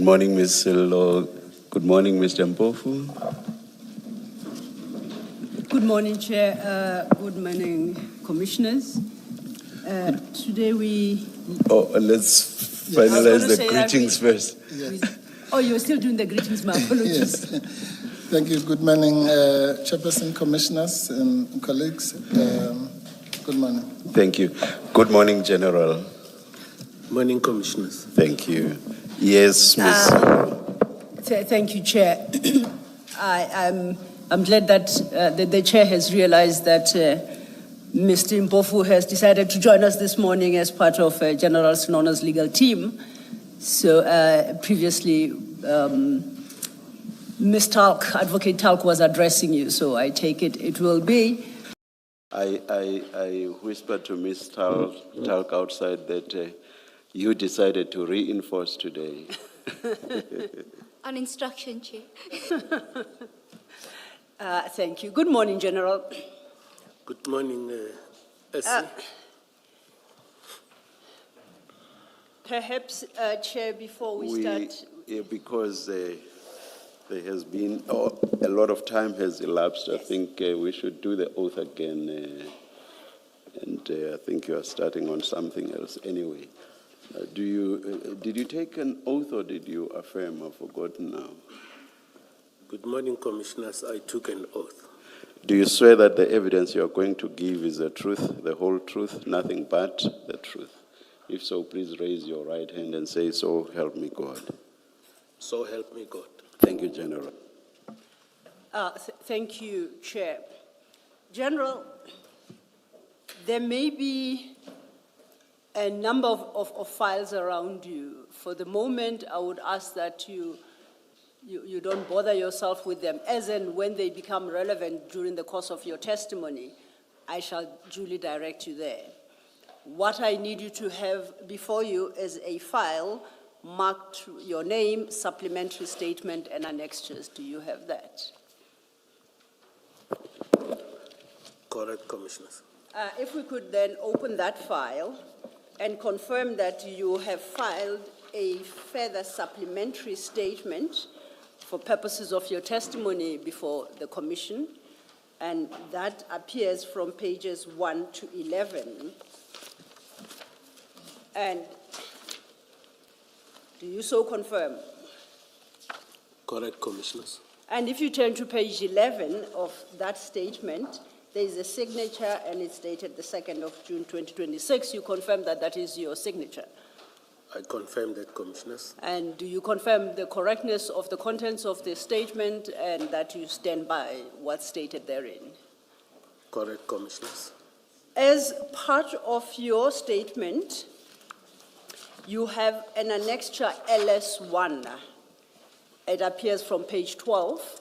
Good morning, Ms. Silo. Good morning, Mr. Mpofu. Good morning, Chair. Good morning, Commissioners. Today we... Let's finalize the greetings first. Yes. Oh, you're still doing the greetings, my apologies. Yes. Thank you. Good morning, Chairperson, Commissioners, and colleagues. Good morning. Thank you. Good morning, General. Morning, Commissioners. Thank you. Yes, Ms. Thank you, Chair. I'm glad that the Chair has realized that Mr. Mpofu has decided to join us this morning as part of General Senona's legal team. So previously, Ms. Talk, Advocate Talk, was addressing you, so I take it will be. I whispered to Ms. Talk outside that you decided to reinforce today. On instruction, Chair. Thank you. Good morning, General. Good morning, SC. Perhaps, Chair, before we start... Because there has been a lot of time has elapsed, yes. I think we should do the oath again. And I think you are starting on something else anyway. Did you take an oath or did you affirm? I've forgotten now. Good morning, Commissioners. I took an oath. Do you swear that the evidence you are going to give is the truth, the whole truth, nothing but the truth? If so, please raise your right hand and say, "So help me God." So help me God. Thank you, General. Thank you, Chair. General, there may be a number of files around you. For the moment, I would ask that you don't bother yourself with them, as and when they become relevant during the course of your testimony, I shall duly direct you there. What I need you to have before you is a file marked your name, supplementary statement, and annexures. Do you have that? Correct, Commissioners. If we could then open that file and confirm that you have filed a further supplementary statement for purposes of your testimony before the Commission, and that appears from pages 1 to 11. And do you so confirm? Correct, Commissioners. And if you turn to page 11 of that statement, there is a signature and it's dated the 2nd of June 2026. You confirm that that is your signature? I confirm that, Commissioners. And do you confirm the correctness of the contents of the statement and that you stand by what's stated therein? Correct, Commissioners. As part of your statement, you have an annexure LS1. It appears from page 12.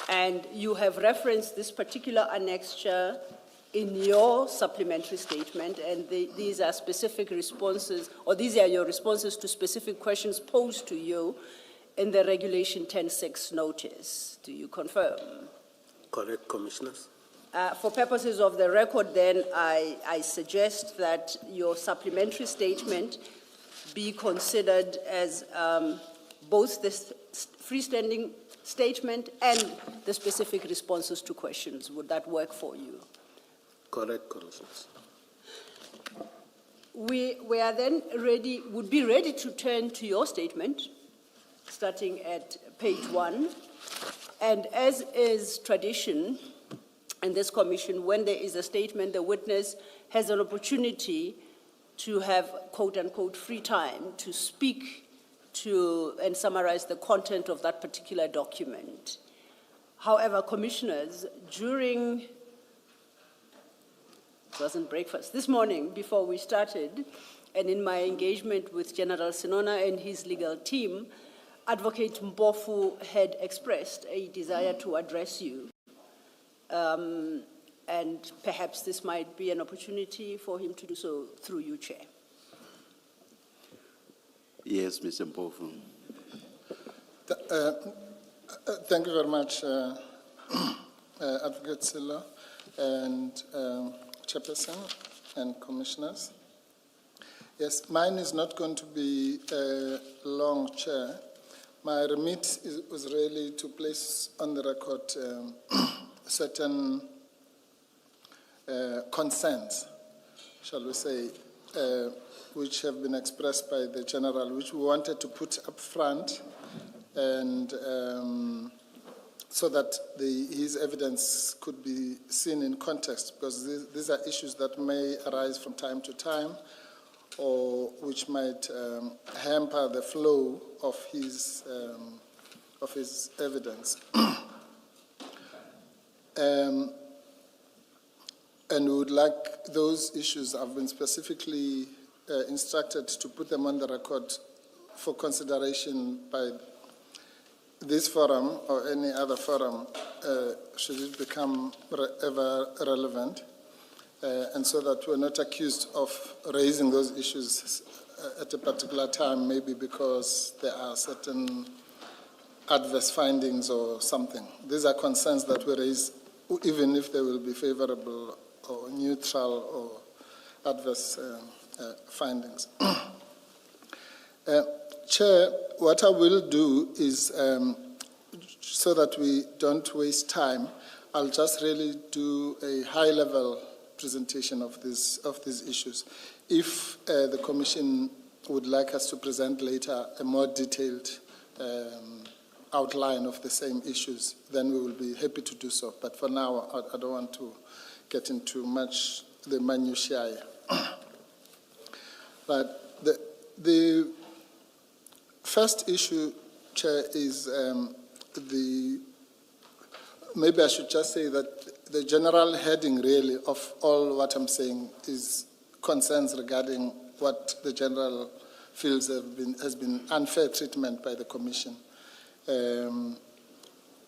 And you have referenced this particular annexure in your supplementary statement, and these are specific responses, or these are your responses to specific questions posed to you in the Regulation 10.6 notice. Do you confirm? Correct, Commissioners. For purposes of the record, then, I suggest that your supplementary statement be considered as both the freestanding statement and the specific responses to questions. Would that work for you? Correct, Commissioners. We are then ready, would be ready to turn to your statement, starting at page 1. And as is tradition in this commission, when there is a statement, the witness has an opportunity to have, quote unquote, free time to speak to and summarize the content of that particular document. However, Commissioners, during breakfast this morning before we started, and in my engagement with General Senona and his legal team, Advocate Mpofu had expressed a desire to address you. And perhaps this might be an opportunity for him to do so through you, Chair. Yes, Mr. Mpofu. Thank you very much, Advocate Silo and Chairperson and Commissioners. Yes, mine is not going to be a long, Chair. My remit was really to place on the record certain concerns, shall we say, which have been expressed by the General, which we wanted to put up front, and so that his evidence could be seen in context, because these are issues that may arise from time to time, or which might hamper the flow of his evidence. And we would like those issues, I've been specifically instructed to put them on the record for consideration by this forum or any other forum, should it become ever relevant, and so that we're not accused of raising those issues at a particular time, maybe because there are certain adverse findings or something. These are concerns that we raise, even if they will be favorable or neutral or adverse findings. Chair, what I will do is, so that we don't waste time, I'll just really do a high-level presentation of these issues. If the Commission would like us to present later a more detailed outline of the same issues, then we will be happy to do so. But for now, I don't want to get into much the minutiae. But the first issue, Chair, is maybe I should just say that the general heading really of all what I'm saying is concerns regarding what the General feels has been unfair treatment by the Commission. And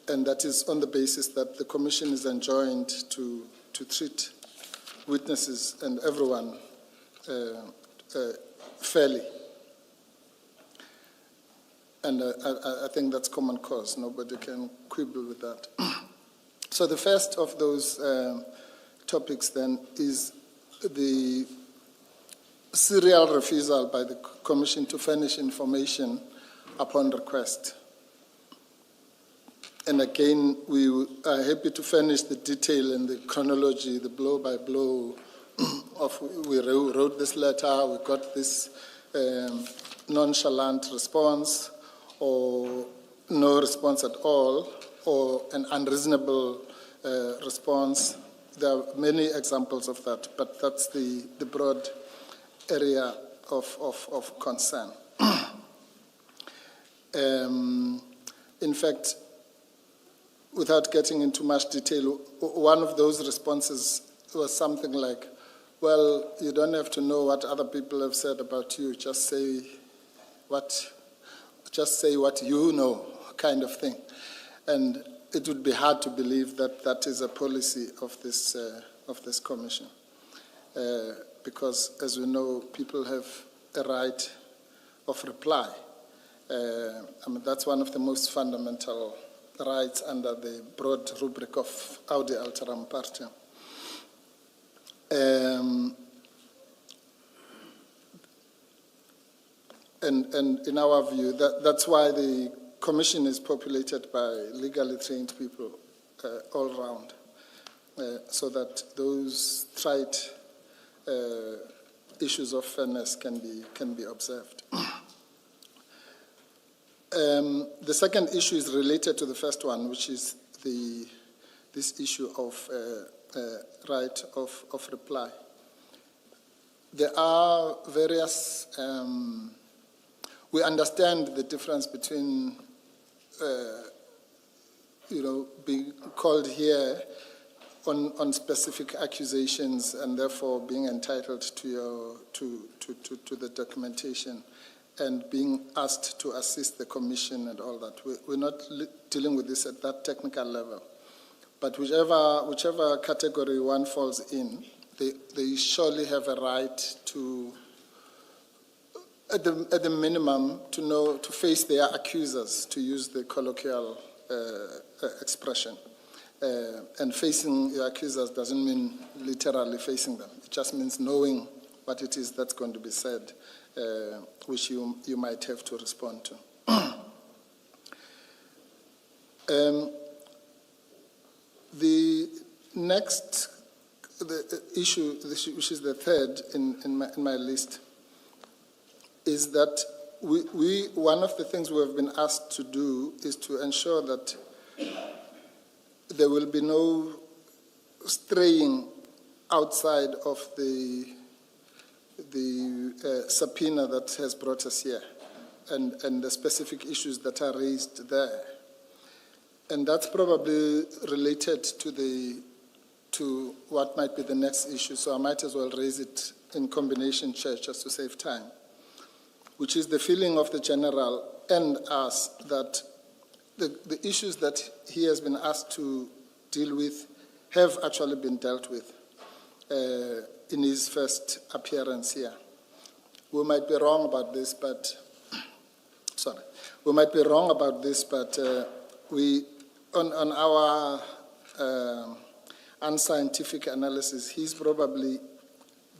that is on the basis that the Commission is enjoined to treat witnesses and everyone fairly. And I think that's common cause. Nobody can quibble with that. So the first of those topics then is the serial refusal by the Commission to furnish information upon request. And again, we are happy to furnish the detail and the chronology, the blow-by-blow of we wrote this letter, we got this nonchalant response, or no response at all, or an unreasonable response. There are many examples of that, but that's the broad area of concern. In fact, without getting into much detail, one of those responses was something like, well, you don't have to know what other people have said about you, just say what you know, kind of thing. And it would be hard to believe that that is a policy of this commission. Because, as we know, people have a right of reply. That's one of the most fundamental rights under the broad rubric of Audi Alteram Partiam. And in our view, that's why the Commission is populated by legally trained people all around, so that those trite issues of fairness can be observed. The second issue is related to the first one, which is this issue of right of reply. There are various. We understand the difference between, being called here on specific accusations and therefore being entitled to the documentation, and being asked to assist the Commission and all that. We're not dealing with this at that technical level. But whichever category one falls in, they surely have a right to, at the minimum, to face their accusers, to use the colloquial expression. And facing your accusers doesn't mean literally facing them. It just means knowing what it is that's going to be said which you might have to respond to. The next issue, which is the third in my list, is that one of the things we have been asked to do is to ensure that there will be no straying outside of the subpoena that has brought us here and the specific issues that are raised there. And that's probably related to what might be the next issue, so I might as well raise it in combination, Chair, just to save time, which is the feeling of the General and us that the issues that he has been asked to deal with have actually been dealt with in his first appearance here. We might be wrong about this, but on our unscientific analysis, he's probably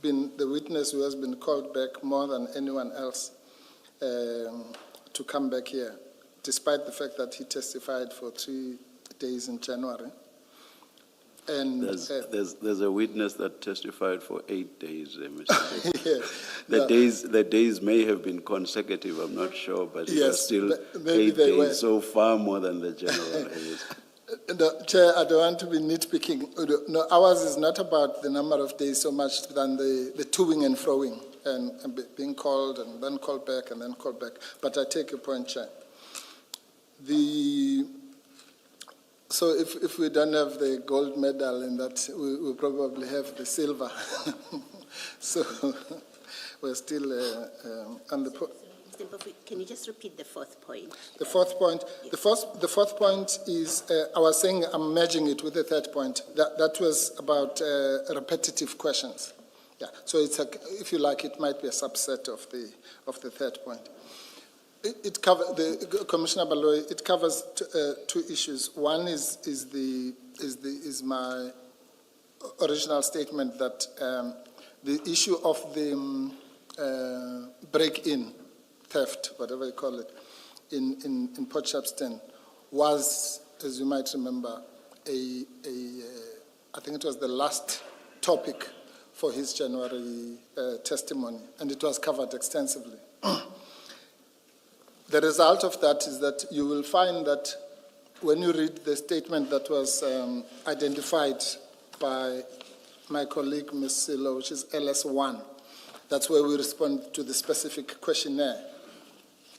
been the witness who has been called back more than anyone else to come back here, despite the fact that he testified for 3 days in January. And there's a witness that testified for 8 days, Mr. Yes. The days may have been consecutive, I'm not sure, but it was Yes, still maybe 8 they days, were. so far more than the general. No, Chair, I don't want to be nitpicking. No, ours is not about the number of days so much than the toing and froing and being called and then called back and then called back. But I take your point, Chair. So if we don't have the gold medal in that, we'll probably have the silver. So we're still on the... Mr. Mpofu, can you just repeat the fourth point? The fourth point. The fourth point is, I was saying I'm merging it with the third point. That was about repetitive questions. Yeah. So it's if you like, it might be a subset of the third point. It covers Commissioner Baloyi. It covers two issues. One is my original statement that the issue of the break-in, theft, whatever you call it, in Port Shepstone was, as you might remember, I think it was the last topic for his January testimony, and it was covered extensively. The result of that is that you will find that when you read the statement that was identified by my colleague, Ms. Silo, which is LS1, that's where we respond to the specific questionnaire.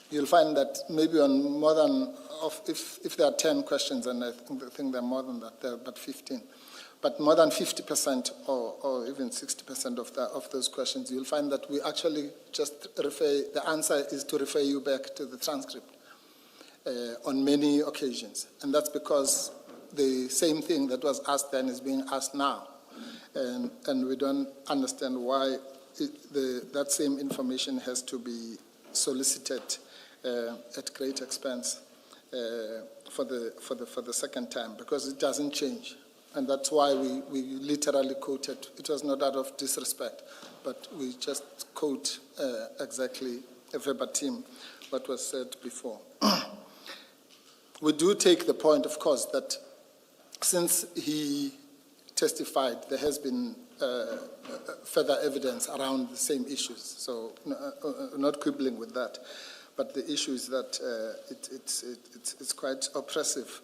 You'll find that maybe on more than, if there are 10 questions, and I think there are more than that, there are about 15, but more than 50% or even 60% of those questions, you'll find that we actually just the answer is to refer you back to the transcript on many occasions. And that's because the same thing that was asked then is being asked now. And we don't understand why that same information has to be solicited at great expense for the second time, because it doesn't change. And that's why we literally quoted. It was not out of disrespect, but we just quote exactly verbatim what was said before. We do take the point, of course, that since he testified, there has been further evidence around the same issues. So not quibbling with that. But the issue is that it's quite oppressive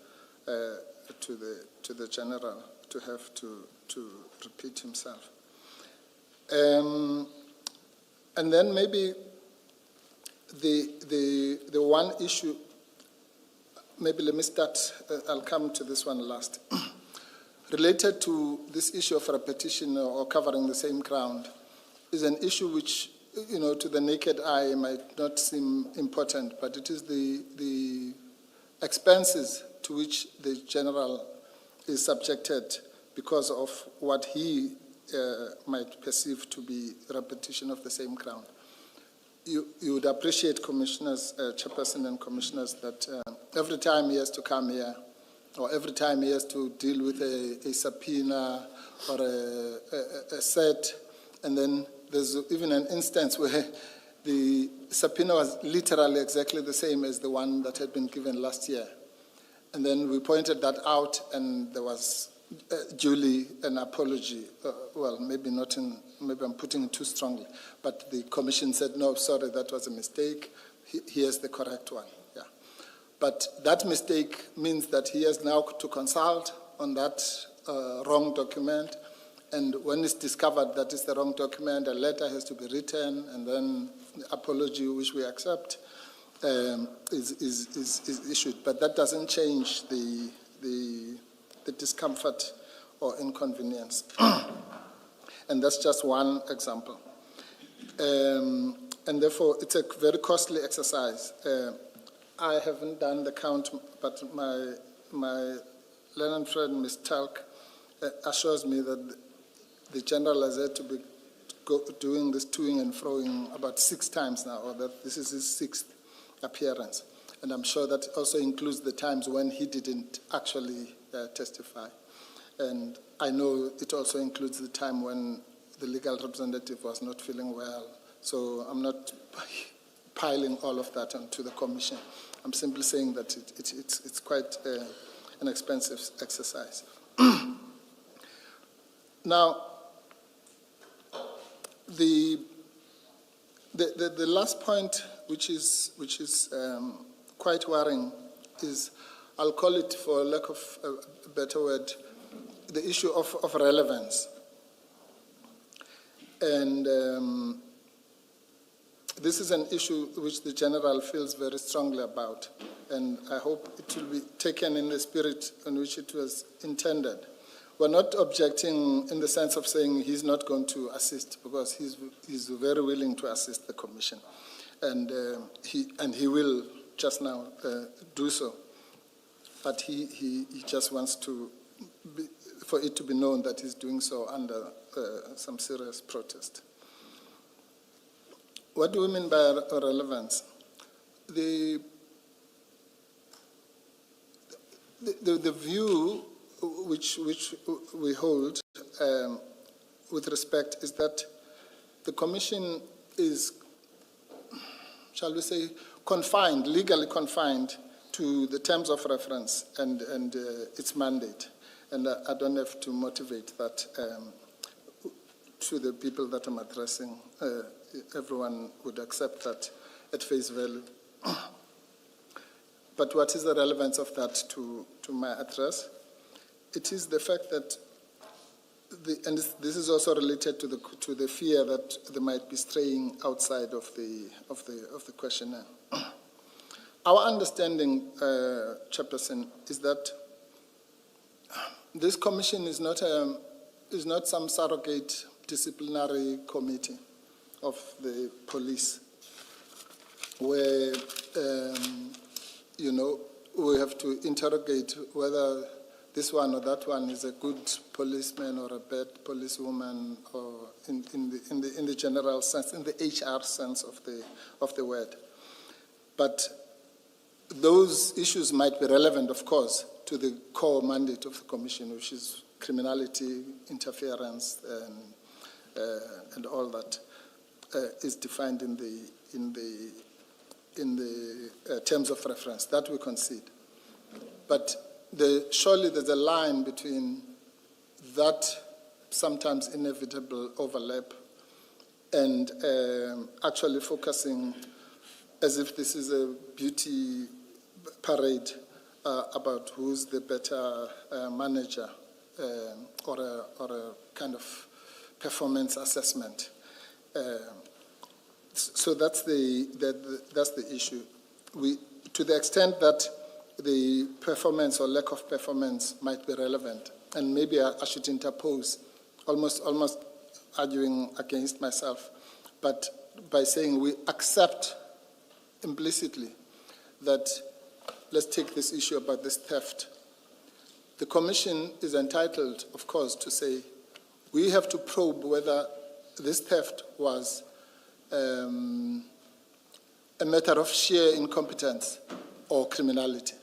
to the general to have to repeat himself. And then maybe the one issue, maybe let me start, I'll come to this one last. Related to this issue of repetition or covering the same ground is an issue which, to the naked eye might not seem important, but it is the expenses to which the general is subjected because of what he might perceive to be repetition of the same ground. You would appreciate, commissioners, chairperson and commissioners, that every time he has to come here, or every time he has to deal with a subpoena or a set, and then there's even an instance where the subpoena was literally exactly the same as the one that had been given last year. And then we pointed that out, and there was duly an apology. Well, maybe not in, maybe I'm putting it too strongly, but the commission said, no, sorry, that was a mistake. Here's the correct one. Yeah. But that mistake means that he has now to consult on that wrong document. And when it's discovered that it's the wrong document, a letter has to be written, and then the apology, which we accept, is issued. But that doesn't change the discomfort or inconvenience. And that's just one example. And therefore, it's a very costly exercise. I haven't done the count, but my learned friend, Ms. Talk, assures me that the general has had to be doing this toing and froing about 6 times now, or that this is his 6th appearance. And I'm sure that also includes the times when he didn't actually testify. And I know it also includes the time when the legal representative was not feeling well. So I'm not piling all of that onto the commission. I'm simply saying that it's quite an expensive exercise. Now, the last point, which is quite worrying, is, I'll call it, for lack of a better word, the issue of relevance. And this is an issue which the general feels very strongly about, and I hope it will be taken in the spirit in which it was intended. We're not objecting in the sense of saying he's not going to assist, because he's very willing to assist the commission, and he will just now do so. But he just wants for it to be known that he's doing so under some serious protest. What do we mean by relevance? The view which we hold with respect is that the commission is, shall we say, confined, legally confined to the terms of reference and its mandate. And I don't have to motivate that to the people that I'm addressing. Everyone would accept that at face value. But what is the relevance of that to my address? It is the fact that, and this is also related to the fear that they might be straying outside of the questionnaire. Our understanding, Chairperson, is that this commission is not some surrogate disciplinary committee of the police, where we have to interrogate whether this one or that one is a good policeman or a bad policewoman, or in the general sense, in the HR sense of the word. But those issues might be relevant, of course, to the core mandate of the commission, which is criminality, interference, and all that is defined in the terms of reference. That we concede. But surely there's a line between that sometimes inevitable overlap and actually focusing as if this is a beauty parade about who's the better manager or a kind of performance assessment. So that's the issue. To the extent that the performance or lack of performance might be relevant, and maybe I should interpose, almost arguing against myself, but by saying we accept implicitly that, let's take this issue about this theft. The commission is entitled, of course, to say we have to probe whether this theft was a matter of sheer incompetence or criminality.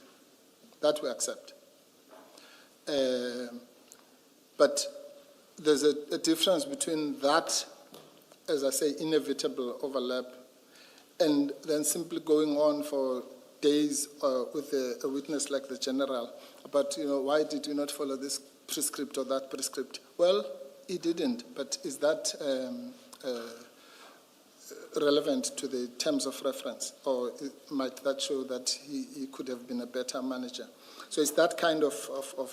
That we accept. But there's a difference between that, as I say, inevitable overlap, and then simply going on for days with a witness like the general about, why did you not follow this prescript or that prescript? Well, he didn't, but is that relevant to the terms of reference, or might that show that he could have been a better manager? So it's that kind of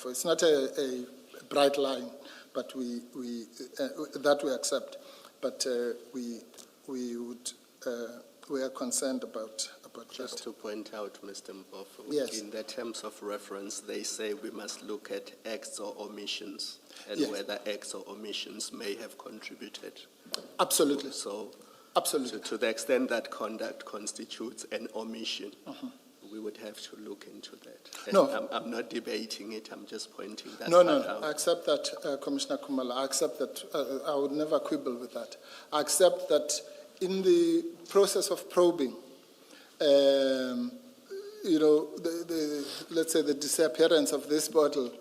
it's not a bright line, but that we accept, but we are concerned about Just that. to point out, Mr. Mpofu, Yes. in the terms of reference, they say we must look at acts or omissions and Yes. whether acts or omissions may have contributed. Absolutely, So absolutely. to the extent that conduct constitutes an omission, we would have to look into that. And No. I'm not debating it, I'm just pointing that No, part out. I accept that, Commissioner Kumala. I accept that. I would never quibble with that. I accept that in the process of probing, let's say the disappearance of this bottle,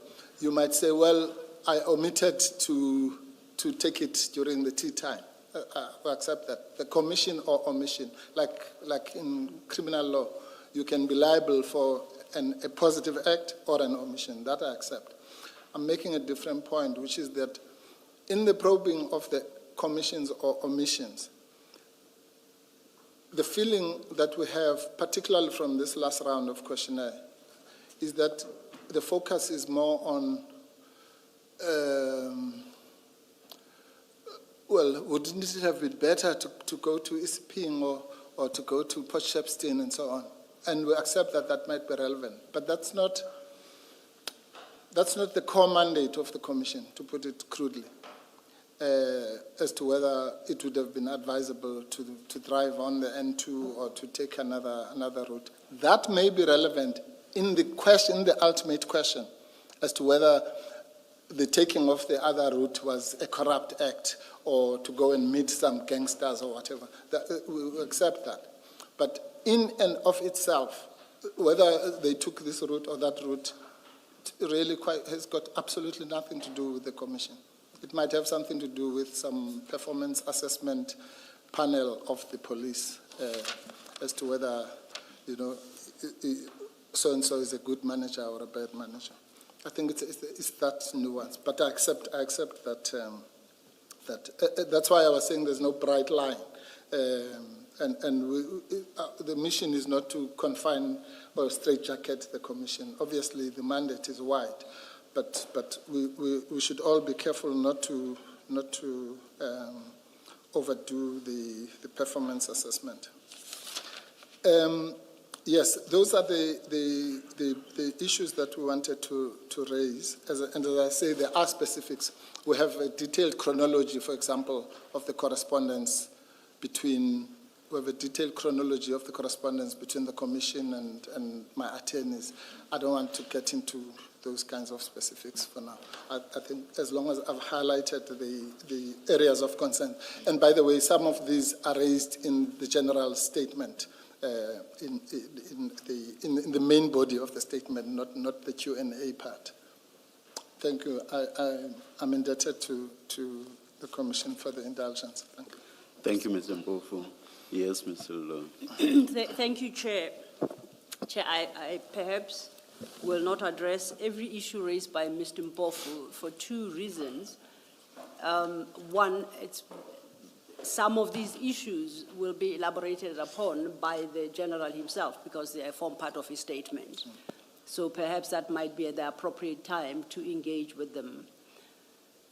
you might say, well, I omitted to take it during the tea time. I accept that. The commission or omission, like in criminal law, you can be liable for a positive act or an omission. That I accept. I'm making a different point, which is that in the probing of the commissions or omissions, the feeling that we have, particularly from this last round of questionnaire, is that the focus is more on, wouldn't it have been better to go to Isping or to go to Port Shepstone and so on? And we accept that that might be relevant. But that's not the core mandate of the Commission, to put it crudely, as to whether it would have been advisable to drive on the N2 or to take another route. That may be relevant in the ultimate question, as to whether the taking of the other route was a corrupt act or to go and meet some gangsters or whatever. We accept that. But in and of itself, whether they took this route or that route, really has got absolutely nothing to do with the Commission. It might have something to do with some performance assessment panel of the police as to whether, so-and-so is a good manager or a bad manager. I think it's that nuance. But I accept that, that's why I was saying there's no bright line. The mission is not to confine or straitjacket the Commission. Obviously, the mandate is wide, but we should all be careful not to overdo the performance assessment. Yes, those are the issues that we wanted to raise. And as I say, there are specifics. We have a detailed chronology, for example, of the correspondence between. We have a detailed chronology of the correspondence between the Commission and my attorneys. I don't want to get into those kinds of specifics for now. I think as long as I've highlighted the areas of concern. And by the way, some of these are raised in the general statement, in the main body of the statement, not the Q&A part. Thank you. I'm indebted to the Commission for the indulgence. Thank you. Thank you, Mr. Mpofu. Yes, Mr. Law. Thank you, Chair. Chair, I perhaps will not address every issue raised by Mr. Mpofu for two reasons. One, some of these issues will be elaborated upon by the General himself because they form part of his statement. So perhaps that might be at the appropriate time to engage with them.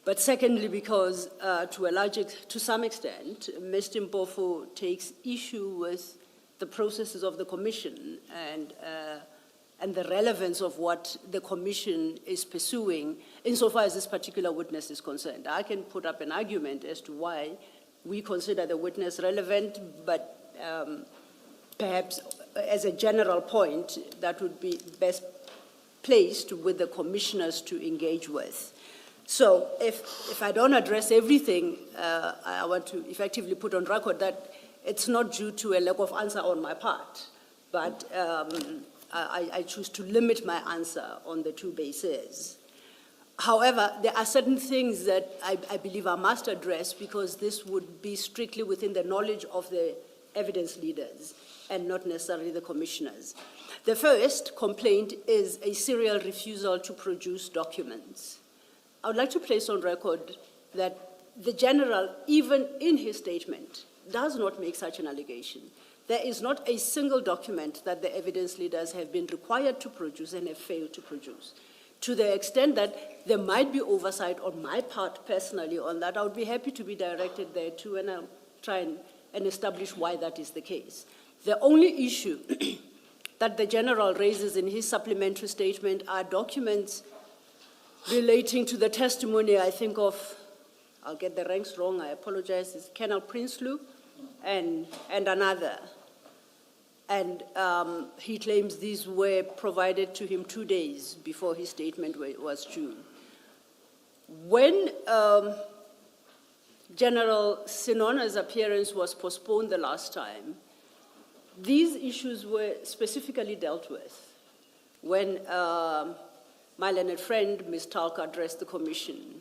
But secondly, because to some extent, Mr. Mpofu takes issue with the processes of the Commission and the relevance of what the Commission is pursuing insofar as this particular witness is concerned. I can put up an argument as to why we consider the witness relevant, but perhaps as a general point, that would be best placed with the commissioners to engage with. So if I don't address everything, I want to effectively put on record that it's not due to a lack of answer on my part, but I choose to limit my answer on the two bases. However, there are certain things that I believe I must address because this would be strictly within the knowledge of the evidence leaders and not necessarily the commissioners. The first complaint is a serial refusal to produce documents. I would like to place on record that the general, even in his statement, does not make such an allegation. There is not a single document that the evidence leaders have been required to produce and have failed to produce. To the extent that there might be oversight on my part personally on that, I would be happy to be directed there too, and I'll try and establish why that is the case. The only issue that the general raises in his supplementary statement are documents relating to the testimony, I think of, I'll get the ranks wrong, I apologize, it's Colonel Prinsloo and another. And he claims these were provided to him 2 days before his statement was due. When General Senona's appearance was postponed the last time, these issues were specifically dealt with when my learned friend, Ms. Talk, addressed the commission.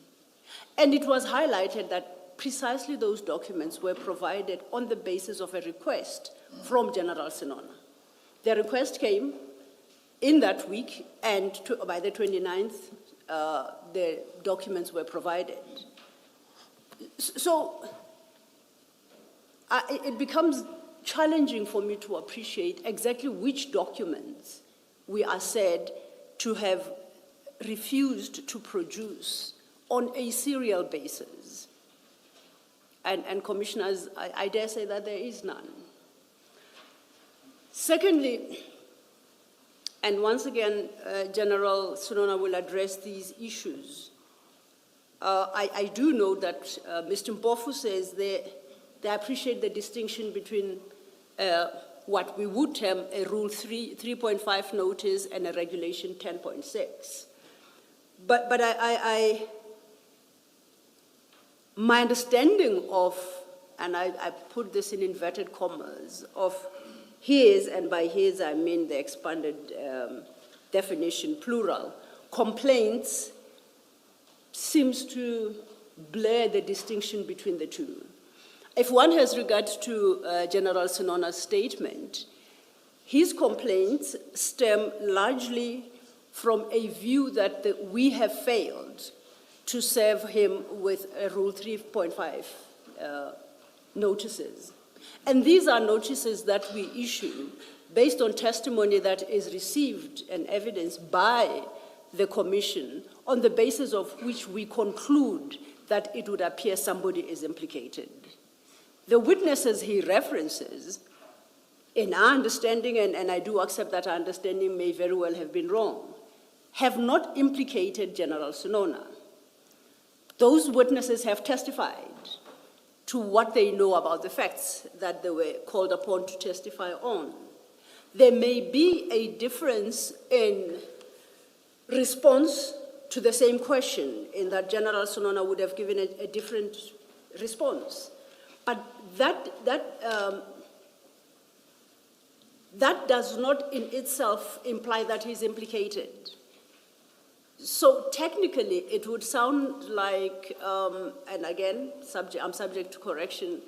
And it was highlighted that precisely those documents were provided on the basis of a request from General Senona. The request came in that week, and by the 29th, the documents were provided. So it becomes challenging for me to appreciate exactly which documents we are said to have refused to produce on a serial basis. And commissioners, I dare say that there is none. Secondly, and once again, General Senona will address these issues. I do know that Mr. Mpofu says they appreciate the distinction between what we would term a Rule 3.5 notice and a Regulation 10.6. But my understanding of, and I put this in inverted commas, of his, and by his I mean the expanded definition, plural, complaints seems to blur the distinction between the two. If one has regard to General Senona's statement, his complaints stem largely from a view that we have failed to serve him with a Rule 3.5 notices. And these are notices that we issue based on testimony that is received and evidenced by the Commission, on the basis of which we conclude that it would appear somebody is implicated. The witnesses he references, in our understanding, and I do accept that our understanding may very well have been wrong, have not implicated General Senona. Those witnesses have testified to what they know about the facts that they were called upon to testify on. There may be a difference in response to the same question, in that General Senona would have given a different response. But that does not in itself imply that he's implicated. So technically, it would sound like, and again, I'm subject to correction,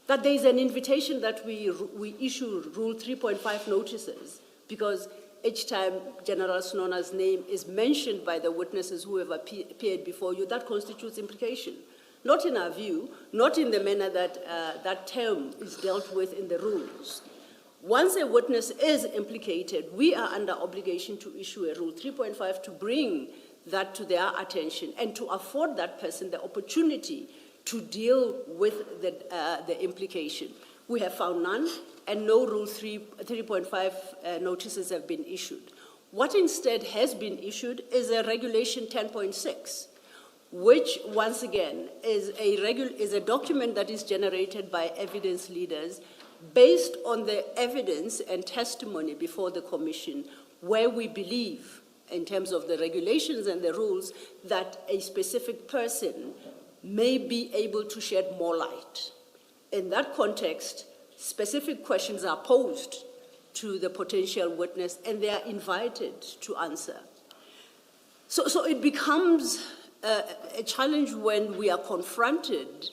that there is an invitation that we issue Rule 3.5 notices, because each time General Senona's name is mentioned by the witnesses who have appeared before you, that constitutes implication. Not in our view, not in the manner that that term is dealt with in the rules. Once a witness is implicated, we are under obligation to issue a Rule 3.5 to bring that to their attention and to afford that person the opportunity to deal with the implication. We have found none, and no Rule 3.5 notices have been issued. What instead has been issued is a Regulation 10.6, which, once again, is a document that is generated by evidence leaders based on the evidence and testimony before the Commission, where we believe, in terms of the regulations and the rules, that a specific person may be able to shed more light. In that context, specific questions are posed to the potential witness, and they are invited to answer. So it becomes a challenge when we are confronted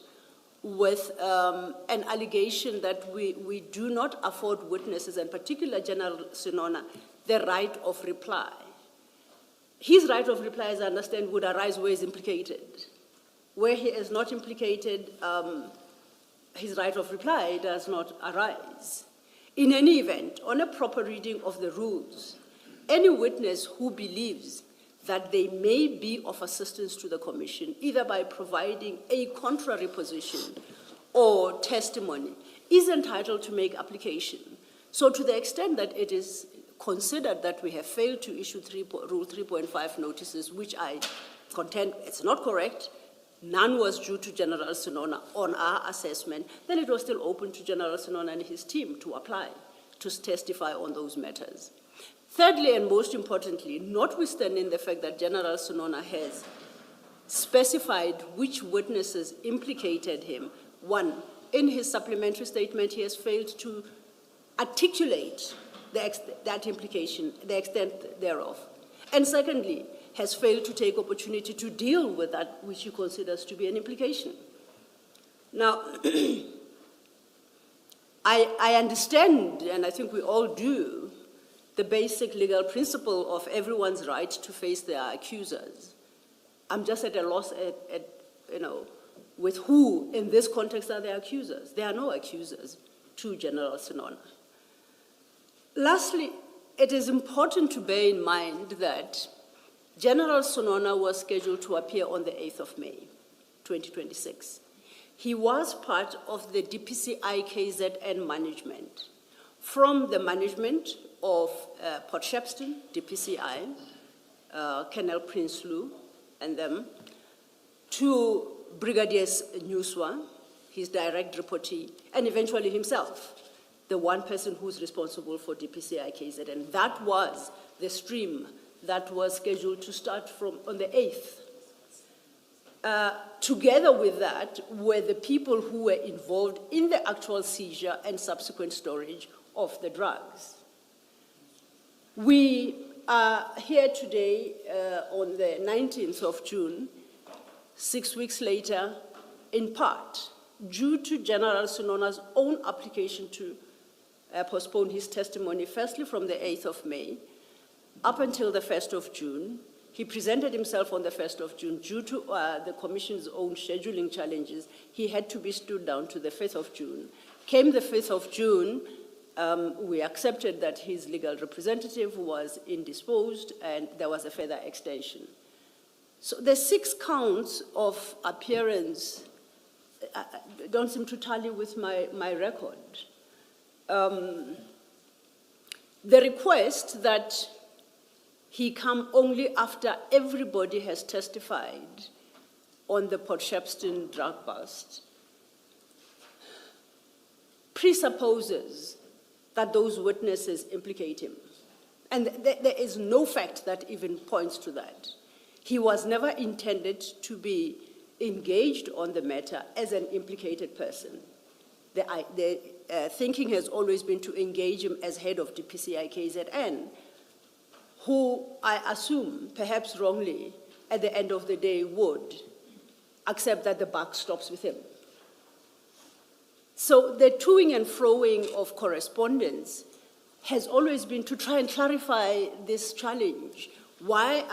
with an allegation that we do not afford witnesses, in particular General Senona, the right of reply. His right of reply, as I understand, would arise where he's implicated. Where he is not implicated, his right of reply does not arise. In any event, on a proper reading of the rules, any witness who believes that they may be of assistance to the Commission, either by providing a contrary position or testimony, is entitled to make application. So to the extent that it is considered that we have failed to issue Rule 3.5 notices, which I contend it's not correct, none was due to General Senona on our assessment, then it was still open to General Senona and his team to apply, to testify on those matters. Thirdly, and most importantly, notwithstanding the fact that General Senona has specified which witnesses implicated him, one, in his supplementary statement, he has failed to articulate that implication, the extent thereof. And secondly, has failed to take opportunity to deal with that which he considers to be an implication. Now, I understand, and I think we all do, the basic legal principle of everyone's right to face their accusers. I'm just at a loss with who in this context are the accusers. There are no accusers to General Senona. Lastly, it is important to bear in mind that General Senona was scheduled to appear on the 8th of May, 2026. He was part of the DPCI KZN management. From the management of Port Shepstone, DPCI, Colonel Prinsloo and them, to Brigadier Newswa, his direct reportee, and eventually himself, the one person who's responsible for DPCI KZN. That was the stream that was scheduled to start from on the 8th. Together with that were the people who were involved in the actual seizure and subsequent storage of the drugs. We are here today on the 19th of June, 6 weeks later, in part, due to General Senona's own application to postpone his testimony, firstly from the 8th of May, up until the 1st of June. He presented himself on the 1st of June. Due to the Commission's own scheduling challenges, he had to be stood down to the 5th of June. Came the 5th of June, we accepted that his legal representative was indisposed and there was a further extension. So the 6 counts of appearance don't seem to tally with my record. The request that he come only after everybody has testified on the Port Shepstone drug bust presupposes that those witnesses implicate him. And there is no fact that even points to that. He was never intended to be engaged on the matter as an implicated person. The thinking has always been to engage him as head of DPCI KZN, who I assume, perhaps wrongly, at the end of the day would accept that the buck stops with him. So the toing and froing of correspondence has always been to try and clarify this challenge, why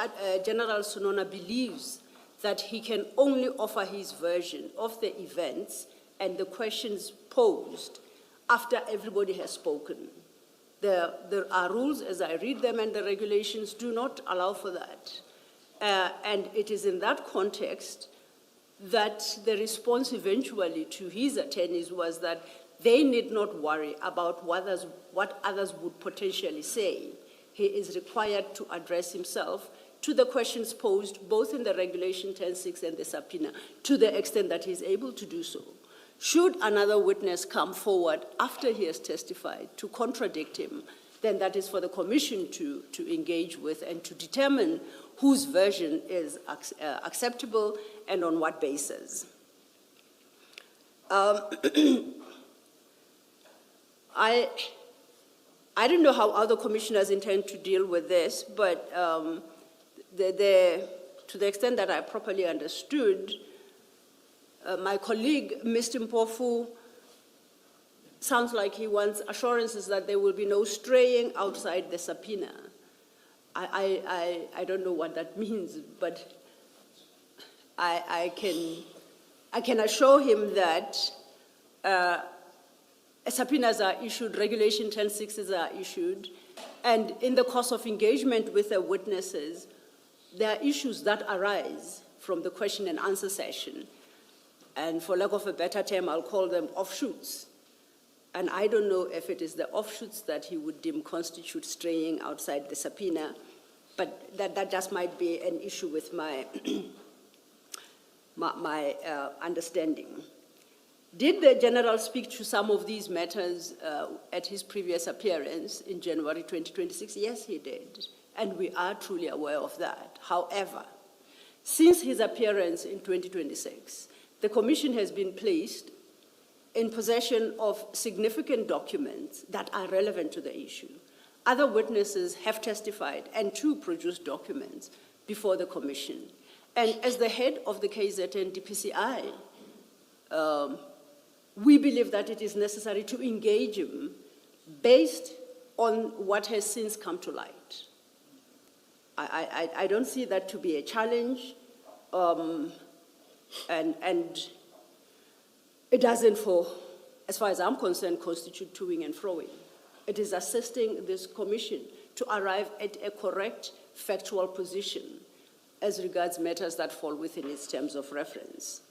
General Senona believes that he can only offer his version of the events and the questions posed after everybody has spoken. There are rules, as I read them, and the regulations do not allow for that. And it is in that context that the response eventually to his attorneys was that they need not worry about what others would potentially say. He is required to address himself to the questions posed both in the Regulation 10.6 and the subpoena, to the extent that he is able to do so. Should another witness come forward after he has testified to contradict him, then that is for the Commission to engage with and to determine whose version is acceptable and on what basis. I don't know how other commissioners intend to deal with this, but to the extent that I properly understood, My colleague, Mr. Mpofu, sounds like he wants assurances that there will be no straying outside the subpoena. I don't know what that means, but I can assure him that subpoenas are issued, Regulation 10.6s are issued, and in the course of engagement with the witnesses, there are issues that arise from the question and answer session. And for lack of a better term, I'll call them offshoots. And I don't know if it is the offshoots that he would deem constitute straying outside the subpoena, but that just might be an issue with my, my understanding. Did the General speak to some of these matters at his previous appearance in January 2026? Yes, he did, and we are truly aware of that. However, since his appearance in 2026, the Commission has been placed in possession of significant documents that are relevant to the issue. Other witnesses have testified and too produced documents before the Commission. And as the head of the KZN DPCI, we believe that it is necessary to engage him based on what has since come to light. I don't see that to be a challenge, and it doesn't, as far as I'm concerned, constitute toing and froing. It is assisting this Commission to arrive at a correct factual position as regards matters that fall within its terms of reference.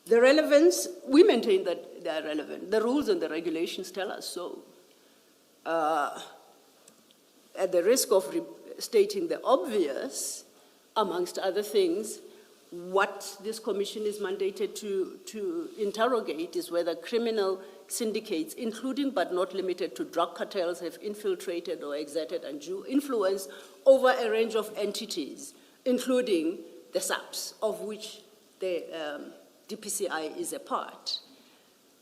The relevance, we maintain that they are relevant. The rules and the regulations tell us so. At the risk of stating the obvious, amongst other things, what this Commission is mandated to interrogate is whether criminal syndicates, including but not limited to drug cartels, have infiltrated or exerted undue influence over a range of entities, including the SAPs, of which the DPCI is a part.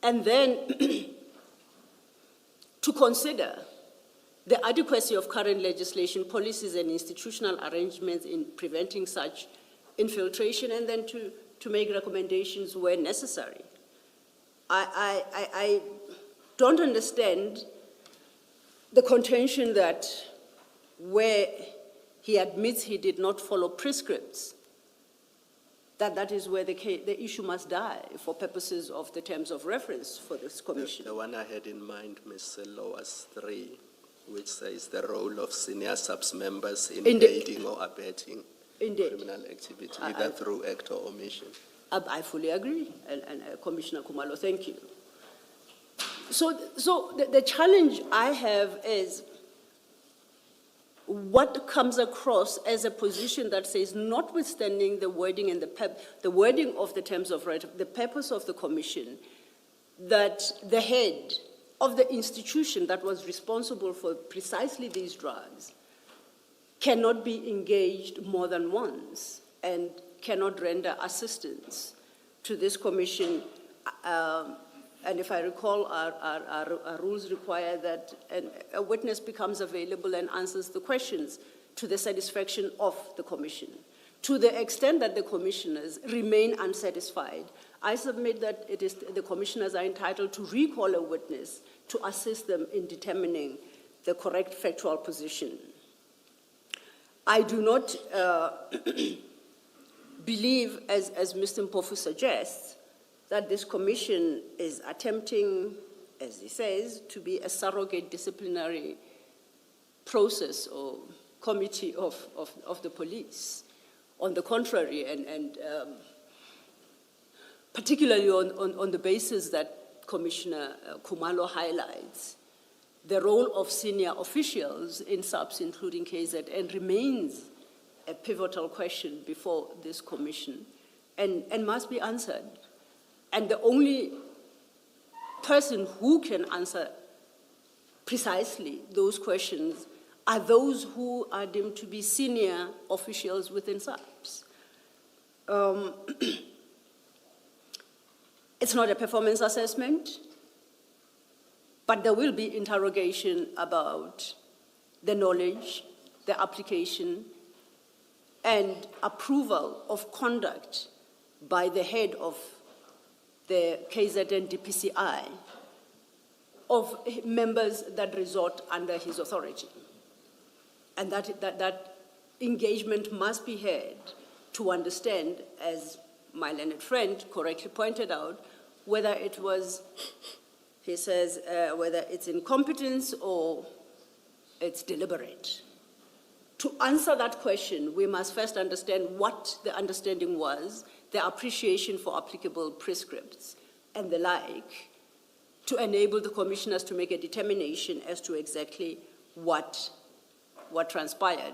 And then to consider the adequacy of current legislation, policies, and institutional arrangements in preventing such infiltration, and then to make recommendations where necessary. I don't understand the contention that where he admits he did not follow prescripts, that is where the issue must die for purposes of the terms of reference for this Commission. The one I had in mind, Ms. Lower's 3, which says the role of senior SAPS members in aiding or abetting criminal activity, either through act or omission. I fully agree, and Commissioner Khumalo, thank you. So the challenge I have is what comes across as a position that says, notwithstanding the wording and the wording of the terms of right, the purpose of the Commission, that the head of the institution that was responsible for precisely these drugs cannot be engaged more than once and cannot render assistance to this Commission. And if I recall, our rules require that a witness becomes available and answers the questions to the satisfaction of the Commission. To the extent that the commissioners remain unsatisfied, I submit that it is the commissioners are entitled to recall a witness to assist them in determining the correct factual position. I do not believe, as Mr. Mpofu suggests, that this Commission is attempting, as he says, to be a surrogate disciplinary process or committee of the police. On the contrary, and particularly on the basis that Commissioner Khumalo highlights, the role of senior officials in SAPS, including KZN, remains a pivotal question before this Commission and must be answered. And the only person who can answer precisely those questions are those who are deemed to be senior officials within SAPS. It's not a performance assessment, but there will be interrogation about the knowledge, the application, and approval of conduct by the head of the KZN DPCI of members that resort under his authority. And that engagement must be had to understand, as my learned friend correctly pointed out, whether it was, he says, whether it's incompetence or it's deliberate. To answer that question, we must first understand what the understanding was, the appreciation for applicable prescripts and the like, to enable the commissioners to make a determination as to exactly what transpired.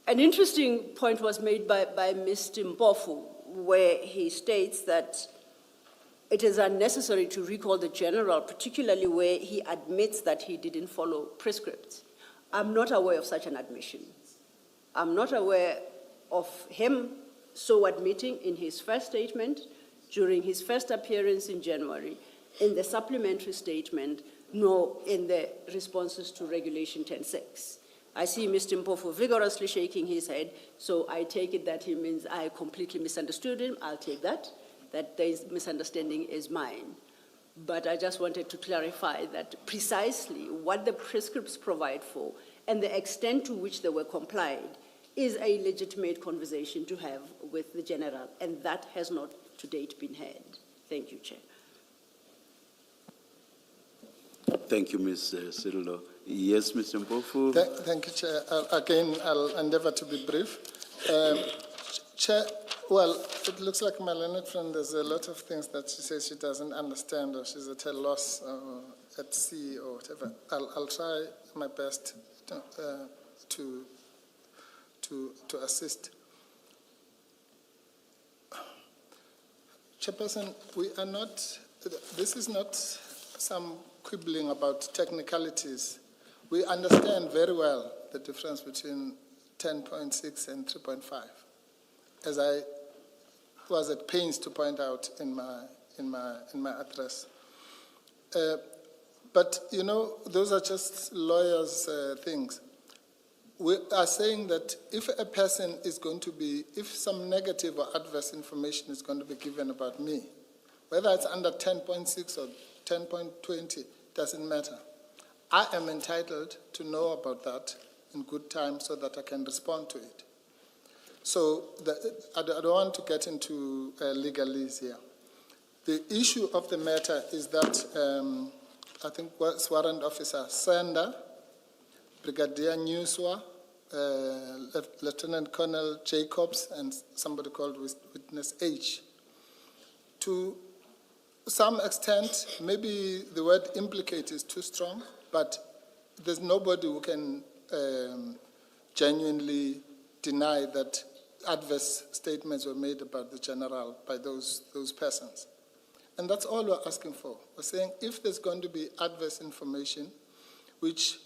An interesting point was made by Mr. Mpofu, where he states that it is unnecessary to recall the general, particularly where he admits that he didn't follow prescripts. I'm not aware of such an admission. I'm not aware of him so admitting in his first statement, during his first appearance in January, in the supplementary statement, nor in the responses to Regulation 10.6. I see Mr. Mpofu vigorously shaking his head, so I take it that he means I completely misunderstood him. I'll take that the misunderstanding is mine. But I just wanted to clarify that precisely what the prescripts provide for and the extent to which they were complied is a legitimate conversation to have with the general, and that has not to date been had. Thank you, Chair. Thank you, Ms. Sidlo. Yes, Mr. Mpofu. Thank you, Chair. Again, I'll endeavor to be brief. Chair, well, it looks like my learned friend, there's a lot of things that she says she doesn't understand, or she's at a loss, or at sea, or whatever. I'll try my best to assist. Chairperson, we are not, this is not some quibbling about technicalities. We understand very well the difference between 10.6 and 3.5, as I was at pains to point out in my address. But you know, those are just lawyers' things. We are saying that if a person is going to be, if some negative or adverse information is going to be given about me, whether it's under 10.6 or 10.20, doesn't matter. I am entitled to know about that in good time so that I can respond to it. So I don't want to get into legalese here. The issue of the matter is that I think Warrant Officer Sander, Brigadier Newswa, Lieutenant Colonel Jacobs, and somebody called Witness H. To some extent, maybe the word implicate is too strong, but there's nobody who can genuinely deny that adverse statements were made about the general by those persons. And that's all we're asking for. We're saying if there's going to be adverse information, which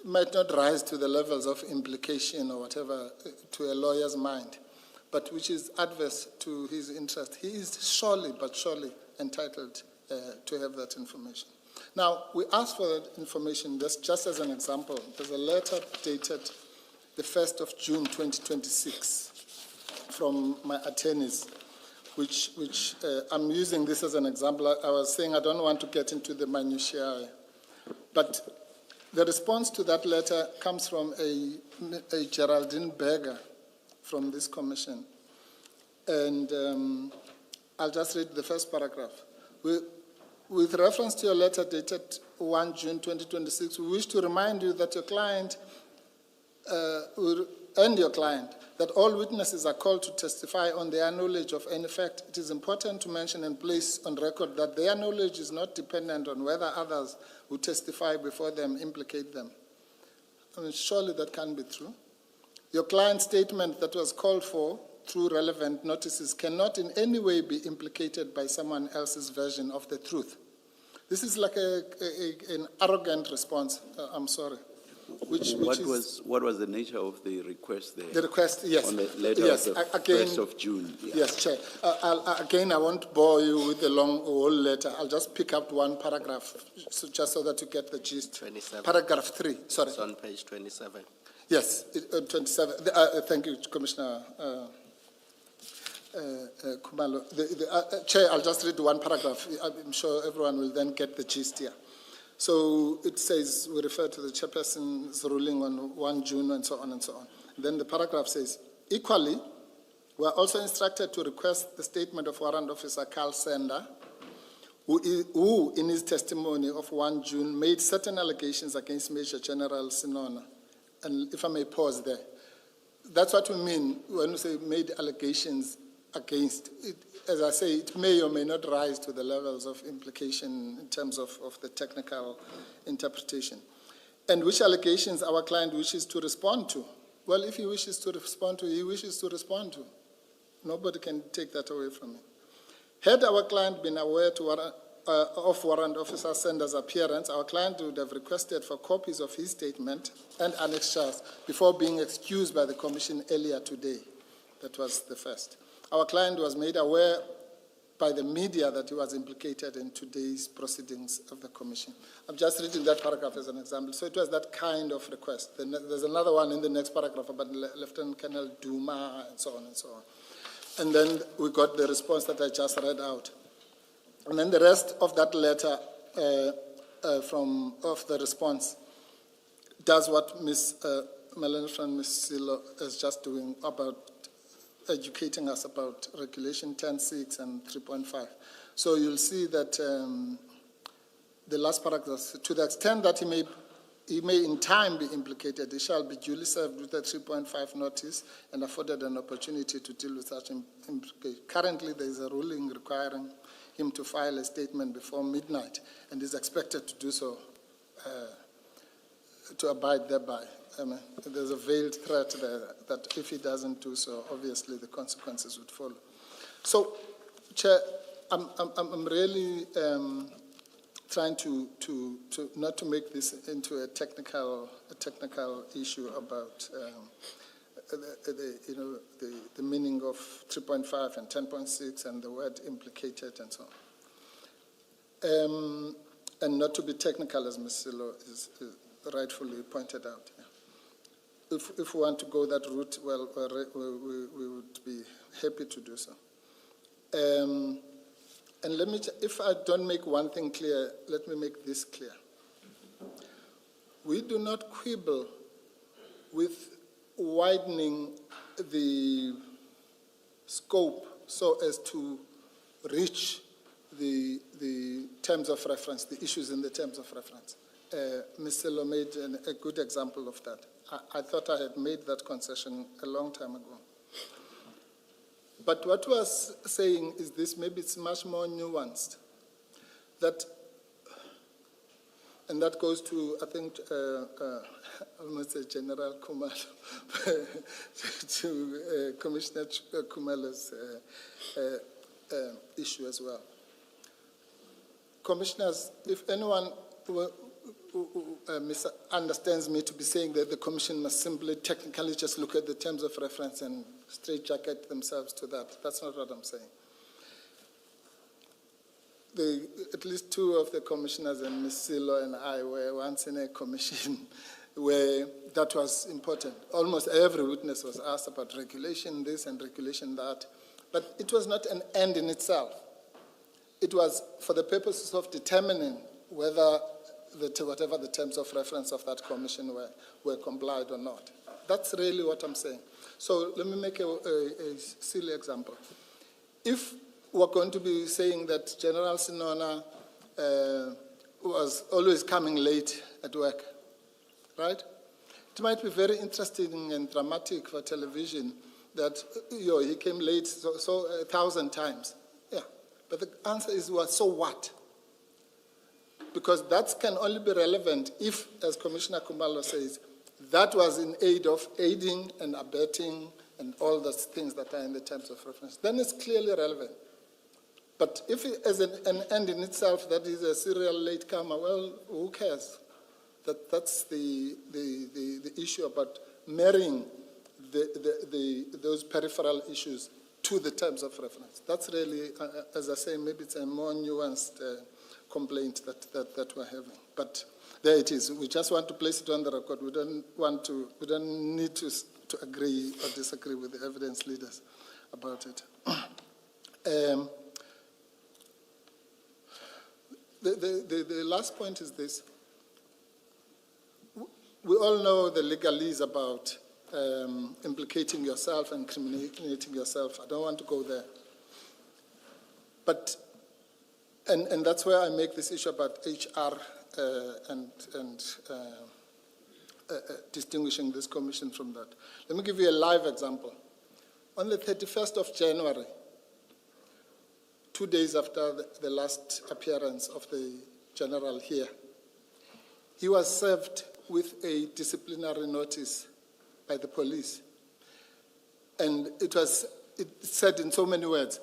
might not rise to the levels of implication or whatever to a lawyer's mind, but which is adverse to his interest, he is surely entitled to have that information. Now, we asked for that information just as an example. There's a letter dated the 1st of June 2026 from my attorneys, which I'm using this as an example. I was saying I don't want to get into the minutiae, but the response to that letter comes from a Geraldine Berger from this commission. And I'll just read the first paragraph. With reference to your letter dated 1 June 2026, we wish to remind you that your client and your client that all witnesses are called to testify on their knowledge of any fact. It is important to mention and place on record that their knowledge is not dependent on whether others who testify before them implicate them. I mean, surely that can't be true. Your client's statement that was called for through relevant notices cannot in any way be implicated by someone else's version of the truth. This is like an arrogant response, I'm sorry. What was the nature of the request there? The request, yes. On the letter of the 1st of June. Yeah. Yes, Chair. I won't bore you with the whole letter. I'll just pick up one paragraph, just so that you get the gist. 27. Paragraph 3, sorry. It's on page 27. Yes, 27. Thank you, Commissioner Khumalo. Chair, I'll just read one paragraph. I'm sure everyone will then get the gist here. So it says, we refer to the chairperson's ruling on 1 June and so on and so on. Then the paragraph says, equally, we are also instructed to request the statement of Warrant Officer Carl Sender, who in his testimony of 1 June made certain allegations against Major General Senona. And if I may pause there, that's what we mean when we say made allegations against. It, as I say, it may or may not rise to the levels of implication in terms of the technical interpretation. And which allegations our client wishes to respond to. Well, if he wishes to respond to, he wishes to respond to. Nobody can take that away from him. Had our client been aware of Warrant Officer Sender's appearance, our client would have requested for copies of his statement and annexures before being excused by the Commission earlier today. That was the first. Our client was made aware by the media that he was implicated in today's proceedings of the Commission. I'm just reading that paragraph as an example. So it was that kind of request. Then there's another one in the next paragraph about Lieutenant Colonel Duma and so on and so on. And then we got the response that I just read out. And then the rest of that letter of the response does what Ms. Silo is just doing about educating us about Regulation 10.6 and 3.5. So you'll see that the last paragraph, to the extent that he may in time be implicated, he shall be duly served with a 3.5 notice and afforded an opportunity to deal with such implication. Currently, there is a ruling requiring him to file a statement before midnight, and is expected to do so, to abide thereby. There's a veiled threat there that if he doesn't do so, obviously the consequences would follow. So, Chair, I'm really trying to not to make this into a technical issue about the meaning of 3.5 and 10.6 and the word implicated and so on. And not to be technical, as Ms. Silo is rightfully pointed out. Yeah. If we want to go that route, well, we would be happy to do so. And let me, if I don't make one thing clear, let me make this clear. We do not quibble with widening the scope so as to reach the terms of reference, the issues in the terms of reference. Ms. Silo made a good example of that. I thought I had made that concession a long time ago. But what I was saying is this, maybe it's much more nuanced. And that goes to, I think, almost say General Khumalo, to Commissioner Khumalo's issue as well. Commissioners, if anyone misunderstands me to be saying that the Commission must simply technically just look at the terms of reference and straitjacket themselves to that, that's not what I'm saying. At least two of the commissioners, and Ms. Silo and I, were once in a commission where that was important. Almost every witness was asked about regulation this and regulation that, but it was not an end in itself. It was for the purposes of determining whether whatever the terms of reference of that commission were complied or not. That's really what I'm saying. So let me make a silly example. If we're going to be saying that General Senona was always coming late at work, right? It might be very interesting and dramatic for television that he came late so 1,000 times. Yeah, but the answer is, well, so what? Because that can only be relevant if, as Commissioner Khumalo says, that was in aid of aiding and abetting and all those things that are in the terms of reference. Then it's clearly relevant. But if it, as an end in itself, that is a serial latecomer, well, who cares? That's the issue about marrying those peripheral issues to the terms of reference. That's really, as I say, maybe it's a more nuanced complaint that we're having. But there it is. We just want to place it on the record. We don't need to agree or disagree with the evidence leaders about it. The last point is this. We all know the legalese about implicating yourself and incriminating yourself. I don't want to go there. But, and that's where I make this issue about HR and distinguishing this commission from that. Let me give you a live example. On the 31st of January, 2 days after the last appearance of the general here, he was served with a disciplinary notice by the police. And it said in so many words,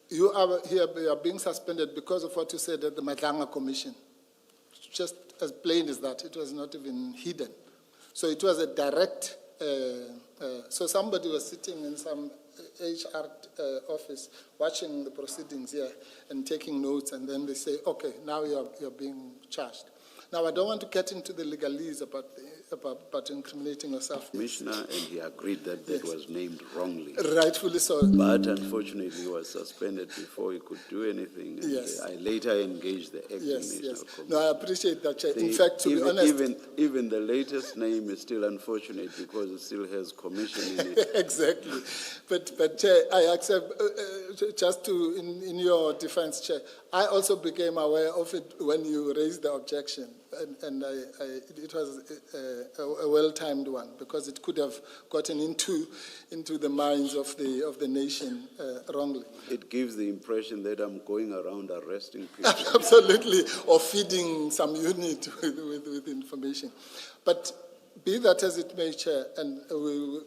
you are being suspended because of what you said at the Madlanga Commission. Just as plain as that, it was not even hidden. So it was a direct, so somebody was sitting in some HR office watching the proceedings here and taking notes, and then they say, okay, now you're being charged. Now, I don't want to get into the legalese about incriminating yourself. Commissioner, and he agreed that that was named wrongly. Rightfully so. But unfortunately, he was suspended before he could do anything. And Yes. I later engaged the acting Yes, national yes. commission. No, I appreciate that, Chair. In fact, to be honest... Even the latest name is still unfortunate because it still has commission in it. Exactly. But Chair, I accept, just to, in your defense, Chair, I also became aware of it when you raised the objection. And it was a well-timed one because it could have gotten into the minds of the nation wrongly. It gives the impression that I'm going around arresting people. Absolutely, or feeding some unit with information. But be that as it may, Chair, and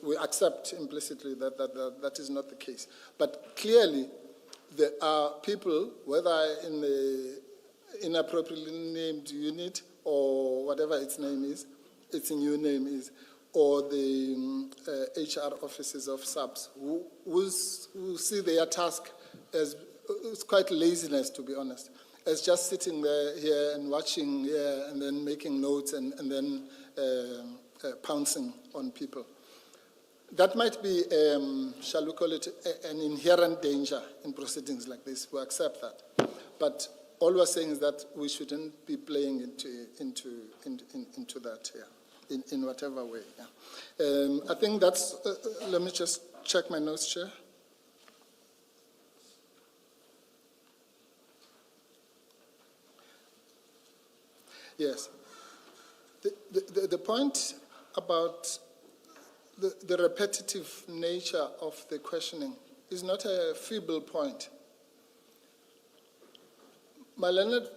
we accept implicitly that is not the case. But clearly, there are people, whether in the inappropriately named unit or whatever its name is, its new name is, or the HR offices of subs, who see their task as it's quite laziness, to be honest, as just sitting there here and watching here and then making notes and then pouncing on people. That might be, shall we call it, an inherent danger in proceedings like this. We accept that. But all we're saying is that we shouldn't be playing into that here, in whatever way. Yeah. I think that's, let me just check my notes, Chair. Yes. The point about the repetitive nature of the questioning is not a feeble point. My learned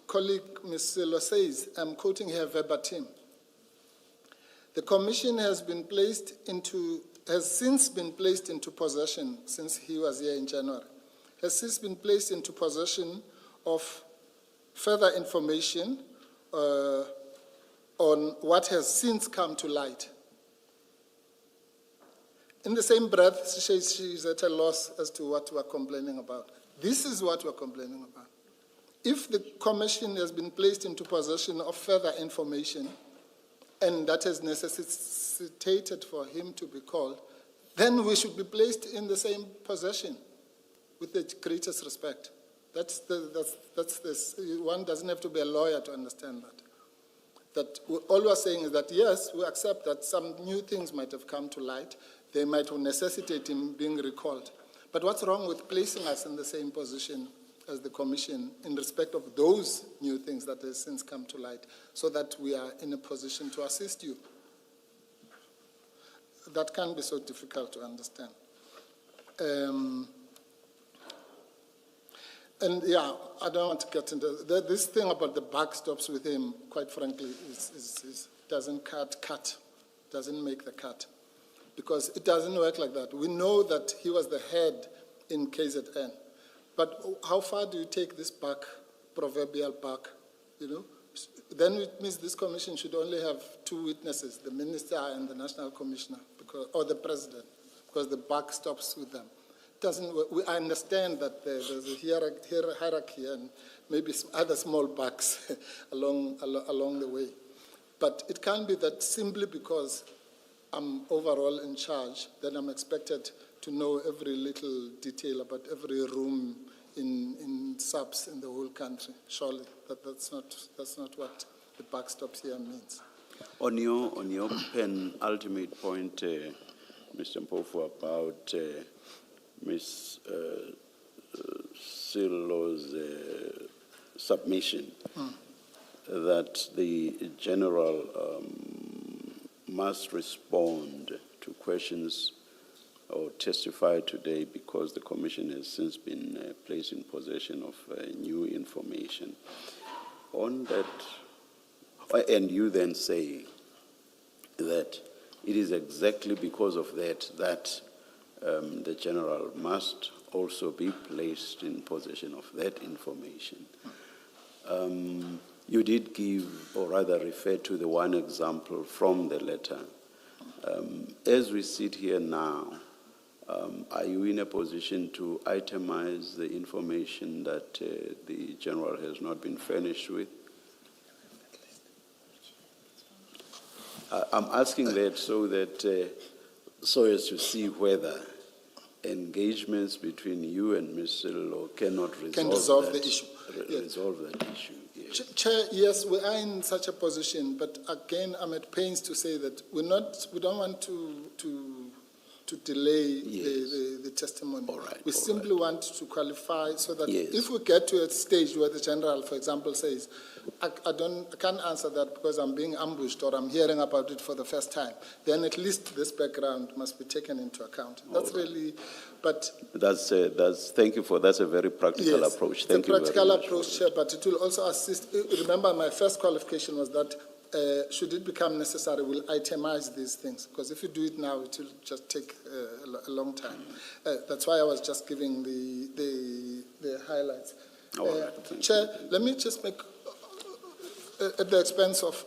colleague, Ms. Silo, says, I'm quoting her verbatim, the commission has since been placed into possession, since he was here in January, has since been placed into possession of further information on what has since come to light. In the same breath, she's at a loss as to what we're complaining about. This is what we're complaining about. If the commission has been placed into possession of further information, and that has necessitated for him to be called, then we should be placed in the same possession with the greatest respect. That's this. One doesn't have to be a lawyer to understand that. That all we're saying is that, yes, we accept that some new things might have come to light. They might necessitate him being recalled. But what's wrong with placing us in the same position as the commission in respect of those new things that have since come to light so that we are in a position to assist you? That can be so difficult to understand. And yeah, I don't want to get into this thing about the buck stops with him, quite frankly, doesn't doesn't make the cut. Because it doesn't work like that. We know that he was the head in KZN. But how far do you take this buck, proverbial buck, you know? Then it means this commission should only have two witnesses, the minister and the national commissioner, or the president, because the buck stops with them. I understand that there's a hierarchy and maybe some other small bugs along the way. But it can't be that simply because I'm overall in charge, then I'm expected to know every little detail about every room in subs in the whole country. Surely, that's not what the buck stops here means. On your penultimate point, Mr. Mpofu, about Ms. Silo's submission that the general must respond to questions or testify today because the commission has since been placed in possession of new information. On that, and you then say that it is exactly because of that the general must also be placed in possession of that information. You did give, or rather refer to the one example from the letter. As we sit here now, are you in a position to itemize the information that the general has not been furnished with? I'm asking that so as to see whether engagements between you and Ms. Silo cannot resolve the issue. Resolve that issue. Yes. Chair, yes, we are in such a position, but again, I'm at pains to say that we don't want to delay the testimony. We simply want to qualify so that if we get to a stage where the general, for example, says, I can't answer that because I'm being ambushed or I'm hearing about it for the first time, then at least this background must be taken into account. That's really, but... Thank you for, that's a very practical approach. Thank you very much. It's a practical approach, Chair, but it will also assist. Remember, my first qualification was that should it become necessary, we'll itemize these things, because if you do it now, it will just take a long time. That's why I was just giving the highlights. Chair, let me just make, at the expense of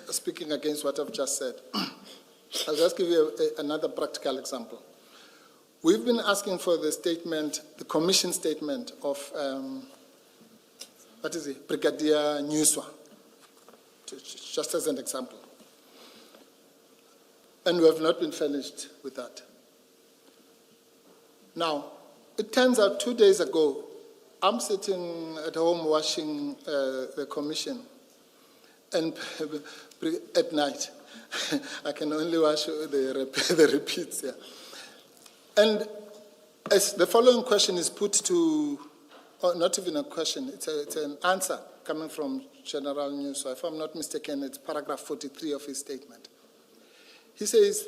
speaking against what I've just said, I'll just give you another practical example. We've been asking for the statement, the commission statement of, Brigadier Nyuswa, just as an example. And we have not been finished with that. Now, it turns out 2 days ago, I'm sitting at home watching the commission, and at night, I can only watch the repeats, yeah. And as the following question is put to, or not even a question, it's an answer coming from General News. So if I'm not mistaken, it's paragraph 43 of his statement. He says,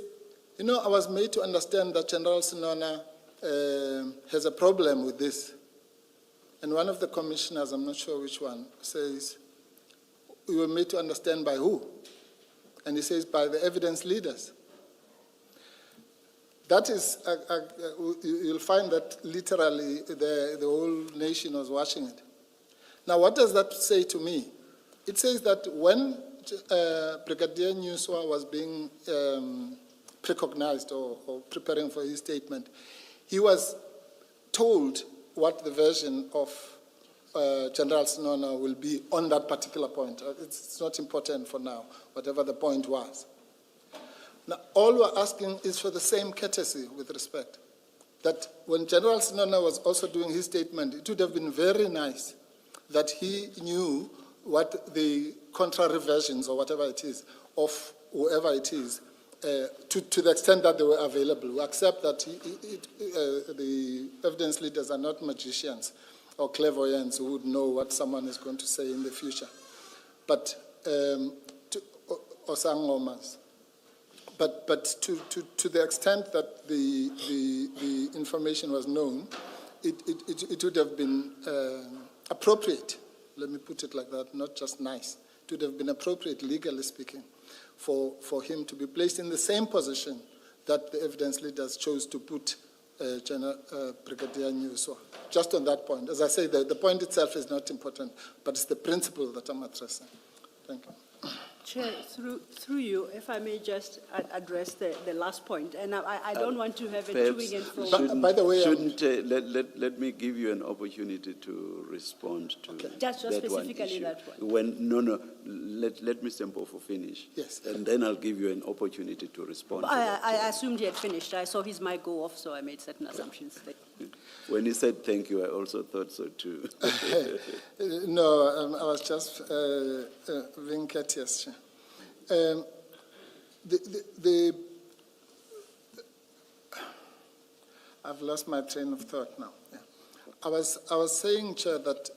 I was made to understand that General Senona has a problem with this. And one of the commissioners, I'm not sure which one, says, we were made to understand by who? And he says, by the evidence leaders. That is, you'll find that literally the whole nation was watching it. Now, what does that say to me? It says that when Brigadier Nyuswa was being recognized or preparing for his statement, he was told what the version of General Senona will be on that particular point. It's not important for now, whatever the point was. Now, all we're asking is for the same courtesy with respect, that when General Senona was also doing his statement, it would have been very nice that he knew what the contrary versions or whatever it is of whoever it is, to the extent that they were available. We accept that the evidence leaders are not magicians or clairvoyants who would know what someone is going to say in the future, but or sangomas. But to the extent that the information was known, it would have been appropriate, let me put it like that, not just nice. It would have been appropriate, legally speaking, for him to be placed in the same position that the evidence leaders chose to put Brigadier Nyuswa. Just on that point. As I say, the point itself is not important, but it's the principle that I'm addressing. Thank you. Chair, through you, if I may just address the last point, and I don't want to have a Perhaps toing and fro. By the way, shouldn't let me give you an opportunity to respond to Just that one specifically issue. that one. Let Mr. Mpofu finish. Yes. And then I'll give you an opportunity to respond. To that. I assumed he had finished. I saw his mic go off, so I made certain assumptions. When he said thank you, I also thought so too. No, I was just being courteous. I've lost my train of thought now. Yeah. I was saying, Chair, that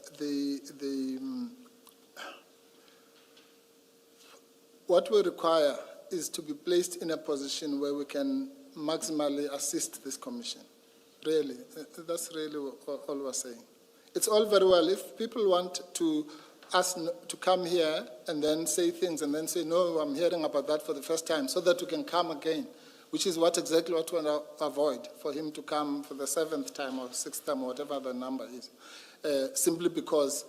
what we require is to be placed in a position where we can maximally assist this commission. Really, that's really all we're saying. It's all very well if people want to us to come here and then say things and then say, no, I'm hearing about that for the first time, so that we can come again, which is exactly what we want to avoid, for him to come for the 7th time or 6th time or whatever the number is, simply because,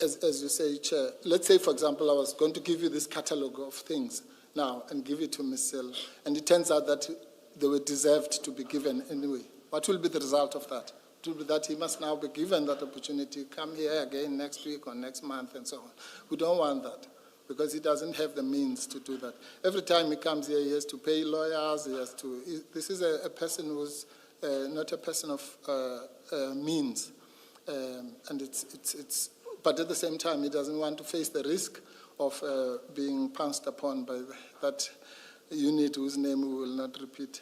as you say, Chair, let's say, for example, I was going to give you this catalogue of things now and give it to Ms. Sil, and it turns out that they were deserved to be given anyway. What will be the result of that? It will be that he must now be given that opportunity to come here again next week or next month and so on. We don't want that because he doesn't have the means to do that. Every time he comes here, he has to pay lawyers. He has to. This is a person who's not a person of means, and it's. But at the same time, he doesn't want to face the risk of being pounced upon by that unit whose name we will not repeat.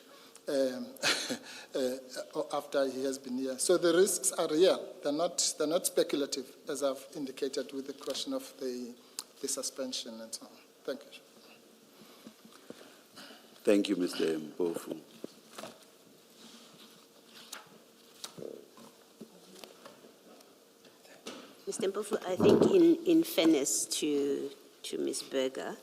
After he has been here. So the risks are real. They're not speculative, as I've indicated with the question of the suspension and so on. Thank you. Thank you, Mr. Mpofu. Mr. Mpofu, I think in fairness to Ms. Berger,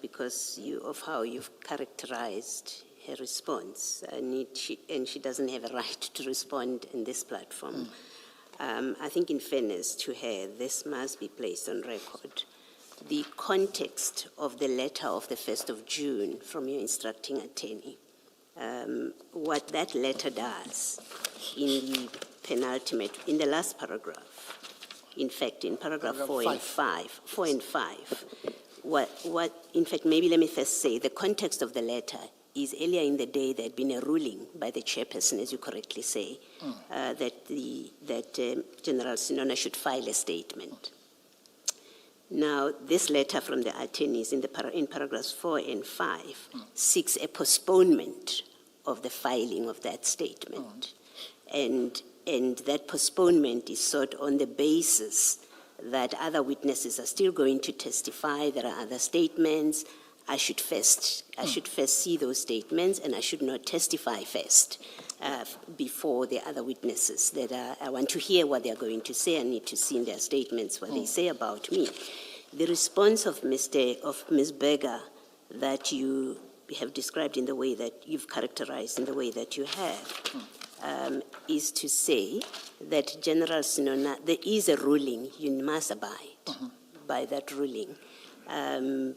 because of how you've characterized her response, and she doesn't have a right to respond in this platform. I think in fairness to her, this must be placed on record. The context of the letter of the 1st of June from your instructing attorney, what that letter does in the penultimate, in the last paragraph, in fact, in paragraph 4 and 5, in fact, maybe let me first say, the context of the letter is earlier in the day there had been a ruling by the chairperson, as you correctly say, that General Senona should file a statement. Now, this letter from the attorneys in paragraphs 4 and 5 seeks a postponement of the filing of that statement. And that postponement is sought on the basis that other witnesses are still going to testify, there are other statements. I should first see those statements, and I should not testify first before the other witnesses I want to hear what they're going to say. I need to see in their statements what they say about me. The response of Ms. Berger that you have described in the way that you've characterized in the way that you have is to say that General Senona, there is a ruling, you must abide by that ruling. And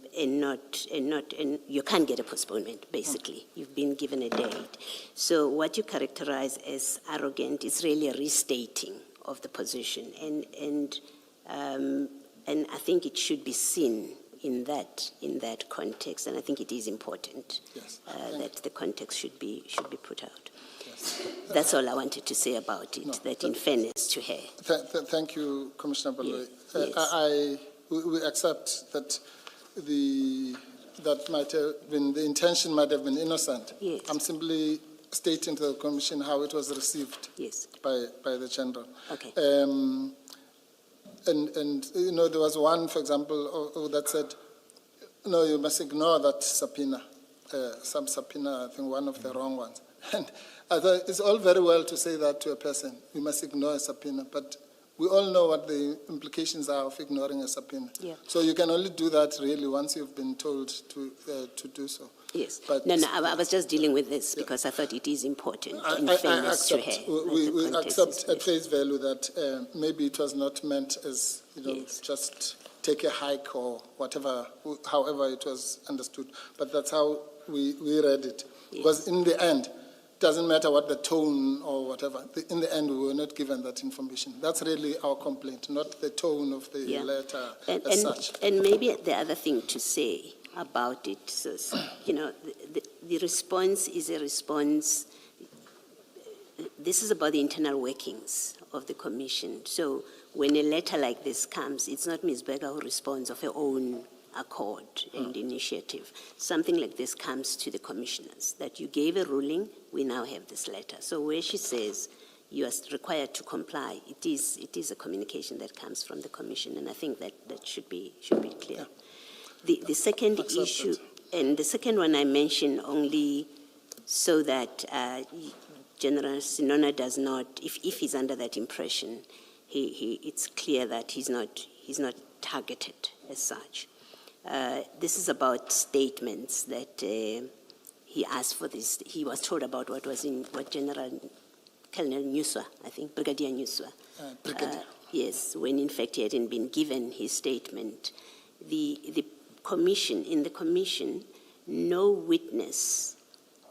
you can't get a postponement, basically. You've been given a date. So what you characterize as arrogant is really a restating of the position. And I think it should be seen in that context, and I think it is important that the context should be put out. Yes. That's all I wanted to say about it, that in fairness to her. Thank you, Commissioner Baloi. Yes. We accept that that might have been, the intention might have been innocent. Yes. I'm simply stating to the Commission how it was received by the General. Okay. And you know, there was one, for example, that said, no, you must ignore that subpoena, some subpoena, I think one of the wrong ones. And I thought it's all very well to say that to a person, you must ignore a subpoena, but we all know what the implications are of ignoring a subpoena. Yeah. So you can only do that really once you've been told to do so. Yes. But no, I was just dealing with this because I thought it is important in fairness to her. We accept at face value that maybe it was not meant as, Yes. just take a hike or whatever, however it was understood. But that's how we read it. Because in the end, it doesn't matter what the tone or whatever. In the end, we were not given that information. That's really our complaint, not the tone of the letter as such. And maybe the other thing to say about it, so, the response is a response. This is about the internal workings of the commission. So when a letter like this comes, it's not Ms. Berger who responds of her own accord and initiative. Something like this comes to the commissioners, that you gave a ruling, we now have this letter. So where she says you are required to comply, it is a communication that comes from the commission, and I think that should be clear. The second issue, and the second one I mentioned only so that General Senona does not, if he's under that impression, it's clear that he's not targeted as such. This is about statements that he asked for this. He was told about what General Colonel Nyuswa, I think, Brigadier Nyuswa. Yes, when in fact he hadn't been given his statement. The commission, in the commission, no witness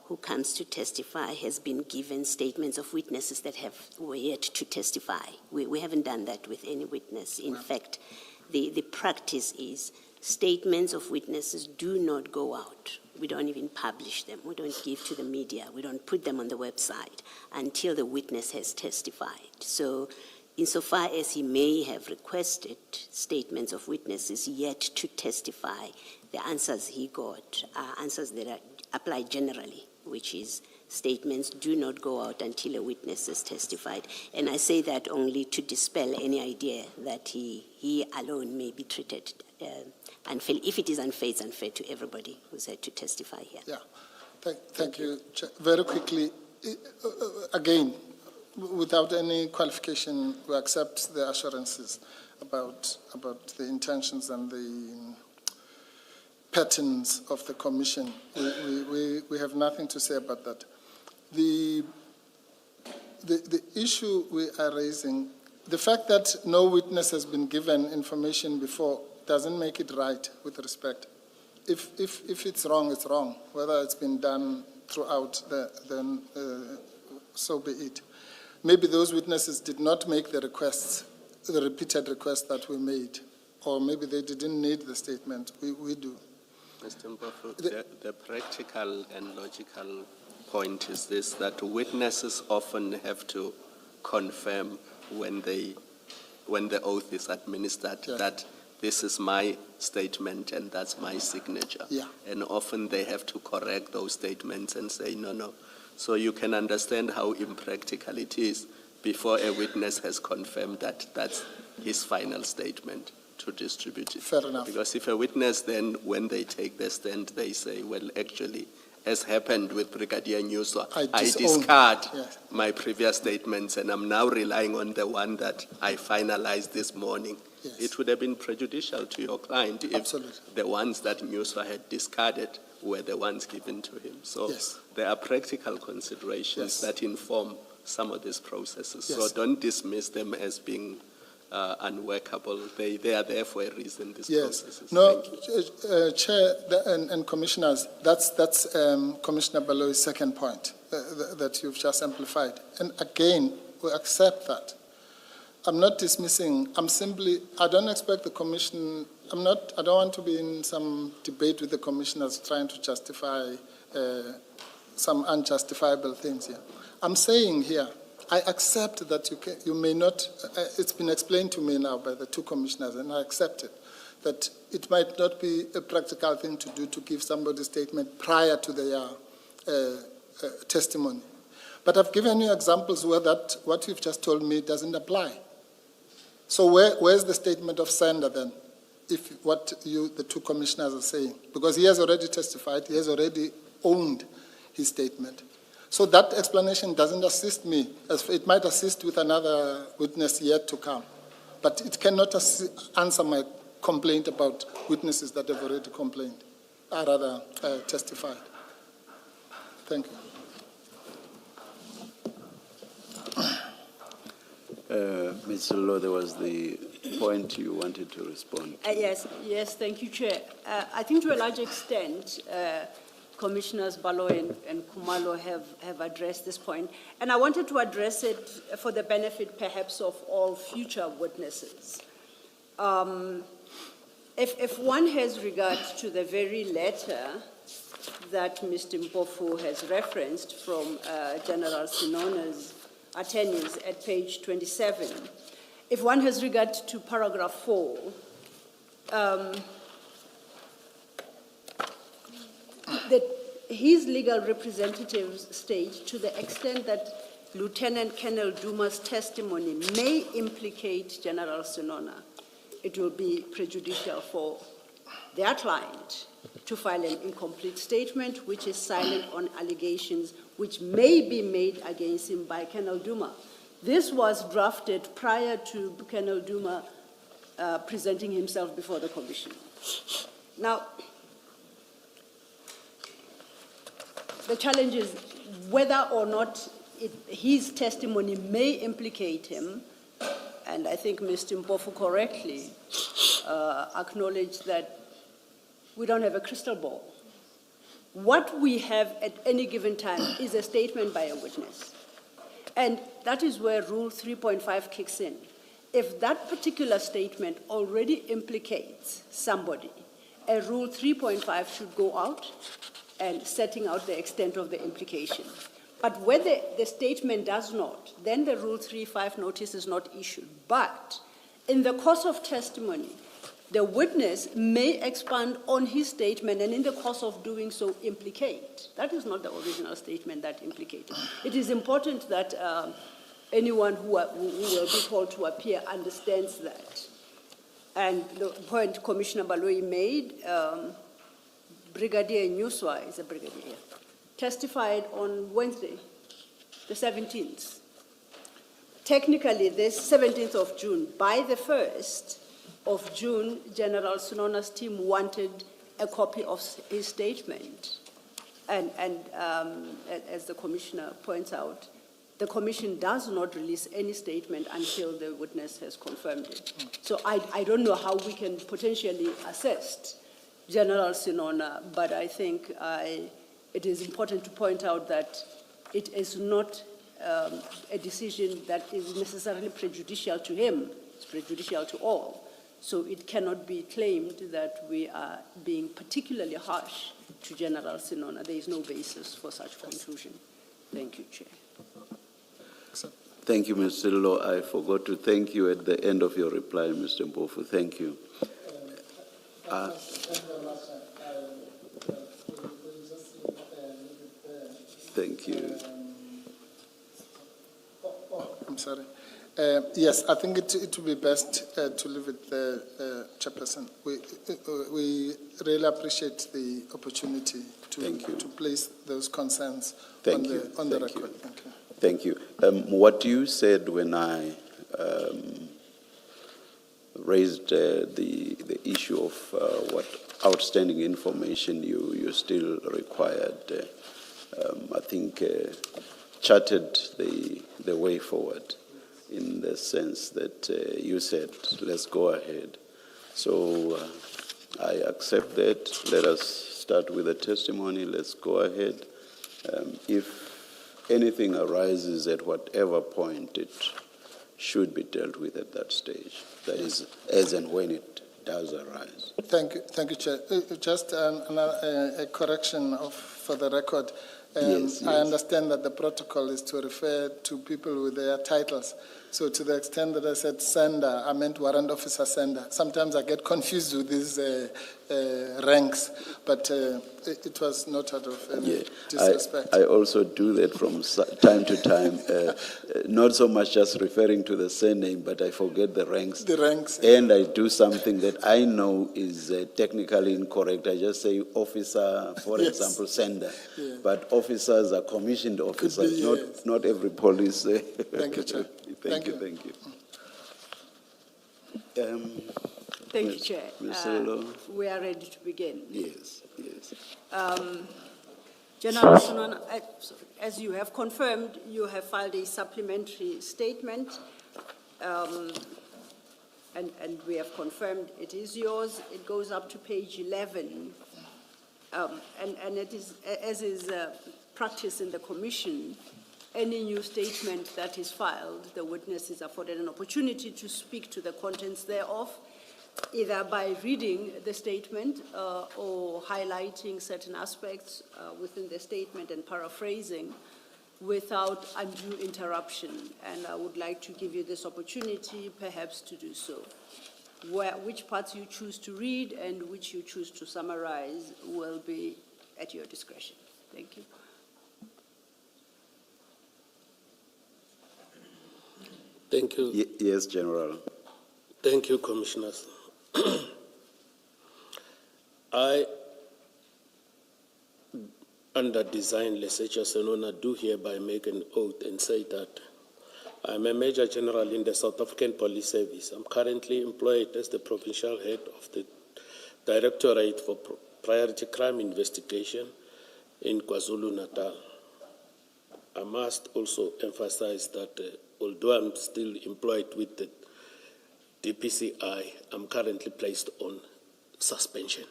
who comes to testify has been given statements of witnesses that were yet to testify. We haven't done that with any witness. In fact, the practice is statements of witnesses do not go out. We don't even publish them. We don't give to the media. We don't put them on the website until the witness has testified. So insofar as he may have requested statements of witnesses yet to testify, the answers he got are answers that apply generally, which is statements do not go out until a witness has testified. And I say that only to dispel any idea that he alone may be treated unfair. If it is unfair, it's unfair to everybody who's had to testify here. Yeah, thank you. Very quickly, again, without any qualification, we accept the assurances about the intentions and the patterns of the commission. We have nothing to say about that. The issue we are raising, the fact that no witness has been given information before doesn't make it right with respect. If it's wrong, it's wrong. Whether it's been done throughout, then so be it. Maybe those witnesses did not make the requests, the repeated requests that we made, or maybe they didn't need the statement. We do. Mr. Mpofu, the practical and logical point is this, that witnesses often have to confirm when the oath is administered that this is my statement and that's my signature. Yeah. And often they have to correct those statements and say, no. So you can understand how impractical it is before a witness has confirmed that that's his final statement to distribute it. Fair enough. Because if a witness then, when they take the stand, they say, well, actually, as happened with Brigadier Nyuswa, I discard my previous statements and I'm now relying on the one that I finalized this morning. Yes. It would have been prejudicial to your client if the ones that Nyuswa had discarded were the ones given to him. So there are practical considerations that inform some of these processes. So don't dismiss them as being unworkable. They are there for a reason, these processes. No, Chair and Commissioners, that's Commissioner Baloi's second point that you've just amplified. And again, we accept that. I'm not dismissing, I don't expect the Commission, I don't want to be in some debate with the Commissioners trying to justify some unjustifiable things here. I'm saying here, I accept that you may not, it's been explained to me now by the two Commissioners, and I accept it, that it might not be a practical thing to do to give somebody a statement prior to their testimony. But I've given you examples where what you've just told me doesn't apply. So where's the statement of sender then, if what the two Commissioners are saying? Because he has already testified, he has already owned his statement. So that explanation doesn't assist me. It might assist with another witness yet to come. But it cannot answer my complaint about witnesses that have already complained, or rather testified. Thank you. Ms. Law, there was the point you wanted to respond to. Yes, thank you, Chair. I think to a large extent, Commissioners Baloyi and Kumalo have addressed this point, and I wanted to address it for the benefit perhaps of all future witnesses. If one has regard to the very letter that Mr. Mpofu has referenced from General Senona's attorneys at page 27, if one has regard to paragraph 4, that his legal representatives state, to the extent that Lieutenant Colonel Duma's testimony may implicate General Senona, it will be prejudicial for their client to file an incomplete statement which is silent on allegations which may be made against him by Colonel Duma. This was drafted prior to Colonel Duma presenting himself before the commission. Now, the challenge is whether or not his testimony may implicate him, and I think Mr. Mpofu correctly acknowledged that we don't have a crystal ball. What we have at any given time is a statement by a witness. And that is where Rule 3.5 kicks in. If that particular statement already implicates somebody, a Rule 3.5 should go out and setting out the extent of the implication. But whether the statement does not, then the Rule 3.5 notice is not issued. But in the course of testimony, the witness may expand on his statement and in the course of doing so implicate. That is not the original statement that implicated. It is important that anyone who will be called to appear understands that. And the point Commissioner Baloyi made, Brigadier Nyuswa is a brigadier, testified on Wednesday, the 17th. Technically, this 17th of June, by the 1st of June, General Senona's team wanted a copy of his statement. And as the Commissioner points out, the Commission does not release any statement until the witness has confirmed it. So I don't know how we can potentially assess General Senona, but I think it is important to point out that it is not a decision that is necessarily prejudicial to him. It's prejudicial to all. So it cannot be claimed that we are being particularly harsh to General Senona. There is no basis for such conclusion. Thank you, Chair. Thank you, Mr. Law. I forgot to thank you at the end of your reply, Mr. Mpofu. Thank you. Thank you. I'm sorry. Yes, I think it would be best to leave it there, Chairperson. We really appreciate the opportunity to place those concerns on the record. Thank you. Thank you. What you said when I raised the issue of what outstanding information you still required, I think charted the way forward, in the sense that you said, let's go ahead. So I accept that. Let us start with the testimony. Let's go ahead. If anything arises at whatever point, it should be dealt with at that stage. That is, as and when it does arise. Thank you, Chair. Just a correction for the record. Yes. I understand that the protocol is to refer to people with their titles. So to the extent that I said sender, I meant warrant officer sender. Sometimes I get confused with these ranks, but it was not out of any disrespect. I also do that from time to time, not so much just referring to the surname, but I forget the ranks. The ranks. And I do something that I know is technically incorrect. I just say officer, for example, sender. Yeah. But officers are commissioned officers, not every police. Thank you, Chair. Thank you. Thank you, Chair. We are ready to begin. Yes. General Senona, as you have confirmed, you have filed a supplementary statement. and we have confirmed it is yours. It goes up to page 11. And it is, as is practice in the commission, any new statement that is filed, the witness is afforded an opportunity to speak to the contents thereof, either by reading the statement or highlighting certain aspects within the statement and paraphrasing without undue interruption. And I would like to give you this opportunity perhaps to do so. Which parts you choose to read and which you choose to summarize will be at your discretion. Thank you. Thank you. Yes, General. Thank you, Commissioners. I, under design legislature Senona, do hereby make an oath and say that I'm a Major General in the South African Police Service. I'm currently employed as the Provincial Head of the Directorate for Priority Crime Investigation in KwaZulu-Natal. I must also emphasize that although I'm still employed with the DPCI, I'm currently placed on suspension.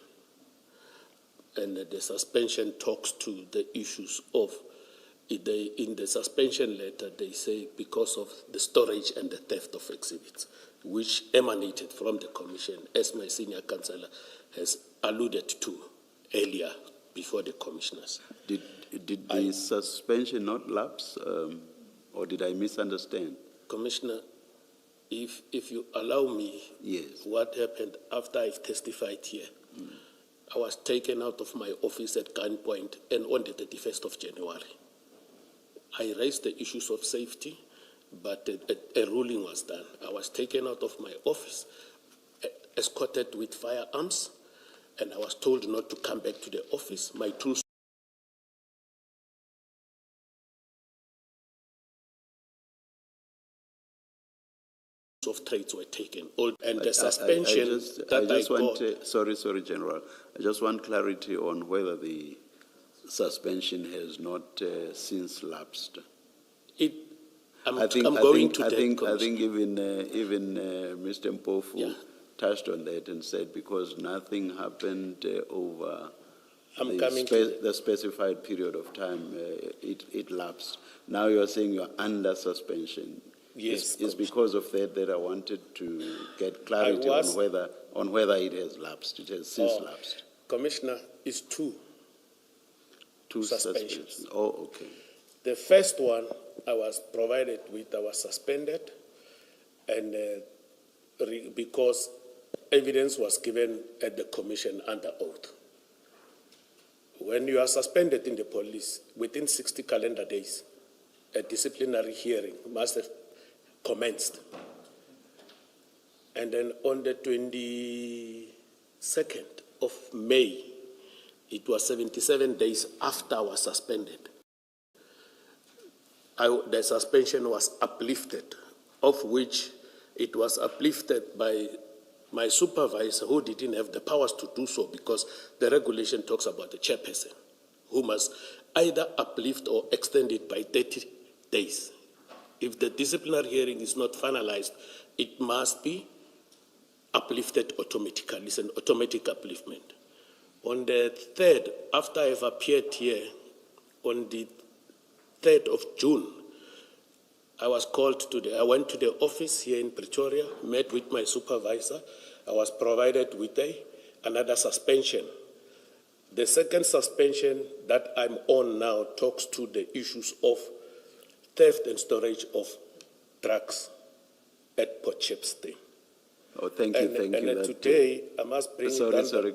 And the suspension talks to the issues of, in the suspension letter, they say because of the storage and the theft of exhibits, which emanated from the Commission, as my senior counsellor has alluded to earlier before the Commissioners. Did the suspension not lapse, or did I misunderstand? Commissioner, if you allow me, Yes. what happened after I testified here, I was taken out of my office at gunpoint and on the 31st of January. I raised the issues of safety, but a ruling was done. I was taken out of my office, escorted with firearms, and I was told not to come back to the office. My tools of trades were taken, and the suspension that I got. Sorry, General. I just want clarity on whether the suspension has not since lapsed. I'm going to I that, think Commissioner. even Mr. Mpofu touched on that and said because nothing happened over the specified period of time, it lapsed. Now you are saying you are under suspension. Yes, it's because of that I wanted to get clarity on whether it has lapsed. It has since lapsed. Commissioner, it's two suspensions. Suspensions. Oh, okay. The first one I was provided with, I was suspended, and because evidence was given at the commission under oath. When you are suspended in the police, within 60 calendar days, a disciplinary hearing must have commenced. And then on the 22nd of May, it was 77 days after I was suspended, the suspension was uplifted, of which it was uplifted by my supervisor, who didn't have the powers to do so because the regulation talks about the chairperson, who must either uplift or extend it by 30 days. If the disciplinary hearing is not finalized, it must be uplifted automatically. It's an automatic upliftment. On the 3rd, after I've appeared here, on the 3rd of June, I was called I went to the office here in Pretoria, met with my supervisor. I was provided with another suspension. The second suspension that I'm on now talks to the issues of theft and storage of drugs at Port Shepstone. Oh, thank you, thank you. And today, I must bring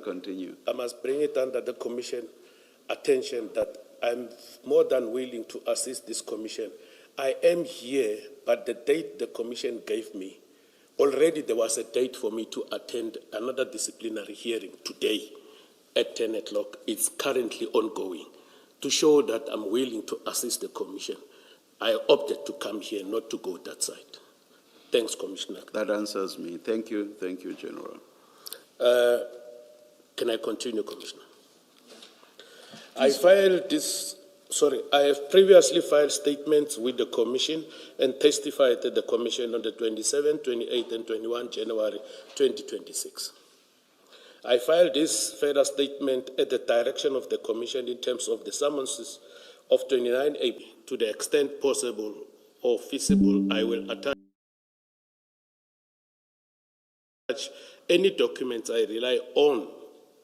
continue. I must bring it under the commission attention that I'm more than willing to assist this commission. I am here, but the date the commission gave me, already there was a date for me to attend another disciplinary hearing today at 10 o'clock. It's currently ongoing. To show that I'm willing to assist the commission, I opted to come here, not to go that side. Thanks, Commissioner. That answers me. Thank you, General. Can I continue, Commissioner? I filed this I have previously filed statements with the Commission and testified at the Commission on the 27th, 28th, and 21 January 2026. I filed this further statement at the direction of the Commission in terms of the summonses of 29 April. To the extent possible or feasible, I will attach any documents I rely on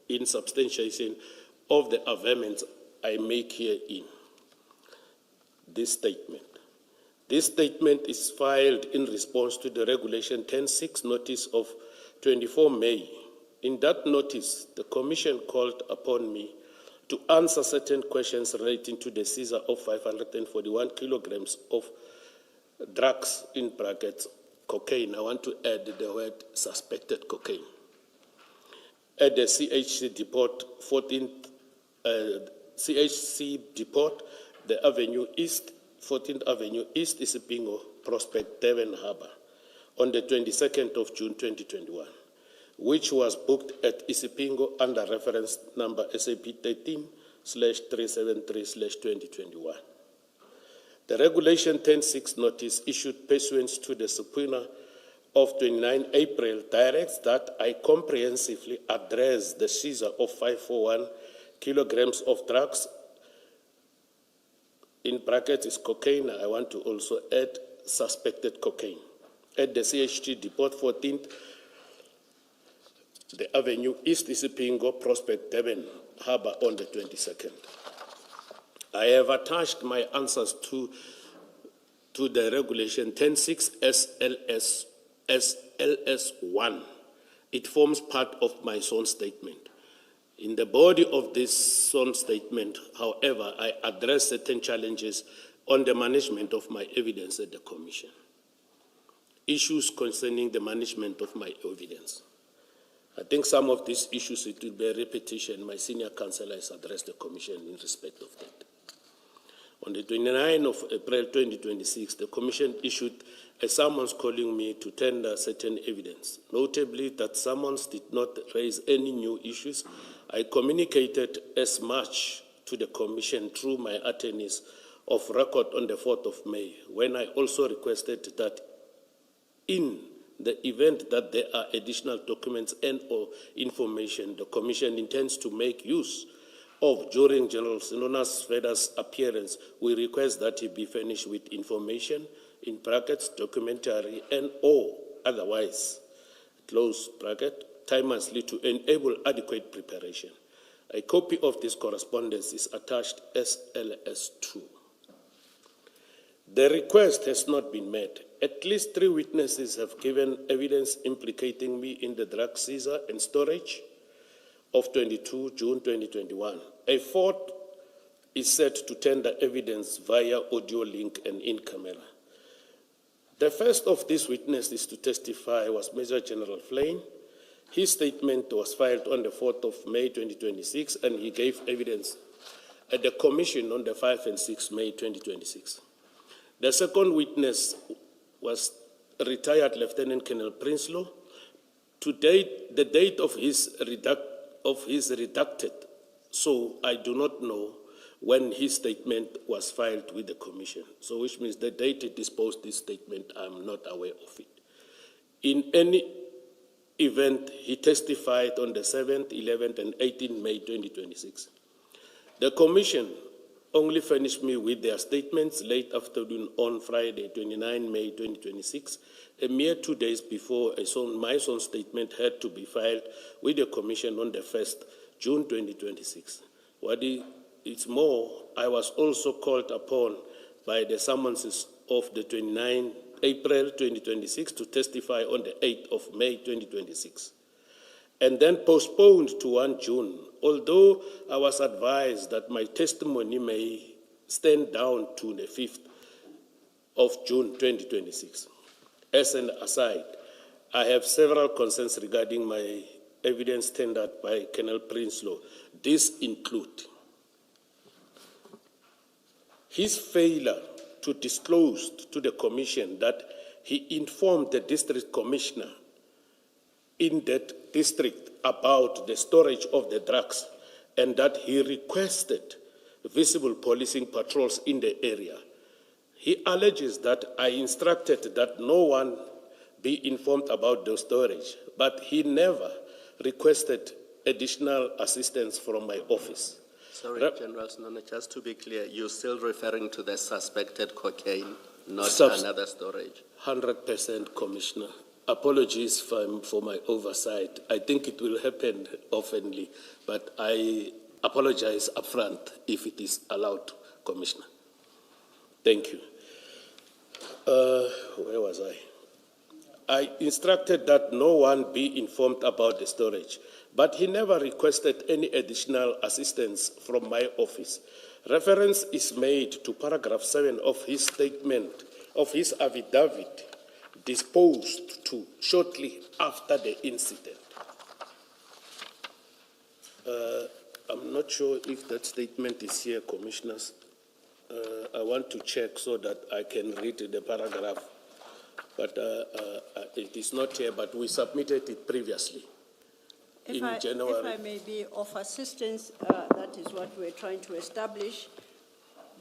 in substantiation of the averments I make here in this statement. This statement is filed in response to the Regulation 10.6 notice of 24 May. In that notice, the Commission called upon me to answer certain questions relating to the seizure of 541 kilograms of drugs, in brackets, cocaine. I want to add the word suspected cocaine. At the CHC depot, 14th Avenue East, Isipingo, Prospect, Devon Harbour, on the 22nd of June 2021, which was booked at Isipingo under reference number SAP 13/373/2021. The Regulation 10.6 notice issued pursuant to the subpoena of 29 April directs that I comprehensively address the seizure of 541 kilograms of drugs, in brackets is cocaine. I want to also add suspected cocaine, at the CHT depot, 14th the Avenue East, Isipingo, Prospect, Devon Harbour, on the 22nd. I have attached my answers to the Regulation 10.6 SLS1. It forms part of my sworn statement. In the body of this sworn statement, however, I address certain challenges on the management of my evidence at the Commission. Issues concerning the management of my evidence. I think some of these issues, it will be a repetition. My senior counsel has addressed the Commission in respect of that. On the 29th of April 2026, the Commission issued a summons calling me to tender certain evidence, notably that summons did not raise any new issues. I communicated as much to the Commission through my attorneys of record on the 4th of May, when I also requested that in the event that there are additional documents and or information the Commission intends to make use of during General Senona's further appearance, we request that he be furnished with information, in brackets, documentary and or otherwise, close bracket, timelessly to enable adequate preparation. A copy of this correspondence is attached as LS2. The request has not been met. At least 3 witnesses have given evidence implicating me in the drug seizure and storage of 22 June 2021. A 4th is set to tender evidence via audio link and in camera. The first of these witnesses to testify was Major General Flynn. His statement was filed on the 4th of May 2026, and he gave evidence at the Commission on the 5th and 6th May 2026. The second witness was retired Lieutenant Colonel Prinsloo. To date, the date of his redacted, so I do not know when his statement was filed with the Commission. So which means the date he disposed this statement, I'm not aware of it. In any event, he testified on the 7th, 11th, and 18th May 2026. The Commission only furnished me with their statements late afternoon on Friday, 29 May 2026, a mere 2 days before my own statement had to be filed with the Commission on the 1st June 2026. It's more, I was also called upon by the summonses of the 29 April 2026 to testify on the 8th of May 2026, and then postponed to 1 June, although I was advised that my testimony may stand down to the 5th of June 2026. As an aside, I have several concerns regarding my evidence tendered by Colonel Prinsloo. These include his failure to disclose to the Commission that he informed the district commissioner in that district about the storage of the drugs, and that he requested visible policing patrols in the area. He alleges that I instructed that no one be informed about the storage, but he never requested additional assistance from my office. Sorry, General Senona, just to be clear, you're still referring to the suspected cocaine, not another storage? 100%, Commissioner. Apologies for my oversight. I think it will happen oftenly, but I apologize upfront if it is allowed, Commissioner. Thank you. Where was I? I instructed that no one be informed about the storage, but he never requested any additional assistance from my office. Reference is made to paragraph 7 of his statement, of his affidavit, disposed to shortly after the incident. I'm not sure if that statement is here, Commissioners. I want to check so that I can read the paragraph, but it is not here, but we submitted it previously in January. If I may be of assistance, that is what we're trying to establish.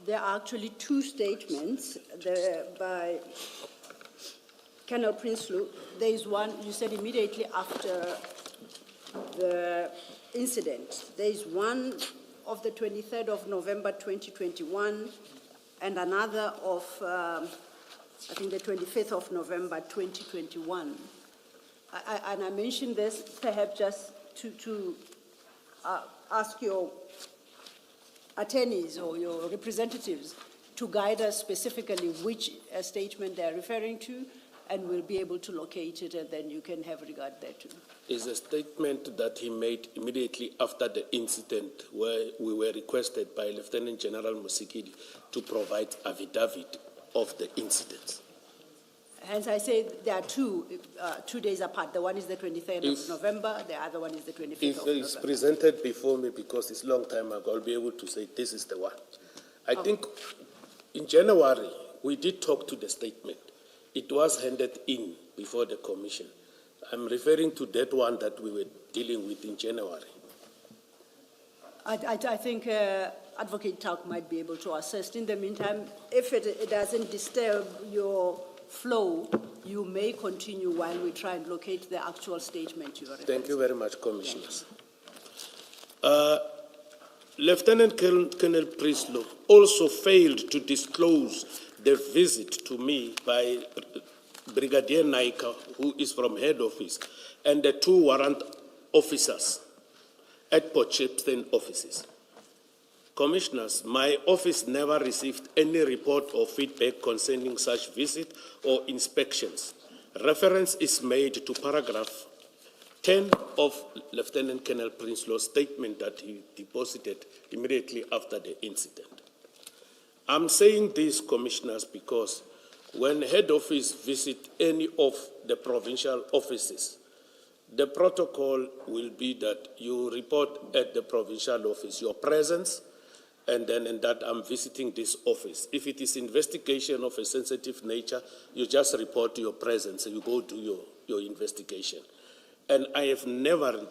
There are actually two statements by Colonel Prinsloo. There is one, you said immediately after the incident. There is one of the 23rd of November 2021 and another of, I think, the 25th of November 2021. And I mentioned this perhaps just to ask your attorneys or your representatives to guide us specifically which statement they're referring to, and we'll be able to locate it, and then you can have regard thereto. Is a statement that he made immediately after the incident where we were requested by Lieutenant General Musikidi to provide affidavit of the incidents. Hence, I say there are 2 days apart. The one is the 23rd of November, the other one is the 25th of November. If it's presented before me, because it's a long time ago, I'll be able to say this is the one. I think in January, we did talk to the statement. It was handed in before the commission. I'm referring to that one that we were dealing with in January. I think Advocate Talk might be able to assist. In the meantime, if it doesn't disturb your flow, you may continue while we try and locate the actual statement you are referring to. Thank you very much, Commissioners. Lieutenant Colonel Prinsloo also failed to disclose the visit to me by Brigadier Naika, who is from head office, and the 2 warrant officers at Port Shepstone offices. Commissioners, my office never received any report or feedback concerning such visit or inspections. Reference is made to paragraph 10 of Lieutenant Colonel Prinsloo's statement that he deposited immediately after the incident. I'm saying this, Commissioners, because when head office visit any of the provincial offices, the protocol will be that you report at the provincial office your presence, and then in that I'm visiting this office. If it is investigation of a sensitive nature, you just report your presence and you go do your investigation. And I have never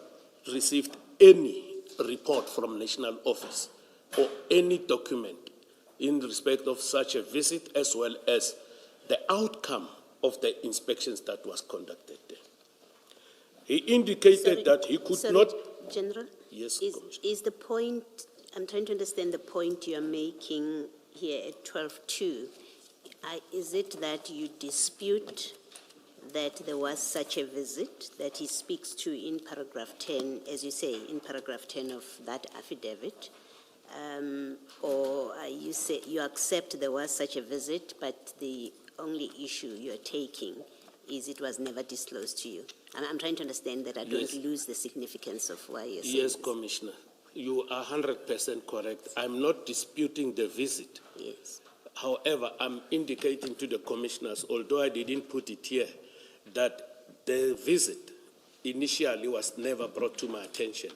received any report from national office or any document in respect of such a visit, as well as the outcome of the inspections that was conducted there. He indicated that he could not... General? Yes, is the point, I'm trying to understand the point you're making here at 12.2. Is it that you dispute that there was such a visit that he speaks to in paragraph 10, as you say, in paragraph 10 of that affidavit? Or you say you accept there was such a visit, but the only issue you're taking is it was never disclosed to you? I'm trying to understand that I don't lose the significance of why you're saying Yes, this. Commissioner. You are 100% correct. I'm not disputing the visit. Yes. However, I'm indicating to the commissioners, although I didn't put it here, that the visit initially was never brought to my attention.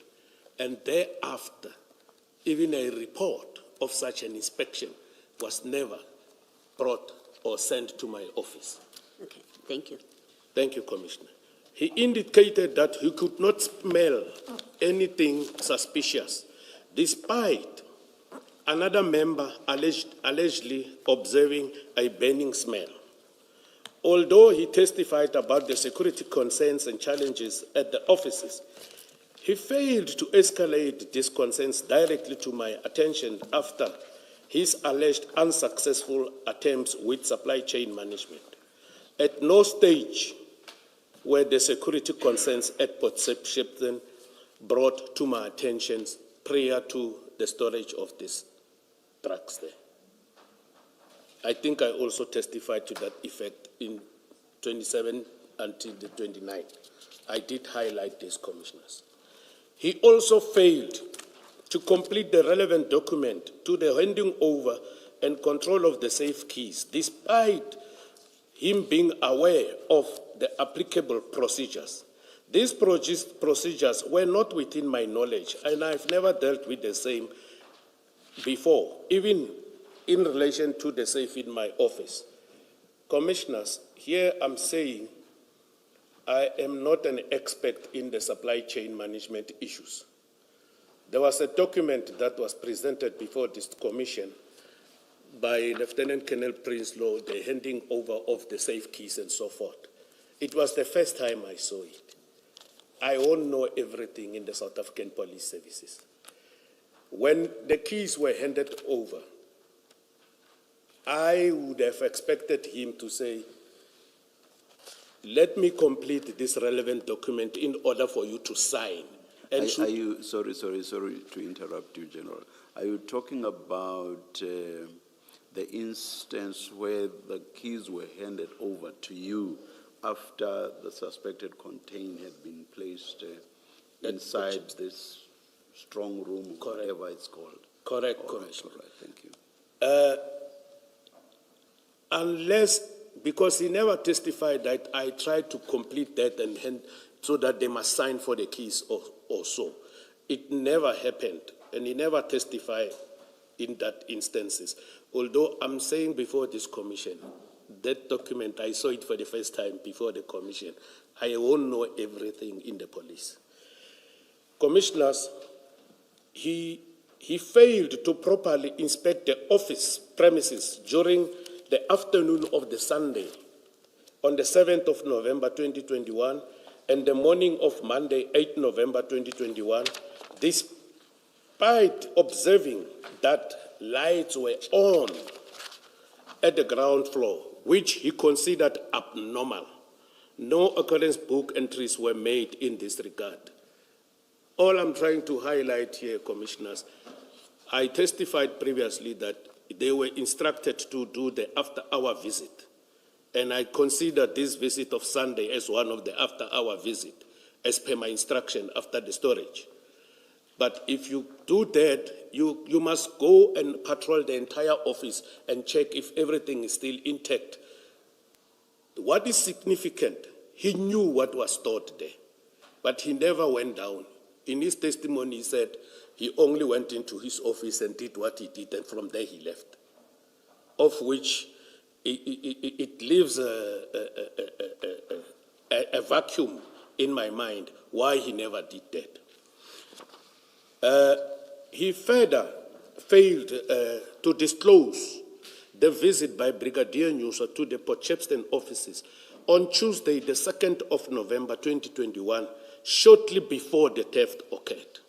And thereafter, even a report of such an inspection was never brought or sent to my office. Okay, thank you. Thank you, Commissioner. He indicated that he could not smell anything suspicious, despite another member allegedly observing a burning smell. Although he testified about the security concerns and challenges at the offices, he failed to escalate these concerns directly to my attention after his alleged unsuccessful attempts with supply chain management. At no stage were the security concerns at Port Shepstone brought to my attention prior to the storage of these trucks there. I think I also testified to that effect in 27 until the 29th. I did highlight these, commissioners. He also failed to complete the relevant document to the handing over and control of the safe keys, despite him being aware of the applicable procedures. These procedures were not within my knowledge, and I've never dealt with the same before, even in relation to the safe in my office. Commissioners, here I'm saying I am not an expert in the supply chain management issues. There was a document that was presented before this commission by Lieutenant Colonel Prinsloo, the handing over of the safe keys and so forth. It was the first time I saw it. I won't know everything in the South African Police Services. When the keys were handed over, I would have expected him to say, let me complete this relevant document in order for you to sign. And Are you, sorry to interrupt you, General. Are you talking about the instance where the keys were handed over to you after the suspected container had been placed inside this strong room, whatever it's called? Correct, all Commissioner. Right, thank you. Unless, because he never testified that I tried to complete that and hand, so that they must sign for the keys or so. It never happened, and he never testified in that instances. Although I'm saying before this commission, that document, I saw it for the first time before the commission. I won't know everything in the police. Commissioners, he failed to properly inspect the office premises during the afternoon of the Sunday on the 7th of November 2021 and the morning of Monday, 8 November 2021, despite observing that lights were on at the ground floor, which he considered abnormal. No occurrence book entries were made in this regard. All I'm trying to highlight here, Commissioners, I testified previously that they were instructed to do the after-hour visit. And I consider this visit of Sunday as one of the after-hour visit, as per my instruction after the storage. But if you do that, you must go and patrol the entire office and check if everything is still intact. What is significant, he knew what was stored there, but he never went down. In his testimony, he said he only went into his office and did what he did, and from there he left, of which it leaves a vacuum in my mind why he never did that. He further failed to disclose the visit by Brigadier Nyusa to the Port Shepstone offices on Tuesday, the 2nd of November 2021, shortly before the theft occurred.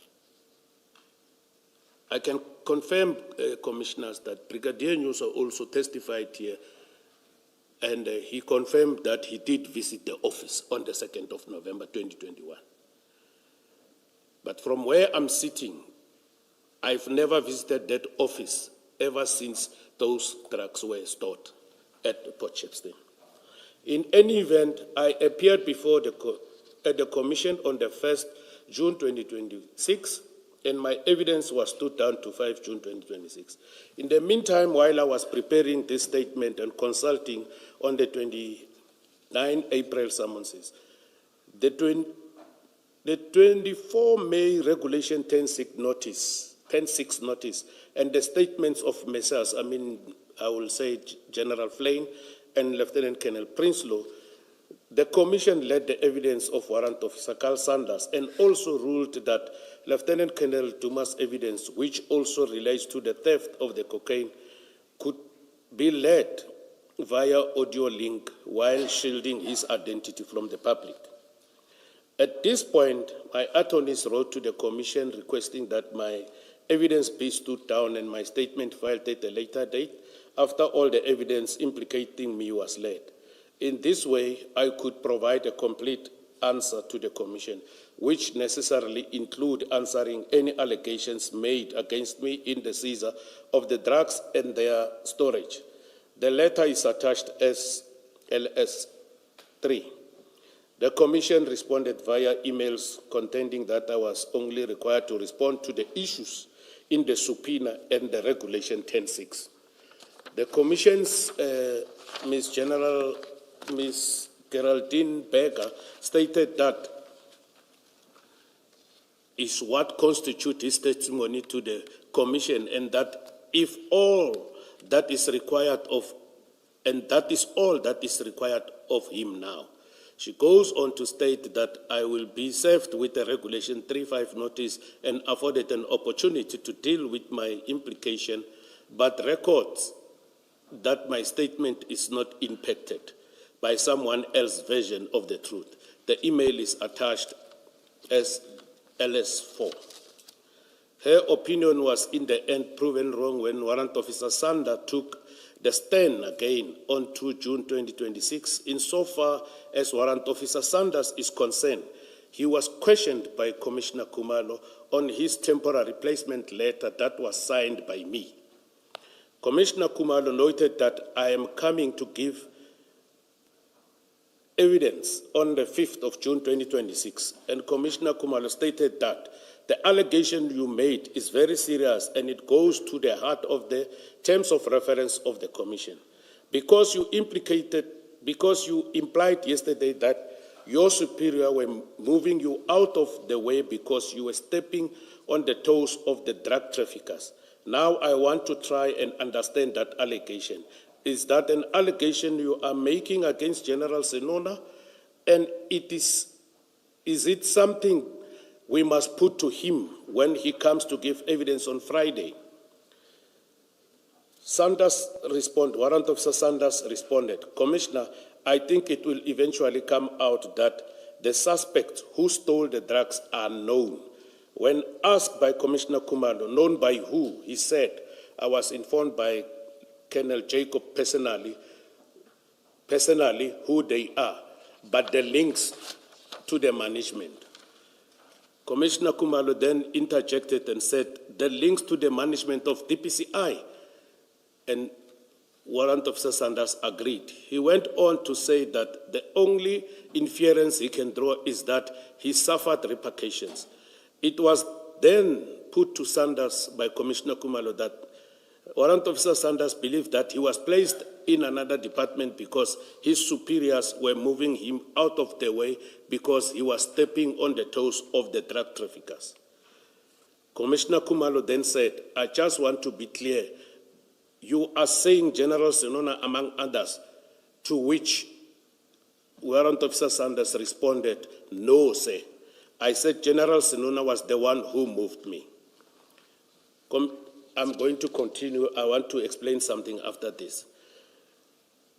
I can confirm, Commissioners, that Brigadier Nyusa also testified here, and he confirmed that he did visit the office on the 2nd of November 2021. But from where I'm sitting, I've never visited that office ever since those trucks were stored at Port Shepstone. In any event, I appeared before the Commission on the 1st June 2026, and my evidence was stood down to 5 June 2026. In the meantime, while I was preparing this statement and consulting on the 29 April summonses, the 24 May Regulation 10-6 notice, and the statements of Messrs., I will say General Flynn and Lieutenant Colonel Prinsloo, the Commission led the evidence of Warrant Officer Carl Sanders and also ruled that Lieutenant Colonel Dumas' evidence, which also relates to the theft of the cocaine, could be led via audio link while shielding his identity from the public. At this point, my attorneys wrote to the Commission requesting that my evidence be stood down and my statement filed at a later date after all the evidence implicating me was laid. In this way, I could provide a complete answer to the Commission, which necessarily include answering any allegations made against me in the seizure of the drugs and their storage. The letter is attached as LS3. The Commission responded via emails contending that I was only required to respond to the issues in the subpoena and the Regulation 10.6. The Commission's Ms. Geraldine Berger stated that is what constitutes his testimony to the Commission, and that if all that is required of, and that is all that is required of him now. She goes on to state that I will be served with a Regulation 3.5 notice and afforded an opportunity to deal with my implication, but records that my statement is not impacted by someone else's version of the truth. The email is attached as LS4. Her opinion was in the end proven wrong when Warrant Officer Sander took the stand again on 2 June 2026. Insofar as Warrant Officer Sanders is concerned, he was questioned by Commissioner Khumalo on his temporary placement letter that was signed by me. Commissioner Khumalo noted that I am coming to give evidence on the 5th of June 2026, and Commissioner Khumalo stated that the allegation you made is very serious and it goes to the heart of the terms of reference of the Commission. Because you implied yesterday that your superior were moving you out of the way because you were stepping on the toes of the drug traffickers. Now I want to try and understand that allegation. Is that an allegation you are making against General Senona? And is it something we must put to him when he comes to give evidence on Friday? Warrant Officer Sanders responded, Commissioner, I think it will eventually come out that the suspects who stole the drugs are known. When asked by Commissioner Khumalo, known by who, he said, I was informed by Colonel Jacob personally who they are, but the links to the management. Commissioner Khumalo then interjected and said, the links to the management of DPCI, and Warrant Officer Sanders agreed. He went on to say that the only inference he can draw is that he suffered repercussions. It was then put to Sanders by Commissioner Khumalo that Warrant Officer Sanders believed that he was placed in another department because his superiors were moving him out of the way because he was stepping on the toes of the drug traffickers. Commissioner Khumalo then said, I just want to be clear. You are saying General Senona among others, to which Warrant Officer Sanders responded, no, sir. I said General Senona was the one who moved me. I'm going to continue. I want to explain something after this.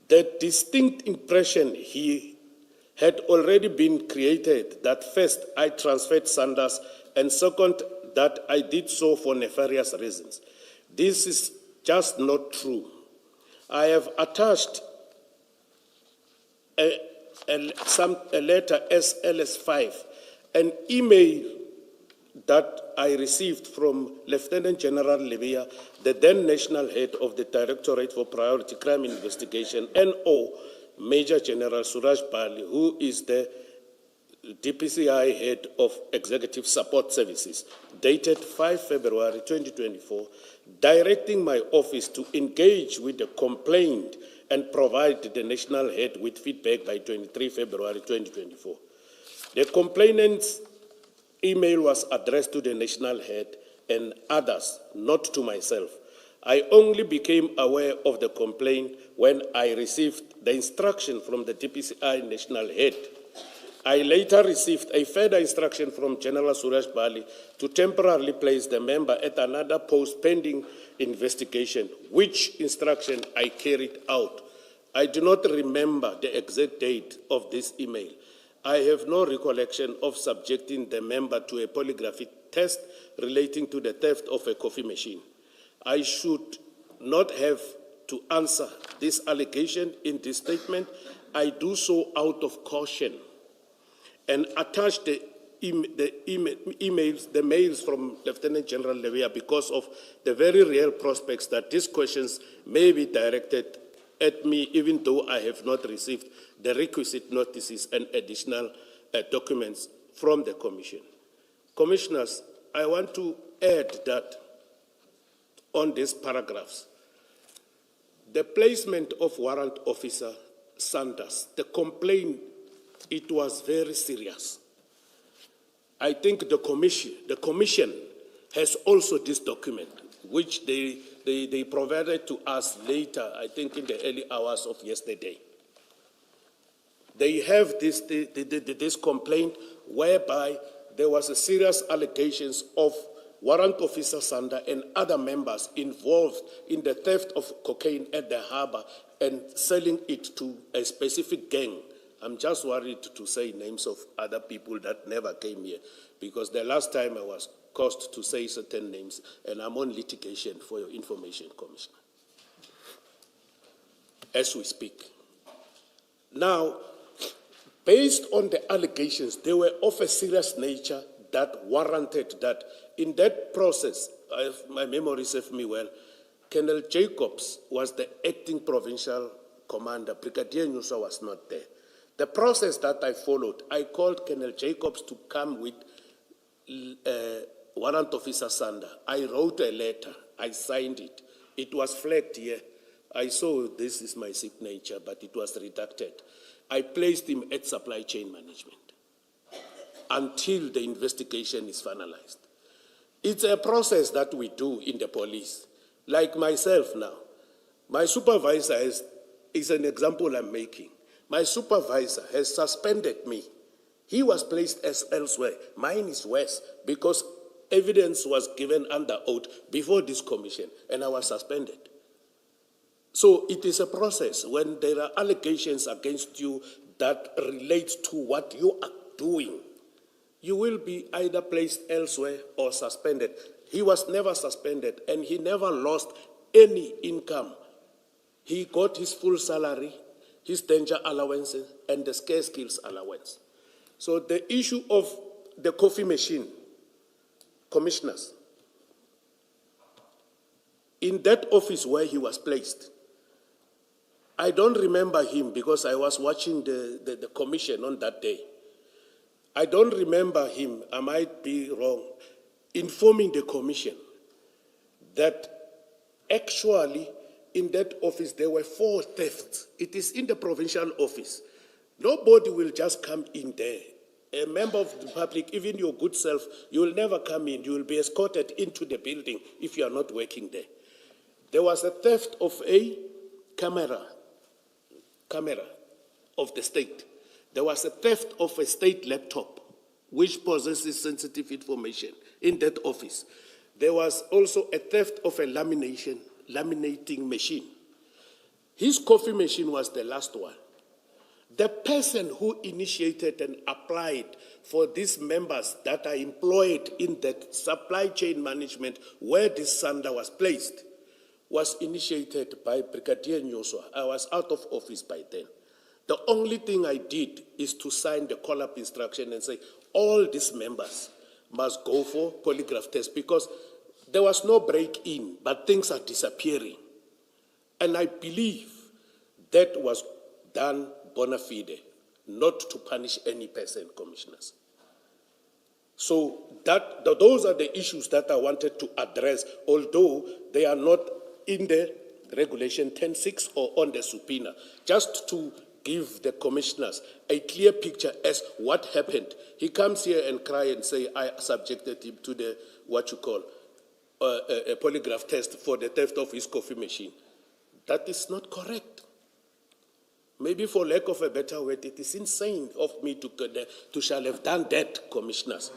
The distinct impression he had already been created that first I transferred Sanders and second that I did so for nefarious reasons. This is just not true. I have attached a letter SLS5, an email that I received from Lieutenant General Levia, the then national head of the Directorate for Priority Crime Investigation, NO, Major General Suraj Bali, who is the DPCI head of Executive Support Services, dated 5 February 2024, directing my office to engage with the complaint and provide the national head with feedback by 23 February 2024. The complainant's email was addressed to the national head and others, not to myself. I only became aware of the complaint when I received the instruction from the DPCI national head I later received a further instruction from General Suresh Bali to temporarily place the member at another post pending investigation, which instruction I carried out. I do not remember the exact date of this email. I have no recollection of subjecting the member to a polygraphic test relating to the theft of a coffee machine. I should not have to answer this allegation in this statement. I do so out of caution and attach the mails from Lieutenant General Levia because of the very real prospects that these questions may be directed at me, even though I have not received the requisite notices and additional documents from the Commission. Commissioners, I want to add that on these paragraphs, the placement of Warrant Officer Sanders, the complaint, it was very serious. I think the commission has also this document, which they provided to us later, I think in the early hours of yesterday. They have this complaint whereby there was a serious allegations of Warrant Officer Sander and other members involved in the theft of cocaine at the harbor and selling it to a specific gang. I'm just worried to say names of other people that never came here, because the last time I was caused to say certain names, and I'm on litigation for your information, Commissioner, as we speak. Now, based on the allegations, they were of a serious nature that warranted that in that process, if my memory serves me well, Colonel Jacobs was the acting provincial commander. Brigadier Nyusa was not there. The process that I followed, I called Colonel Jacobs to come with Warrant Officer Sander. I wrote a letter. I signed it. It was flagged here. I saw this is my signature, but it was redacted. I placed him at supply chain management until the investigation is finalized. It's a process that we do in the police. Like myself now, my supervisor is an example I'm making. My supervisor has suspended me. He was placed as elsewhere. Mine is worse because evidence was given under oath before this commission and I was suspended. So it is a process. When there are allegations against you that relate to what you are doing, you will be either placed elsewhere or suspended. He was never suspended and he never lost any income. He got his full salary, his danger allowances, and the scarce skills allowance. So the issue of the coffee machine, commissioners, in that office where he was placed, I don't remember him because I was watching the commission on that day. I don't remember him, I might be wrong, informing the commission that actually in that office there were 4 thefts. It is in the provincial office. Nobody will just come in there. A member of the public, even your good self, you will never come in. You will be escorted into the building if you are not working there. There was a theft of a camera of the state. There was a theft of a state laptop, which possesses sensitive information in that office. There was also a theft of a laminating machine. His coffee machine was the last one. The person who initiated and applied for these members that are employed in that supply chain management where this Sander was placed was initiated by Brigadier Nyoswa. I was out of office by then. The only thing I did is to sign the call-up instruction and say, all these members must go for polygraph test because there was no break-in, but things are disappearing. And I believe that was done bona fide, not to punish any person, commissioners. So those are the issues that I wanted to address, although they are not in the Regulation 10.6 or on the subpoena, just to give the commissioners a clear picture as what happened. He comes here and cry and say, I subjected him to the, what you call, a polygraph test for the theft of his coffee machine. That is not correct. maybe for lack of a better word, it is insane of me to shall have done that, commissioners.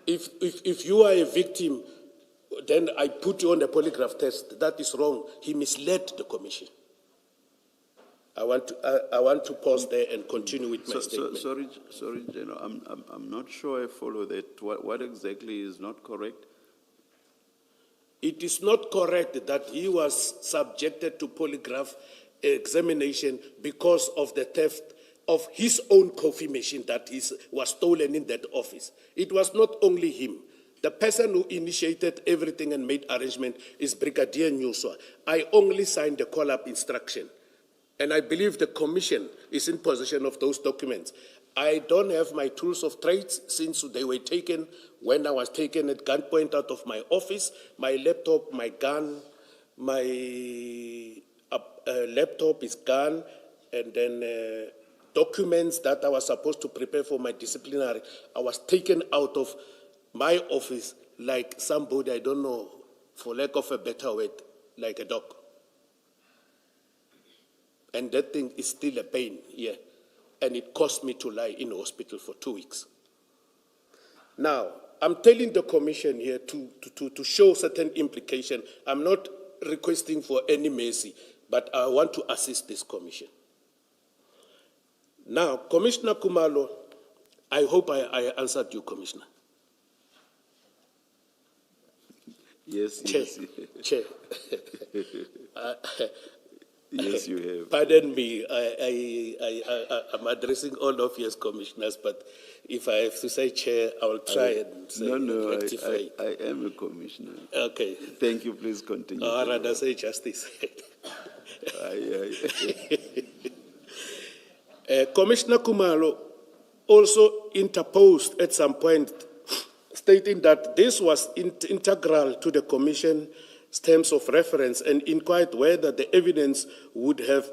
If you are a victim, then I put you on the polygraph test. That is wrong. He misled the commission. I want to pause there and continue with my statement. Sorry, General, I'm not sure I follow that. What exactly is not correct? It is not correct that he was subjected to polygraph examination because of the theft of his own coffee machine that was stolen in that office. It was not only him. The person who initiated everything and made arrangement is Brigadier Nyuswa. I only signed the call-up instruction. And I believe the commission is in possession of those documents. I don't have my tools of trade since they were taken when I was taken at gunpoint out of my office, my laptop, my gun, my laptop is gone, and then documents that I was supposed to prepare for my disciplinary, I was taken out of my office like somebody, I don't know, for lack of a better word, like a dog. And that thing is still a pain here. And it cost me to lie in hospital for 2 weeks. Now, I'm telling the commission here to show certain implication. I'm not requesting for any mercy, but I want to assist this commission. Now, Commissioner Kumalo, I hope I answered you, Commissioner. Yes, Chair, yes. Chair. Yes, you have. Pardon me, I'm addressing all of you as commissioners, but if I have to say chair, I will try and say rectify. I am a commissioner. Okay. Thank you, please continue. Or rather say justice. Commissioner Kumalo also interposed at some point, stating that this was integral to the commission's terms of reference and inquired whether the evidence would have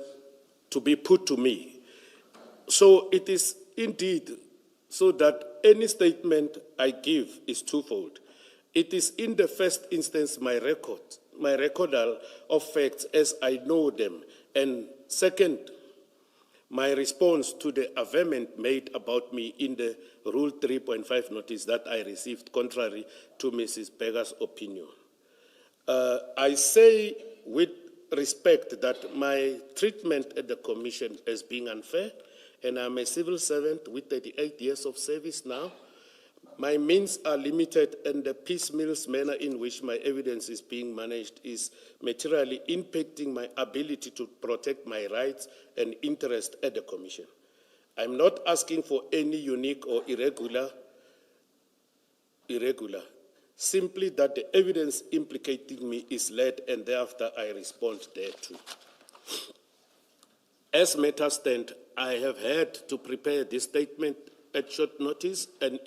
to be put to me. So it is indeed so that any statement I give is twofold. It is in the first instance my recordal of facts as I know them, and second, my response to the averment made about me in the Rule 3.5 notice that I received contrary to Mrs. Berger's opinion. I say with respect that my treatment at the commission is being unfair, and I'm a civil servant with 38 years of service now. My means are limited, and the piecemeal manner in which my evidence is being managed is materially impacting my ability to protect my rights and interests at the commission. I'm not asking for any unique or irregular, simply that the evidence implicating me is led and thereafter I respond thereto. As matters stand, I have had to prepare this statement at short notice, and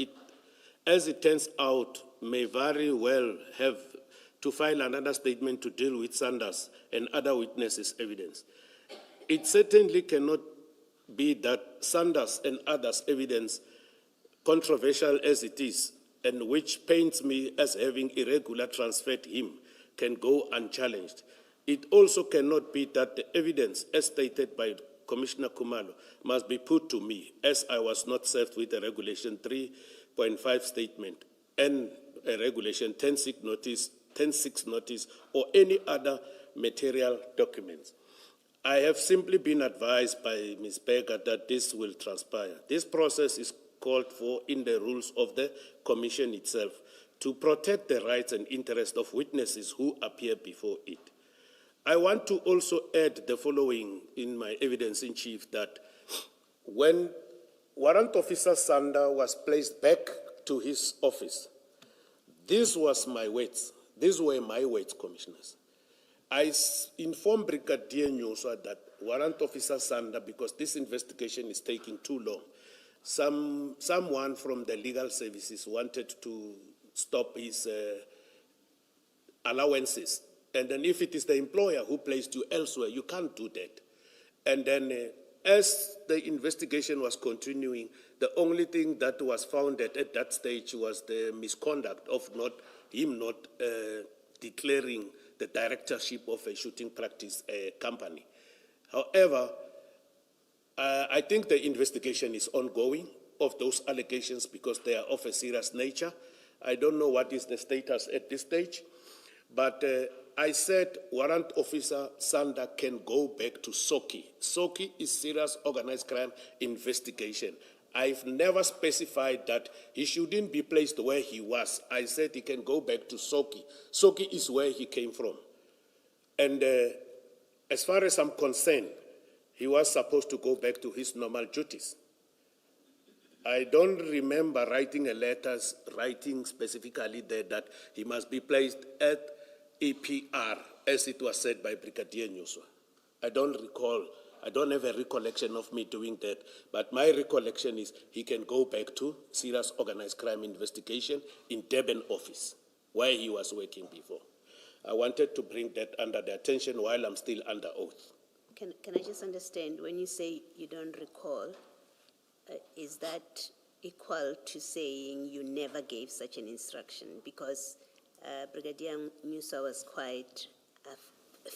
as it turns out, may very well have to file another statement to deal with Sanders and other witnesses' evidence. It certainly cannot be that Sanders and others' evidence, controversial as it is, and which paints me as having irregular transferred him, can go unchallenged. It also cannot be that the evidence, as stated by Commissioner Kumalo, must be put to me, as I was not served with a Regulation 3.5 statement and a Regulation 10.6 notice, or any other material documents. I have simply been advised by Ms. Berger that this will transpire. This process is called for in the rules of the Commission itself to protect the rights and interests of witnesses who appear before it. I want to also add the following in my evidence in chief, that when Warrant Officer Sander was placed back to his office, these were my words, Commissioners. I informed Brigadier Nyuswa that Warrant Officer Sander, because this investigation is taking too long, someone from the legal services wanted to stop his allowances. And then if it is the employer who placed you elsewhere, you can't do that. And then as the investigation was continuing, the only thing that was found at that stage was the misconduct of him not declaring the directorship of a shooting practice company. However, I think the investigation is ongoing of those allegations because they are of a serious nature. I don't know what is the status at this stage, but I said Warrant Officer Sanda can go back to SOKI. SOKI is Serious Organized Crime Investigation. I've never specified that he shouldn't be placed where he was. I said he can go back to SOKI. SOKI is where he came from. And as far as I'm concerned, he was supposed to go back to his normal duties. I don't remember writing a letter writing specifically there that he must be placed at EPR, as it was said by Brigadier Nyuswa. I don't recall, I don't have a recollection of me doing that, but my recollection is he can go back to Serious Organized Crime Investigation in Durban office, where he was working before. I wanted to bring that under the attention while I'm still under oath. Can I just understand, when you say you don't recall, is that equal to saying you never gave such an instruction? Because Brigadier Nyuswa was quite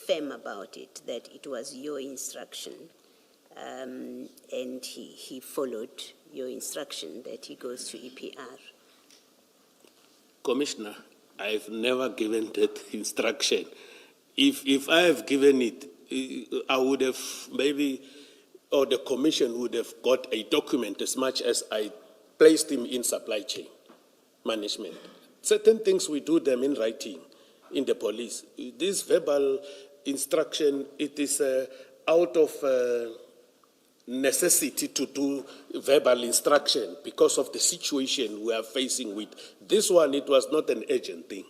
firm about it, that it was your instruction, and he followed your instruction that he goes to EPR. Commissioner, I've never given that instruction. If I have given it, I would have maybe, or the commission would have got a document as much as I placed him in supply chain management. Certain things we do them in writing in the police. This verbal instruction, it is out of necessity to do verbal instruction because of the situation we are facing with. This one, it was not an urgent thing,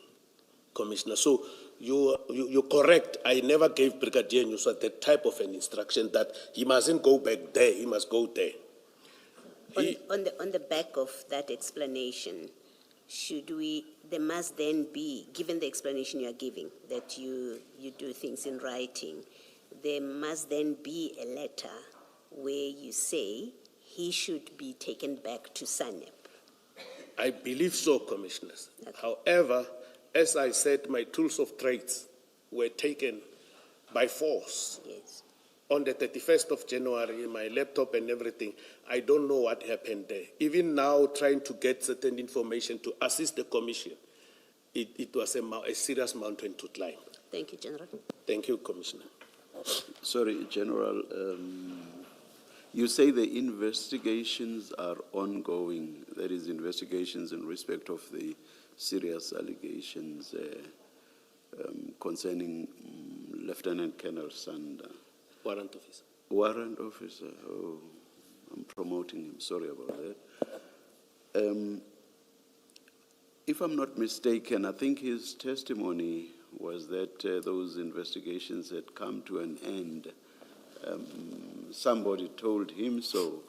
Commissioner. So you're correct. I never gave Brigadier Nyuswa that type of an instruction that he mustn't go back there, he must go there. On the back of that explanation, there must then be, given the explanation you are giving, that you do things in writing, there must then be a letter where you say he should be taken back to SANEP. I believe so, Commissioners. Okay. However, as I said, my tools of trades were taken by force. Yes. On the 31st of January, my laptop and everything, I don't know what happened there. Even now, trying to get certain information to assist the Commission, it was a serious mountain to climb. Thank you, General. Thank you, Commissioner. Sorry, General. You say the investigations are ongoing. That is, investigations in respect of the serious allegations concerning Lieutenant Colonel Sanda. Warrant Officer. Warrant Officer. Oh, I'm promoting him. Sorry about that. If I'm not mistaken, I think his testimony was that those investigations had come to an end. Somebody told him so.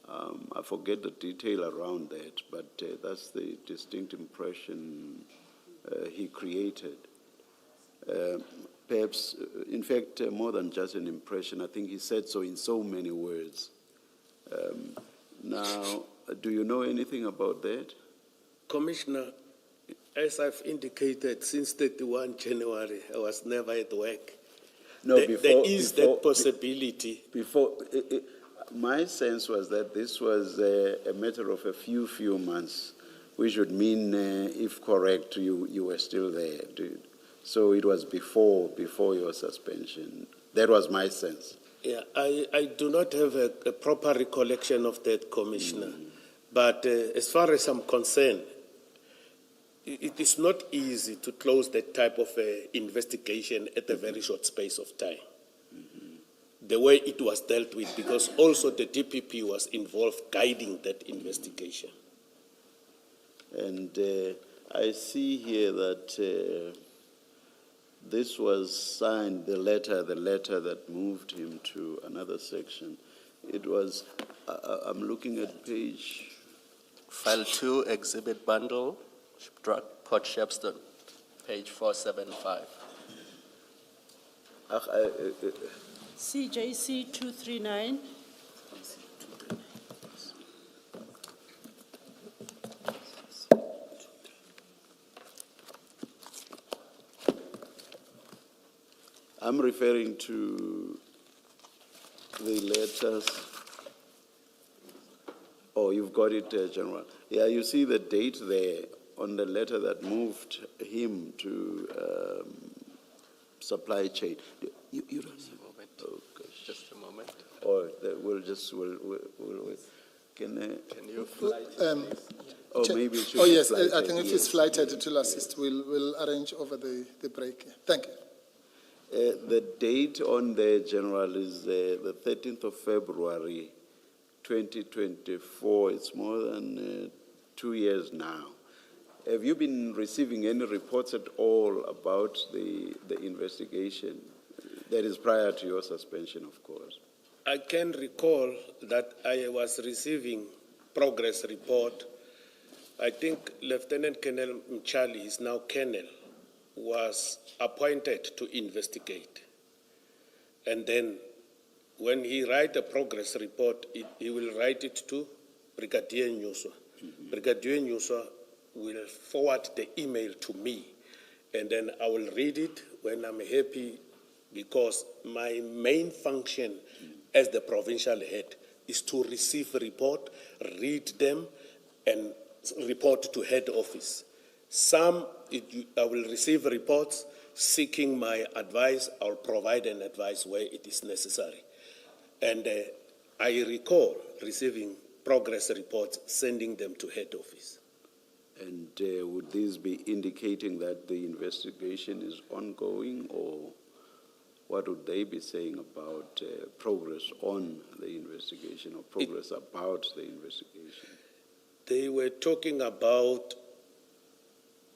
I forget the detail around that, but that's the distinct impression he created. Perhaps, in fact, more than just an impression, I think he said so in so many words. Now, do you know anything about that? Commissioner, as I've indicated, since 31 January, I was never at work. No, there is that possibility. My sense was that this was a matter of a few months, which would mean, if correct, you were still there. So it was before your suspension. That was my sense. Yeah, I do not have a proper recollection of that, Commissioner. But as far as I'm concerned, it is not easy to close that type of investigation at a very short space of time. The way it was dealt with, because also the DPP was involved guiding that investigation. And I see here that this was signed, the letter that moved him to another section. It was, I'm looking at page... File 2, Exhibit Bundle, Port Shepstone, page 475. CJC 239. I'm referring to the letters Oh, you've got it, General. Yeah, you see the date there on the letter that moved him to supply chain. You don't Just a moment. Oh, gosh. Just a moment. Or we'll wait. Can you flight oh, maybe it should Oh, be yes, flighted, I think if it's yes, flighted, yes, it will assist. We'll arrange over the break. Thank you. The date on the General is the 13th of February, 2024. It's more than 2 years now. Have you been receiving any reports at all about the investigation? That is prior to your suspension, of course. I can recall that I was receiving progress report. I think Lieutenant Colonel Mchali is now Colonel, was appointed to investigate. And then when he write a progress report, he will write it to Brigadier Nyuswa. Mm-hmm. Brigadier Nyuswa will forward the email to me, and then I will read it when I'm happy, because my main function as the provincial head is to receive a report, read them, and report to head office. I will receive reports seeking my advice. I'll provide an advice where it is necessary. And I recall receiving progress reports, sending them to head office. And would this be indicating that the investigation is ongoing, or what would they be saying about progress on the investigation or progress about the investigation? They were talking about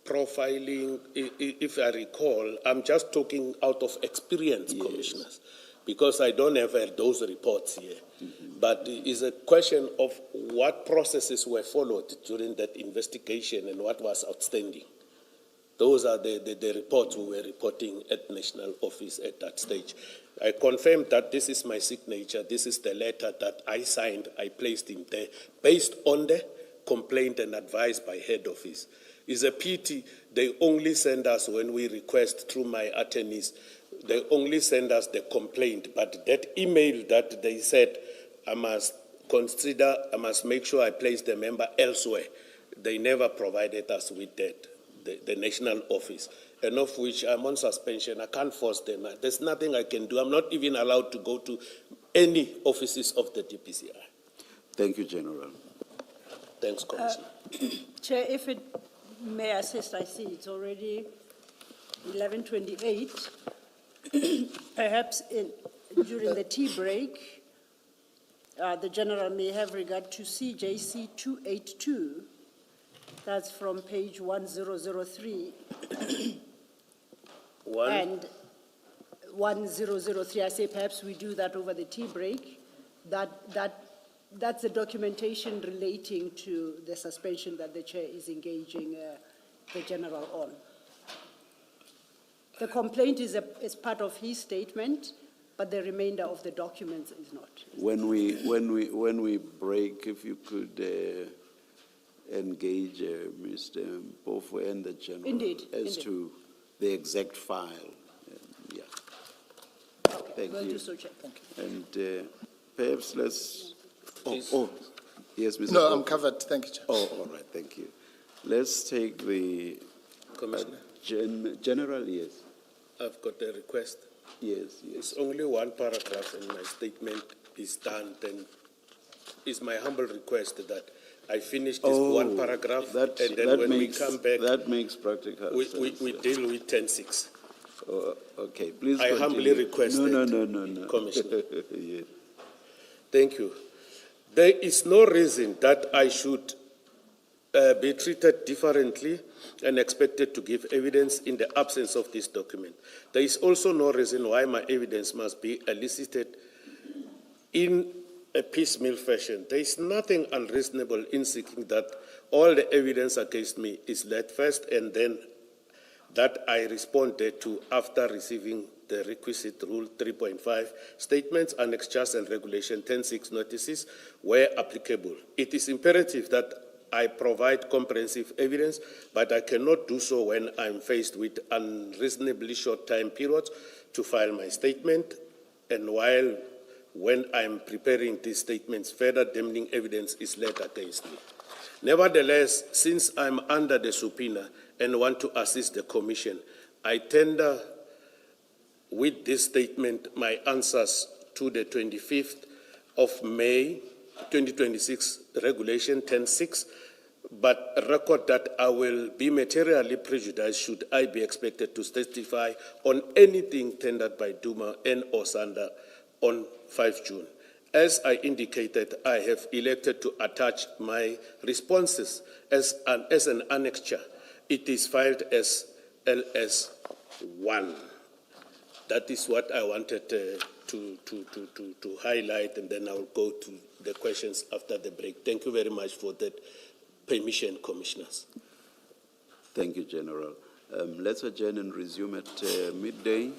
profiling. If I recall, I'm just talking out of experience, yes, commissioners, because I don't have those reports here. Mm-hmm. But it's a question of what processes were followed during that investigation and what was outstanding. Those are the reports we were reporting at National Office at that stage. I confirmed that this is my signature, this is the letter that I signed, I placed in there, based on the complaint and advice by head office. It's a pity they only send us, when we request through my attorneys, they only send us the complaint, but that email that they said I must make sure I place the member elsewhere, they never provided us with that, the National Office, and of which I'm on suspension. I can't force them. There's nothing I can do. I'm not even allowed to go to any offices of the DPCI. Thank you, General. Thanks, Commissioner. Chair, if it may assist, I see it's already 11:28. Perhaps during the tea break, the General may have regard to CJC 282. That's from page 1003. And 1003, I say perhaps we do that over the tea break. That's the documentation relating to the suspension that the Chair is engaging the General on. The complaint is part of his statement, but the remainder of the documents is not. When we break, if you could engage Mr. Mpofu and the General, indeed, as to the exact file. Yeah. Okay, Thank we'll you. do so, Chair. Thank you. And perhaps let's. Yes, Mr. No, Mpofu. I'm covered. Thank you, Chair. Oh, all right. Thank you. Let's take the Commissioner. General. Yes. I've got a request. Yes. It's only one paragraph and my statement is done. Then it's my humble request that I finish this one paragraph, and then when we come back, that makes practical sense. We deal with 10.6. Okay, please. I humbly request No, Commissioner. Yeah. Thank you. There is no reason that I should be treated differently and expected to give evidence in the absence of this document. There is also no reason why my evidence must be elicited in a piecemeal fashion. There is nothing unreasonable in seeking that all the evidence against me is led first, and then that I responded to after receiving the requisite Rule 3.5 statements, annexures, and Regulation 10.6 notices where applicable. It is imperative that I provide comprehensive evidence, but I cannot do so when I'm faced with unreasonably short time periods to file my statement, and while when I'm preparing these statements, further damning evidence is laid against me. Nevertheless, since I'm under the subpoena and want to assist the Commission, I tender with this statement my answers to the 25th of May 2026 Regulation 10.6, but record that I will be materially prejudiced should I be expected to testify on anything tendered by Duma and or Sanda on 5 June. As I indicated, I have elected to attach my responses as an annexure. It is filed as LS1. That is what I wanted to highlight, and then I'll go to the questions after the break. Thank you very much for that permission, Commissioners. Thank you, General. Let's adjourn and resume at midday.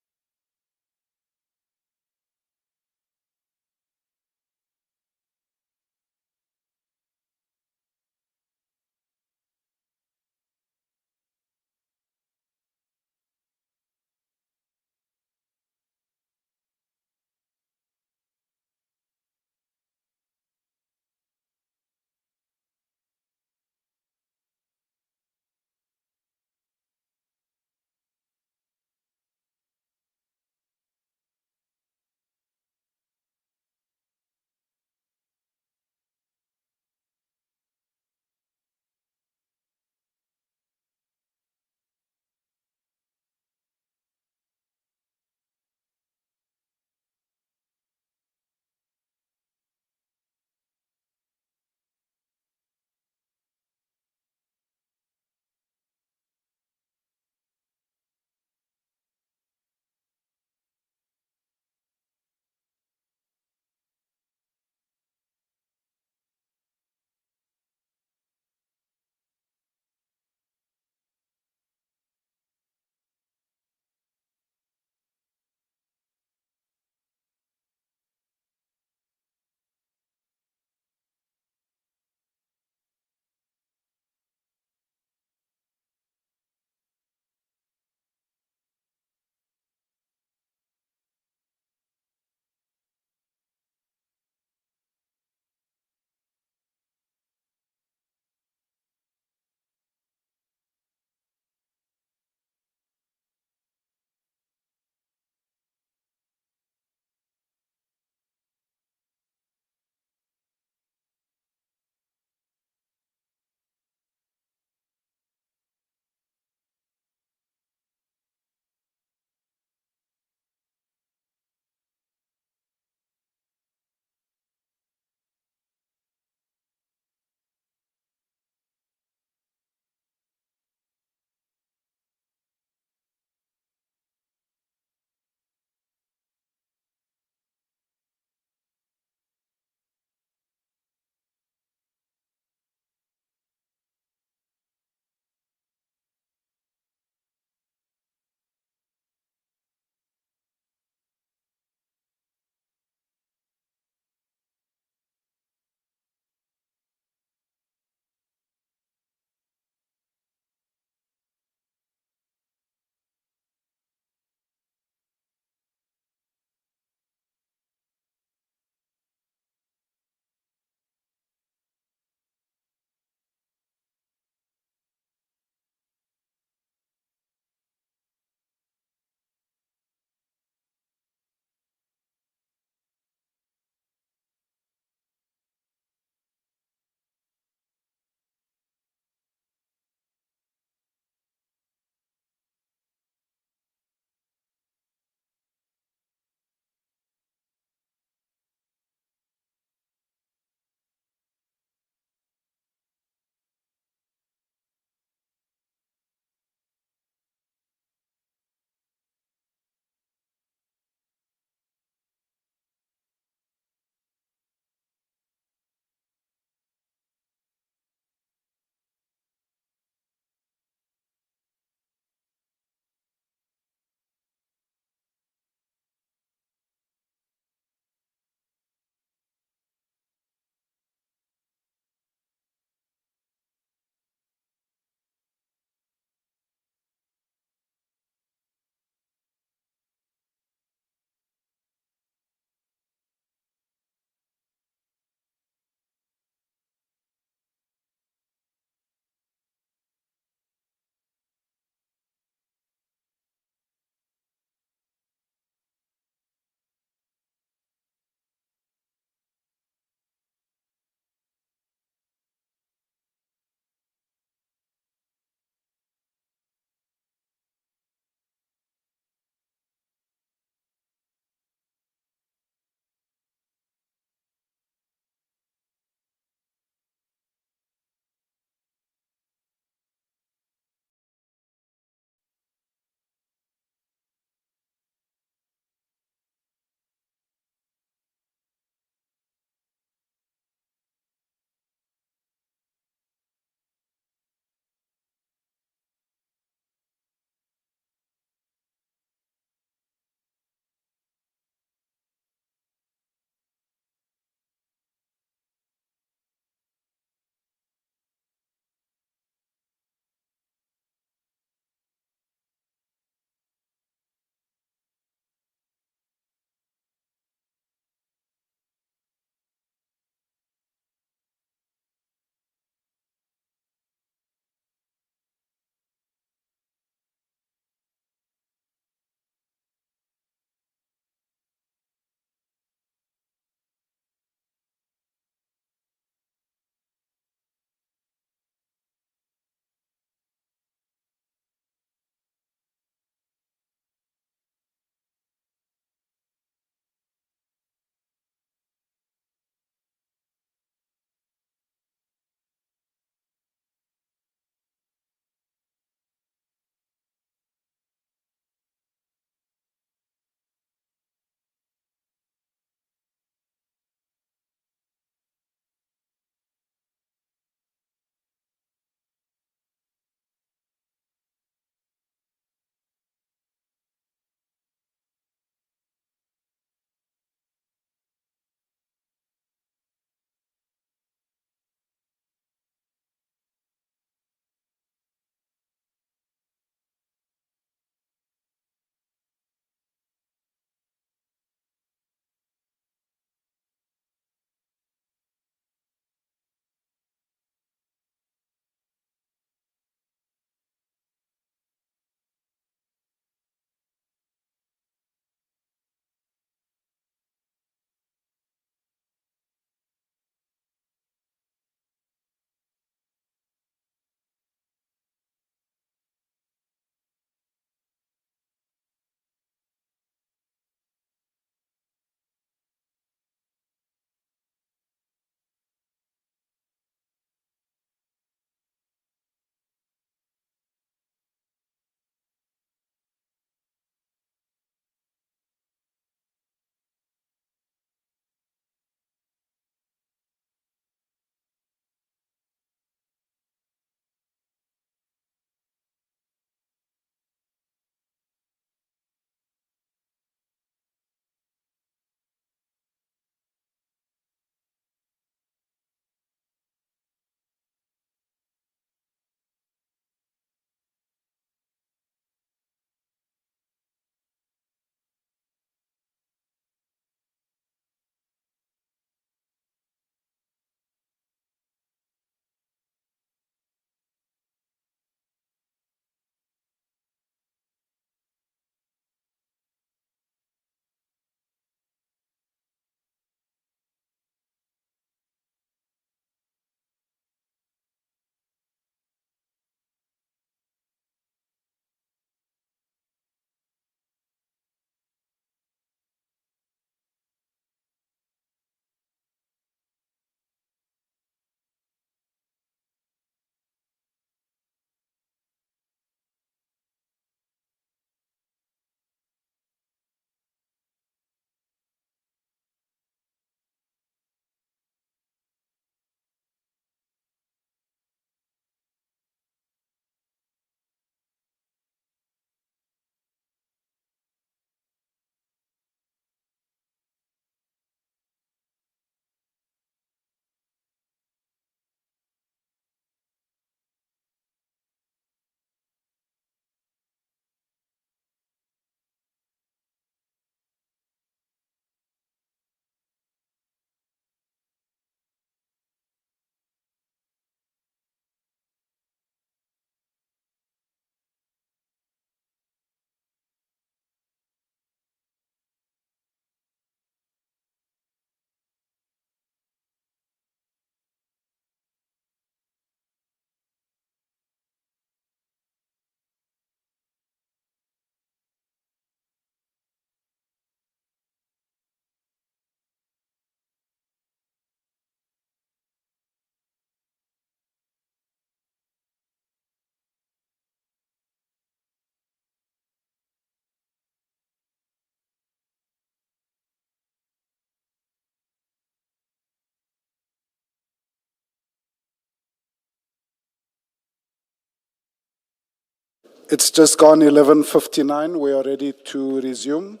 It's just gone 11:59. We are ready to resume.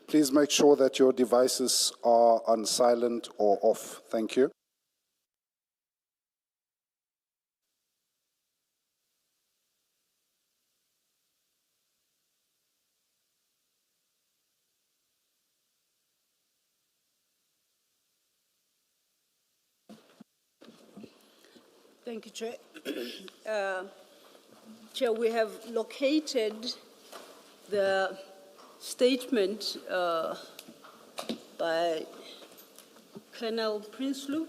Please make sure that your devices are on silent or off. Thank you. Thank you, Chair. Chair, we have located the statement by Colonel Prinsloo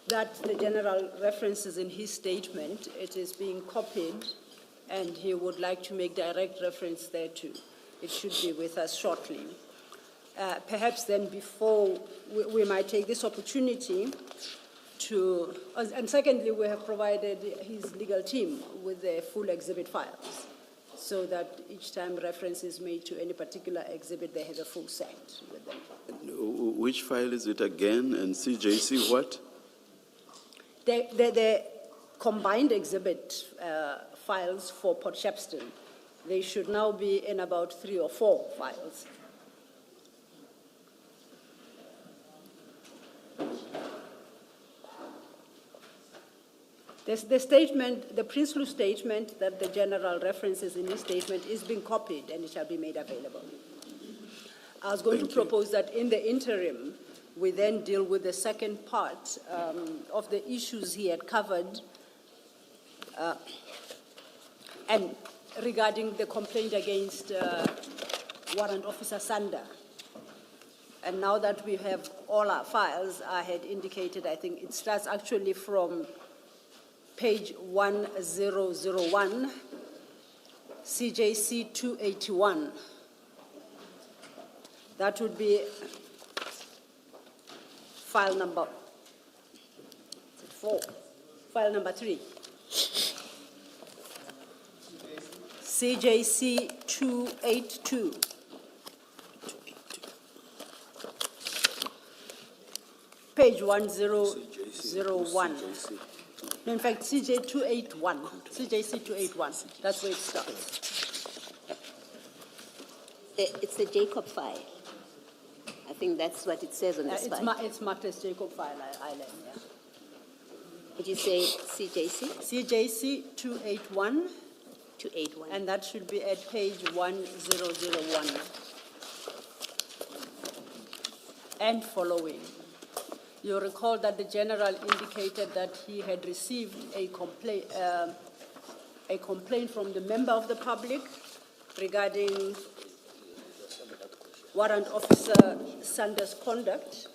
that the general references in his statement. It is being copied, and he would like to make direct reference thereto. It should be with us shortly. Perhaps then, before we might take this opportunity to, and secondly, we have provided his legal team with the full exhibit files, so that each time reference is made to any particular exhibit, they have a full set with them. Which file is it again? And CJC what? The combined exhibit files for Port Shepstone, they should now be in about 3 or 4 files. The statement, the Prinsloo statement that the general references in his statement is being copied, and it shall be made available. I was going to propose that in the interim, we then deal with the second part of the issues he had covered, and regarding the complaint against Warrant Officer Sander. And now that we have all our files, I had indicated, I think it starts actually from page 1001, CJC 281. That would be file number 4, file number 3. CJC 282. Page 1001. No, in fact, CJ 281. CJC 281. That's where it starts. It's the Jacob file. I think that's what it says on this file. It's marked as Jacob file, Island, yeah. Did you say CJC? CJC 281. 281. And that should be at page 1001. And following. You recall that the general indicated that he had received a complaint from the member of the public regarding Warrant Officer Sander's conduct.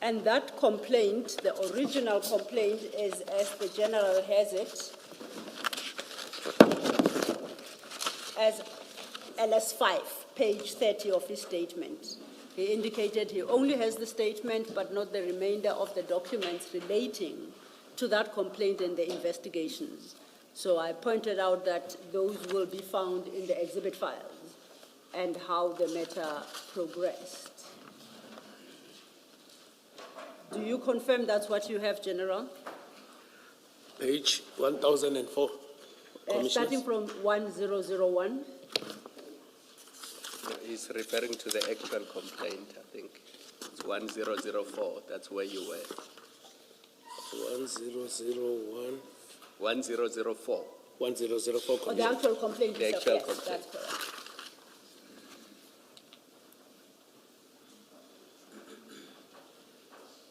And that complaint, the original complaint, is, as the general has it, as LS5, page 30 of his statement. He indicated he only has the statement, but not the remainder of the documents relating to that complaint and the investigations. So I pointed out that those will be found in the exhibit files and how the matter progressed. Do you confirm that's what you have, General? Page 1004. Starting from 1001. He's referring to the actual complaint, I think. It's 1004, that's where you were. 1001. 1004. 1004. Oh, the actual complaint. The itself, actual yes, complaint. that's correct.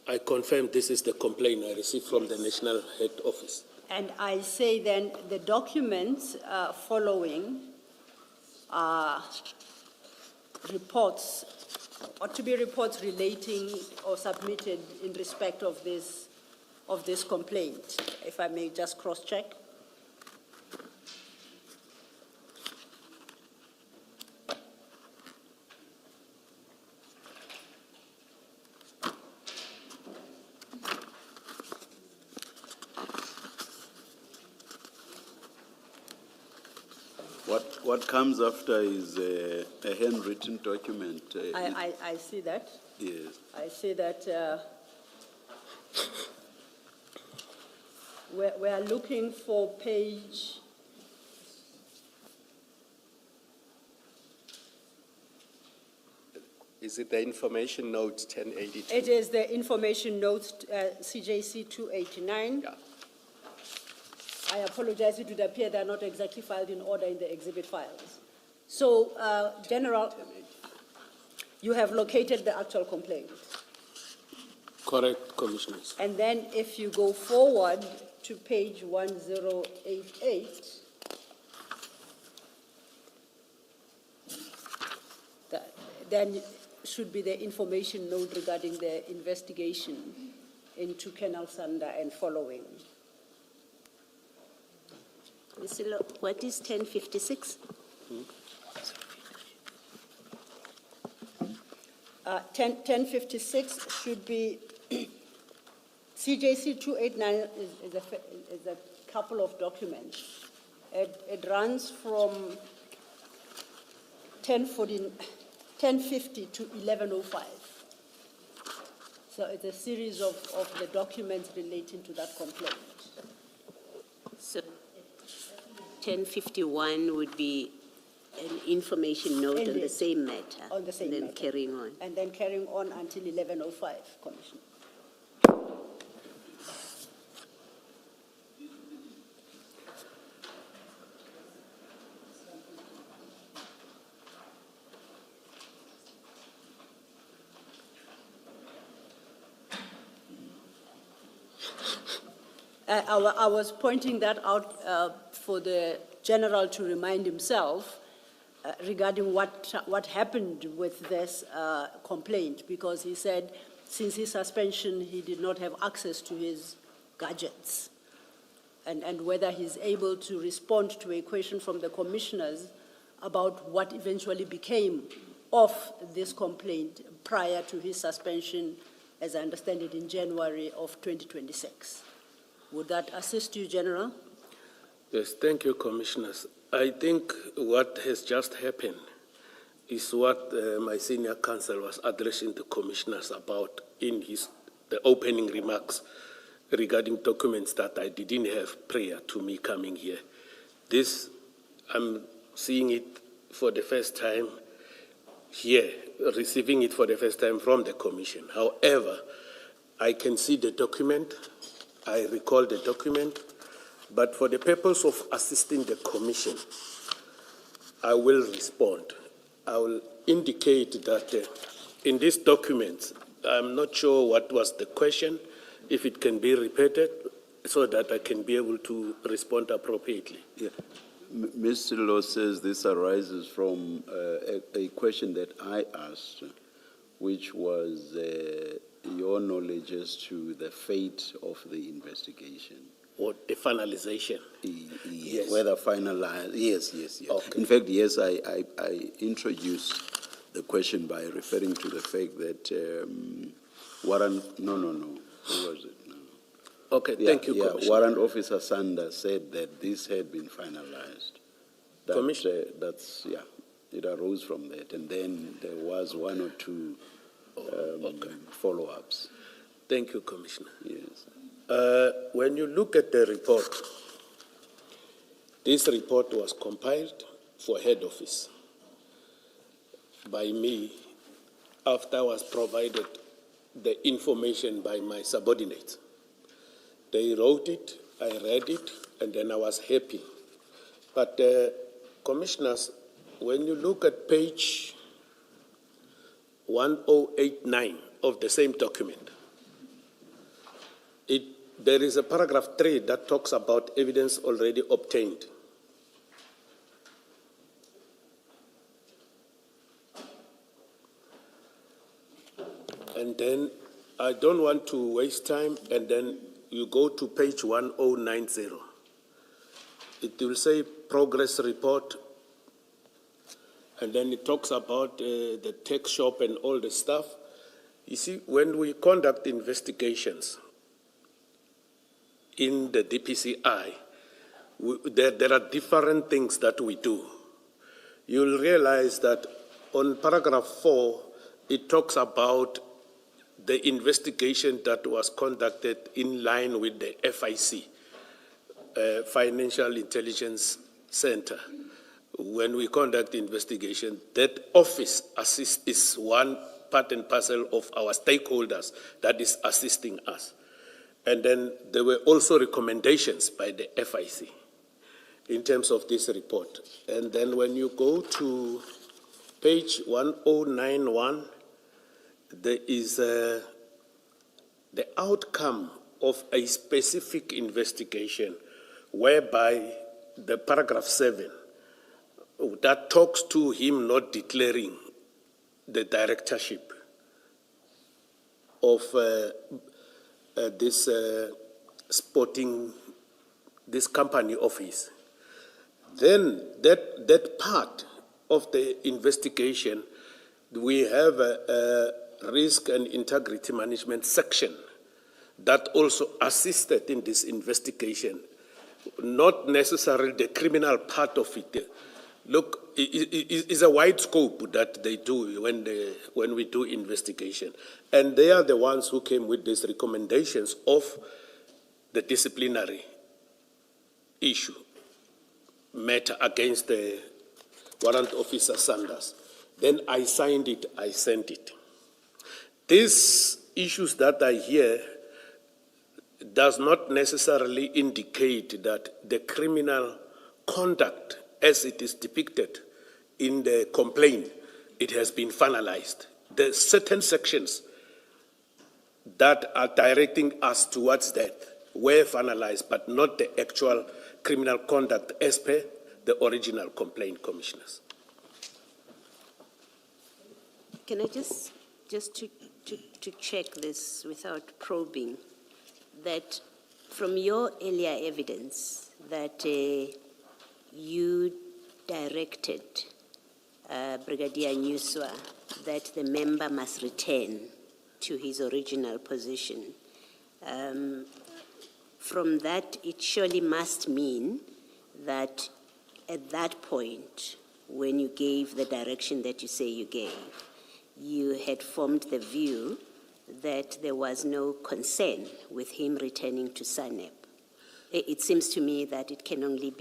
I confirm this is the complaint I received from the National Head Office. And I say then the documents following are reports, or to be reports relating or submitted in respect of this complaint. If I may just cross-check. What comes after is a handwritten document. I see that. Yes. I see that we are looking for page Is it the information note 1082? It is the information note, CJC 289. Yeah. I apologize, it would appear they are not exactly filed in order in the exhibit files. So, General, you have located the actual complaint. Correct, Commissioners. And then if you go forward to page 1088, then should be the information note regarding the investigation into Colonel Sanda and following. Mr. Lo, what is 1056? 1056 should be, CJC 289 is a couple of documents. It runs from 1050 to 1105. So it's a series of the documents relating to that complaint. So 1051 would be an information note on the Indeed. same matter. On the same and then matter. carrying on. And then carrying on until 1105, Commissioner. I was pointing that out for the general to remind himself regarding what happened with this complaint, because he said since his suspension he did not have access to his gadgets, and whether he's able to respond to a question from the commissioners about what eventually became of this complaint prior to his suspension, as I understand it, in January of 2026. Would that assist you, General? Yes, thank you, Commissioners. I think what has just happened is what my senior counsel was addressing the commissioners about in the opening remarks regarding documents that I didn't have prior to me coming here. This, I'm seeing it for the first time here, receiving it for the first time from the Commission. However, I can see the document, I recall the document, but for the purpose of assisting the Commission, I will respond. I will indicate that in this document, I'm not sure what was the question, if it can be repeated, so that I can be able to respond appropriately. Yeah. Mr. Law says this arises from a question that I asked, which was your knowledge as to the fate of the investigation. Or the finalization? Yes. Whether finalized, yes. Okay. In fact, yes, I introduced the question by referring to the fact that who was it? No. Okay, thank you, Commissioner. Warrant Officer Sanda said that this had been finalized. Commissioner? It arose from that, and then there was one or two follow-ups. Thank you, Commissioner. Yes. When you look at the report, this report was compiled for head office by me after I was provided the information by my subordinates. They wrote it, I read it, and then I was happy. But Commissioners, when you look at page 1089 of the same document, there is a paragraph 3 that talks about evidence already obtained. And then I don't want to waste time, and then you go to page 1090. It will say progress report, and then it talks about the tech shop and all the stuff. You see, when we conduct investigations in the DPCI, there are different things that we do. You'll realize that on paragraph 4, it talks about the investigation that was conducted in line with the FIC, Financial Intelligence Center. When we conduct investigation, that office is one part and parcel of our stakeholders that is assisting us. And then there were also recommendations by the FIC in terms of this report. And then when you go to page 1091, there is the outcome of a specific investigation whereby the paragraph 7 that talks to him not declaring the directorship of this this company of his. Then that part of the investigation, we have a risk and integrity management section that also assisted in this investigation, not necessarily the criminal part of it. Look, it's a wide scope that they do when we do investigation. And they are the ones who came with these recommendations of the disciplinary issue matter against the warrant officer Sanders. Then I signed it, I sent it. These issues that I hear does not necessarily indicate that the criminal conduct as it is depicted in the complaint, it has been finalized. There are certain sections that are directing us towards that were finalized, but not the actual criminal conduct as per the original complaint, commissioners. Can I just to check this without probing, that from your earlier evidence that you directed Brigadier Nyuswa that the member must return to his original position. From that, it surely must mean that at that point, when you gave the direction that you say you gave, you had formed the view that there was no concern with him returning to SANEP. It seems to me that it can only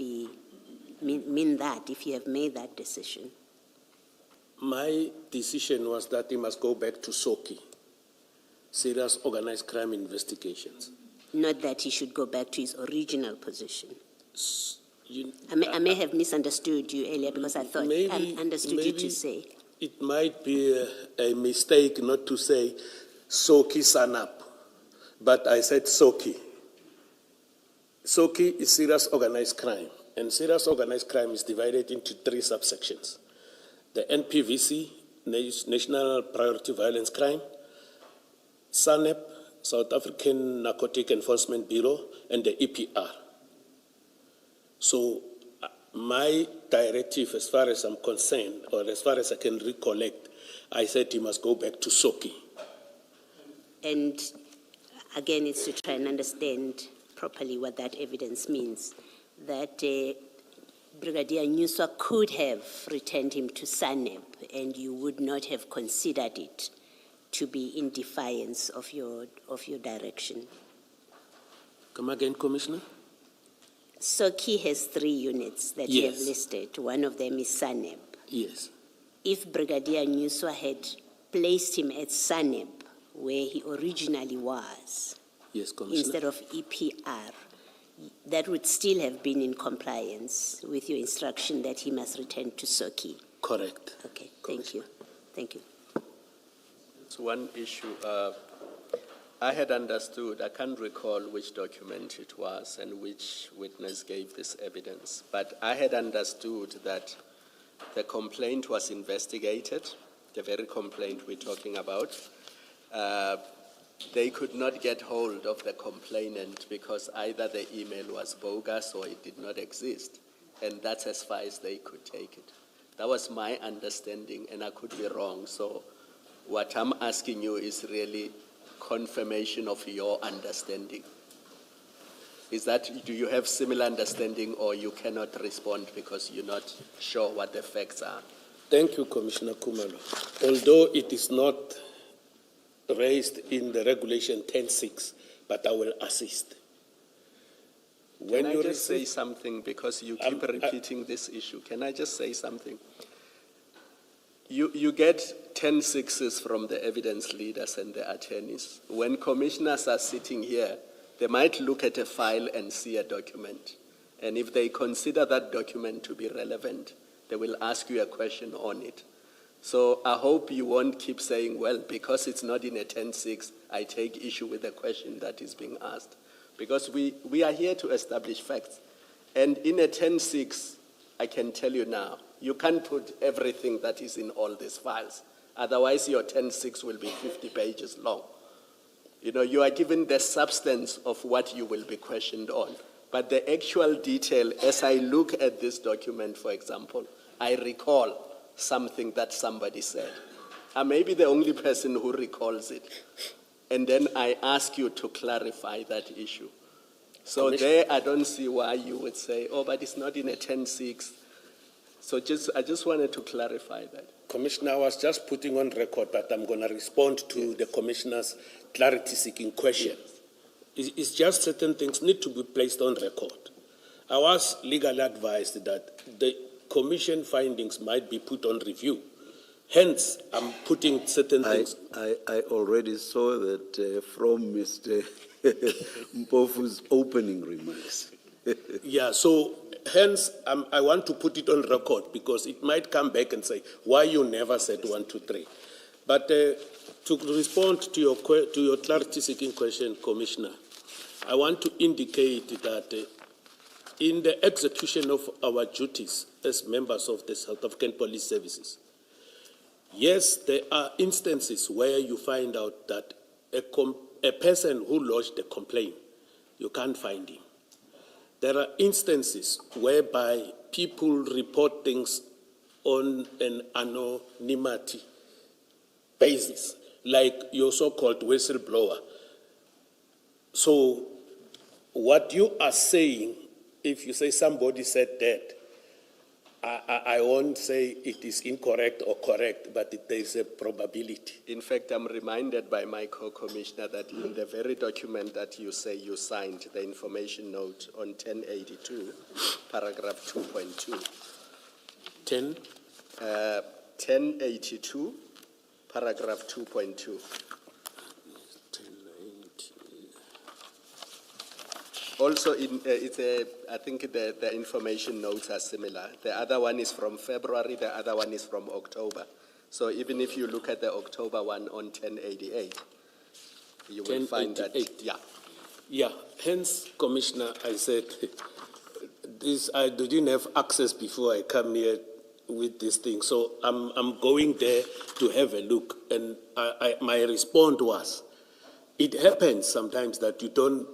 mean that if you have made that decision. My decision was that he must go back to SOKI, Serious Organized Crime Investigations. Not that he should go back to his original position. I may have misunderstood you earlier because I thought I understood you to say. It might be a mistake not to say SOKI SANAP, but I said SOKI. SOKI is serious organized crime, and serious organized crime is divided into 3 subsections. The NPVC, National Priority Violence Crime, SANEP, South African Narcotic Enforcement Bureau, and the EPR. So my directive, as far as I'm concerned, or as far as I can recollect, I said he must go back to SOKI. And again, it's to try and understand properly what that evidence means, that Brigadier Nyuswa could have returned him to SANEP and you would not have considered it to be in defiance of your direction. Come again, Commissioner? SOKI has 3 units that you have listed. One of them is SANEP. Yes. If Brigadier Nyuswa had placed him at SANEP, where he originally was, yes, Commissioner, instead of EPR, that would still have been in compliance with your instruction that he must return to SOKI. Correct. Okay, thank you. Thank you. It's one issue. I had understood, I can't recall which document it was and which witness gave this evidence, but I had understood that the complaint was investigated, the very complaint we're talking about. They could not get hold of the complainant because either the email was bogus or it did not exist, and that's as far as they could take it. That was my understanding, and I could be wrong. So what I'm asking you is really confirmation of your understanding. Is that, do you have similar understanding, or you cannot respond because you're not sure what the facts are? Thank you, Commissioner Kumalo. Although it is not raised in the regulation 10.6, but I will assist. Can I just say something, because you keep repeating this issue? Can I just say something? You get 10 sixes from the evidence leaders and the attorneys. When commissioners are sitting here, they might look at a file and see a document. And if they consider that document to be relevant, they will ask you a question on it. So I hope you won't keep saying, well, because it's not in a 10-6, I take issue with the question that is being asked. Because we are here to establish facts. And in a 10-6, I can tell you now, you can't put everything that is in all these files. Otherwise, your 10-6 will be 50 pages long. You know, you are given the substance of what you will be questioned on. But the actual detail, as I look at this document, for example, I recall something that somebody said. I may be the only person who recalls it. And then I ask you to clarify that issue. So there, I don't see why you would say, oh, but it's not in a 10-6. So I just wanted to clarify that. Commissioner, I was just putting on record, but I'm going to respond to the Commissioner's clarity-seeking question. It's just certain things need to be placed on record. I was legally advised that the Commission findings might be put on review. Hence, I'm putting certain things. I already saw that from Mr. Mpofu's opening remarks. Yeah, so hence, I want to put it on record because it might come back and say, why you never said 1, 2, 3. But to respond to your clarity-seeking question, Commissioner, I want to indicate that in the execution of our duties as members of the South African Police Services, yes, there are instances where you find out that a person who lodged a complaint, you can't find him. There are instances whereby people report things on an anonymity basis, like your so-called whistleblower. So what you are saying, if you say somebody said that, I won't say it is incorrect or correct, but there is a probability. In fact, I'm reminded by my co-commissioner that in the very document that you say you signed, the information note on 1082, paragraph 2.2. 1082, paragraph 2.2. Also, I think the information notes are similar. The other one is from February, the other one is from October. So even if you look at the October one on 1088, you will find that, yeah. Yeah, hence, Commissioner, I said, I didn't have access before I come here with this thing. So I'm going there to have a look. And my response was, it happens sometimes that you don't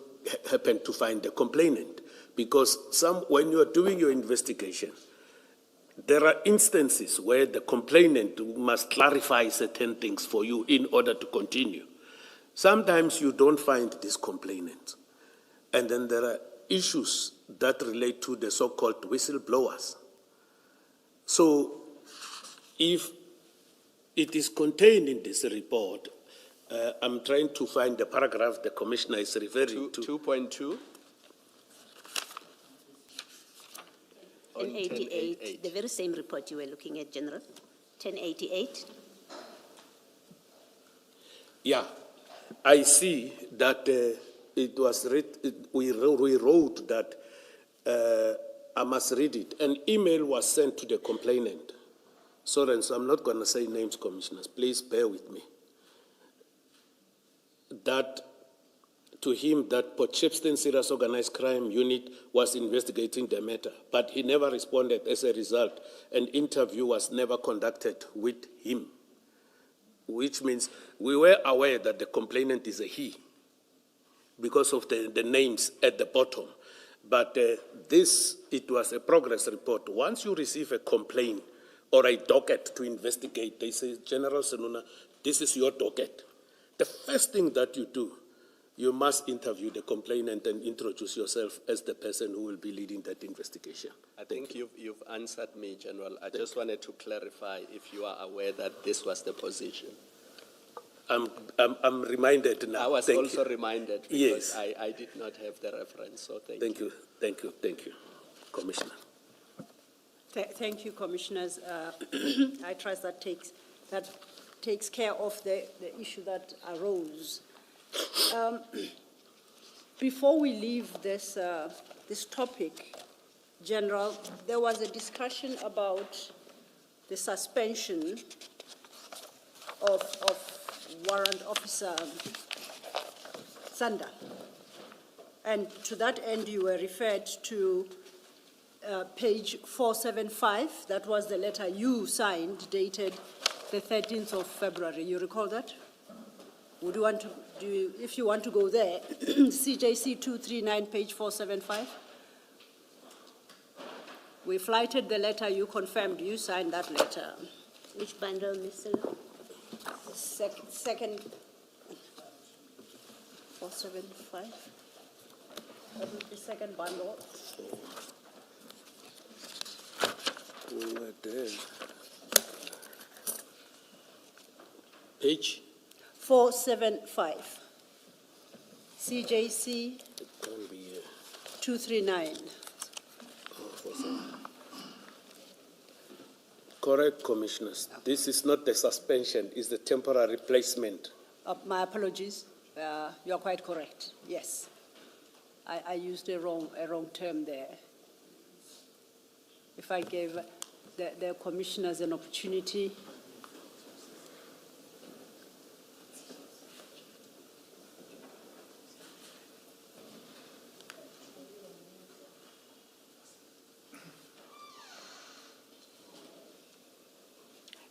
happen to find the complainant, because when you are doing your investigation, there are instances where the complainant must clarify certain things for you in order to continue. Sometimes you don't find this complainant, and then there are issues that relate to the so-called whistleblowers. So if it is contained in this report, I'm trying to find the paragraph the Commissioner is referring to. 2.2. 1088, the very same report you were looking at, General. 1088. Yeah, I see that it was we wrote that I must read it. An email was sent to the complainant. Sorry, so I'm not going to say names, Commissioners. Please bear with me. That to him that Port Shepstone Serious Organized Crime Unit was investigating the matter, but he never responded. As a result, an interview was never conducted with him, which means we were aware that the complainant is a he because of the names at the bottom. But it was a progress report. Once you receive a complaint or a docket to investigate, they say, General Senona, this is your docket. The first thing that you do, you must interview the complainant and introduce yourself as the person who will be leading that investigation. I think you've answered me, General. I just wanted to clarify if you are aware that this was the position. I'm reminded now. I was also reminded because yes. I did not have the reference, so thank you. Thank you, Commissioner. Thank you, Commissioners. I trust that takes care of the issue that arose. Before we leave this topic, General, there was a discussion about the suspension of Warrant Officer Sanda. And to that end, you were referred to page 475. That was the letter you signed, dated the 13th of February. You recall that? Would you want to if you want to go there, CJC 239, page 475? We flighted the letter, you confirmed, you signed that letter. Which bundle, Ms. Senona? Second, 475. That was the second bundle. Page? 475. CJC 239. Correct, Commissioners. This is not the suspension, it's the temporary placement. My apologies. You are quite correct. Yes. I used a wrong term there. If I gave the commissioners an opportunity.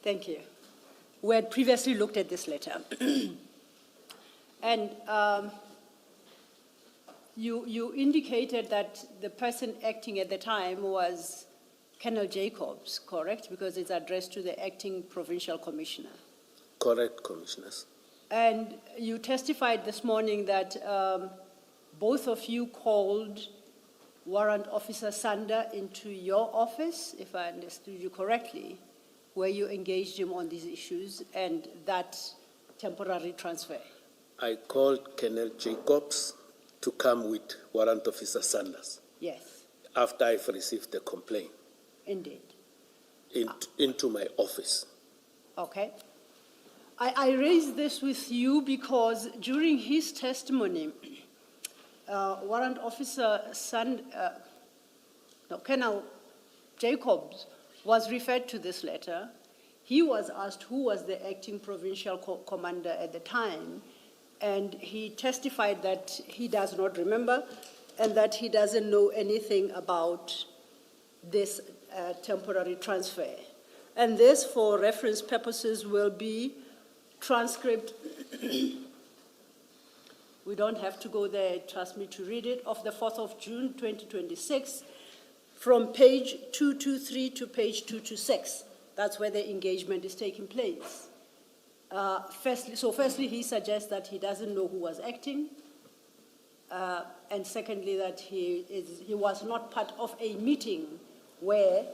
Thank you. We had previously looked at this letter. And you indicated that the person acting at the time was Colonel Jacobs, correct? Because it's addressed to the acting provincial commissioner. Correct, Commissioners. And you testified this morning that both of you called Warrant Officer Sanda into your office, if I understood you correctly, where you engaged him on these issues and that temporary transfer. I called Colonel Jacobs to come with Warrant Officer Sanders. Yes, After I've received the complaint indeed. into my office. Okay. I raised this with you because during his testimony, Warrant Officer Colonel Jacobs was referred to this letter. He was asked who was the acting provincial commander at the time, and he testified that he does not remember and that he doesn't know anything about this temporary transfer. And this, for reference purposes, will be transcript. We don't have to go there, trust me to read it, of the 4th of June, 2026, from page 223 to page 226. That's where the engagement is taking place. Firstly, he suggests that he doesn't know who was acting, and secondly, that he was not part of a meeting where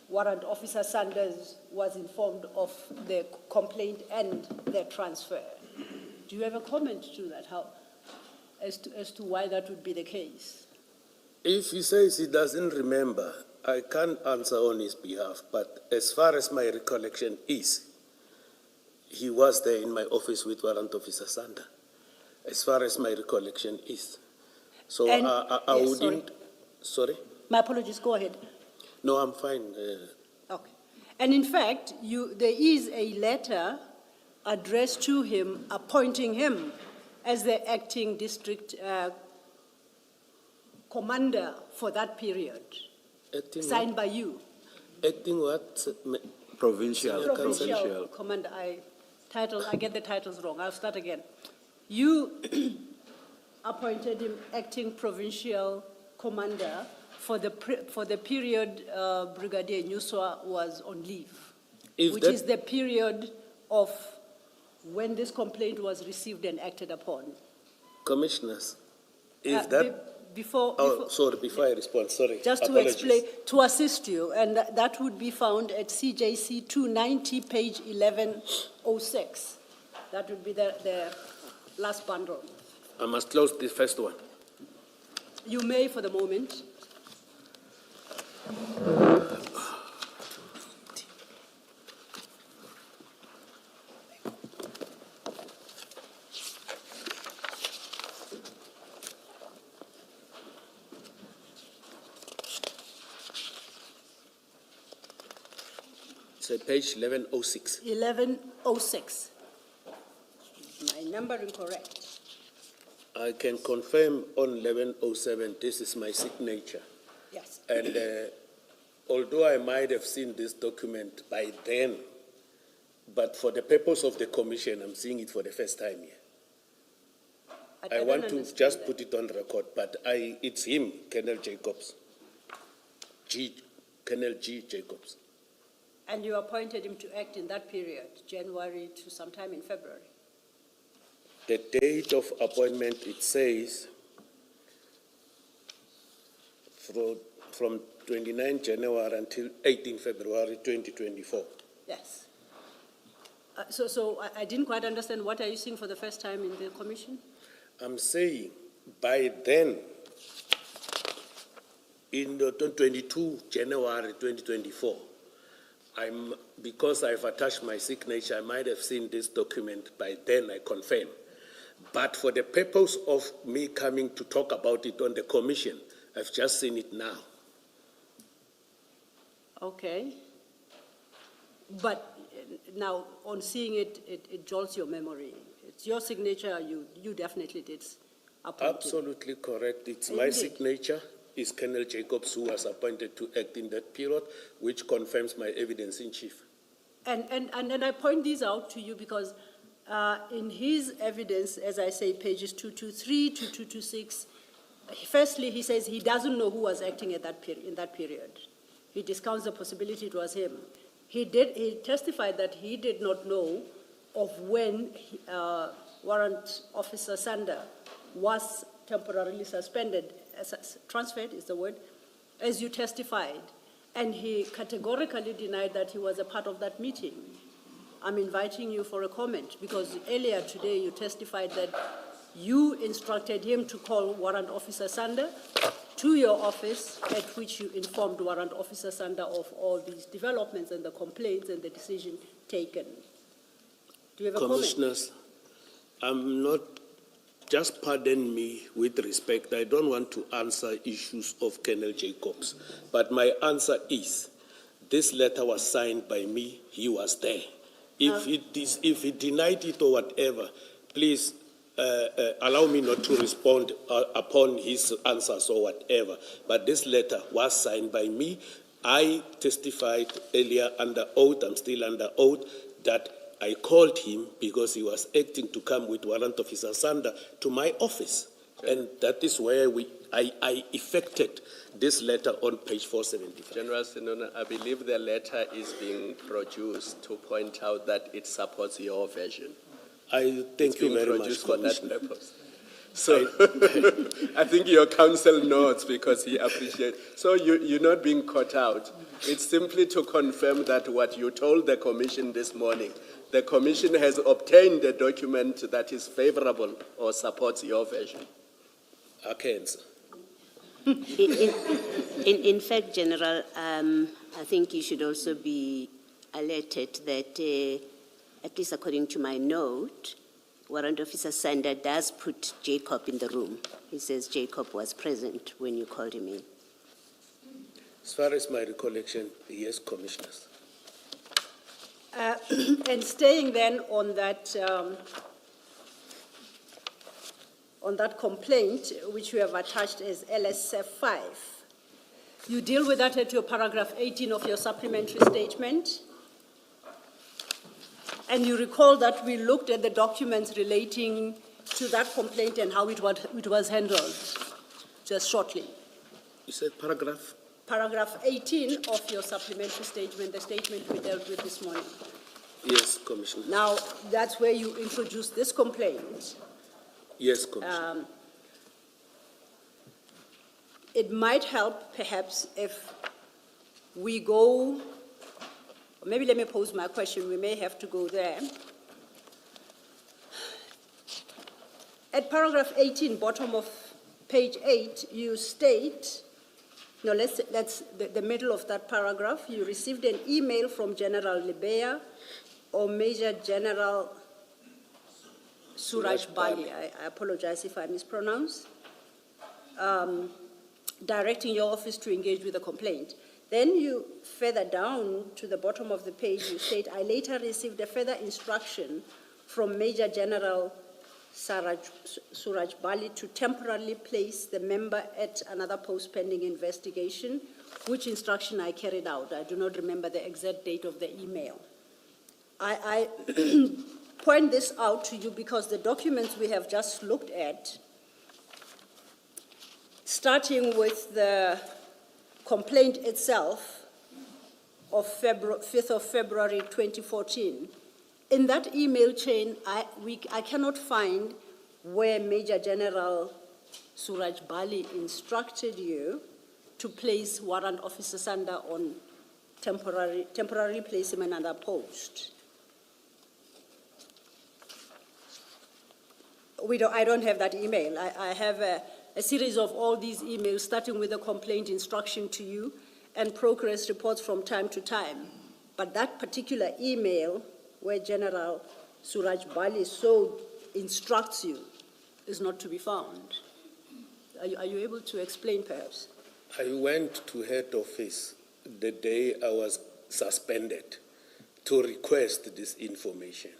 Warrant Officer Sanders was informed of the complaint and the transfer. Do you have a comment to that, as to why that would be the case? If he says he doesn't remember, I can't answer on his behalf, but as far as my recollection is, he was there in my office with Warrant Officer Sanda, as far as my recollection is. So And- I yes, wouldn't, sorry? My apologies, go ahead. No, I'm fine. Okay. And in fact, there is a letter addressed to him appointing him as the acting district commander for that period, Acting signed by you. Acting what? Provincial commander. I get the titles wrong. I'll start again. You appointed him acting provincial commander for the period Brigadier Nyuswa was on leave, which is the period of when this complaint was received and acted upon. Commissioners, if Before before I respond, sorry. just to Apologies. explain, to assist you, and that would be found at CJC 290, page 1106. That would be the last bundle. I must close the first one. You may for the moment. So page 1106. 1106. My numbering correct? I can confirm on 1107, this is my signature. Yes. And although I might have seen this document by then, but for the purpose of the commission, I'm seeing it for the first time here. I don't want to understand just that. put it on record, but it's him, Colonel Jacobs. Colonel G. Jacobs. And you appointed him to act in that period, January to sometime in February? The date of appointment, it says from 29 January until 18 February 2024. Yes. So I didn't quite understand, what are you seeing for the first time in the commission? I'm saying by then, in the 22 January 2024, because I've attached my signature, I might have seen this document by then, I confirm. But for the purpose of me coming to talk about it on the commission, I've just seen it now. Okay. But now, on seeing it, it jolts your memory. It's your signature, you definitely did appoint him. Absolutely correct. It's my Indeed. signature. Is Colonel Jacobs, who was appointed to act in that period, which confirms my evidence in chief. And I point these out to you because in his evidence, as I say, pages 223 to 226, firstly, he says he doesn't know who was acting at in that period. He discounts the possibility it was him. He testified that he did not know of when Warrant Officer Sander was temporarily suspended, transferred is the word, as you testified. And he categorically denied that he was a part of that meeting. I'm inviting you for a comment because earlier today you testified that you instructed him to call Warrant Officer Sander to your office, at which you informed Warrant Officer Sander of all these developments and the complaints and the decision taken. Do you have a comment? Commissioners, I'm not, just pardon me with respect, I don't want to answer issues of Colonel Jacobs, but my answer is, this letter was signed by me, he was there. If he denied it or whatever, please allow me not to respond upon his answers or whatever, but this letter was signed by me. I testified earlier under oath, I'm still under oath, that I called him because he was acting to come with Warrant Officer Sander to my office. And that is where I effected this letter on page 475. General Senona, I believe the letter is being produced to point out that it supports your version. I thank you very much for that Commissioner. purpose. So I think your counsel nods because he appreciates. So you're not being caught out. It's simply to confirm that what you told the commission this morning, the commission has obtained a document that is favorable or supports your version. I can, sir. In fact, General, I think you should also be alerted that, at least according to my note, Warrant Officer Sander does put Jacob in the room. He says Jacob was present when you called him in. As far as my recollection, yes, Commissioners. And staying then on that complaint, which we have attached as LSF5, you deal with that at your paragraph 18 of your supplementary statement. And you recall that we looked at the documents relating to that complaint and how it was handled, just shortly. You said paragraph? Paragraph 18 of your supplementary statement, the statement we dealt with this morning. Yes, Commissioner. Now, that's where you introduced this complaint. Yes, Commissioner. It might help, perhaps, if we go, maybe let me pose my question, we may have to go there. At paragraph 18, bottom of page 8, you state No, let's the middle of that paragraph. You received an email from General Libea or Major General Suraj Bali. I apologize if I mispronounce. Directing your office to engage with the complaint. Then you, further down to the bottom of the page, you state, I later received a further instruction from Major General Suraj Bali to temporarily place the member at another post pending investigation, which instruction I carried out. I do not remember the exact date of the email. I point this out to you because the documents we have just looked at, starting with the complaint itself of 5th of February 2014, in that email chain, I cannot find where Major General Suraj Bali instructed you to place Warrant Officer Sanda on temporarily place him in another post. I don't have that email. I have a series of all these emails, starting with a complaint instruction to you and progress reports from time to time. But that particular email where General Suraj Bali so instructs you is not to be found. Are you able to explain, perhaps? I went to head office the day I was suspended to request this information.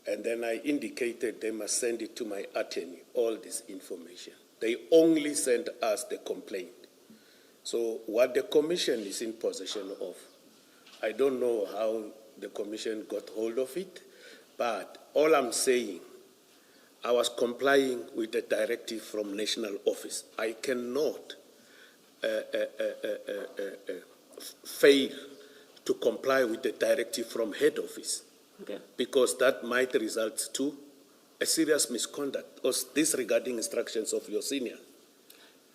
And then I indicated they must send it to my attorney, all this information. They only sent us the complaint. So what the commission is in possession of, I don't know how the commission got hold of it, but all I'm saying, I was complying with the directive from national office. I cannot fail to comply with the directive from head office, okay, because that might result to a serious misconduct or disregarding instructions of your senior.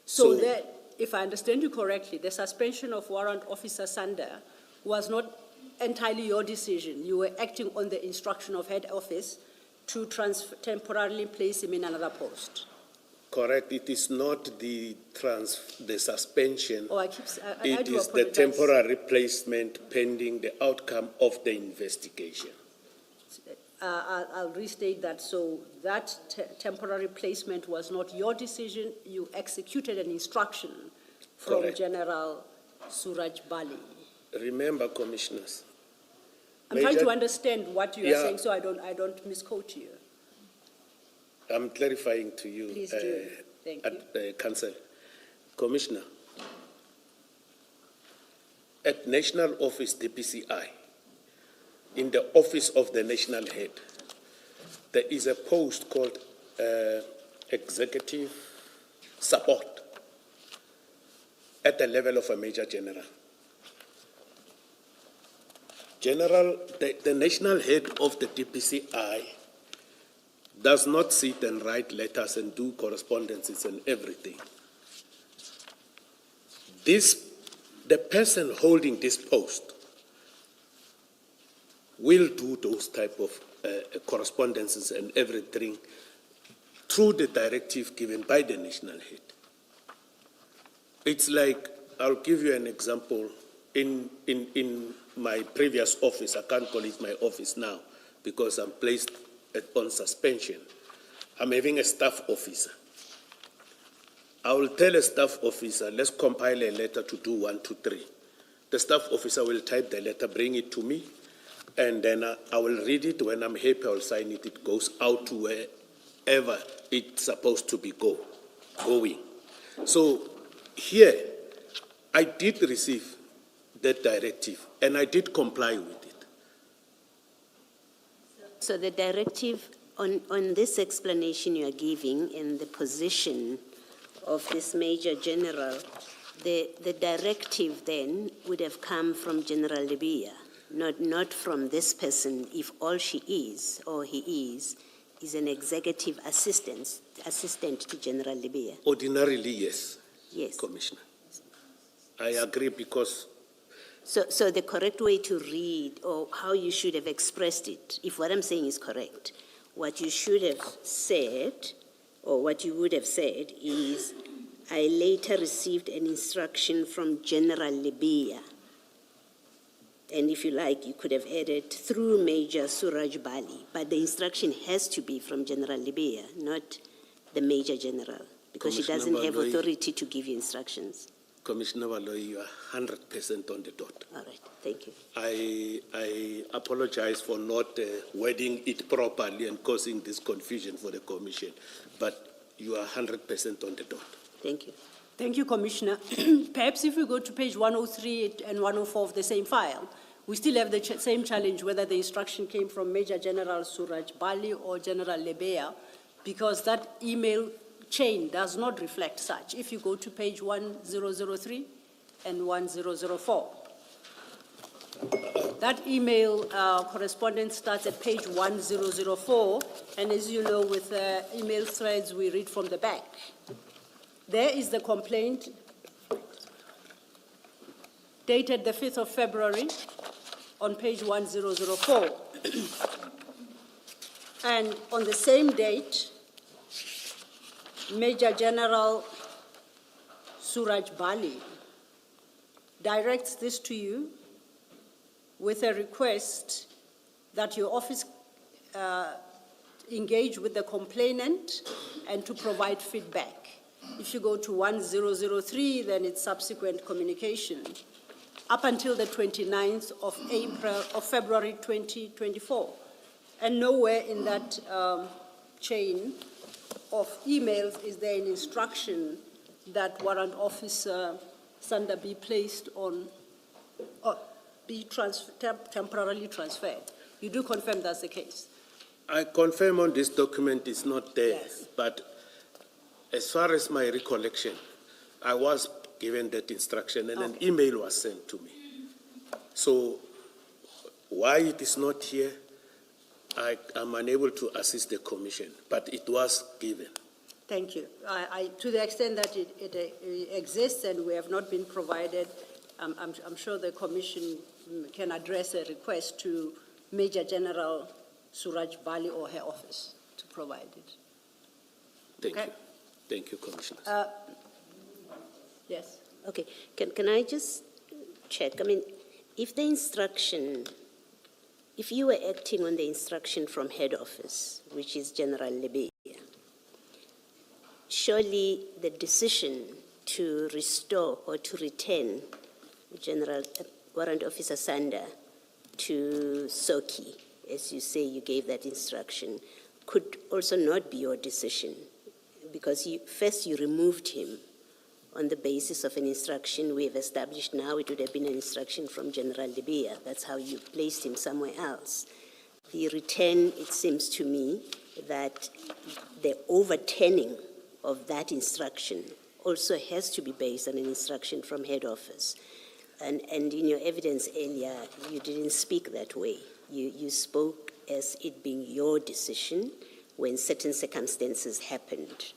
So that, if I understand you correctly, the suspension of Warrant Officer Sanda was not entirely your decision. You were acting on the instruction of head office to temporarily place him in another post. Correct. It is not the suspension. Oh, I it do is the apologize. temporary placement pending the outcome of the investigation. I'll restate that. So that temporary placement was not your decision. You executed an instruction from Correct. General Suraj Bali. Remember, commissioners. I'm trying to understand what you are saying, so I don't misquote you. I'm clarifying to you. Please do. Thank you. Council. Commissioner, at National Office DPCI, in the office of the national head, there is a post called executive support at the level of a major general. The national head of the DPCI does not sit and write letters and do correspondences and everything. The person holding this post will do those type of correspondences and everything through the directive given by the national head. It's like, I'll give you an example. In my previous office, I can't call it my office now because I'm placed on suspension. I'm having a staff officer. I will tell a staff officer, let's compile a letter to do 1, 2, 3. The staff officer will type the letter, bring it to me, and then I will read it. When I'm happy, I'll sign it. It goes out to wherever it's supposed to be going. So here, I did receive that directive, and I did comply with it. So the directive, on this explanation you are giving in the position of this Major General, the directive then would have come from General Libya, not from this person, if all she is, or he is an executive assistant to General Libya. Ordinarily, yes. Yes. Commissioner. I agree because... So the correct way to read, or how you should have expressed it, if what I'm saying is correct, what you should have said, or what you would have said is, I later received an instruction from General Libya. And if you like, you could have added through Major Suraj Bali, but the instruction has to be from General Libya, not the Major General, because she Commissioner doesn't have Baloyi. authority to give you instructions. Commissioner Baloyi, you are 100% on the dot. All right, thank you. I apologize for not wording it properly and causing this confusion for the Commission, but you are 100% on the dot. Thank you. Thank you, Commissioner. Perhaps if we go to page 103 and 104 of the same file, we still have the same challenge whether the instruction came from Major General Suraj Bali or General Lebeya, because that email chain does not reflect such. If you go to page 1003 and 1004, that email correspondence starts at page 1004, and as you know, with email threads, we read from the back. There is the complaint dated the 5th of February on page 1004. And on the same date, Major General Suraj Bali directs this to you with a request that your office engage with the complainant and to provide feedback. If you go to 1003, then it's subsequent communication up until the 29th of February 2024. And nowhere in that chain of emails is there an instruction that Warrant Officer Sanda be placed on, or be temporarily transferred. You do confirm that's the case? I confirm on this document it's not there, Yes. but as far as my recollection, I was given that instruction and an email was sent to me. So why it is not here, I am unable to assist the Commission, but it was given. Thank you. To the extent that it exists and we have not been provided, I'm sure the Commission can address a request to Major General Suraj Bali or her office to provide it. Thank Okay. you. Thank you, Commissioner. Yes. Okay, can I just check? I mean, if the instruction, if you were acting on the instruction from head office, which is General Lebeya, surely the decision to restore or to return General Warrant Officer Sanda to Soki, as you say you gave that instruction, could also not be your decision, because first you removed him on the basis of an instruction we have established now. It would have been an instruction from General Lebeya. That's how you placed him somewhere else. The return, it seems to me that the overturning of that instruction also has to be based on an instruction from head office. And in your evidence earlier, you didn't speak that way. You spoke as it being your decision when certain circumstances happened.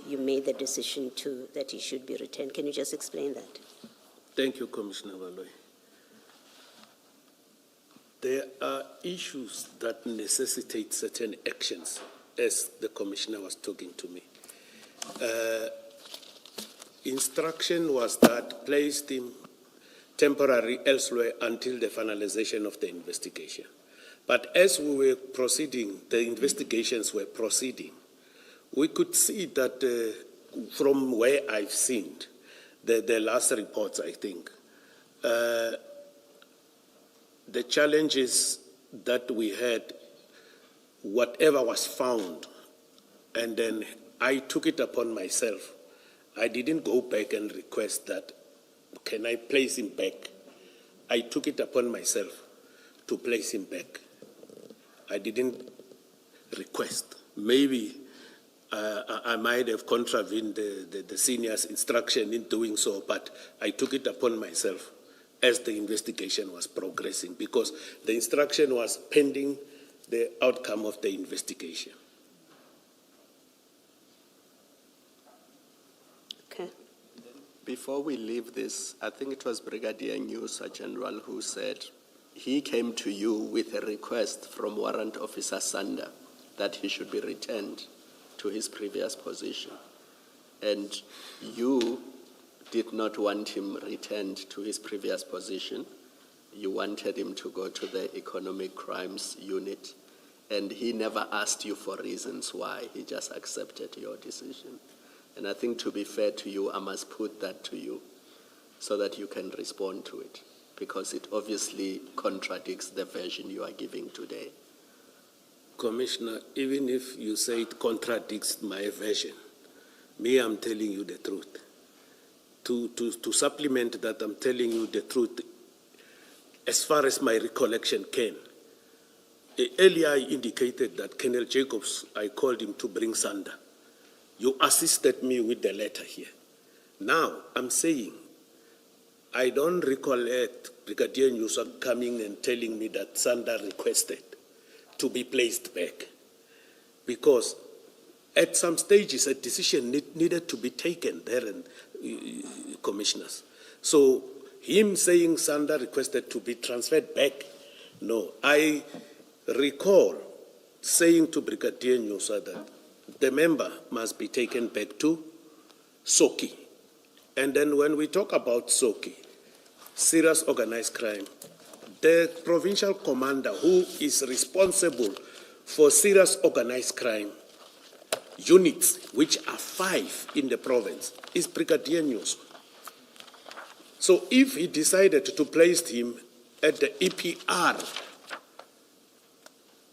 You made the decision that he should be returned. Can you just explain that? Thank you, Commissioner Baloyi. There are issues that necessitate certain actions, as the Commissioner was talking to me. Instruction was that placed him temporarily elsewhere until the finalization of the investigation. But as we were proceeding, the investigations were proceeding, we could see that from where I've seen the last reports, I think, the challenges that we had, whatever was found, and then I took it upon myself. I didn't go back and request that, can I place him back? I took it upon myself to place him back. I didn't request. Maybe I might have contravened the senior's instruction in doing so, but I took it upon myself as the investigation was progressing, because the instruction was pending the outcome of the investigation. Okay. Before we leave this, I think it was Brigadier Nyusa General who said he came to you with a request from Warrant Officer Sanda that he should be returned to his previous position. and you did not want him returned to his previous position. You wanted him to go to the Economic Crimes Unit, and he never asked you for reasons why. He just accepted your decision. And I think, to be fair to you, I must put that to you so that you can respond to it, because it obviously contradicts the version you are giving today. Commissioner, even if you say it contradicts my version, me, I'm telling you the truth. To supplement that, I'm telling you the truth as far as my recollection can. Earlier I indicated that Colonel Jacobs, I called him to bring Sander. You assisted me with the letter here. Now, I'm saying, I don't recollect Brigadier Nyusa coming and telling me that Sander requested to be placed back, because at some stages a decision needed to be taken there, and commissioners. So him saying Sander requested to be transferred back, no. I recall saying to Brigadier Nyusa that the member must be taken back to Soki. And then when we talk about Soki, serious organized crime, the provincial commander who is responsible for serious organized crime units, which are 5 in the province, is Brigadier Nyusa. So if he decided to place him at the EPR,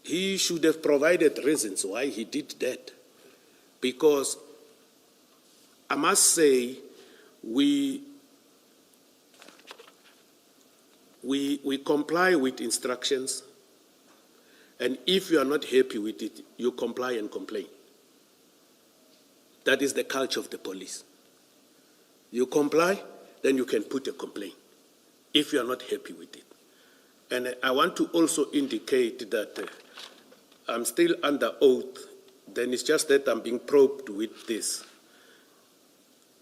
he should have provided reasons why he did that. Because I must say, we comply with instructions, and if you are not happy with it, you comply and complain. That is the culture of the police. You comply, then you can put a complaint if you are not happy with it. And I want to also indicate that I'm still under oath, then it's just that I'm being probed with this.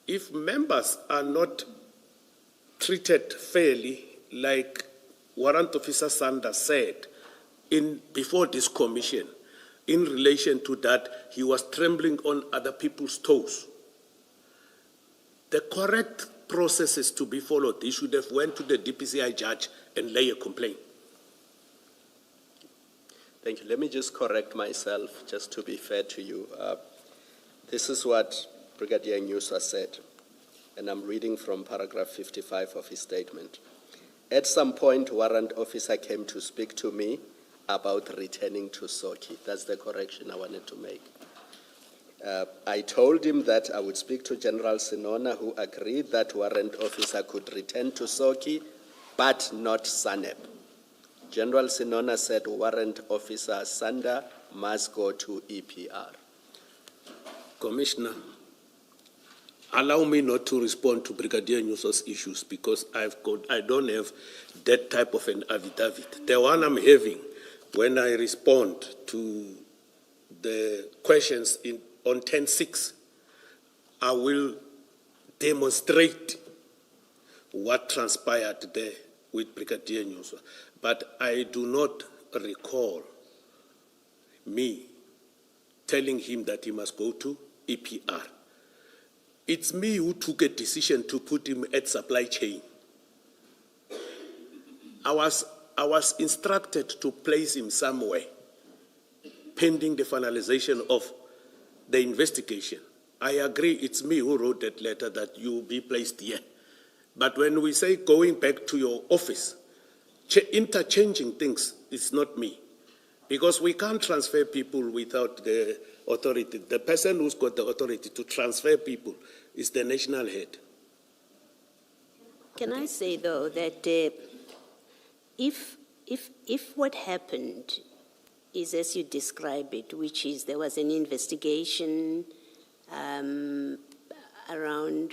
If members are not treated fairly, like Warrant Officer Sanders said before this commission, in relation to that, he was trembling on other people's toes. The correct processes to be followed, he should have went to the DPCI judge and lay a complaint. Thank you. Let me just correct myself, just to be fair to you. This is what Brigadier Nyusa said, and I'm reading from paragraph 55 of his statement. At some point, warrant officer came to speak to me about returning to Soki. That's the correction I wanted to make. I told him that I would speak to General Senona, who agreed that warrant officer could return to Soki, but not Sanep. General Senona said warrant officer Sander must go to EPR. Commissioner, allow me not to respond to Brigadier Nyusa's issues, because I don't have that type of an affidavit. The one I'm having when I respond to the questions on 10.6, I will demonstrate what transpired there with Brigadier Nyusa. But I do not recall me telling him that he must go to EPR. It's me who took a decision to put him at supply chain. I was instructed to place him somewhere pending the finalization of the investigation. I agree, it's me who wrote that letter that you be placed here. But when we say going back to your office, interchanging things, it's not me. Because we can't transfer people without the authority. The person who's got the authority to transfer people is the national head. Can I say, though, that if what happened is as you describe it, which is there was an investigation around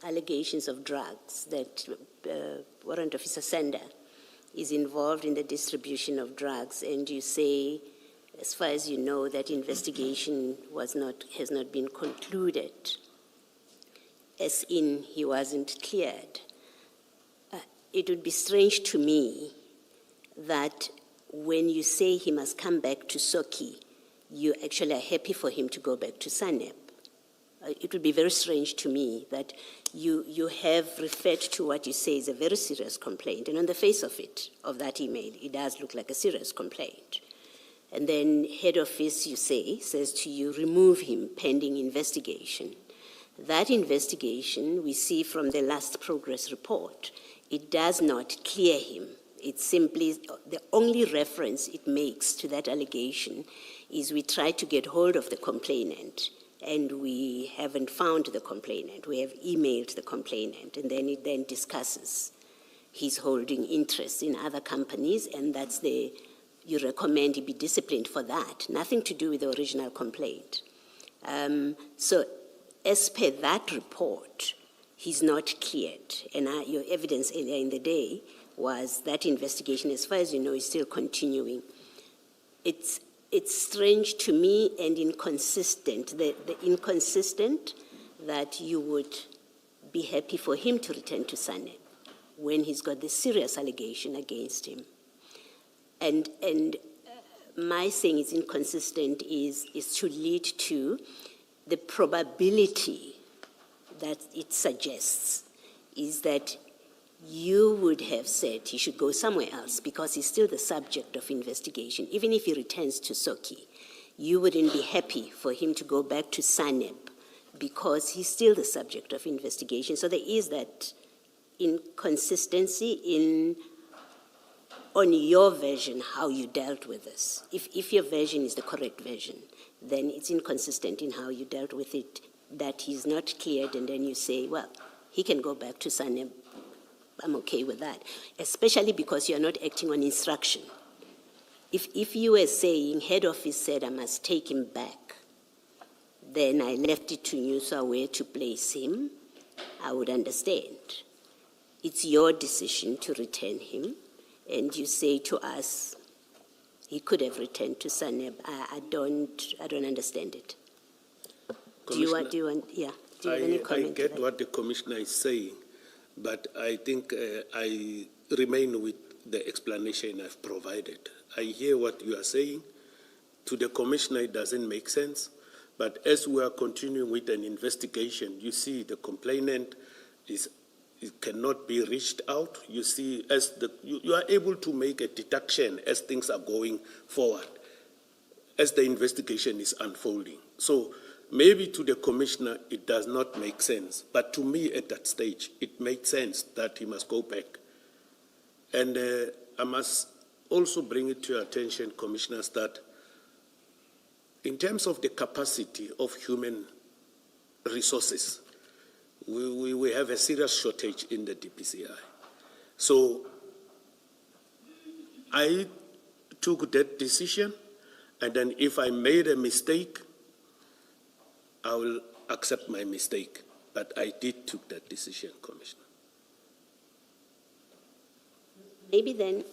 allegations of drugs, that Warrant Officer Sander is involved in the distribution of drugs, and you say, as far as you know, that investigation has not been concluded, as in he wasn't cleared. It would be strange to me that when you say he must come back to Soki, you actually are happy for him to go back to Sanep. it would be very strange to me that you have referred to what you say is a very serious complaint, and on the face of it, of that email, it does look like a serious complaint. And then head office, you say, says to you, remove him pending investigation. That investigation, we see from the last progress report, it does not clear him. It's simply, the only reference it makes to that allegation is we try to get hold of the complainant, and we haven't found the complainant. We have emailed the complainant, and then it then discusses his holding interest in other companies, and that's you recommend he be disciplined for that. Nothing to do with the original complaint. So as per that report, he's not cleared. And your evidence earlier in the day was that investigation, as far as you know, is still continuing. It's strange to me and inconsistent, the inconsistent that you would be happy for him to return to SANEP when he's got this serious allegation against him. And my saying it's inconsistent is to lead to the probability that it suggests is that you would have said he should go somewhere else because he's still the subject of investigation. Even if he returns to Soki, you wouldn't be happy for him to go back to SANEP because he's still the subject of investigation. So there is that inconsistency on your version, how you dealt with this. If your version is the correct version, then it's inconsistent in how you dealt with it, that he's not cleared, and then you say, well, he can go back to SANEP. I'm okay with that, especially because you're not acting on instruction. If you were saying, head office said I must take him back, then I left it to Nyuswa where to place him, I would understand. It's your decision to return him, and you say to us, he could have returned to SANEP. I don't understand it. Do you want, yeah. Do you have any comment? I get what the commissioner is saying, but I think I remain with the explanation I've provided. I hear what you are saying. To the commissioner, it doesn't make sense. But as we are continuing with an investigation, you see the complainant it cannot be reached out. You see, as you are able to make a deduction as things are going forward, as the investigation is unfolding. So maybe to the commissioner, it does not make sense. But to me at that stage, it made sense that he must go back. And I must also bring it to your attention, commissioners, that in terms of the capacity of human resources, we have a serious shortage in the DPCI. So I took that decision, and then if I made a mistake, I will accept my mistake. But I did take that decision, Commissioner. Maybe then,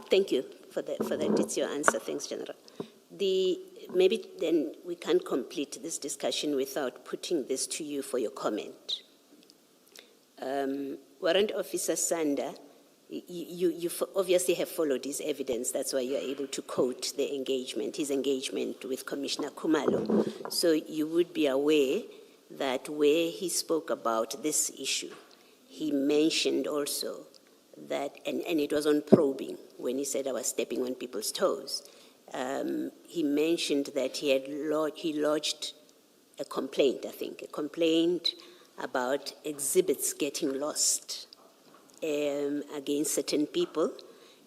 thank you for that. It's your answer. Thanks, General. Maybe then we can't complete this discussion without putting this to you for your comment. Warrant Officer Sanda, you obviously have followed his evidence. That's why you're able to quote his engagement with Commissioner Khumalo. So you would be aware that where he spoke about this issue, he mentioned also that, and it was on probing when he said I was stepping on people's toes. He mentioned that he lodged a complaint, about exhibits getting lost against certain people,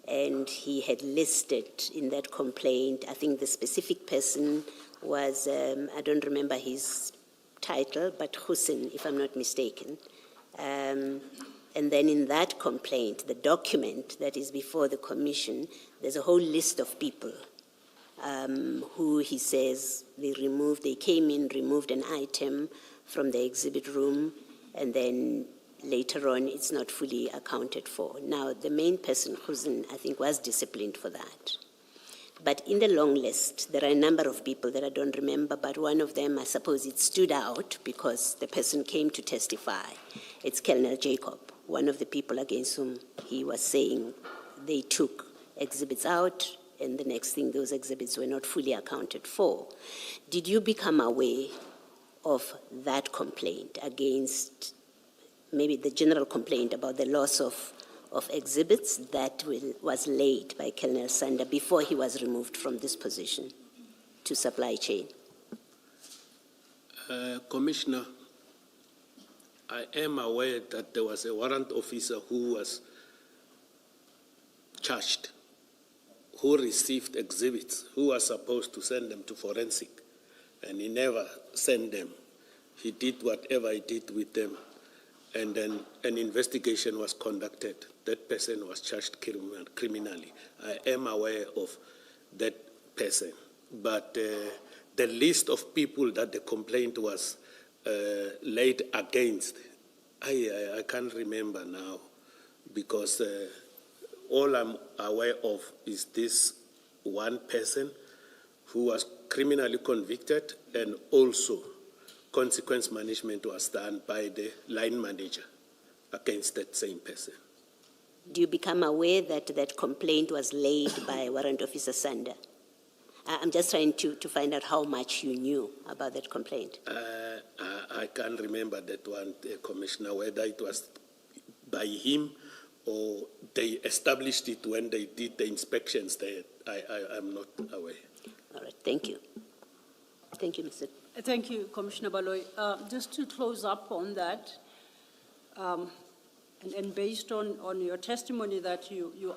and he had listed in that complaint, I think the specific person was, I don't remember his title, but Hussein, if I'm not mistaken. And then in that complaint, the document that is before the commission, there's a whole list of people who he says they came in, removed an item from the exhibit room, and then later on it's not fully accounted for. Now, the main person, Hussein, I think was disciplined for that. But in the long list, there are a number of people that I don't remember, but one of them, I suppose it stood out because the person came to testify. It's Colonel Jacob, one of the people against whom he was saying they took exhibits out, and the next thing, those exhibits were not fully accounted for. Did you become aware of that complaint against, maybe the general complaint about the loss of exhibits that was laid by Colonel Sander before he was removed from this position to supply chain? Commissioner, I am aware that there was a warrant officer who was charged, who received exhibits, who was supposed to send them to forensic, and he never sent them. He did whatever he did with them, and then an investigation was conducted. That person was charged criminally. I am aware of that person, but the list of people that the complaint was laid against, I can't remember now, because all I'm aware of is this one person who was criminally convicted, and also consequence management was done by the line manager against that same person. Do you become aware that that complaint was laid by Warrant Officer Sander? I'm just trying to find out how much you knew about that complaint. I can't remember that one, Commissioner, whether it was by him or they established it when they did the inspections there. I'm not aware. All right, thank you. Thank you, Mr. Thank you, Commissioner Baloy. Just to close up on that, and based on your testimony that you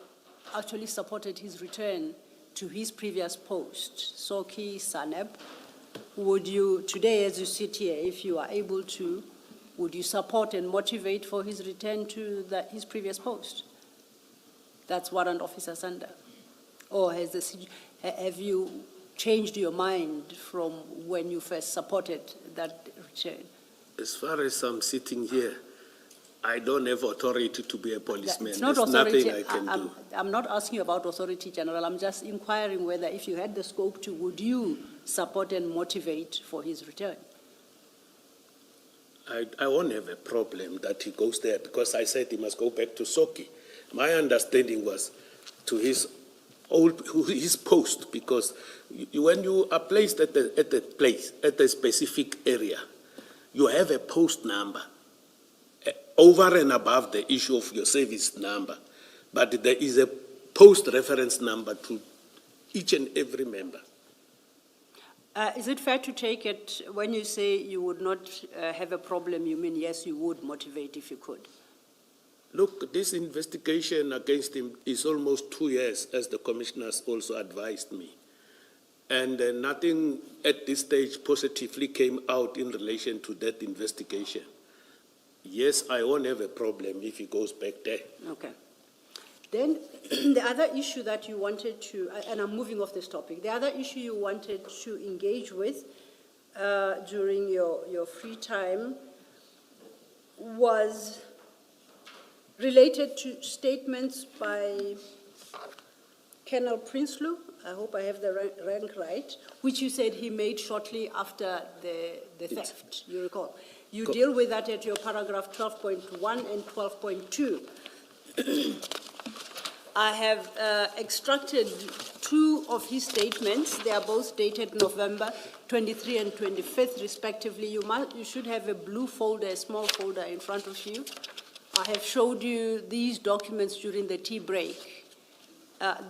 actually supported his return to his previous post, Soki Saneb, would you, today as you sit here, if you are able to, would you support and motivate for his return to his previous post? That's Warrant Officer Sander. Or have you changed your mind from when you first supported that return? As far as I'm sitting here, I don't have authority to be a policeman. It's not There's authority. nothing I can do. I'm not asking you about authority, General. I'm just inquiring whether, if you had the scope to, would you support and motivate for his return? I won't have a problem that he goes there, because I said he must go back to Soki. My understanding was to his post, because when you are placed at a specific area, you have a post number over and above the issue of your service number, but there is a post reference number to each and every member. Is it fair to take it, when you say you would not have a problem, you mean yes, you would motivate if you could? Look, this investigation against him is almost 2 years, as the commissioners also advised me. And nothing at this stage positively came out in relation to that investigation. Yes, I won't have a problem if he goes back there. Okay. Then the other issue that you wanted to, and I'm moving off this topic, the other issue you wanted to engage with during your free time was related to statements by Colonel Prinsloo, I hope I have the rank right, which you said he made shortly after the theft, you recall. You deal with that at your paragraph 12.1 and 12.2. I have extracted two of his statements. They are both dated November 23 and 25th, respectively. You should have a blue folder, a small folder in front of you. I have showed you these documents during the tea break.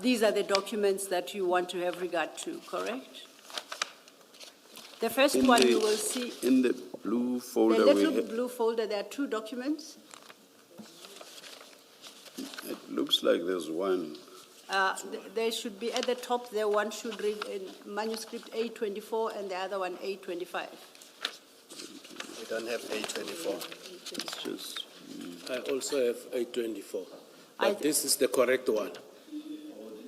These are the documents that you want to have regard to, correct? The first one you will see. In the blue folder, the little blue folder, there are two documents. It looks like there's one. There should be at the top there, one should read in manuscript A24 and the other one A25. We don't have A24. It's just, I also have A24, but this is the correct one.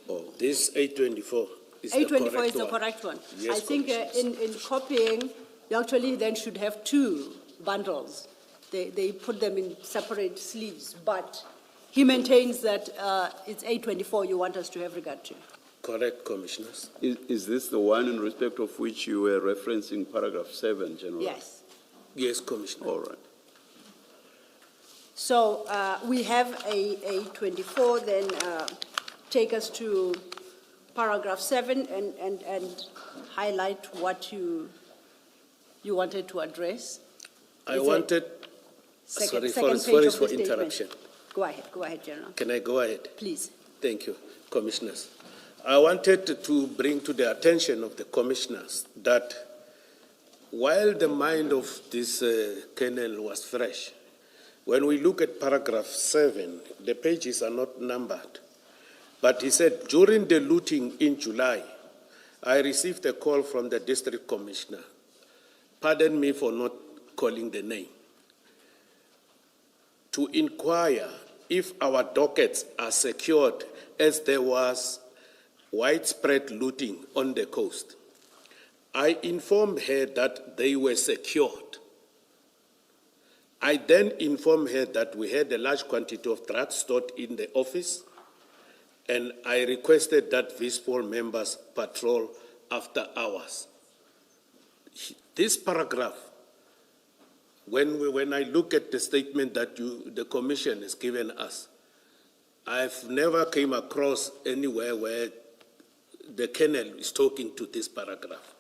Oh. This A24 is the correct one. A24 is the correct one. Yes, I think in copying, you actually then should have two bundles. They put them in separate sleeves, but he maintains that it's A24 you want us to have regard to. Correct, Commissioners. is this the one in respect of which you were referencing paragraph 7, General? Yes. Yes, Commissioner. All right. So we have A24, then take us to paragraph 7 and highlight what you you wanted to address? I Is it wanted, second sorry page for of the statement? interruption. Go ahead, General, Can I go ahead? please. Thank you, Commissioners. I wanted to bring to the attention of the Commissioners that while the mind of this Colonel was fresh, when we look at paragraph 7, the pages are not numbered. But he said, during the looting in July, I received a call from the District Commissioner. Pardon me for not calling the name. To inquire if our dockets are secured, as there was widespread looting on the coast. I informed her that they were secured. I then informed her that we had a large quantity of drugs stored in the office, and I requested that VISPOL members patrol after hours. This paragraph, when I look at the statement that the Commission has given us, I've never came across anywhere where the Colonel is talking to this paragraph.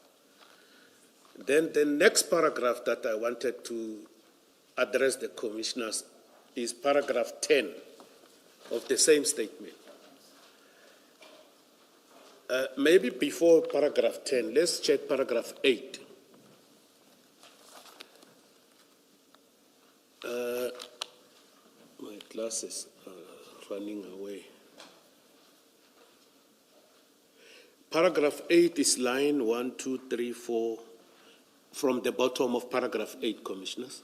Then the next paragraph that I wanted to address the Commissioners is paragraph 10 of the same statement. Maybe before paragraph 10, let's check paragraph 8. My glasses are running away. Paragraph 8 is line 1, 2, 3, 4, from the bottom of paragraph 8, Commissioners.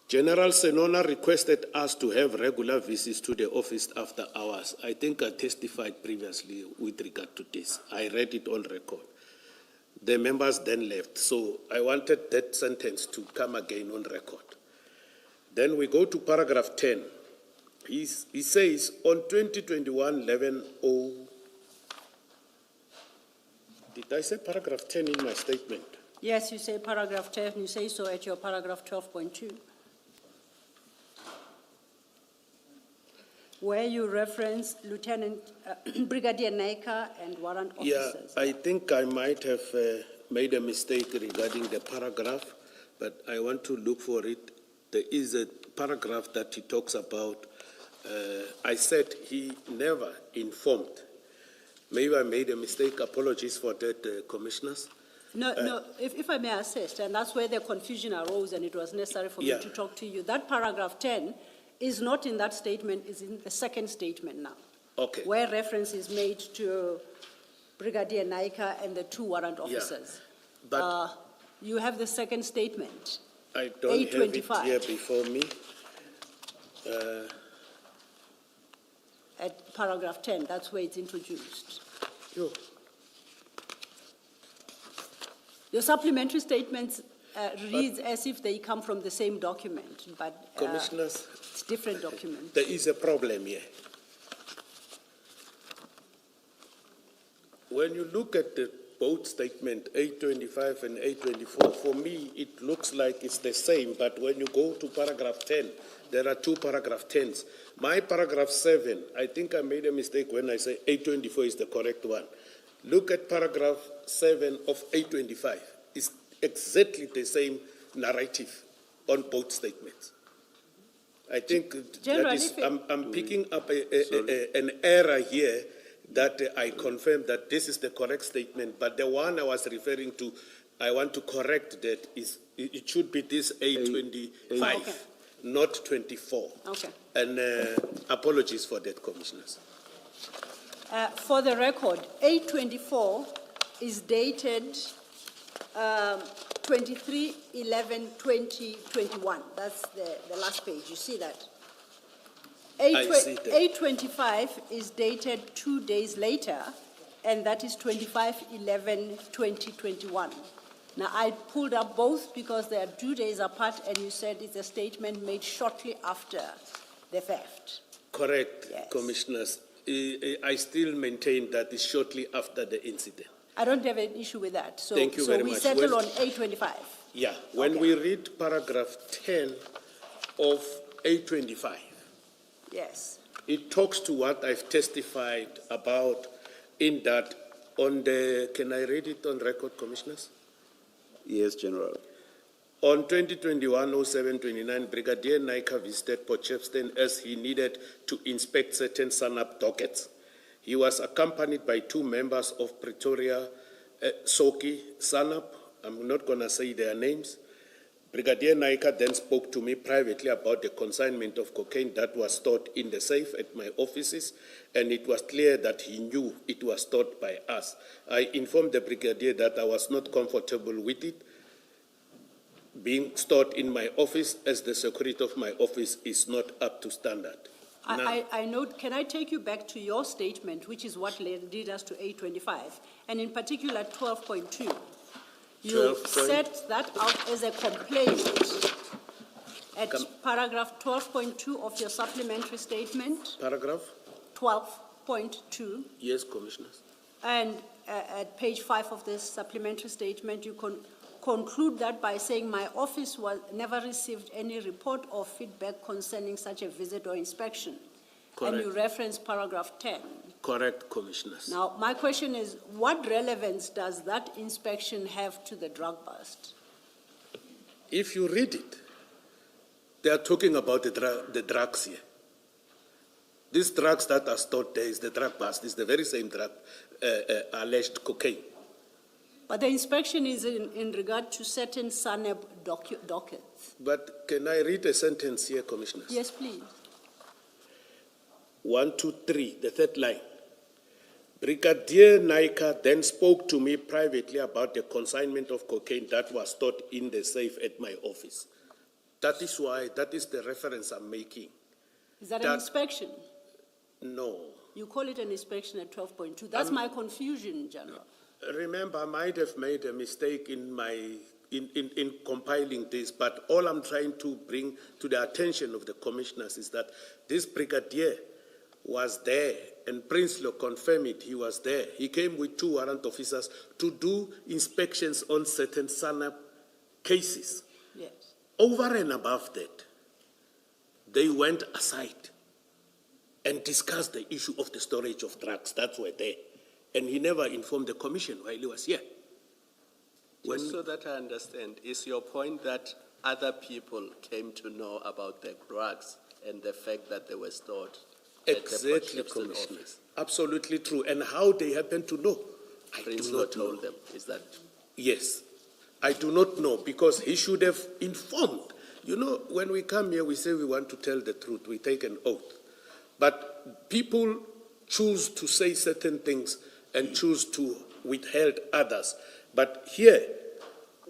General Senona requested us to have regular visits to the office after hours. I think I testified previously with regard to this. I read it on record. The members then left, so I wanted that sentence to come again on record. Then we go to paragraph 10. He says, on 2021-11-0, did I say paragraph 10 in my statement? Yes, you say paragraph 10, you say so at your paragraph 12.2. Where you reference Lieutenant Brigadier Naika and warrant officers. Yeah, I think I might have made a mistake regarding the paragraph, but I want to look for it. There is a paragraph that he talks about. I said he never informed. Maybe I made a mistake. Apologies for that, Commissioners. No, if I may assist, and that's where the confusion arose and it was necessary for me to talk to you. That paragraph 10 is not in that statement, is in the second statement now. Okay. Where reference is made to Brigadier Naika and the 2 warrant officers. Yeah, but you have the second statement. I don't have it here before me. At paragraph 10, that's where it's introduced. Yo. Your supplementary statements reads as if they come from the same document, but Commissioners, it's different documents. there is a problem here. When you look at the both statement 825 and 824, for me it looks like it's the same, but when you go to paragraph 10, there are 2 paragraph 10s. My paragraph 7, I think I made a mistake when I say 824 is the correct one. Look at paragraph 7 of 825. It's exactly the same narrative on both statements. I think that is, I'm picking up an error here that I confirm that this is the correct statement, but the one I was referring to, I want to correct that. It should be this 825, okay, not 24. Okay. And apologies for that, Commissioners. For the record, 824 is dated 23/11/2021. That's the last page. You see that? 825 is dated 2 days later, and that is 25/11/2021. Now, I pulled up both because they are 2 days apart, and you said it's a statement made shortly after the theft. Correct, yes. Commissioners. I still maintain that it's shortly after the incident. I don't have an issue with that. So, thank you very much. So we settle on 825. Yeah, when we read paragraph 10 of 825, yes, it talks to what I've testified about in that on the, can I read it on record, Commissioners? Yes, General. On 2021-07-29, Brigadier Naika visited Port Shepstone as he needed to inspect certain SANAP dockets. He was accompanied by 2 members of Pretoria Soki SANAP. I'm not going to say their names. Brigadier Naika then spoke to me privately about the consignment of cocaine that was stored in the safe at my offices, and it was clear that he knew it was stored by us. I informed the Brigadier that I was not comfortable with it being stored in my office, as the security of my office is not up to standard. I note, can I take you back to your statement, which is what led us to 825, and in particular 12.2. You set that out as a complaint at paragraph 12.2 of your supplementary statement. Paragraph? 12.2. Yes, Commissioners. And at page 5 of this supplementary statement, you conclude that by saying my office never received any report or feedback concerning such a visit or inspection. Correct. And you reference paragraph 10. Correct, Commissioners. Now, my question is, what relevance does that inspection have to the drug bust? If you read it, they are talking about the drugs here. These drugs that are stored there is the drug bust, is the very same drug, alleged cocaine. But the inspection is in regard to certain SANEB dockets. But can I read a sentence here, Commissioners? Yes, please. 1, 2, 3, the third line. Brigadier Naika then spoke to me privately about the consignment of cocaine that was stored in the safe at my office. That is why, that is the reference I'm making. Is that an inspection? No. You call it an inspection at 12.2. That's my confusion, General. Remember, I might have made a mistake in compiling this, but all I'm trying to bring to the attention of the commissioners is that this brigadier was there, and Prince Lo confirmed it, he was there. He came with 2 warrant officers to do inspections on certain SANAP cases. Yes. Over and above that, they went aside and discussed the issue of the storage of drugs that were there. And he never informed the commission while he was here. Just so that I understand, is your point that other people came to know about the drugs and the fact that they were stored at the Port Shepstone office? Absolutely true. And how they happened to know, I Prince do not told know. them, is that? Yes. I do not know, because he should have informed. You know, when we come here, we say we want to tell the truth. We take an oath. But people choose to say certain things and choose to withhold others. But here,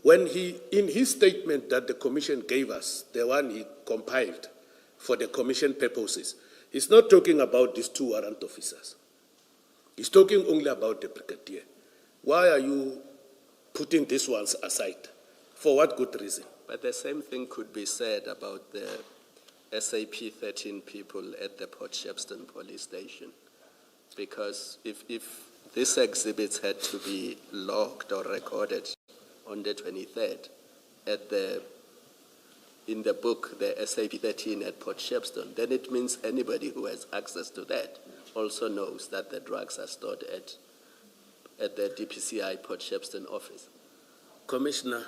when in his statement that the commission gave us, the one he compiled for the commission purposes, he's not talking about these 2 warrant officers. He's talking only about the brigadier. Why are you putting these ones aside? For what good reason? But the same thing could be said about the SAP 13 people at the Port Shepstone police station. Because if these exhibits had to be logged or recorded on the 23rd in the book, the SAP 13 at Port Shepstone, then it means anybody who has access to that also knows that the drugs are stored at the DPCI Port Shepstone office. Commissioner,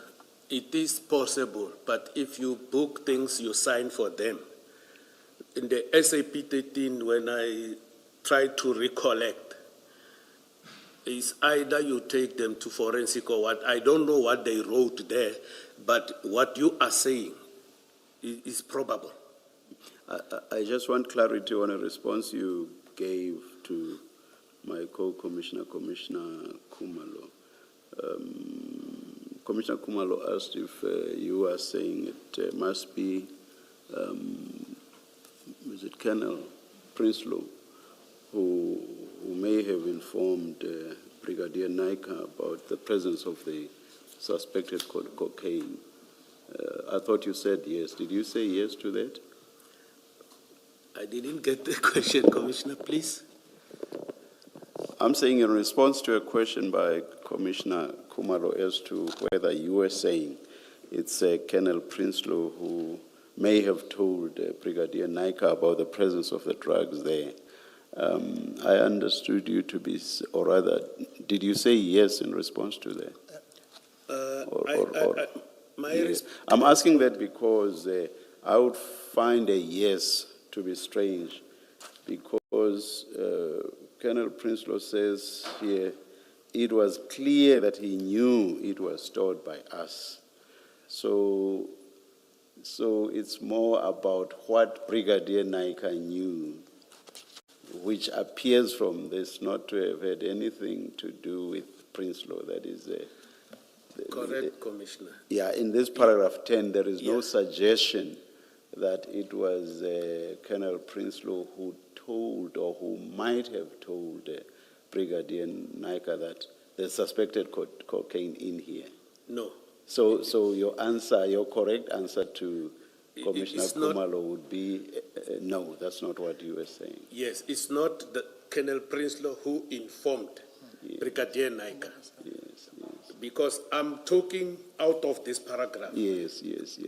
it is possible, but if you book things, you sign for them. In the SAP 13, when I try to recollect, it's either you take them to forensic or what. I don't know what they wrote there, but what you are saying is probable. I just want clarity on a response you gave to my co-commissioner, Commissioner Khumalo. Commissioner Khumalo asked if you are saying it must be, is it Colonel Prince Lo, who may have informed Brigadier Naika about the presence of the suspected cocaine. I thought you said yes. Did you say yes to that? I didn't get the question, Commissioner, please. I'm saying in response to a question by Commissioner Khumalo as to whether you were saying it's Colonel Prince Lo who may have told Brigadier Naika about the presence of the drugs there. I understood you to be, or rather, did you say yes in response to that? My Yes. I'm asking that because I would find a yes to be strange, because Colonel Prinsloo says here, it was clear that he knew it was stored by us. So it's more about what Brigadier Naika knew, which appears from this not to have had anything to do with Prinsloo. That is correct, Commissioner. yeah, in this paragraph 10, there is no Yeah. suggestion that it was Colonel Prinsloo who told or who might have told Brigadier Naika that they suspected cocaine in here. No. So your correct answer to Commissioner it's not- Khumalo would be no, that's not what you were saying. Yes, it's not the Colonel Prinsloo who informed Brigadier Naika. Yes, Because I'm talking out of this paragraph. yes.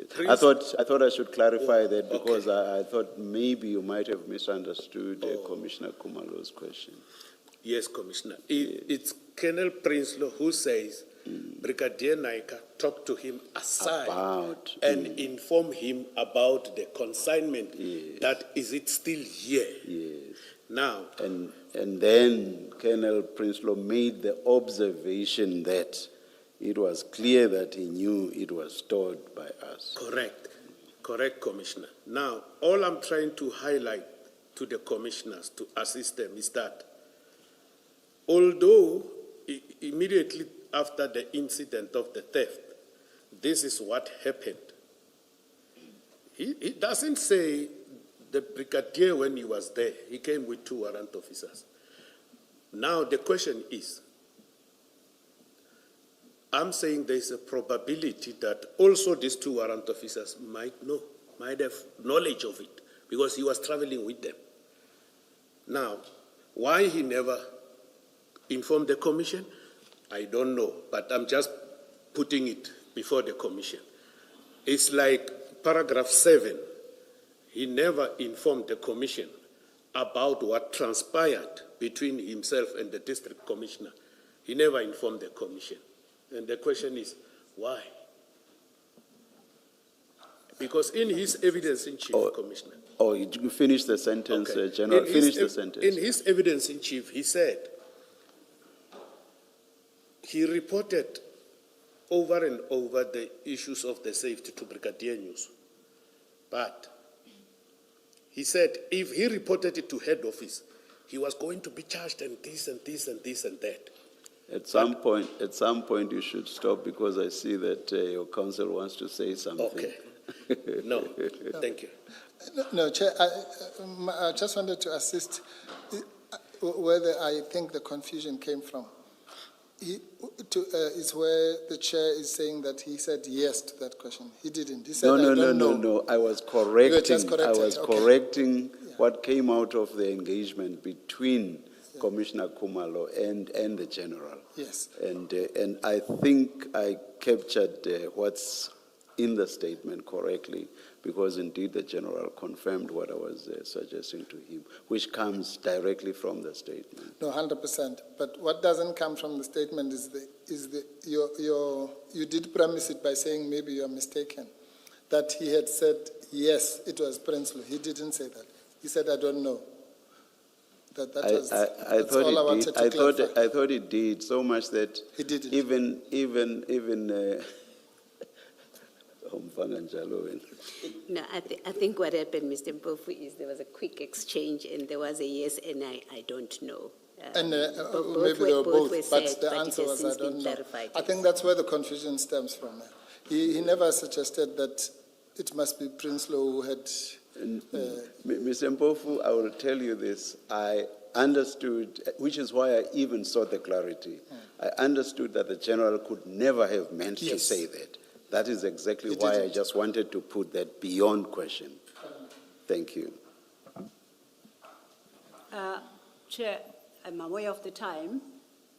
Prince- I thought I should clarify that Okay. because I thought maybe you might have misunderstood Commissioner Khumalo's question. Yes, Commissioner. It's Colonel Prinsloo who says Brigadier Naika talked to him aside About, and informed him about the consignment. Yes. That is it still here? Yes. Now, And then Colonel Prinsloo made the observation that it was clear that he knew it was stored by us. correct, Commissioner. Now, all I'm trying to highlight to the commissioners to assist them is that although immediately after the incident of the theft, this is what happened. He doesn't say the brigadier, when he was there, he came with 2 warrant officers. Now the question is, I'm saying there's a probability that also these 2 warrant officers might have knowledge of it, because he was traveling with them. Now, why he never informed the commission, I don't know, but I'm just putting it before the commission. It's like paragraph 7. He never informed the commission about what transpired between himself and the district commissioner. He never informed the commission. And the question is, why? Because in his evidence in chief, Commissioner. Oh, you finish the sentence, Okay. General. Finish the sentence. In his evidence in chief, he said he reported over and over the issues of the safety to Brigadier News. But he said if he reported it to head office, he was going to be charged and this and this and this and that. At some point, you should stop because I see that your counsel wants to say something. Okay. No, thank you. No, Chair, I just wanted to assist whether I think the confusion came from. Is where the chair is saying that he said yes to that question. He didn't. He said, No. I was correcting. You were just corrected. I was Okay. correcting what came out of the engagement between Commissioner Khumalo and the general. Yes. And I think I captured what's in the statement correctly, because indeed the general confirmed what I was suggesting to him, which comes directly from the statement. No, 100%. But what doesn't come from the statement you did premise it by saying maybe you are mistaken, that he had said yes, it was Prinsloo. He didn't say that. He said I don't know. That's all I wanted to clarify. I thought it did so much that He didn't. even. No, I think what happened, Mr. Mpofu, is there was a quick exchange and there was a yes and I don't know. And maybe both they were both, were but said, the but it answer has was since I don't been know. clarified, I think that's where the confusion stems from. He never suggested that it must be Prinsloo who had... Mr. Mpofu, I will tell you this. I understood, which is why I even sought the clarity. I understood that the general could never have meant to say that. That is exactly why I just wanted to put that beyond question. Thank you. Chair, I'm aware of the time,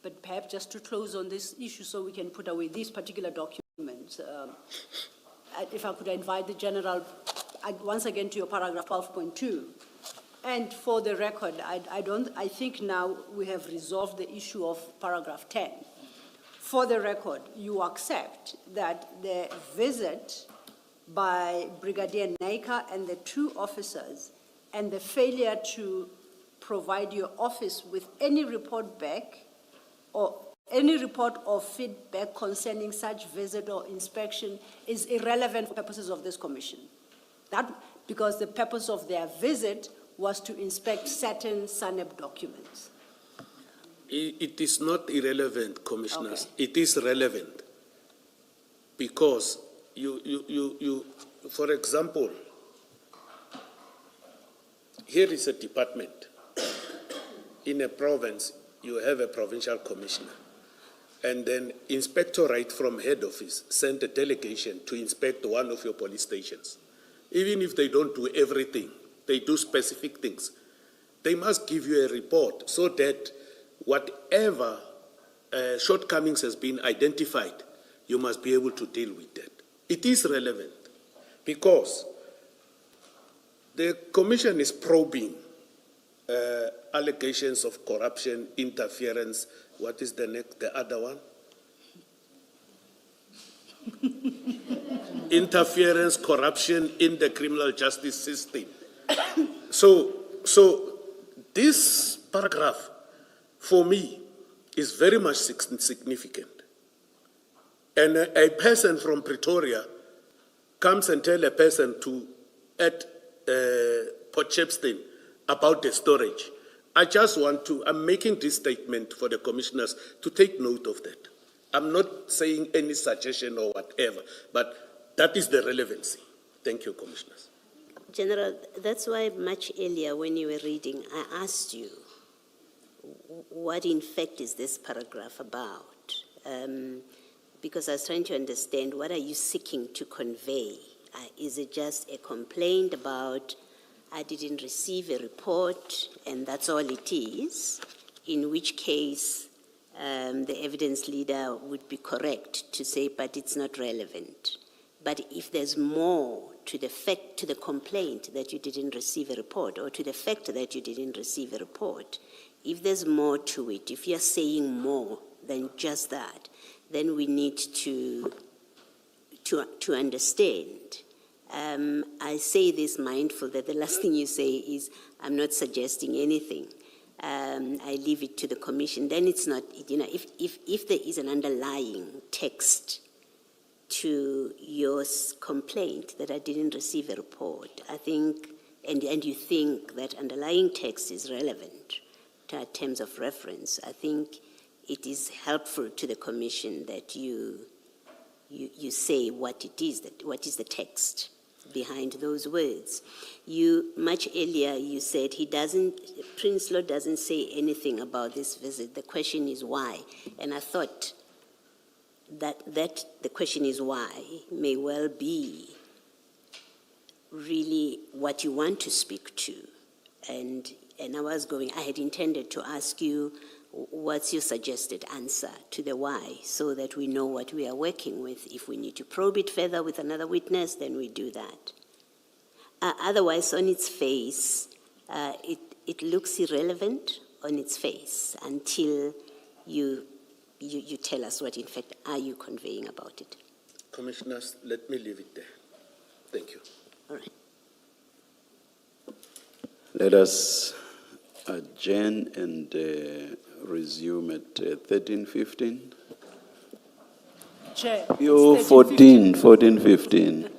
but perhaps just to close on this issue so we can put away these particular documents. If I could invite the general once again to your paragraph 12.2. And for the record, I think now we have resolved the issue of paragraph 10. for the record, you accept that the visit by Brigadier Naika and the two officers and the failure to provide your office with any report back or any report or feedback concerning such visit or inspection is irrelevant for purposes of this commission. That, because the purpose of their visit was to inspect certain SANEP documents. It is not irrelevant, commissioners. Okay. It is relevant because for example, here is a department. In a province, you have a provincial commissioner. And then inspectorate from head office sent a delegation to inspect one of your police stations. Even if they don't do everything, they do specific things. They must give you a report so that whatever shortcomings has been identified, you must be able to deal with that. It is relevant because the commission is probing allegations of corruption, interference. What is the other one? Interference, corruption in the criminal justice system. So this paragraph, for me, is very much significant. And a person from Pretoria comes and tells a person at Port Shepstone about the storage. I'm making this statement for the commissioners to take note of that. I'm not saying any suggestion or whatever, but that is the relevancy. Thank you, commissioners. General, that's why much earlier when you were reading, I asked you, what in fact is this paragraph about? Because I was trying to understand, what are you seeking to convey? Is it just a complaint about, I didn't receive a report, and that's all it is, in which case the evidence leader would be correct to say, but it's not relevant. But if there's more to the complaint that you didn't receive a report, or to the fact that you didn't receive a report, if there's more to it, if you're saying more than just that, then we need to understand. I say this mindful that the last thing you say is, I'm not suggesting anything. I leave it to the commission. Then it's not, if there is an underlying text to your complaint that I didn't receive a report, I think, and you think that underlying text is relevant to terms of reference, I think it is helpful to the commission that you say what it is, what is the text behind those words. Much earlier you said Prinsloo doesn't say anything about this visit. The question is why. And I thought that the question is why may well be really what you want to speak to. And I had intended to ask you, what's your suggested answer to the why, so that we know what we are working with. If we need to probe it further with another witness, then we do that. Otherwise, on its face, it looks irrelevant on its face until you tell us what, in fact, are you conveying about it. Commissioners, let me leave it there. Thank you. All right. Let us adjourn and resume at 13:15. Chair. You it's 14:15.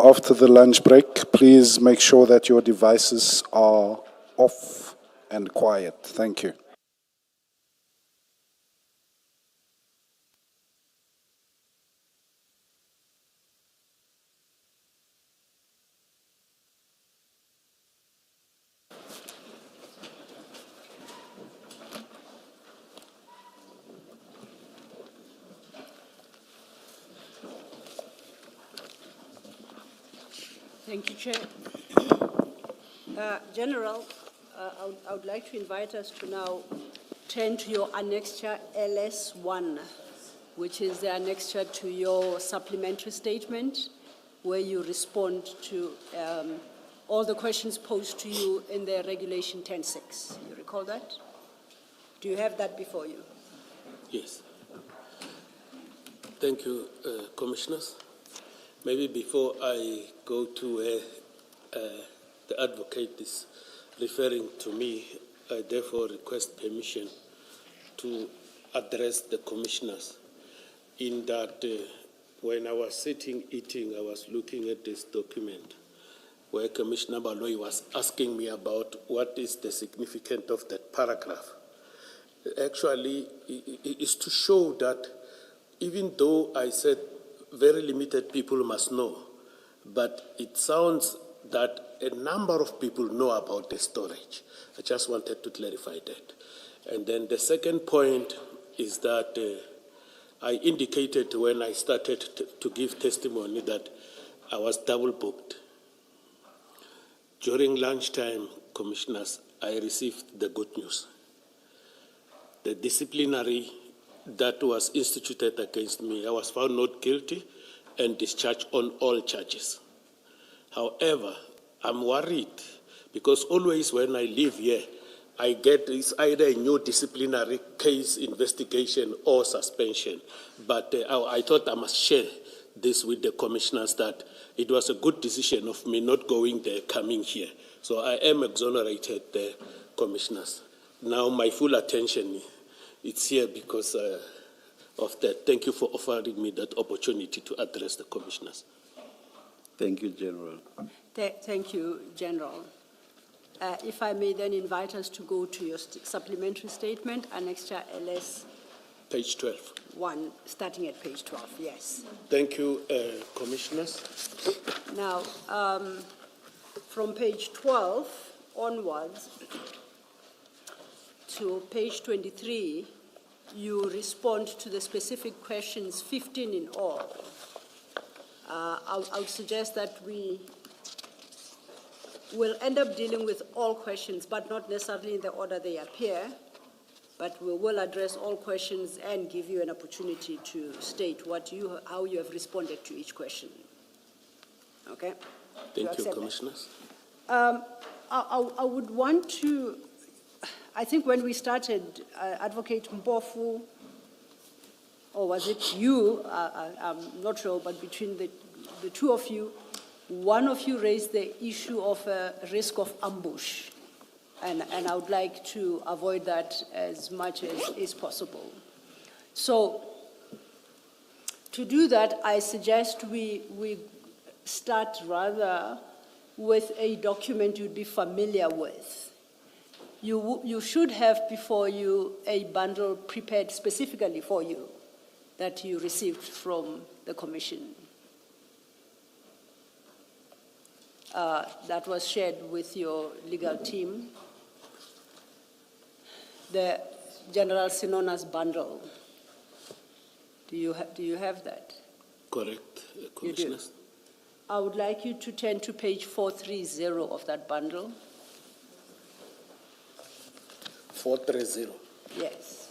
After the lunch break, please make sure that your devices are off and quiet. Thank you. Thank you, Chair. General, I would like to invite us to now turn to your annexure LS1, which is the annexure to your supplementary statement, where you respond to all the questions posed to you in the Regulation 10.6. You recall that? Do you have that before you? Yes. Thank you, Commissioners. Maybe before I go to where the advocate is referring to me, I therefore request permission to address the Commissioners in that when I was sitting eating, I was looking at this document where Commissioner Baloyi was asking me about what is the significance of that paragraph. Actually, it is to show that even though I said very limited people must know, but it sounds that a number of people know about the storage. I just wanted to clarify that. And then the second point is that I indicated when I started to give testimony that I was double booked. During lunchtime, Commissioners, I received the good news. The disciplinary that was instituted against me, I was found not guilty and discharged on all charges. However, I'm worried because always when I leave here, I get it's either a new disciplinary case investigation or suspension. But I thought I must share this with the Commissioners that it was a good decision of me not going there, coming here. So I am exonerated, Commissioners. Now my full attention it's here because of that. Thank you for offering me that opportunity to address the Commissioners. Thank you, General. Thank you, General. If I may then invite us to go to your supplementary statement, Annexure LS. Page 12. 1, starting at page 12, yes. Thank you, Commissioners. Now, from page 12 onwards to page 23, you respond to the specific questions, 15 in all. I would suggest that we will end up dealing with all questions, but not necessarily in the order they appear, but we will address all questions and give you an opportunity to state how you have responded to each question. Okay? Thank you, Commissioners. I would want to, I think when we started, Advocate Mpofu, or was it you, I'm not sure, but between the two of you, one of you raised the issue of a risk of ambush, and I would like to avoid that as much as is possible. So, to do that, I suggest we start rather with a document you'd be familiar with. You should have before you a bundle prepared specifically for you that you received from the Commission. That was shared with your legal team. The General Senona's bundle. Do you have that? Correct, Commissioners. You do. I would like you to turn to page 430 of that bundle. 430. Yes.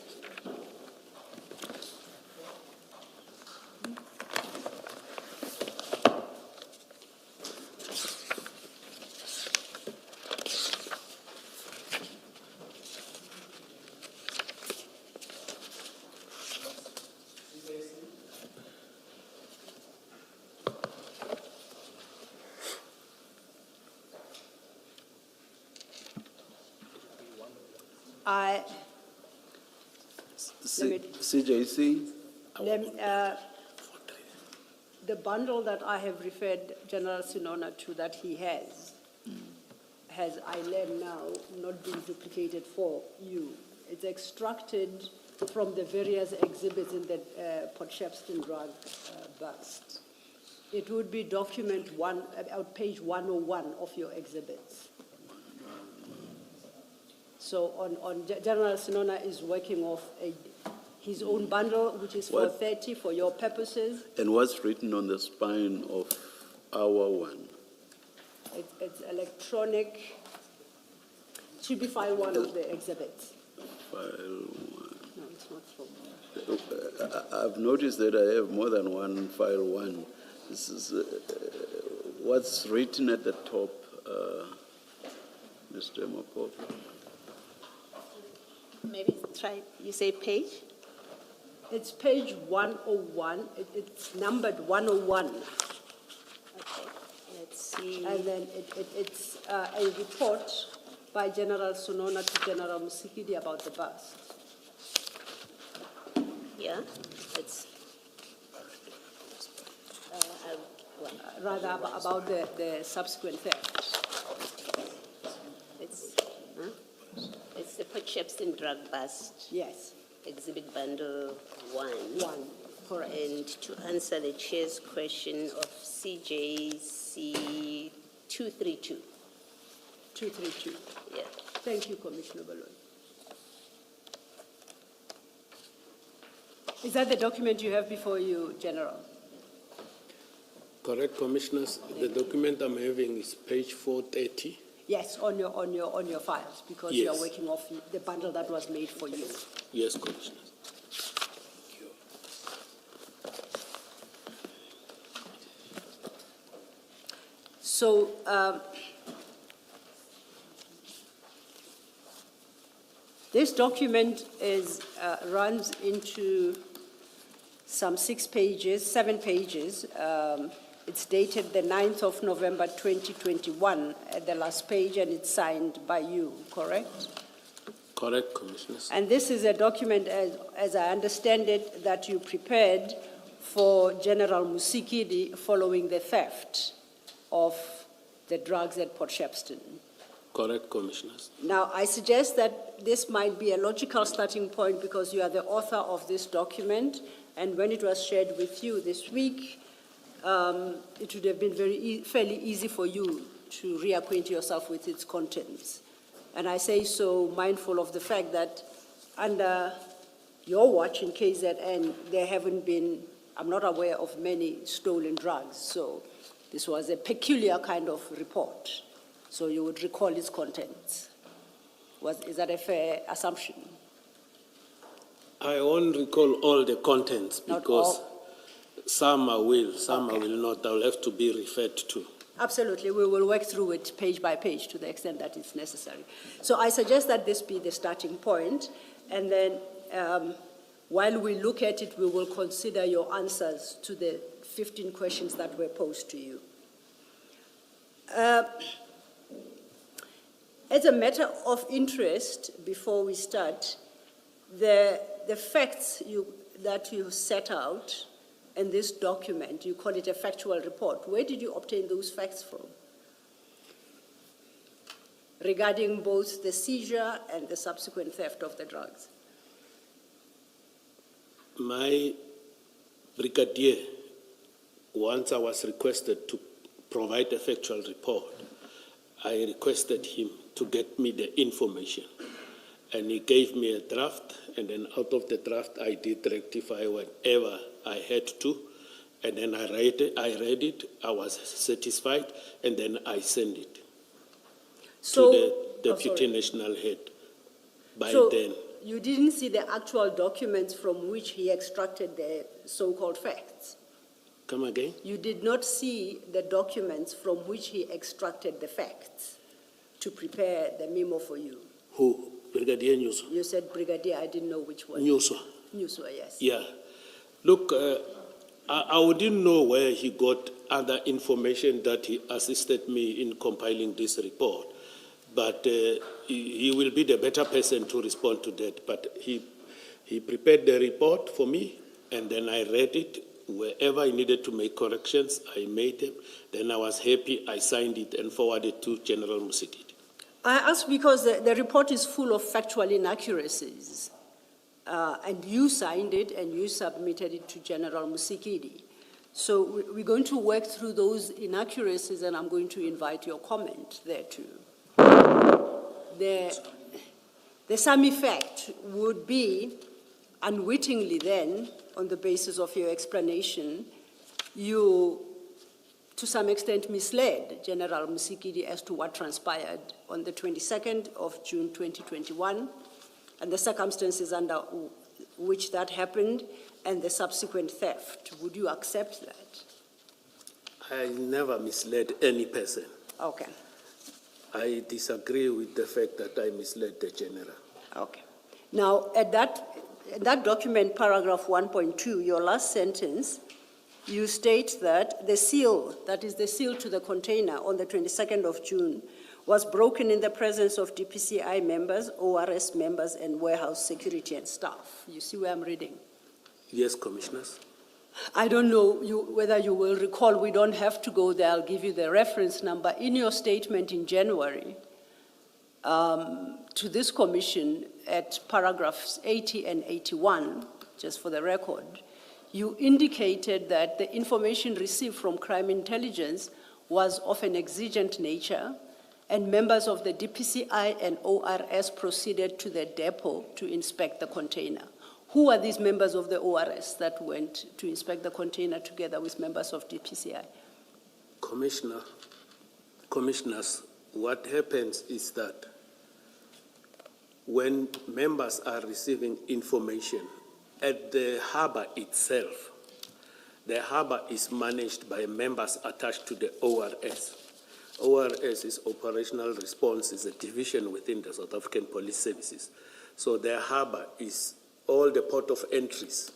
CJC? the bundle that I have referred General Senona to that he has I learn now, not been duplicated for you. It's extracted from the various exhibits in the Port Shepstone drug bust. It would be document one, page 101 of your exhibits. So General Senona is working off his own bundle, which is What? 430 for your purposes. And what's written on the spine of our one? It's electronic. It should be file 1 of the exhibits. File one. No, it's not from. I've noticed that I have more than one file one. This is what's written at the top, Mr. Mopopo. Maybe try, you say page? It's page 101. It's numbered 101. Okay, let's see. And then it's a report by General Senona to General Musikidi about the bust. Yeah, it's, Rather about the subsequent theft. it's the Port Shepstone drug bust, Yes, exhibit bundle 1. 1, correct. And to answer the chair's question of CJC 232. 232. Yeah. Thank you, Commissioner Balloon. Is that the document you have before you, General? Correct, Commissioners. The document I'm having is page 430. Yes, on your files, because you are Yes. working off the bundle that was made for you. Yes, Commissioners. So, this document runs into some 7 pages. It's dated the 9th of November 2021 at the last page, and it's signed by you, correct? Correct, Commissioners. And this is a document, as I understand it, that you prepared for General Musikidi following the theft of the drugs at Port Shepstone. Correct, Commissioners. Now, I suggest that this might be a logical starting point because you are the author of this document, and when it was shared with you this week, it would have been fairly easy for you to reacquaint yourself with its contents. And I say so mindful of the fact that under your watch in KZN, there haven't been, I'm not aware of many stolen drugs, so this was a peculiar kind of report. So you would recall its contents. Is that a fair assumption? I won't recall all the contents Not because all? some I will, some Okay. I will not. I'll have to be referred to. Absolutely. We will work through it page by page to the extent that it's necessary. So I suggest that this be the starting point, and then while we look at it, we will consider your answers to the 15 questions that were posed to you. As a matter of interest, before we start, the facts that you set out in this document, you call it a factual report. Where did you obtain those facts from? Regarding both the seizure and the subsequent theft of the drugs? My brigadier, once I was requested to provide a factual report, I requested him to get me the information. And he gave me a draft, and then out of the draft, I did rectify whatever I had to. And then I read it, I was satisfied, and then I sent it to the Deputy National Head by then. You didn't see the actual documents from which he extracted the so-called facts? Come again? You did not see the documents from which he extracted the facts to prepare the memo for you? Who? Brigadier Nyuswa? You said Brigadier, I didn't know which one. Nyuswa. Nyuswa, yes. Yeah. Look, I wouldn't know where he got other information that he assisted me in compiling this report, but he will be the better person to respond to that. But he prepared the report for me, and then I read it, Wherever I needed to make corrections, I made them. Then I was happy, I signed it and forwarded to General Musikidi. I ask because the report is full of factual inaccuracies, and you signed it and you submitted it to General Musikidi. So we're going to work through those inaccuracies, and I'm going to invite your comment there too. The sum effect would be, unwittingly then, on the basis of your explanation, you, to some extent, misled General Musikidi as to what transpired on the 22nd of June 2021, and the circumstances under which that happened, and the subsequent theft. Would you accept that? I never misled any person. Okay. I disagree with the fact that I misled the general. Okay. Now, at that document, paragraph 1.2, your last sentence, you state that the seal, that is the seal to the container on the 22nd of June, was broken in the presence of DPCI members, ORS members, and warehouse security and staff. You see where I'm reading? Yes, Commissioners. I don't know whether you will recall, we don't have to go there, I'll give you the reference number. In your statement in January to this commission at paragraphs 80 and 81, just for the record, you indicated that the information received from crime intelligence was of an exigent nature, and members of the DPCI and ORS proceeded to the depot to inspect the container. Who are these members of the ORS that went to inspect the container together with members of DPCI? Commissioners, what happens is that when members are receiving information at the harbor itself, the harbor is managed by members attached to the ORS. ORS is Operational Response, is a division within the South African Police Services. So the harbor is, all the port of entries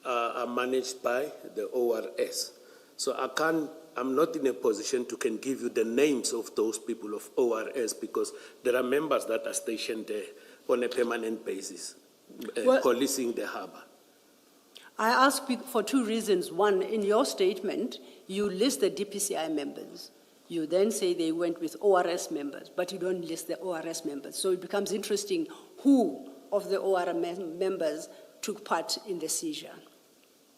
are managed by the ORS. So I'm not in a position to can give you the names of those people of ORS because there are members that are stationed there on a permanent basis, policing the harbor. I ask for two reasons. One, in your statement, you list the DPCI members. You then say they went with ORS members, but you don't list the ORS members. So it becomes interesting who of the ORS members took part in the seizure.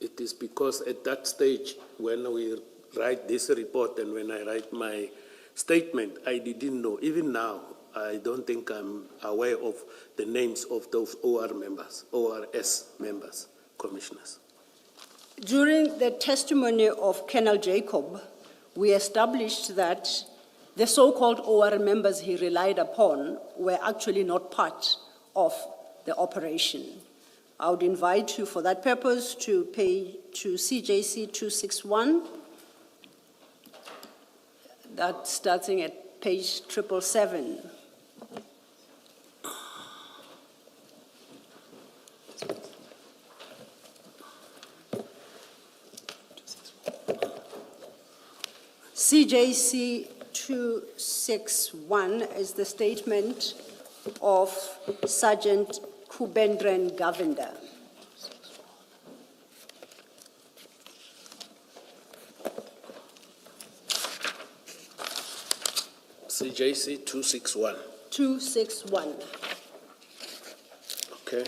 It is because at that stage, when we write this report and when I write my statement, I didn't know. Even now, I don't think I'm aware of the names of those ORS members, Commissioners. During the testimony of Colonel Jacob, we established that the so-called OR members he relied upon were actually not part of the operation. I would invite you for that purpose to CJC 261. That's starting at page 777. CJC 261 is the statement of Sergeant Kubendran Govender. CJC 261. 261. Okay.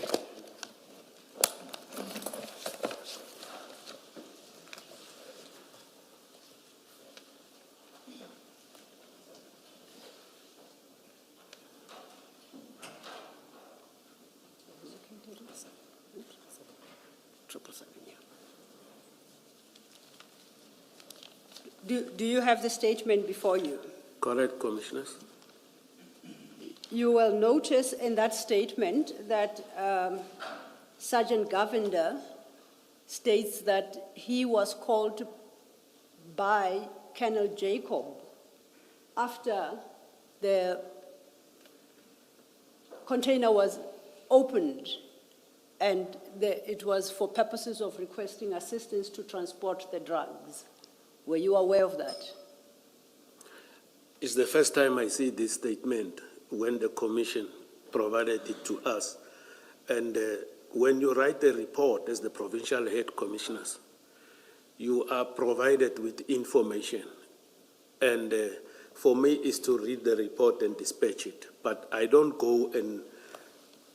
Do you have the statement before you? Correct, Commissioners. You will notice in that statement that Sergeant Govender states that he was called by Colonel Jacob after the container was opened and it was for purposes of requesting assistance to transport the drugs. Were you aware of that? It's the first time I see this statement when the Commission provided it to us. And when you write a report as the provincial head commissioners, you are provided with information. And for me, is to read the report and dispatch it. But I don't go and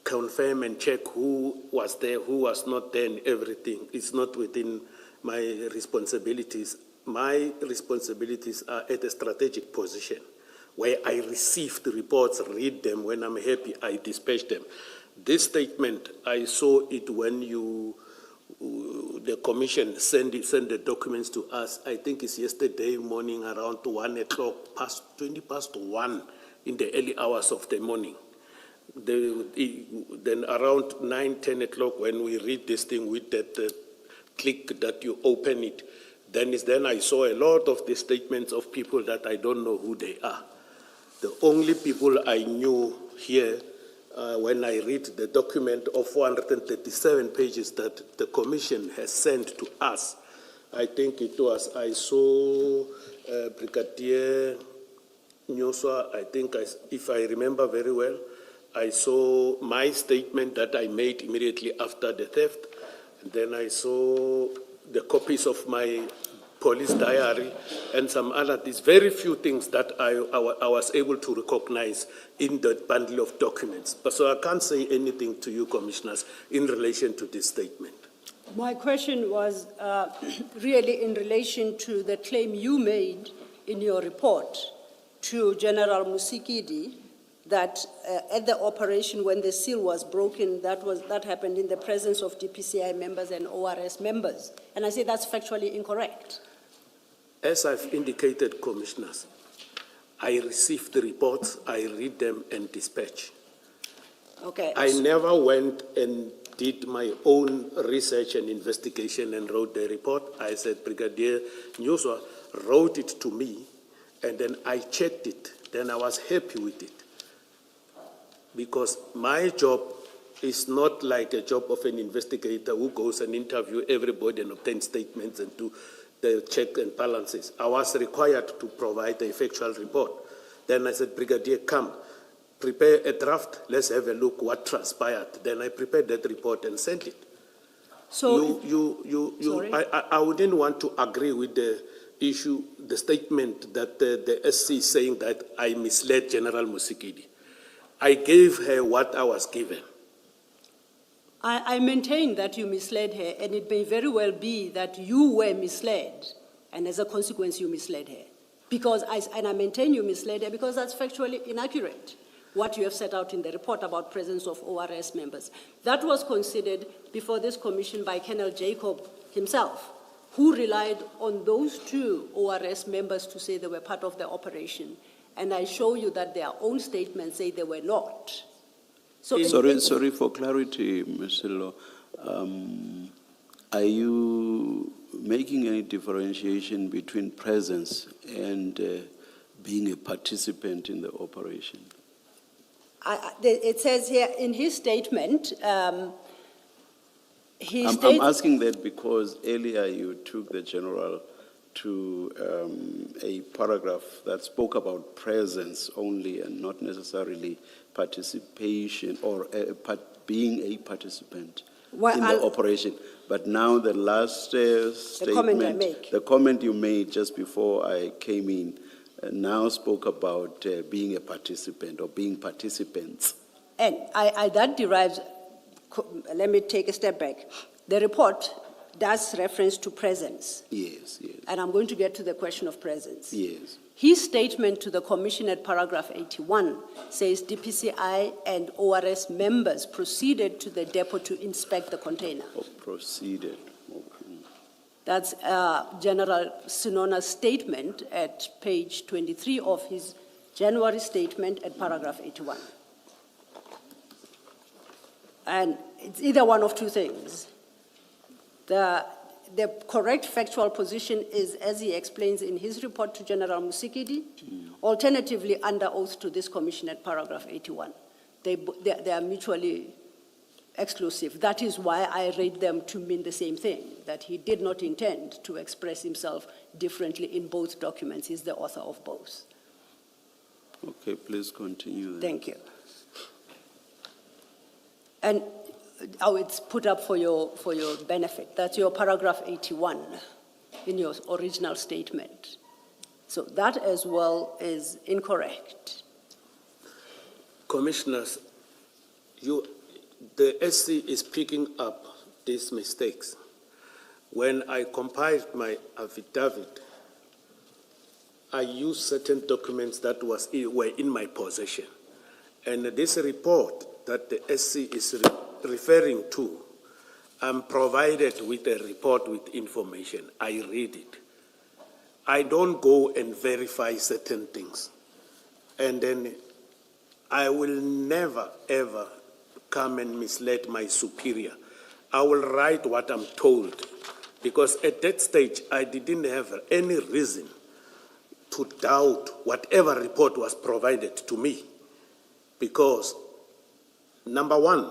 confirm and check who was there, who was not there, and everything. It's not within my responsibilities. My responsibilities are at a strategic position where I receive the reports, read them. When I'm happy, I dispatch them. This statement, I saw it when the commission sent the documents to us. I think it's yesterday morning around 1 o'clock, 20 past 1 in the early hours of the morning. Then around 9, 10 o'clock when we read this thing with that click that you open it, then I saw a lot of the statements of people that I don't know who they are. The only people I knew here when I read the document of 437 pages that the commission has sent to us, I think it was, I saw Brigadier Nyoswa, I think, if I remember very well, I saw my statement that I made immediately after the theft, and then I saw the copies of my police diary and some other, these very few things that I was able to recognize in the bundle of documents. But so I can't say anything to you, commissioners, in relation to this statement. My question was really in relation to the claim you made in your report to General Musikidi that at the operation when the seal was broken, that happened in the presence of DPCI members and ORS members. And I say that's factually incorrect. As I've indicated, commissioners, I receive the reports, I read them and dispatch. Okay. I never went and did my own research and investigation and wrote the report. I said Brigadier Nyoswa wrote it to me, and then I checked it. Then I was happy with it. Because my job is not like a job of an investigator who goes and interview everybody and obtain statements and do the check and balances. I was required to provide a factual report. Then I said, Brigadier, come, prepare a draft, let's have a look what transpired. Then I prepared that report and sent it. So I wouldn't want to agree with the issue, the statement that the SC is saying that I misled General Musikidi. I gave her what I was given. I maintain that you misled her, and it may very well be that you were misled, and as a consequence, you misled her. And I maintain you misled her because that's factually inaccurate, what you have set out in the report about presence of ORS members. That was considered before this commission by Colonel Jacob himself, who relied on those two ORS members to say they were part of the operation. And I show you that their own statements say they were not. So sorry for clarity, Ms. Law. Are you making any differentiation between presence and being a participant in the operation? It says here in his statement, I'm asking that because earlier you took the general to a paragraph that spoke about presence only and not necessarily participation or being a participant in the operation. But now the last statement, the comment you made just before I came in, now spoke about being a participant or being participants. And that derives, let me take a step back. The report does reference to presence. Yes, yes. And I'm going to get to the question of presence. Yes. His statement to the commission at paragraph 81 says DPCI and ORS members proceeded to the depot to inspect the container. Oh, proceeded. Okay. That's General Senona's statement at page 23 of his January statement at paragraph 81. And it's either one of two things. The correct factual position is, as he explains in his report to General Musikidi, alternatively under oath to this commission at paragraph 81. They are mutually exclusive. That is why I read them to mean the same thing, that he did not intend to express himself differently in both documents. He's the author of both. Okay, please continue then. Thank you. And it's put up for your benefit. That's your paragraph 81. in your original statement. So that as well is incorrect. Commissioners, the SC is picking up these mistakes. When I compiled my affidavit, I used certain documents that were in my possession. And this report that the SC is referring to, I'm provided with a report with information. I read it. I don't go and verify certain things. And then I will never, ever come and mislead my superior. I will write what I'm told, because at that stage, I didn't have any reason to doubt whatever report was provided to me. Because, number one,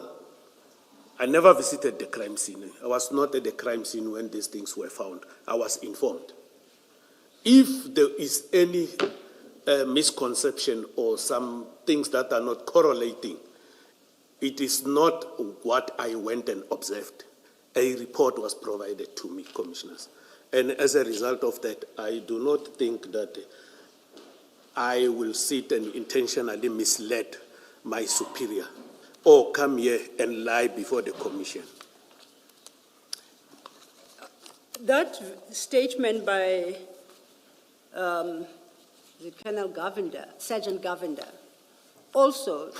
I never visited the crime scene. I was not at the crime scene when these things were found. I was informed. If there is any misconception or some things that are not correlating, it is not what I went and observed. A report was provided to me, Commissioners. And as a result of that, I do not think that I will sit and intentionally mislead my superior or come here and lie before the Commission. That statement by the Colonel Govender, Sergeant Govender, also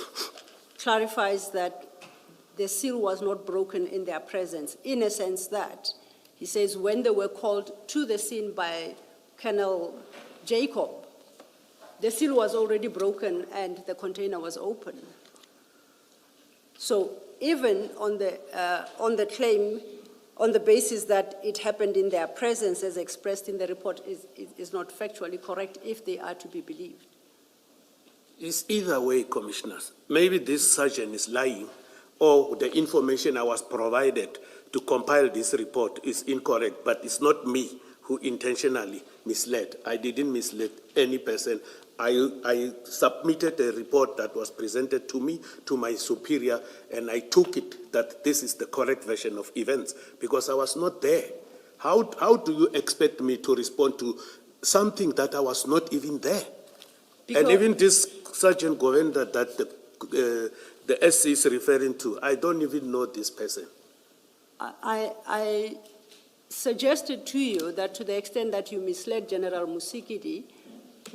clarifies that the seal was not broken in their presence, in a sense that he says when they were called to the scene by Colonel Jacob, the seal was already broken and the container was open. So even on the claim, on the basis that it happened in their presence as expressed in the report is not factually correct if they are to be believed. It's either way, Commissioners. Maybe this sergeant is lying, or the information I was provided to compile this report is incorrect, but it's not me who intentionally misled. I didn't mislead any person. I submitted a report that was presented to me, to my superior, and I took it that this is the correct version of events because I was not there. How do you expect me to respond to something that I was not even there? Because and even this Sergeant Govender that the SC is referring to, I don't even know this person. I suggested to you that to the extent that you misled General Musikidi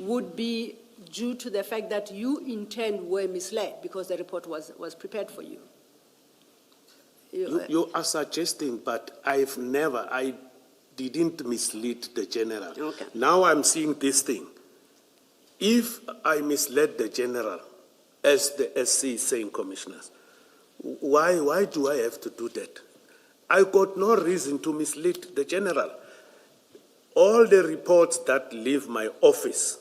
would be due to the fact that you in turn were misled because the report was prepared for you. You are suggesting, but I didn't mislead the general. Okay. Now I'm seeing this thing. If I misled the general, as the SC is saying, Commissioners, why do I have to do that? I got no reason to mislead the general. All the reports that leave my office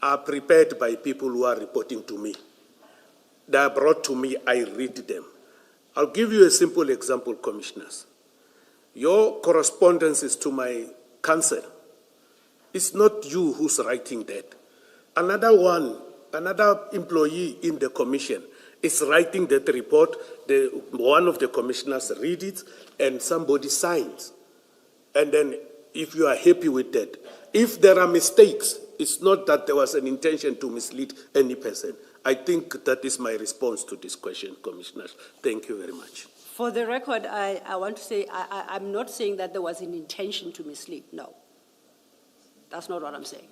are prepared by people who are reporting to me. They are brought to me, I read them. I'll give you a simple example, Commissioners. Your correspondences to my counsel, it's not you who's writing that. Another employee in the commission is writing that report. One of the commissioners reads it and somebody signs. And then if you are happy with that, if there are mistakes, it's not that there was an intention to mislead any person. I think that is my response to this question, Commissioners. Thank you very much. For the record, I want to say I'm not saying that there was an intention to mislead. No. That's not what I'm saying.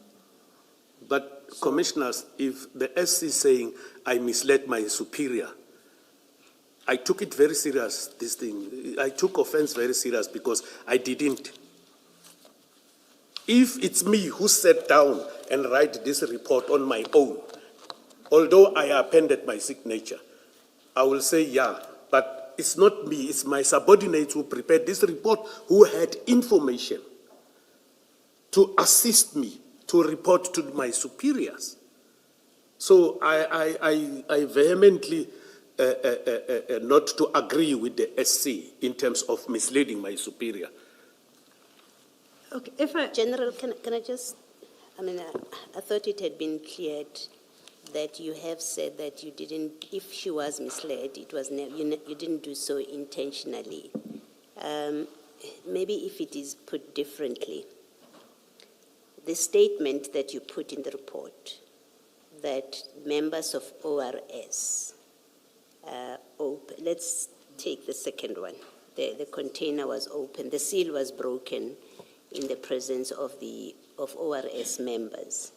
But, Commissioners, if the SC is saying I misled my superior, I took it very serious, this thing. I took offense very serious because I didn't. If it's me who sat down and write this report on my own, although I appended my signature, I will say, yeah, but it's not me, it's my subordinates who prepared this report who had information to assist me to report to my superiors. So I vehemently not to agree with the SC in terms of misleading my superior. Okay, General, can I just, I thought it had been cleared that you have said that you didn't, if she was misled, it was you didn't do so intentionally. maybe if it is put differently, the statement that you put in the report that members of ORS let's take the second one. The container was open, the seal was broken in the presence of ORS members.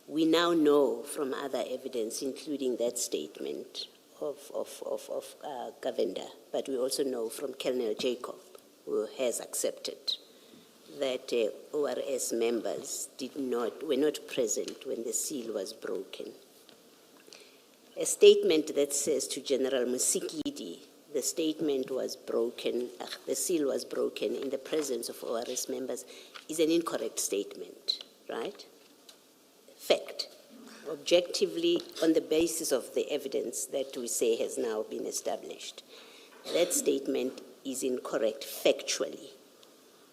We now know from other evidence, including that statement of Govender, but we also know from Colonel Jacob, who has accepted that ORS members were not present when the seal was broken. A statement that says to General Musikidi, the statement was broken, the seal was broken in the presence of ORS members, is an incorrect statement, right? Fact. Objectively, on the basis of the evidence that we say has now been established, that statement is incorrect factually,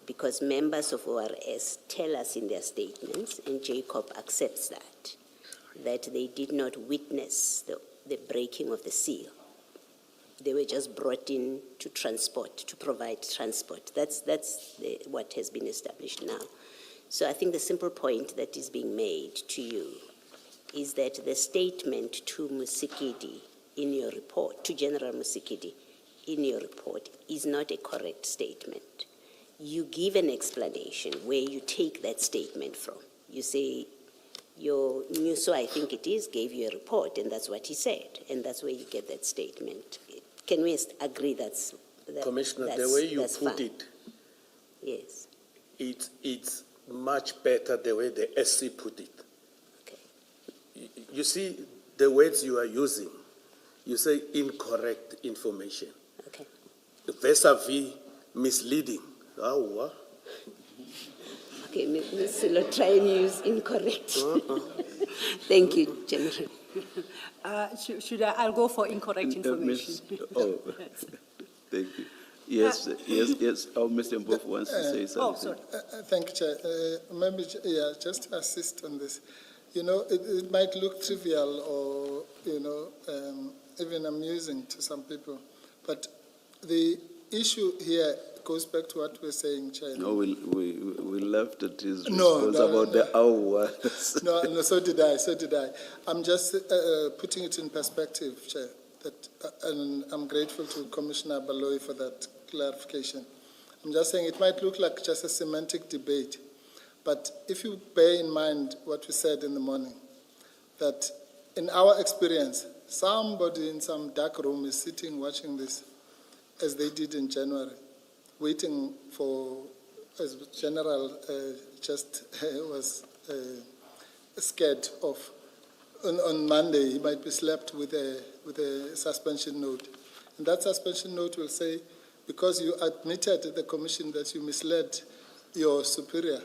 because members of ORS tell us in their statements, and Jacob accepts that they did not witness the breaking of the seal. They were just brought in to provide transport. That's what has been established now. So I think the simple point that is being made to you is that the statement to Musikidi in your report, to General Musikidi in your report, is not a correct statement. You give an explanation where you take that statement from. You say, your NUSO, I think it is, gave you a report, and that's what he said, and that's where you get that statement. Can we agree that's Commissioner, the way you put fine? it, Yes. it's much better the way the SC put it. Okay. You see, the words you are using, you say incorrect information. Okay. Vis-a-vis misleading. Okay, Ms. Silo, try and use incorrect. Thank you, General. I'll go for incorrect information. Thank you. Yes, yes. Oh, Mr. Mbofu wants to say something. Oh, sorry. Thank you, Chair. Maybe, just to assist on this. You know, it might look trivial or, even amusing to some people, but the issue here goes back to what we're saying, Chair. No, we left it. His response about the hours. No, so did I. I'm just putting it in perspective, Chair, and I'm grateful to Commissioner Baloyi for that clarification. I'm just saying it might look like just a semantic debate, but if you bear in mind what we said in the morning, that in our experience, somebody in some dark room is sitting watching this, as they did in January, waiting for, as General just was scared of. On Monday, he might be slapped with a suspension note. And that suspension note will say, because you admitted at the commission that you misled your superior,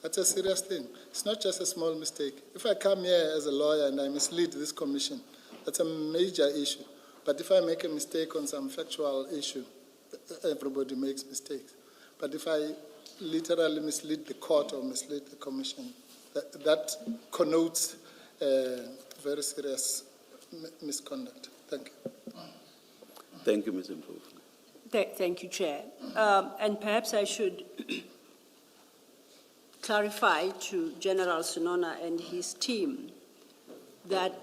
that's a serious thing. It's not just a small mistake. If I come here as a lawyer and I mislead this commission, that's a major issue. But if I make a mistake on some factual issue, everybody makes mistakes. But if I literally mislead the court or mislead the commission, that connotes very serious misconduct. Thank you. Thank you, Mr. Mbofu. Thank you, Chair. And perhaps I should clarify to General Senona and his team that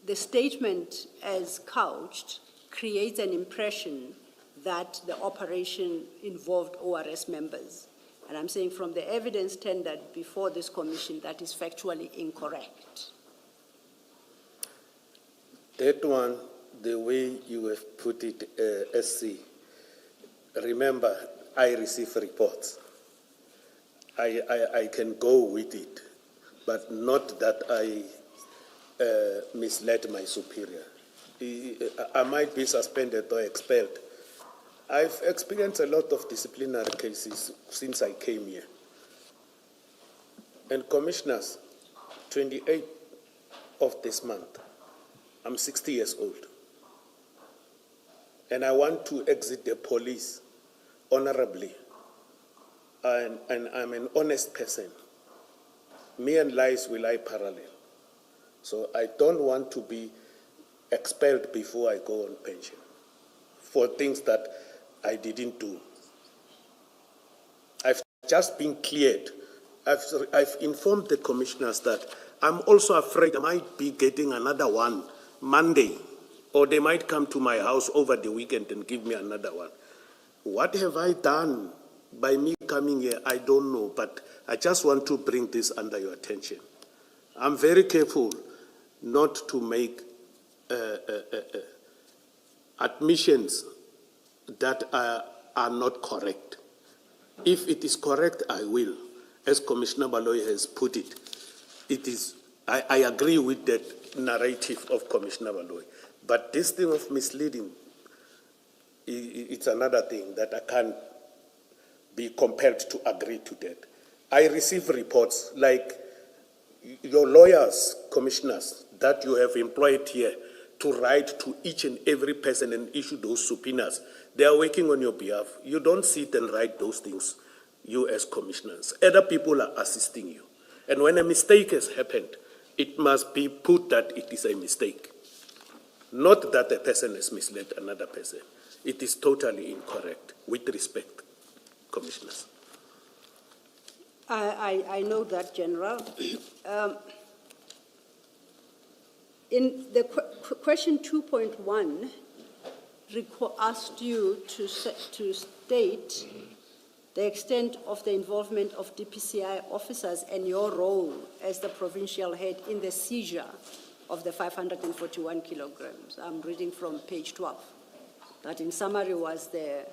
the statement as couched creates an impression that the operation involved ORS members. And I'm saying from the evidence tendered before this commission, that is factually incorrect. That one, the way you have put it, SC, remember, I receive reports. I can go with it, but not that I misled my superior. I might be suspended or expelled. I've experienced a lot of disciplinary cases since I came here. And commissioners, 28th of this month, I'm 60 years old. And I want to exit the police honorably. And I'm an honest person. Me and lies will lie parallel. So I don't want to be expelled before I go on pension for things that I didn't do. just been cleared. I've informed the commissioners that I'm also afraid I might be getting another one Monday, or they might come to my house over the weekend and give me another one. What have I done by me coming here? I don't know, but I just want to bring this under your attention. I'm very careful not to make admissions that are not correct. If it is correct, I will. As Commissioner Baloyi has put it, I agree with that narrative of Commissioner Baloyi. But this thing of misleading, it's another thing that I can't be compelled to agree to that. I receive reports like your lawyers, commissioners, that you have employed here to write to each and every person and issue those subpoenas. They are working on your behalf. You don't sit and write those things, you as commissioners. Other people are assisting you. And when a mistake has happened, it must be put that it is a mistake. Not that a person has misled another person. It is totally incorrect, with respect, commissioners. I know that, General. In the question 2.1, asked you to state the extent of the involvement of DPCI officers and your role as the provincial head in the seizure of the 541 kilograms. I'm reading from page 12. That in summary was the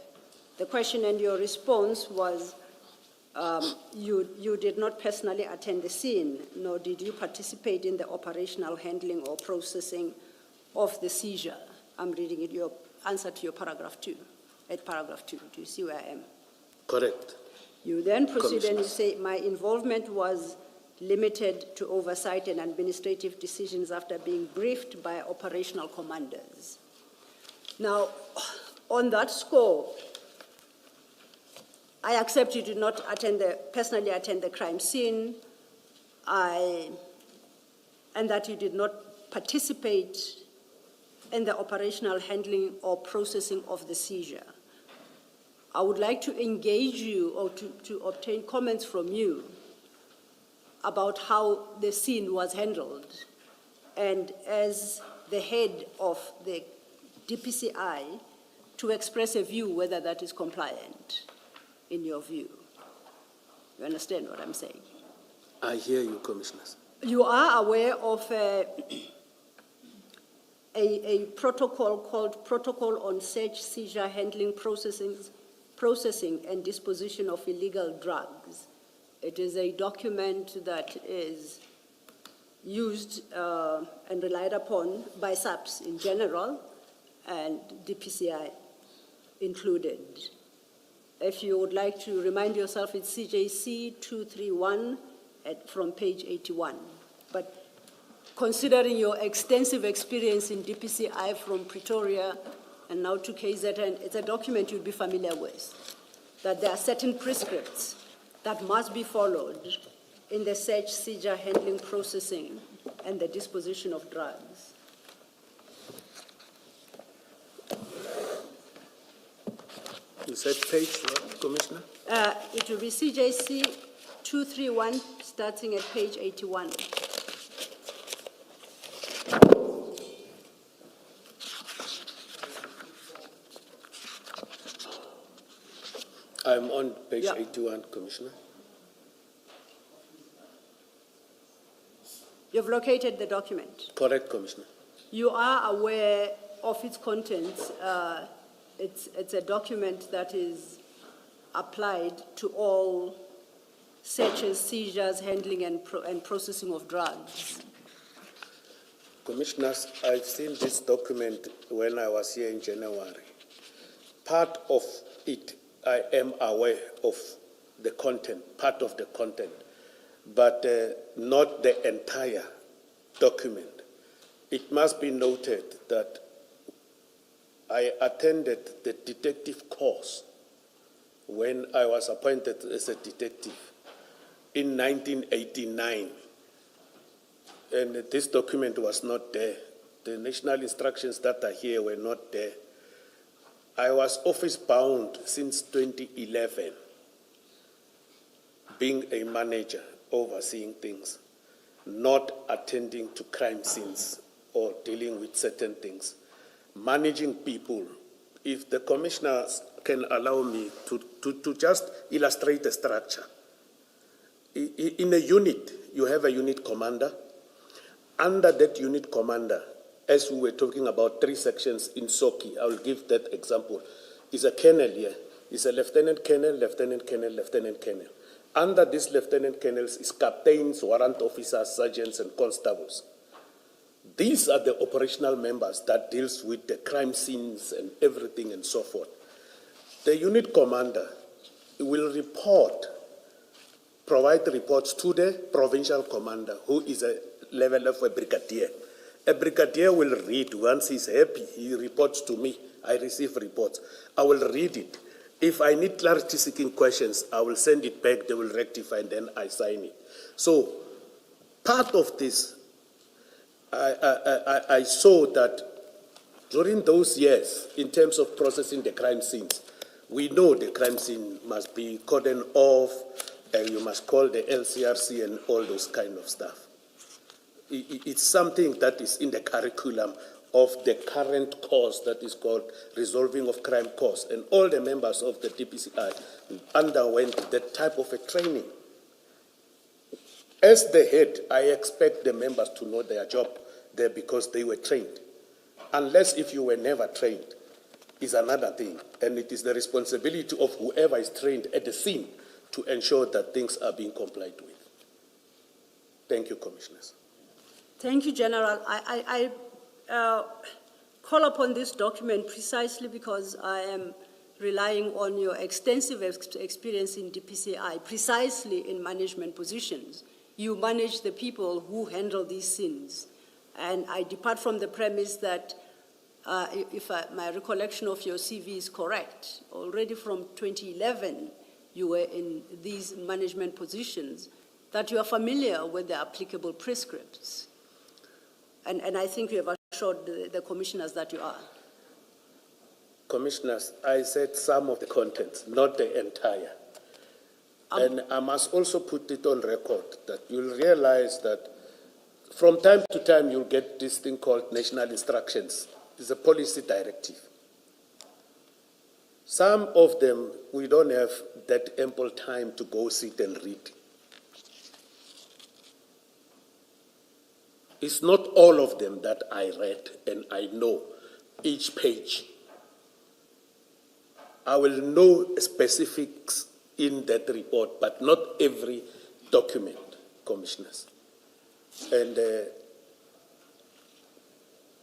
question, and your response was you did not personally attend the scene, nor did you participate in the operational handling or processing of the seizure. I'm reading it, your answer to your paragraph 2, at paragraph 2. Do you see where I am? Correct. You then proceed and you say, my involvement was limited to oversight and administrative decisions after being briefed by operational commanders. Now, on that score, I accept you did not personally attend the crime scene, and that you did not participate in the operational handling or processing of the seizure. I would like to engage you or to obtain comments from you about how the scene was handled, and as the head of the DPCI, to express a view whether that is compliant in your view. You understand what I'm saying? I hear you, commissioners. You are aware of a protocol called Protocol on Search, Seizure, Handling, Processing and Disposition of Illegal Drugs. It is a document that is used and relied upon by SAPS in general and DPCI included. If you would like to remind yourself, it's CJC 231 from page 81. But considering your extensive experience in DPCI from Pretoria and now to KZN, it's a document you'd be familiar with, that there are certain prescripts that must be followed in the search, seizure, handling, processing, and the disposition of drugs. You said page what, Commissioner? It will be CJC 231, starting at page 81. I'm on page Yeah. 81, Commissioner. You've located the document. Correct, Commissioner. You are aware of its contents. It's a document that is applied to all searches, seizures, handling, and processing of drugs. Commissioners, I've seen this document when I was here in January. Part of it, I am aware of the content, part of the content, but not the entire document. It must be noted that I attended the detective course when I was appointed as a detective in 1989. And this document was not there. The national instructions that are here were not there. I was office bound since 2011. being a manager, overseeing things, not attending to crime scenes or dealing with certain things, managing people. If the commissioners can allow me to just illustrate the structure. In a unit, you have a unit commander. Under that unit commander, as we were talking about 3 sections in Soki, I will give that example, is a colonel here. Is a lieutenant colonel, lieutenant colonel, lieutenant colonel. Under these lieutenant colonels is captains, warrant officers, sergeants, and constables. These are the operational members that deals with the crime scenes and everything and so forth. The unit commander will provide reports to the provincial commander, who is a level of a brigadier. A brigadier will read. Once he's happy, he reports to me. I receive reports. I will read it. If I need clarity-seeking questions, I will send it back. They will rectify, and then I sign it. So part of this, I saw that during those years, in terms of processing the crime scenes, we know the crime scene must be cordoned off, and you must call the LCRC and all those kind of stuff. It's something that is in the curriculum of the current course that is called Resolving of Crime Course, and all the members of the DPCI underwent that type of a training. As the head, I expect the members to know their job there because they were trained. Unless if you were never trained, is another thing, and it is the responsibility of whoever is trained at the scene to ensure that things are being complied with. Thank you, Commissioners. Thank you, General. I call upon this document precisely because I am relying on your extensive experience in DPCI, precisely in management positions. You manage the people who handle these scenes. And I depart from the premise that if my recollection of your CV is correct, already from 2011, you were in these management positions, that you are familiar with the applicable prescripts. And I think you have assured the commissioners that you are. Commissioners, I said some of the contents, not the entire. And I must also put it on record that you'll realize that from time to time you'll get this thing called national instructions. It's a policy directive. Some of them, we don't have that ample time to go sit and read. It's not all of them that I read and I know each page. I will know specifics in that report, but not every document, Commissioners. And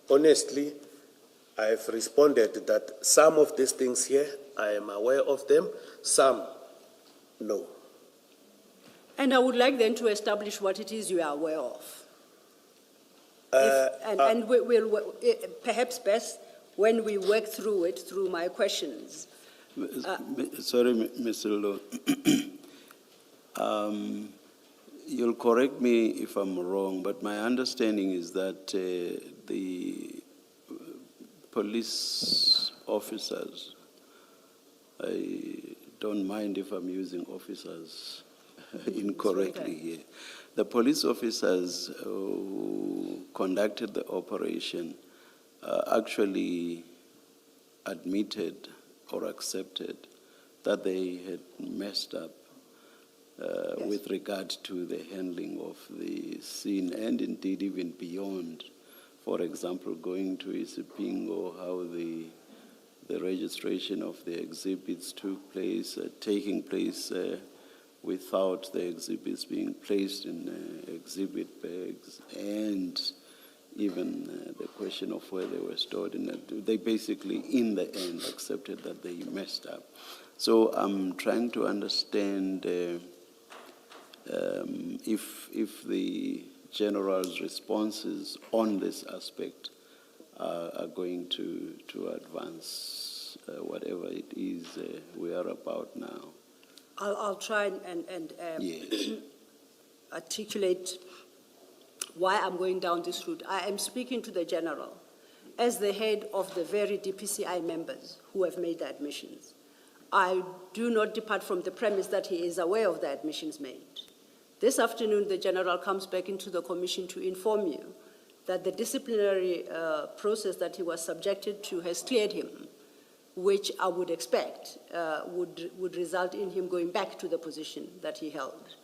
honestly, I have responded that some of these things here, I am aware of them, some, no. And I would like then to establish what it is you are aware of. And we'll perhaps best when we work through it, through my questions. Sorry, Mr. Lo. You'll correct me if I'm wrong, but my understanding is that the police officers, I don't mind if I'm using officers incorrectly here. The police officers who conducted the operation actually admitted or accepted that they had messed up yes, with regard to the handling of the scene and indeed even beyond. For example, going to Isipingo, how the registration of the exhibits took place, taking place without the exhibits being placed in exhibit bags, and even the question of where they were stored. They basically, in the end, accepted that they messed up. So I'm trying to understand if the General's responses on this aspect are going to advance whatever it is we are about now. I'll try and yes, articulate why I'm going down this route. I am speaking to the General as the head of the very DPCI members who have made the admissions. I do not depart from the premise that he is aware of the admissions made. This afternoon, the General comes back into the Commission to inform you that the disciplinary process that he was subjected to has cleared him, which I would expect would result in him going back to the position that he held.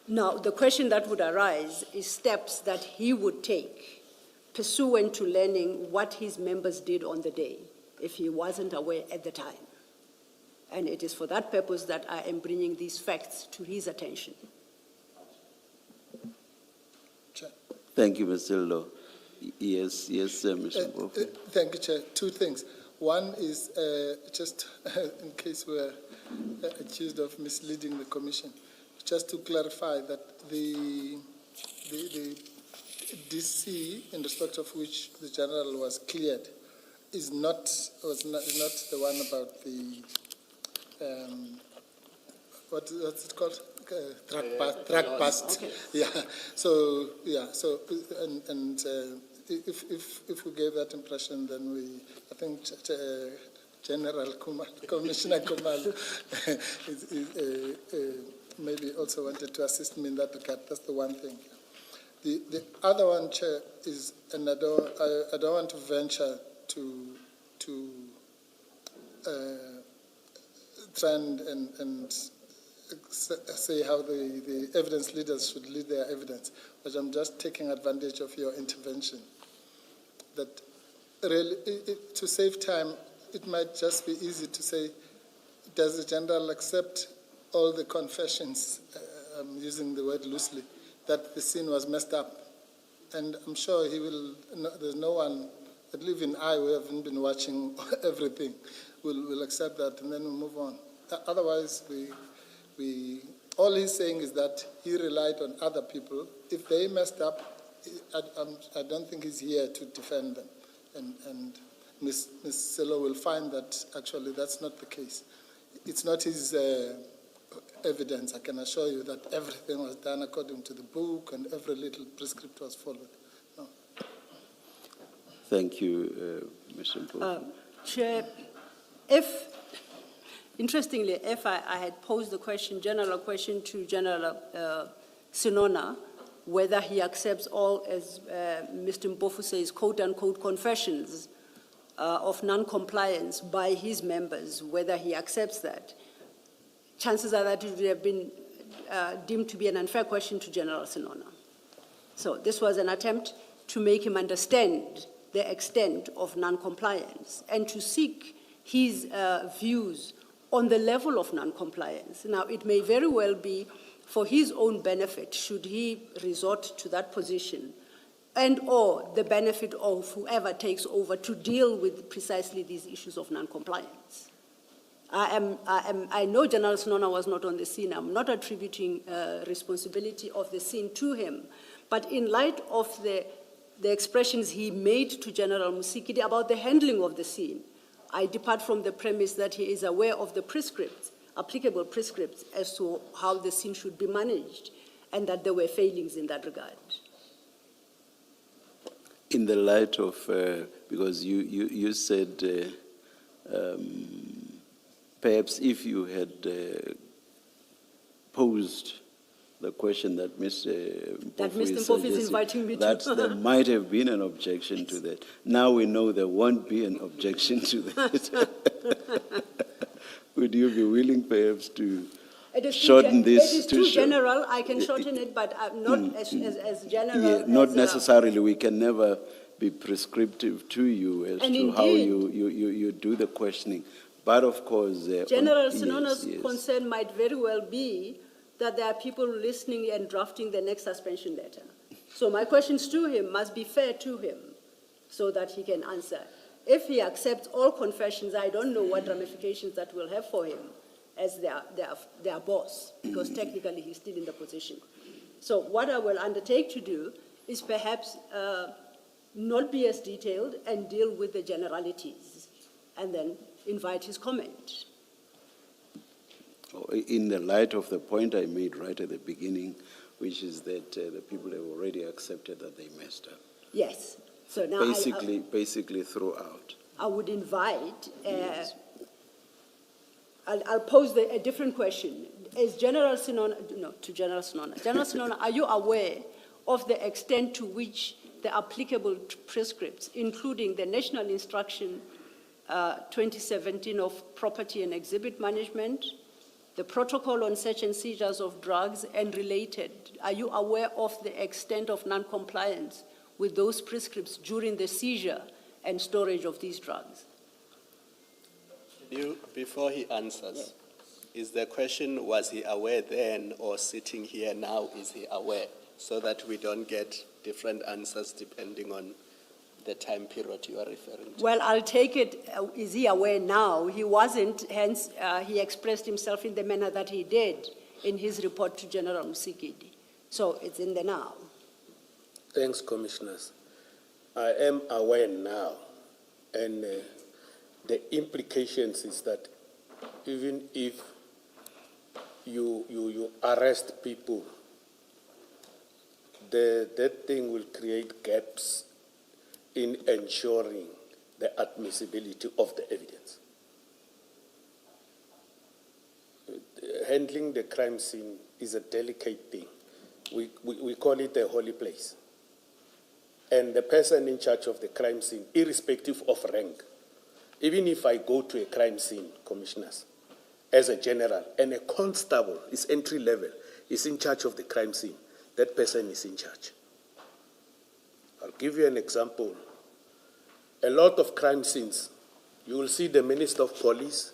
Now, the question that would arise is steps that he would take pursuant to learning what his members did on the day, if he wasn't aware at the time. And it is for that purpose that I am bringing these facts to his attention. Chair. Thank you, Mr. Law. Yes, Mr. Mpofu. Thank you, Chair. Two things. One is just in case we're accused of misleading the Commission, just to clarify that the DC, in respect of which the General was cleared, is not the one about the what's it called? Track past. Okay. Yeah. So if we gave that impression, then I think General Commissioner Kumal maybe also wanted to assist me in that regard. That's the one thing. The other one, Chair, is, and I don't want to venture to try and say how the evidence leaders should lead their evidence, but I'm just taking advantage of your intervention. That really, to save time, it might just be easy to say, does the General accept all the confessions, I'm using the word loosely, that the scene was messed up? And I'm sure he will, there's no one, at least even I, who haven't been watching everything, will accept that, and then we'll move on. Otherwise, all he's saying is that he relied on other people. If they messed up, I don't think he's here to defend them. And Ms. Selo will find that actually that's not the case. It's not his evidence. I can assure you that everything was done according to the book and every little prescript was followed. No. Thank you, Mr. Mpofu. Chair, interestingly, if I had posed the question, general question to General Senona, whether he accepts all, as Mr. Mpofu says, quote-unquote confessions of non-compliance by his members, whether he accepts that, chances are that it would have been deemed to be an unfair question to General Senona. So this was an attempt to make him understand the extent of non-compliance and to seek his views on the level of non-compliance. Now, it may very well be for his own benefit, should he resort to that position, and or the benefit of whoever takes over to deal with precisely these issues of non-compliance. I know General Senona was not on the scene. I'm not attributing responsibility of the scene to him, but in light of the expressions he made to General Musikidi about the handling of the scene, I depart from the premise that he is aware of the prescripts, applicable prescripts, as to how the scene should be managed, and that there were failings in that regard. In the light of, because you said perhaps if you had posed the question that Mr. Mpofu is inviting me to. that there might have been an objection to that. Now we know there won't be an objection to that. Would you be willing perhaps to shorten this? It is too general. I can shorten it, but not as general. Yeah, not necessarily. We can never be prescriptive to you as to how you do the questioning. But of course... General Senona's concern might very well be that there are people listening and drafting the next suspension letter. So my questions to him must be fair to him so that he can answer. If he accepts all confessions, I don't know what ramifications that will have for him as their boss, because technically he's still in the position. So what I will undertake to do is perhaps not be as detailed and deal with the generalities, and then invite his comment. In the light of the point I made right at the beginning, which is that the people have already accepted that they messed up. Yes. So now basically throughout. I would invite I'll pose a different question. Is General Senona, no, to General Senona. General Senona, are you aware of the extent to which the applicable prescripts, including the National Instruction 2017 of Property and Exhibit Management, the Protocol on Search and Seizures of Drugs and related, are you aware of the extent of non-compliance with those prescripts during the seizure and storage of these drugs? Before he answers, is the question, was he aware then, or sitting here now, is he aware? So that we don't get different answers depending on the time period you are referring to. Well, I'll take it, is he aware now? He wasn't, hence he expressed himself in the manner that he did in his report to General Musikidi. So it's in the now. Thanks, Commissioners. I am aware now, and the implications is that even if you arrest people, that thing will create gaps in ensuring the admissibility of the evidence. Handling the crime scene is a delicate thing. We call it a holy place. And the person in charge of the crime scene, irrespective of rank, even if I go to a crime scene, Commissioners, as a general, and a constable is entry level, is in charge of the crime scene, that person is in charge. I'll give you an example. A lot of crime scenes, you will see the Minister of Police,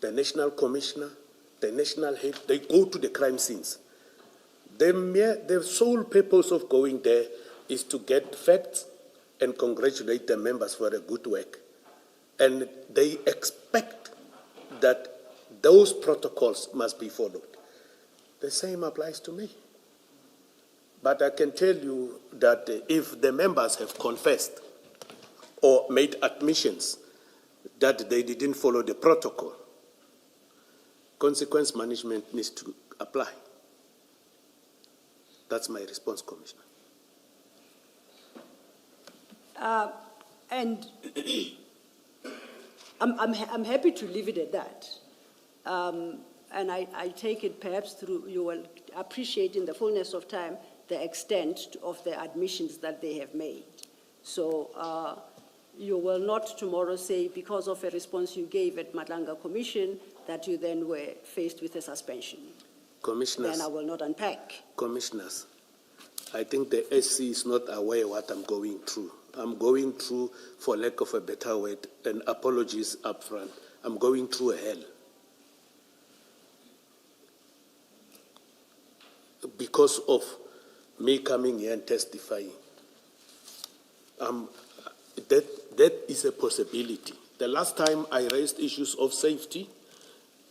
the National Commissioner, the National Head, they go to the crime scenes. The sole purpose of going there is to get facts and congratulate the members for the good work. And they expect that those protocols must be followed. The same applies to me. But I can tell you that if the members have confessed or made admissions that they didn't follow the protocol, consequence management needs to apply. That's my response, Commissioner. And I'm happy to leave it at that. And I take it perhaps through, you will appreciate in the fullness of time the extent of the admissions that they have made. So you will not tomorrow say, because of a response you gave at Madlanga Commission, that you then were faced with a suspension. Commissioners. Then I will not unpack. Commissioners, I think the SC is not aware what I'm going through. I'm going through, for lack of a better word, and apologies up front, I'm going through a hell. Because of me coming here and testifying. That is a possibility. The last time I raised issues of safety,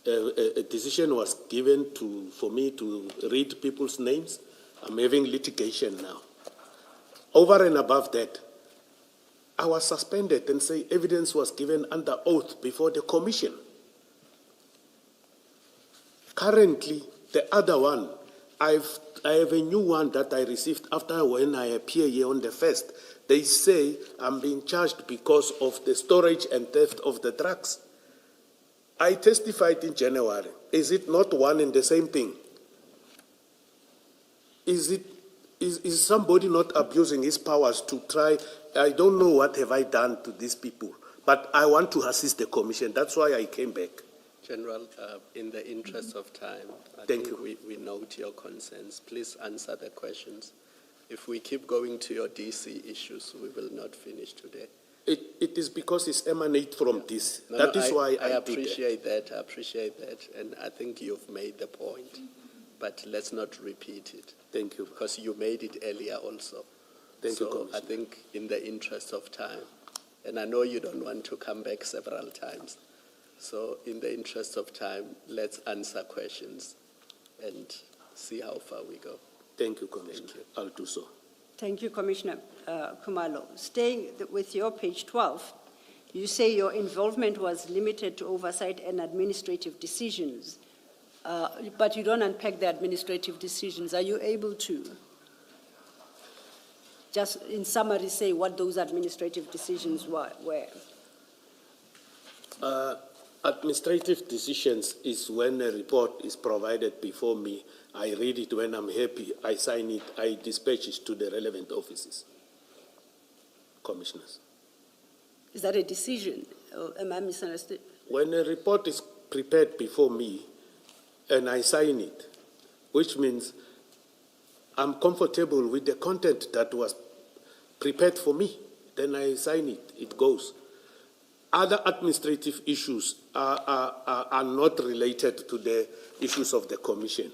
a decision was given for me to read people's names. I'm having litigation now. Over and above that, I was suspended and say evidence was given under oath before the commission. Currently, the other one, I have a new one that I received after when I appear here on the 1st. They say I'm being charged because of the storage and theft of the drugs. I testified in January. Is it not one and the same thing? Is somebody not abusing his powers to try? I don't know what have I done to these people, but I want to assist the commission. That's why I came back. General, in the interest of time, I Thank think you. we note your concerns. Please answer the questions. If we keep going to your DC issues, we will not finish today. It is because it's emanate from this. No, That no, is why I I appreciate that. I appreciate that, and I think you've made the point. But let's not repeat it. Thank you. Because you made it earlier also. Thank you, So Commissioner. I think in the interest of time, and I know you don't want to come back several times. So in the interest of time, let's answer questions and see how far we go. Thank you, Commissioner. Thank you. I'll do so. Thank you, Commissioner Khumalo. Staying with your page 12, you say your involvement was limited to oversight and administrative decisions, but you don't unpack the administrative decisions. Are you able to just in summary say what those administrative decisions were? Administrative decisions is when a report is provided before me. I read it when I'm happy, I sign it, I dispatch it to the relevant offices. Commissioners. Is that a decision? Or am I misunderstood? When a report is prepared before me and I sign it, which means I'm comfortable with the content that was prepared for me, then I sign it, it goes. Other administrative issues are not related to the issues of the Commission.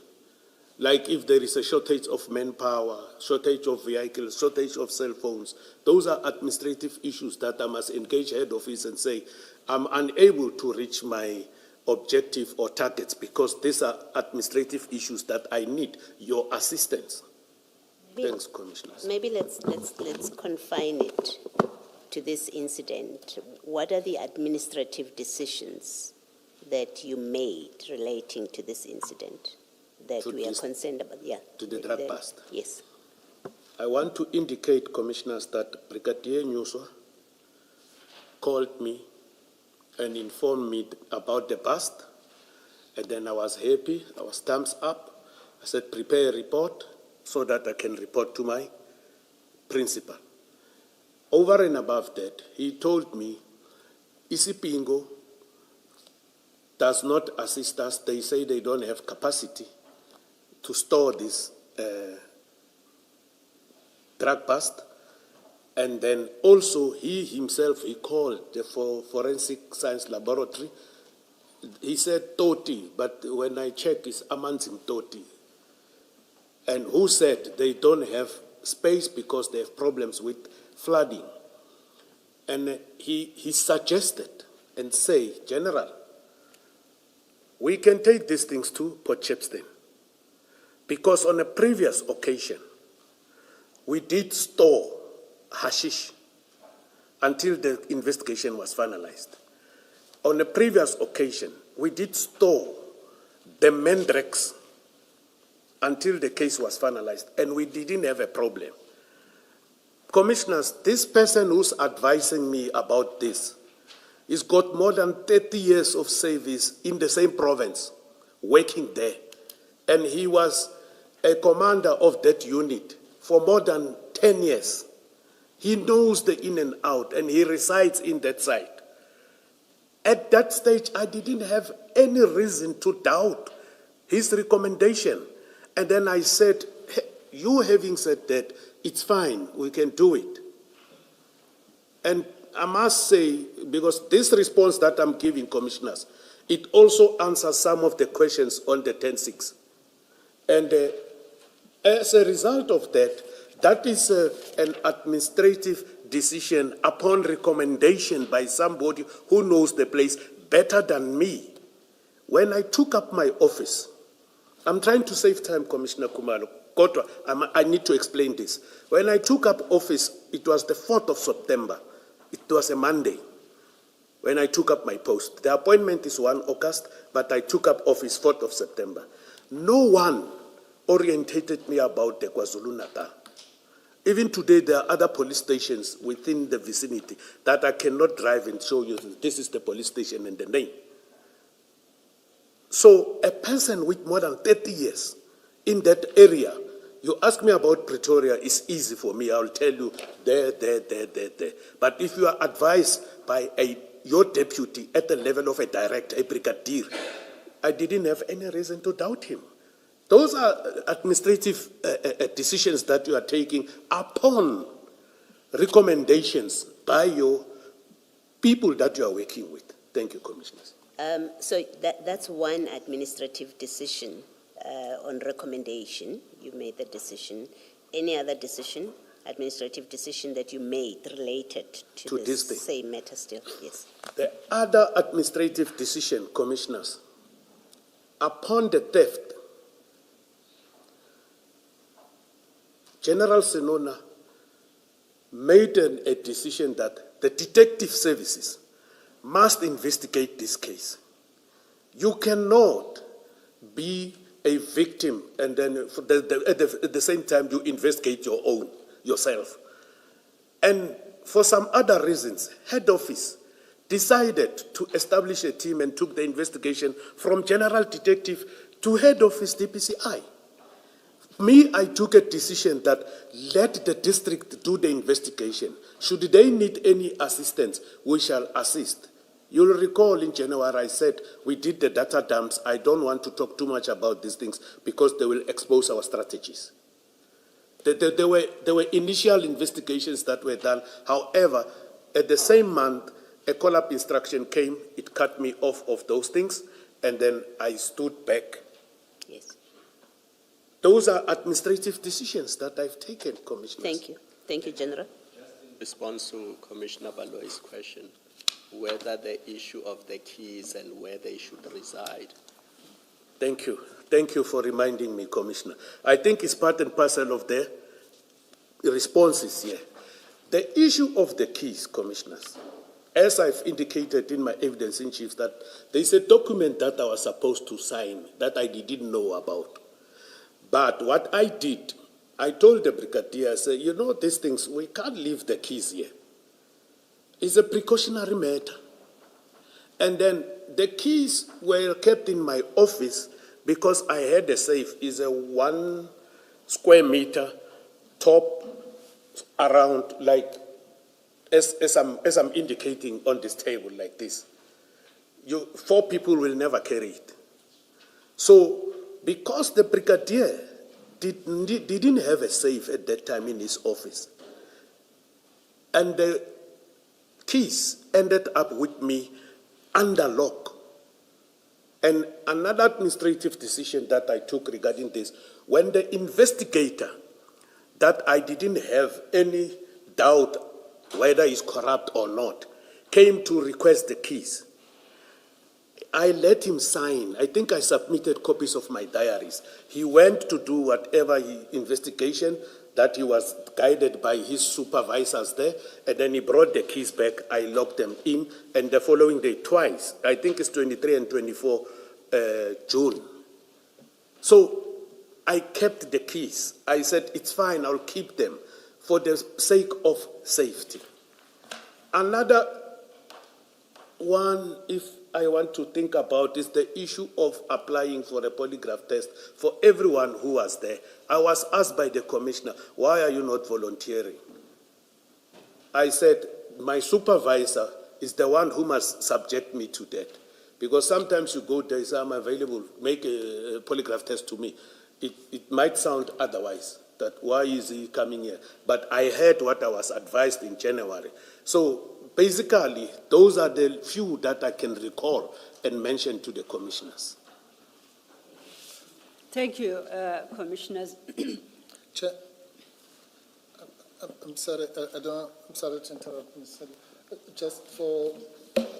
Like if there is a shortage of manpower, shortage of vehicles, shortage of cell phones, those are administrative issues that I must engage head office and say, I'm unable to reach my objective or targets because these are administrative issues that I need your assistance. Thanks, Commissioners. Maybe let's confine it to this incident. What are the administrative decisions that you made relating to this incident that To we are this- concerned about? Yeah. to the drug bust? Yes. I want to indicate, Commissioners, that Brigadier Nyuswa called me and informed me about the bust, and then I was happy, I was thumbs up. I said, prepare a report so that I can report to my principal. Over and above that, he told me, Isipingo does not assist us. They say they don't have capacity to store this drug bust. And then also he himself, he called the Forensic Science Laboratory. He said Toti, but when I check, it's Amansim Toti. And who said they don't have space because they have problems with flooding. And he suggested and say, General, we can take these things to Port Shepstone. Because on a previous occasion, we did store hashish until the investigation was finalized. On a previous occasion, we did store the mandrakes until the case was finalized, and we didn't have a problem. Commissioners, this person who's advising me about this, he's got more than 30 years of service in the same province, working there. And he was a commander of that unit for more than 10 years. He knows the in and out, and he resides in that site. At that stage, I didn't have any reason to doubt his recommendation. And then I said, hey, you having said that, it's fine, we can do it. And I must say, because this response that I'm giving, Commissioners, it also answers some of the questions on the 10-6. And as a result of that, that is an administrative decision upon recommendation by somebody who knows the place better than me. When I took up my office, I'm trying to save time, Commissioner Kumalo. I need to explain this. When I took up office, it was the 4th of September. It was a Monday when I took up my post. The appointment is 1 August, but I took up office 4th of September. No one orientated me about the KwaZulu-Natal. Even today, there are other police stations within the vicinity that I cannot drive and show you this is the police station and the name. So a person with more than 30 years in that area, you ask me about Pretoria, it's easy for me. I'll tell you there. But if you are advised by your deputy at the level of a director, a brigadier, I didn't have any reason to doubt him. Those are administrative decisions that you are taking upon recommendations by your people that you are working with. Thank you, Commissioners. So that's one administrative decision on recommendation. You made the decision. Any other decision, administrative decision that you made related to this thing. same matter still? Yes. The other administrative decision, Commissioners, upon the theft, General Senona made a decision that the detective services must investigate this case. You cannot be a victim and then at the same time you investigate yourself. And for some other reasons, head office decided to establish a team and took the investigation from general detective to head office DPCI. Me, I took a decision that let the district do the investigation. Should they need any assistance, we shall assist. You'll recall in January I said we did the data dumps. I don't want to talk too much about these things because they will expose our strategies. There were initial investigations that were done. However, at the same month, a call-up instruction came. It cut me off of those things, and then I stood back. Yes. Those are administrative decisions that I've taken, Commissioner. Thank you. Thank you, General. Response to Commissioner Baloi's question, whether the issue of the keys and where they should reside. Thank you. Thank you for reminding me, Commissioner. I think it's part and parcel of the responses here. The issue of the keys, Commissioners, as I've indicated in my evidence in chief, that there's a document that I was supposed to sign that I didn't know about. But what I did, I told the brigadier, I said, you know, these things, we can't leave the keys here. It's a precautionary matter. And then the keys were kept in my office because I had a safe. It's a 1 square meter top around, like, as I'm indicating on this table like this. 4 people will never carry it. So, because the brigadier didn't have a safe at that time in his office, and the keys ended up with me under lock. And another administrative decision that I took regarding this, when the investigator, that I didn't have any doubt whether he's corrupt or not, came to request the keys, I let him sign. I think I submitted copies of my diaries. He went to do whatever investigation that he was guided by his supervisors there, and then he brought the keys back. I locked them in, and the following day twice, I think it's 23 and 24 June. So I kept the keys. I said, it's fine, I'll keep them for the sake of safety. Another one, if I want to think about, is the issue of applying for a polygraph test for everyone who was there. I was asked by the commissioner, why are you not volunteering? I said, my supervisor is the one who must subject me to that. Because sometimes you go there, say, I'm available, make a polygraph test to me. It might sound otherwise, that why is he coming here? But I heard what I was advised in January. So basically, those are the few that I can recall and mention to the commissioners. Thank you, Commissioners. Chair, I'm sorry, I'm sorry to interrupt, Ms. Sadi. Just for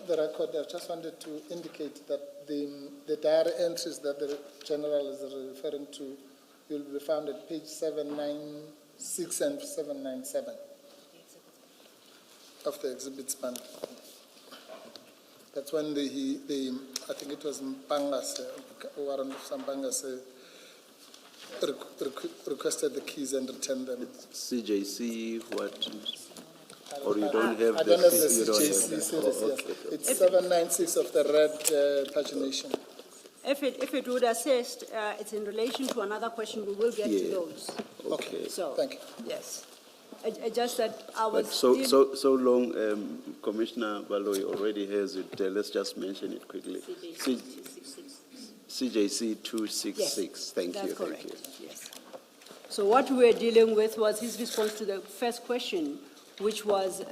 the record, I just wanted to indicate that the diary entries that the General is referring to will be found at page 796 and 797 of the exhibits bundle. That's when I think it was Mpangas, Warren Sampangas, requested the keys and returned them. CJC, what? Or you don't have I the don't have the you don't have CJC that. series, Oh, yes. okay. It's 796 of the red pagination. If it would assist, it's in relation to another question. We will get to Yeah. those. Okay, So, thank you. yes. Just that I But was... so long, Commissioner Baloi already has it. Let's just mention it quickly. CJC 266. Yes, Thank that's you. correct. Thank you. Yes. So what we were dealing with was his response to the first question, which was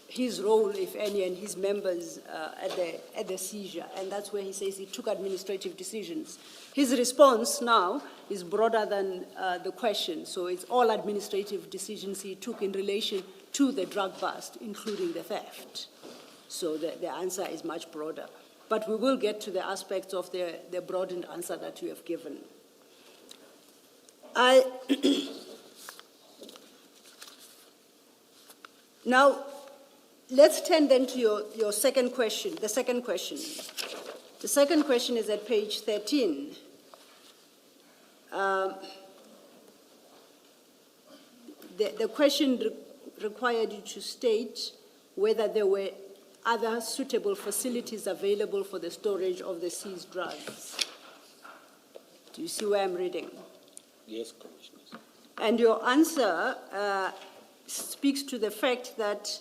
his role, if any, and his members at the seizure. And that's where he says he took administrative decisions. His response now is broader than the question. So it's all administrative decisions he took in relation to the drug bust, including the theft. So the answer is much broader. But we will get to the aspects of the broadened answer that you have given. Now, let's turn then to your second question, the second question. The second question is at page 13. The question required you to state whether there were other suitable facilities available for the storage of the seized drugs. Do you see where I'm reading? Yes, Commissioners. And your answer speaks to the fact that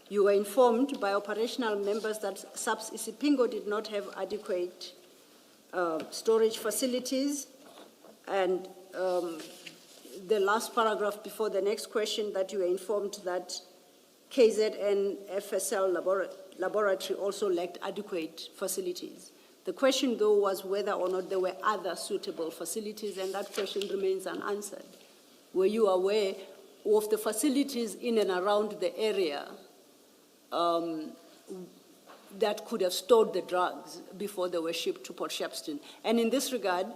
you were informed by operational members that SAPS Isipingo did not have adequate storage facilities, and the last paragraph before the next question, that you were informed that KZN FSL laboratory also lacked adequate facilities. The question, though, was whether or not there were other suitable facilities, and that question remains unanswered. Were you aware of the facilities in and around the area that could have stored the drugs before they were shipped to Port Shepstone? And in this regard,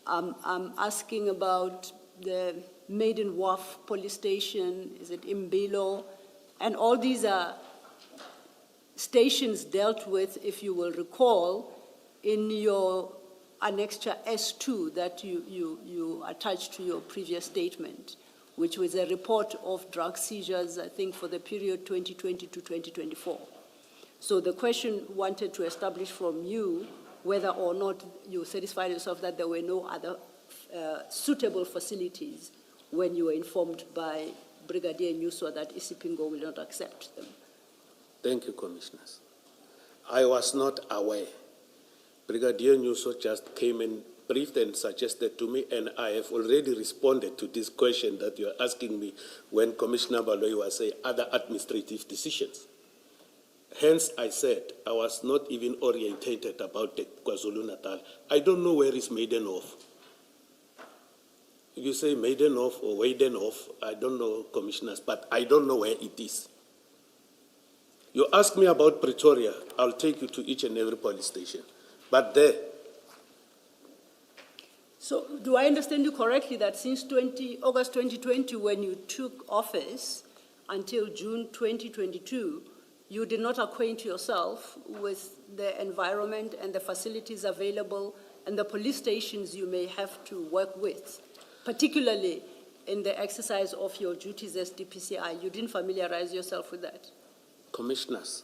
I'm asking about the Maiden Wharf Police Station, is it Imbilo? And all these are stations dealt with, if you will recall, in your annexure S2 that you attached to your previous statement, which was a report of drug seizures, I think, for the period 2020 to 2024. So the question wanted to establish from you whether or not you satisfied yourself that there were no other suitable facilities when you were informed by Brigadier Nyuswa that Isipingo will not accept them. Thank you, Commissioners. I was not aware. Brigadier Nyuswa just came and briefed and suggested to me, and I have already responded to this question that you are asking me when Commissioner Baloyi was saying other administrative decisions. Hence, I said I was not even orientated about the KwaZulu-Natal. I don't know where is Maidenhof. You say Maidenhof or Weidenhof, I don't know, Commissioners, but I don't know where it is. You ask me about Pretoria, I'll take you to each and every police station. But there. So do I understand you correctly that since August 2020, when you took office, until June 2022, you did not acquaint yourself with the environment and the facilities available and the police stations you may have to work with, particularly in the exercise of your duties as DPCI? You didn't familiarize yourself with that? Commissioners,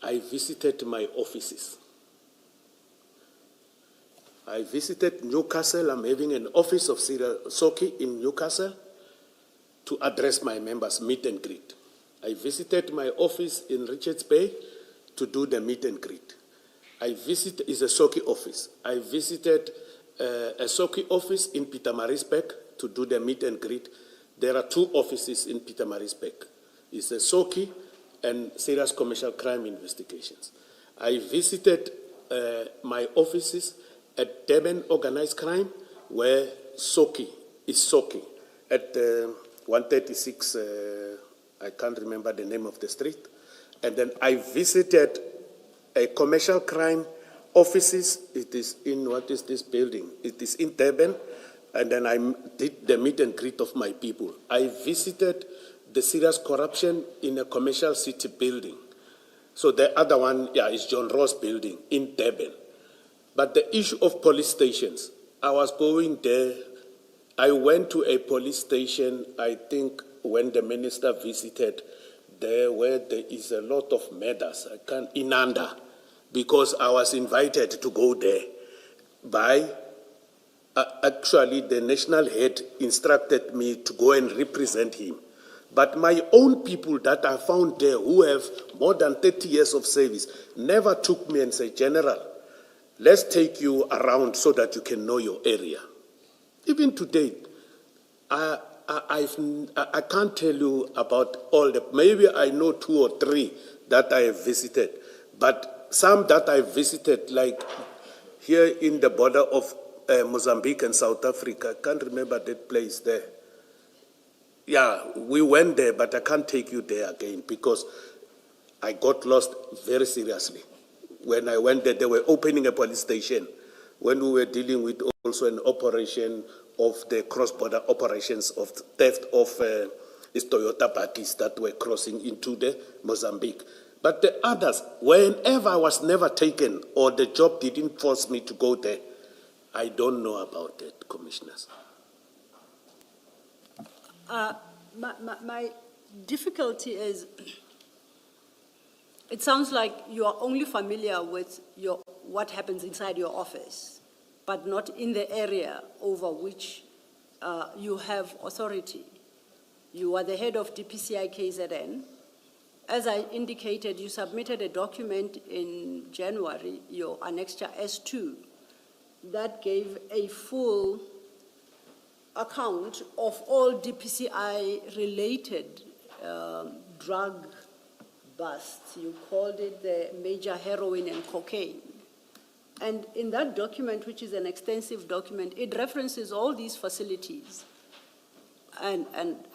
I visited my offices. I visited Newcastle. I'm having an office of Soki in Newcastle to address my members' meet and greet. I visited my office in Richards Bay to do the meet and greet. It's a Soki office. I visited a Soki office in Pietermaritzburg to do the meet and greet. There are two offices in Pietermaritzburg. It's a Soki and Serious Commercial Crime Investigations. I visited my offices at Durban Organized Crime, where Soki is Soki, at 136, I can't remember the name of the street. And then I visited a commercial crime offices. It is in, what is this building? It is in Durban. And then I did the meet and greet of my people. I visited the serious corruption in a commercial city building. So the other one, is John Ross building in Durban. But the issue of police stations, I was going there. I went to a police station, I think, when the minister visited there, where there is a lot of murders. Inanda, because I was invited to go there by, actually the national head instructed me to go and represent him. But my own people that I found there who have more than 30 years of service never took me and said, General, let's take you around so that you can know your area. Even today, I can't tell you about all the, maybe I know 2 or 3 that I have visited, but some that I visited, like here in the border of Mozambique and South Africa, I can't remember that place there. Yeah, we went there, but I can't take you there again because I got lost very seriously. When I went there, they were opening a police station when we were dealing with also an operation of the cross-border operations of theft of these Toyota parties that were crossing into the Mozambique. But the others, whenever I was never taken or the job didn't force me to go there, I don't know about it, Commissioners. My difficulty is It sounds like you are only familiar with what happens inside your office, but not in the area over which you have authority. You are the head of DPCI KZN. As I indicated, you submitted a document in January, your Annexure S2, that gave a full account of all DPCI-related drug busts. You called it the major heroin and cocaine. And in that document, which is an extensive document, it references all these facilities. And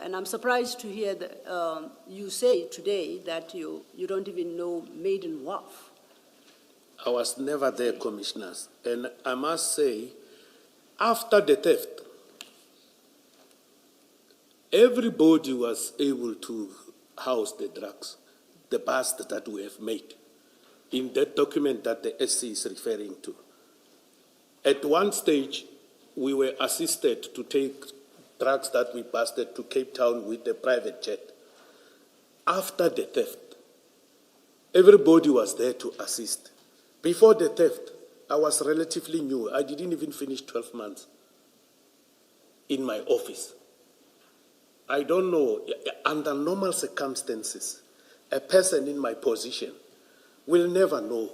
I'm surprised to hear that you say today that you don't even know Maiden Wharf. I was never there, commissioners. And I must say, after the theft, everybody was able to house the drugs, the bust that we have made, in that document that the SC is referring to. At one stage, we were assisted to take drugs that we busted to Cape Town with a private jet. After the theft, everybody was there to assist. Before the theft, I was relatively new. I didn't even finish 12 months in my office. I don't know, under normal circumstances, a person in my position will never know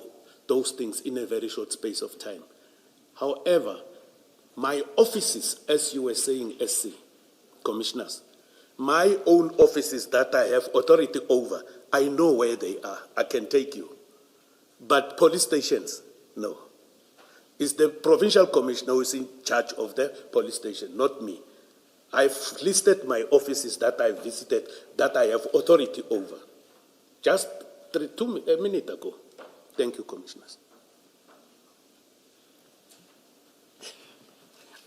those things in a very short space of time. However, my offices, as you were saying, SC, commissioners, my own offices that I have authority over, I know where they are. I can take you. But police stations, no. It's the provincial commissioner who is in charge of the police station, not me. I've listed my offices that I visited, that I have authority over. Just a minute ago. Thank you, commissioners.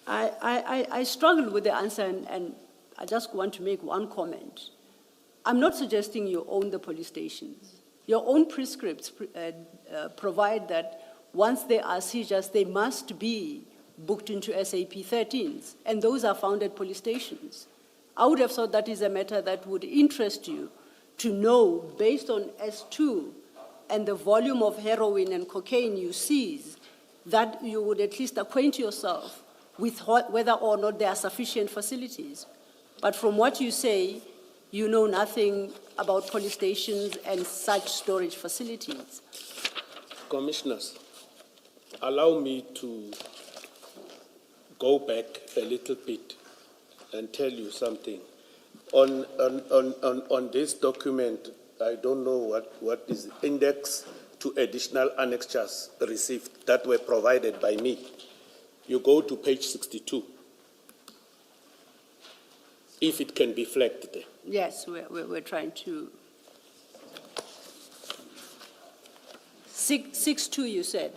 I struggle with the answer, and I just want to make one comment. I'm not suggesting you own the police stations. Your own prescripts provide that once there are seizures, they must be booked into SAP 13s, and those are found at police stations. I would have thought that is a matter that would interest you to know, based on S2 and the volume of heroin and cocaine you seize, that you would at least acquaint yourself with whether or not there are sufficient facilities. But from what you say, you know nothing about police stations and such storage facilities. Commissioners, allow me to go back a little bit and tell you something. On this document, I don't know what is index to additional annexures received that were provided by me. You go to page 62, if it can be flagged there. Yes, we're trying to. 6.2, you said?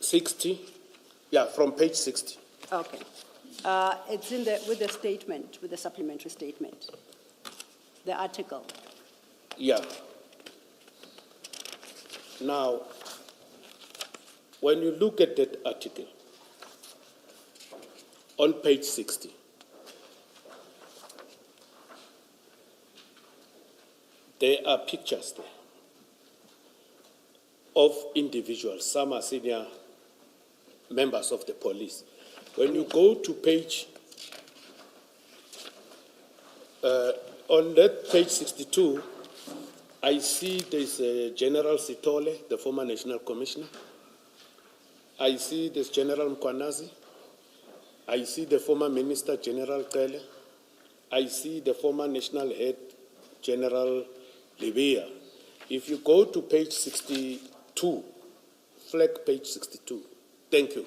60, yeah, from page 60. Okay. It's in with the statement, with the supplementary statement, the article. Yeah. Now, when you look at that article, on page 60, there are pictures there of individuals. Some are senior members of the police. When you go to page, on that page 62, I see there's General Sitole, the former National Commissioner. I see there's General Mkwanazi. I see the former Minister, General Kele. I see the former National Head, General Libya. If you go to page 62, flag page 62, thank you.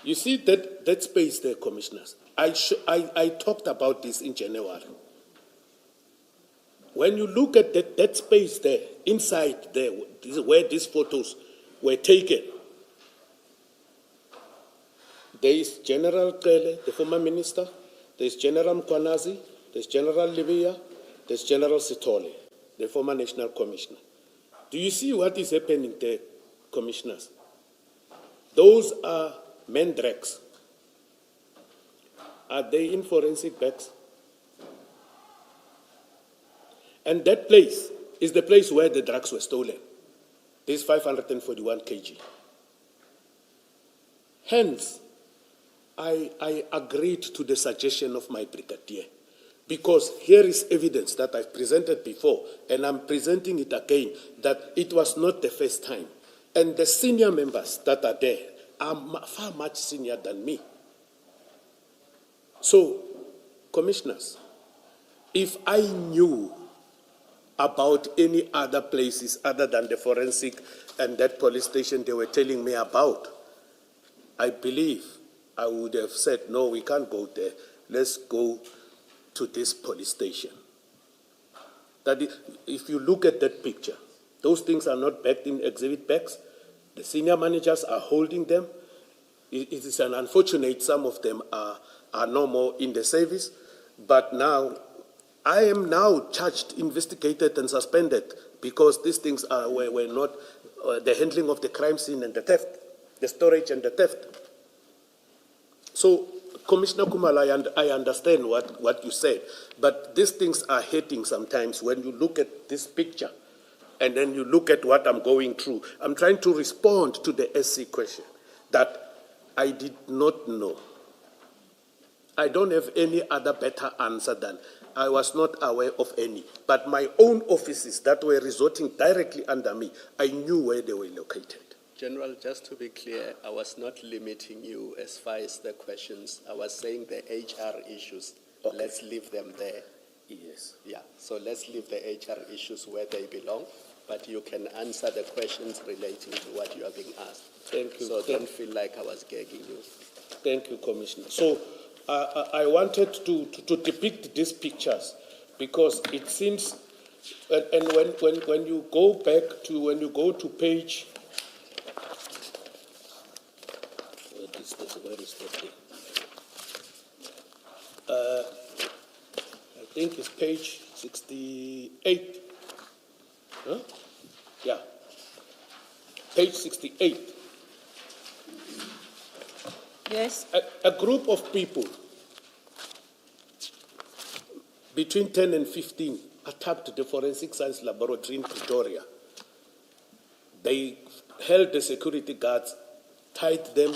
You see that space there, commissioners. I talked about this in January. When you look at that space there, inside there, where these photos were taken, there is General Kele, the former minister, there's General Mkwanazi, there's General Libya, there's General Sitole, the former National Commissioner. Do you see what is happening there, commissioners? Those are mandrakes. Are they in forensic bags? And that place is the place where the drugs were stolen. This 541 kg. Hence, I agreed to the suggestion of my brigadier, because here is evidence that I've presented before, and I'm presenting it again, that it was not the first time. And the senior members that are there are far much senior than me. So, commissioners, if I knew about any other places other than the forensic and that police station they were telling me about, I believe I would have said, no, we can't go there. Let's go to this police station. That if you look at that picture, those things are not backed in exhibit bags. The senior managers are holding them. It is an unfortunate, some of them are no more in the service, but now I am now charged, investigated, and suspended because these things were not the handling of the crime scene and the theft, the storage and the theft. So, Commissioner Kumala, I understand what you said, but these things are hitting sometimes when you look at this picture and then you look at what I'm going through. I'm trying to respond to the SC question that I did not know. I don't have any other better answer than I was not aware of any. But my own offices that were resorting directly under me, I knew where they were located. General, just to be clear, I was not limiting you as far as the questions. I was saying the HR issues. Okay. Let's leave them there. Yes. Yeah, so let's leave the HR issues where they belong, but you can answer the questions relating to what you are being asked. Thank you. So don't feel like I was gagging you. Thank you, Commissioner. So I wanted to depict these pictures because it seems, and when you go back to, when you go to page, where is that thing? I think it's page 68. Huh? Yeah. Page 68. Yes. A group of people between 10 and 15 attacked the forensic science laboratory in Pretoria. They held the security guards, tied them.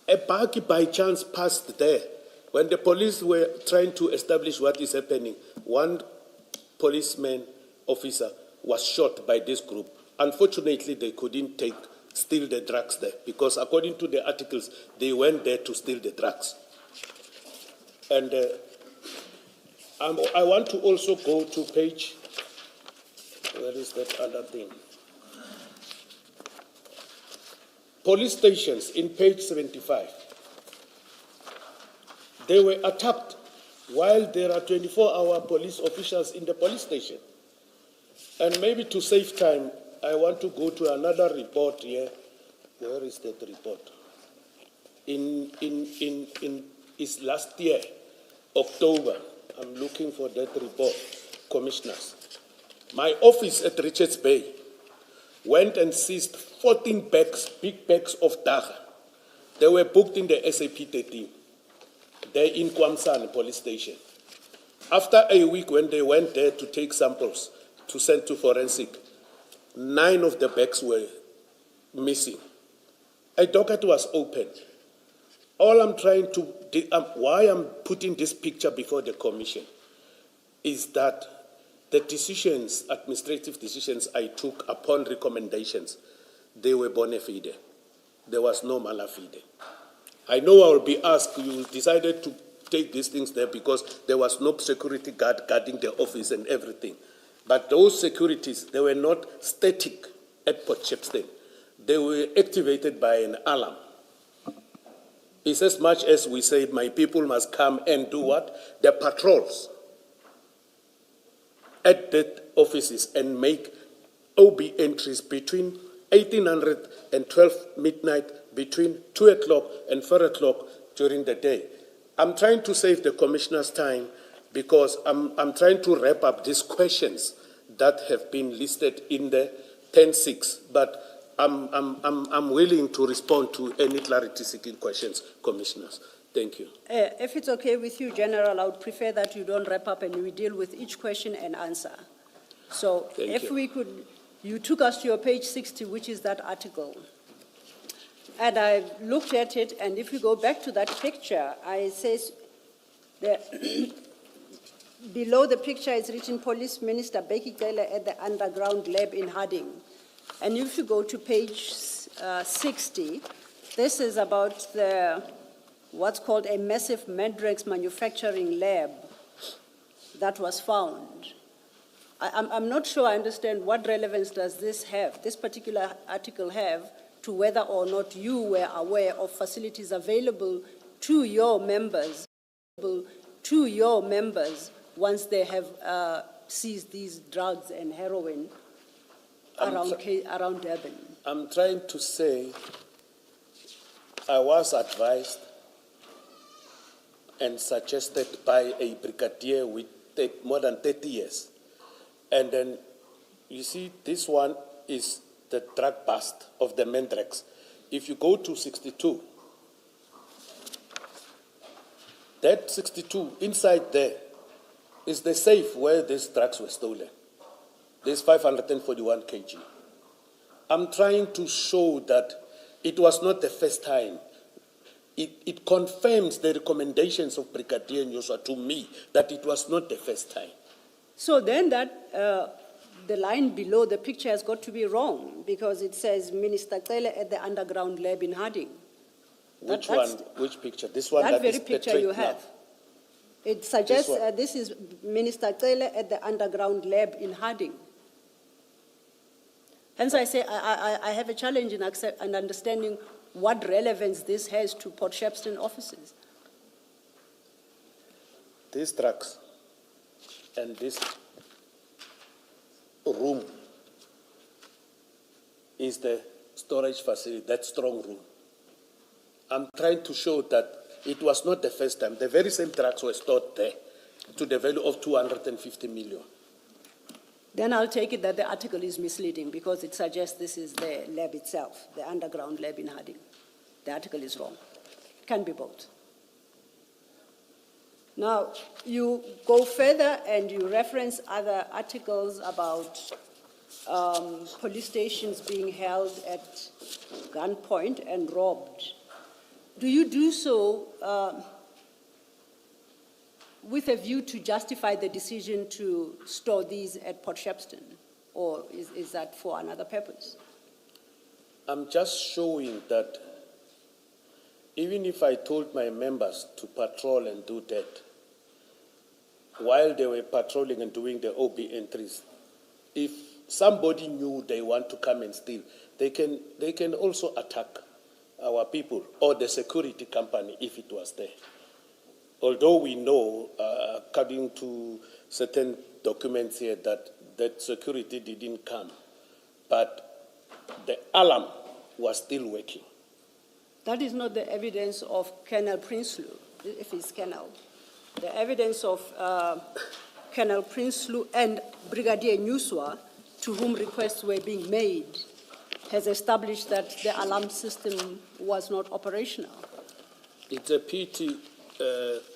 A buggy by chance passed there. When the police were trying to establish what is happening, one policeman officer was shot by this group. Unfortunately, they couldn't steal the drugs there because according to the articles, they went there to steal the drugs. And I want to also go to page, where is that other thing? Police stations in page 75. They were attacked while there are 24-hour police officials in the police station. And maybe to save time, I want to go to another report here. Where is that report? It's last year, October. I'm looking for that report, commissioners. My office at Richards Bay went and seized 14 bags, big bags of dagga. They were booked in the SAP 13. They're in Kwamsan police station. After a week, when they went there to take samples to send to forensic, 9 of the bags were missing. A docket was opened. All I'm trying to, why I'm putting this picture before the commission is that the decisions, administrative decisions I took upon recommendations, they were bona fide. There was no mala fide. I know I will be asked, you decided to take these things there because there was no security guard guarding the office and everything. But those securities, they were not static at Port Shepstone. They were activated by an alarm. It's as much as we said, my people must come and do what? The patrols at the offices and make OB entries between 1800 and 12 midnight, between 2 o'clock and 4 o'clock during the day. I'm trying to save the commissioner's time because I'm trying to wrap up these questions that have been listed in the 10-6, but I'm willing to respond to any clarity-seeking questions, commissioners. Thank you. If it's okay with you, General, I would prefer that you don't wrap up and we deal with each question and answer. So Thank if you. we could, you took us to your page 60, which is that article. And I looked at it, and if you go back to that picture, it says, below the picture is written Police Minister Becky Taylor at the underground lab in Harding. And if you go to page 60, this is about what's called a massive Madrex manufacturing lab that was found. I'm not sure I understand what relevance does this have, this particular article have, to whether or not you were aware of facilities available to your members, once they have seized these drugs and heroin around Durban. I'm trying to say I was advised and suggested by a brigadier with more than 30 years. And then, you see, this one is the drug bust of the Mandrex. If you go to 62, that 62, inside there, is the safe where these drugs were stolen. There's 541 kg. I'm trying to show that it was not the first time. It confirms the recommendations of Brigadier Nyoswa to me that it was not the first time. So then the line below the picture has got to be wrong, because it says Minister Taylor at the underground lab in Harding. Which one? Which picture? This one that that is very picture you portrayed now. have. It suggests This one. this is Minister Taylor at the underground lab in Harding. Hence I say I have a challenge in understanding what relevance this has to Port Shepstone officers. These drugs and this room is the storage facility, that strong room. I'm trying to show that it was not the first time. The very same drugs were stored there to the value of 250 million. Then I'll take it that the article is misleading, because it suggests this is the lab itself, the underground lab in Harding. The article is wrong. It can be both. Now, you go further and you reference other articles about police stations being held at gunpoint and robbed. Do you do so with a view to justify the decision to store these at Port Shepstone, or is that for another purpose? I'm just showing that even if I told my members to patrol and do that, while they were patrolling and doing the OB entries, if somebody knew they want to come and steal, they can also attack our people or the security company if it was there. Although we know, according to certain documents here, that security didn't come, but the alarm was still working. That is not the evidence of Colonel Prinsloo, if it's Colonel. The evidence of Colonel Prinsloo and Brigadier Nyoswa, to whom requests were being made, has established that the alarm system was not operational. It's a pity,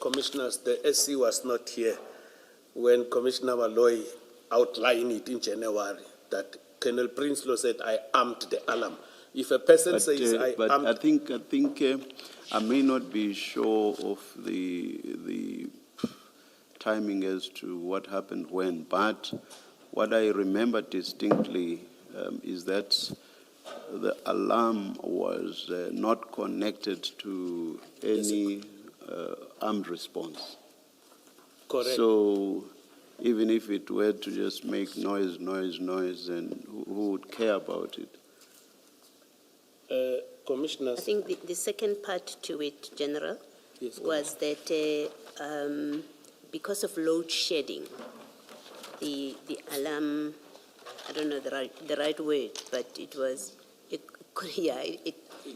Commissioners, the SC was not here when Commissioner Malloy outlined it in January, that Colonel Prinsloo said, I armed the alarm. If a person says, but armed... I think I may not be sure of the timing as to what happened when, but what I remember distinctly is that the alarm was not connected to any armed response. Correct. So even if it were to just make noise, and who would care about it? Commissioners... I think the second part to it, General, Yes, was that because of load shedding, the alarm, I don't know the right word, but it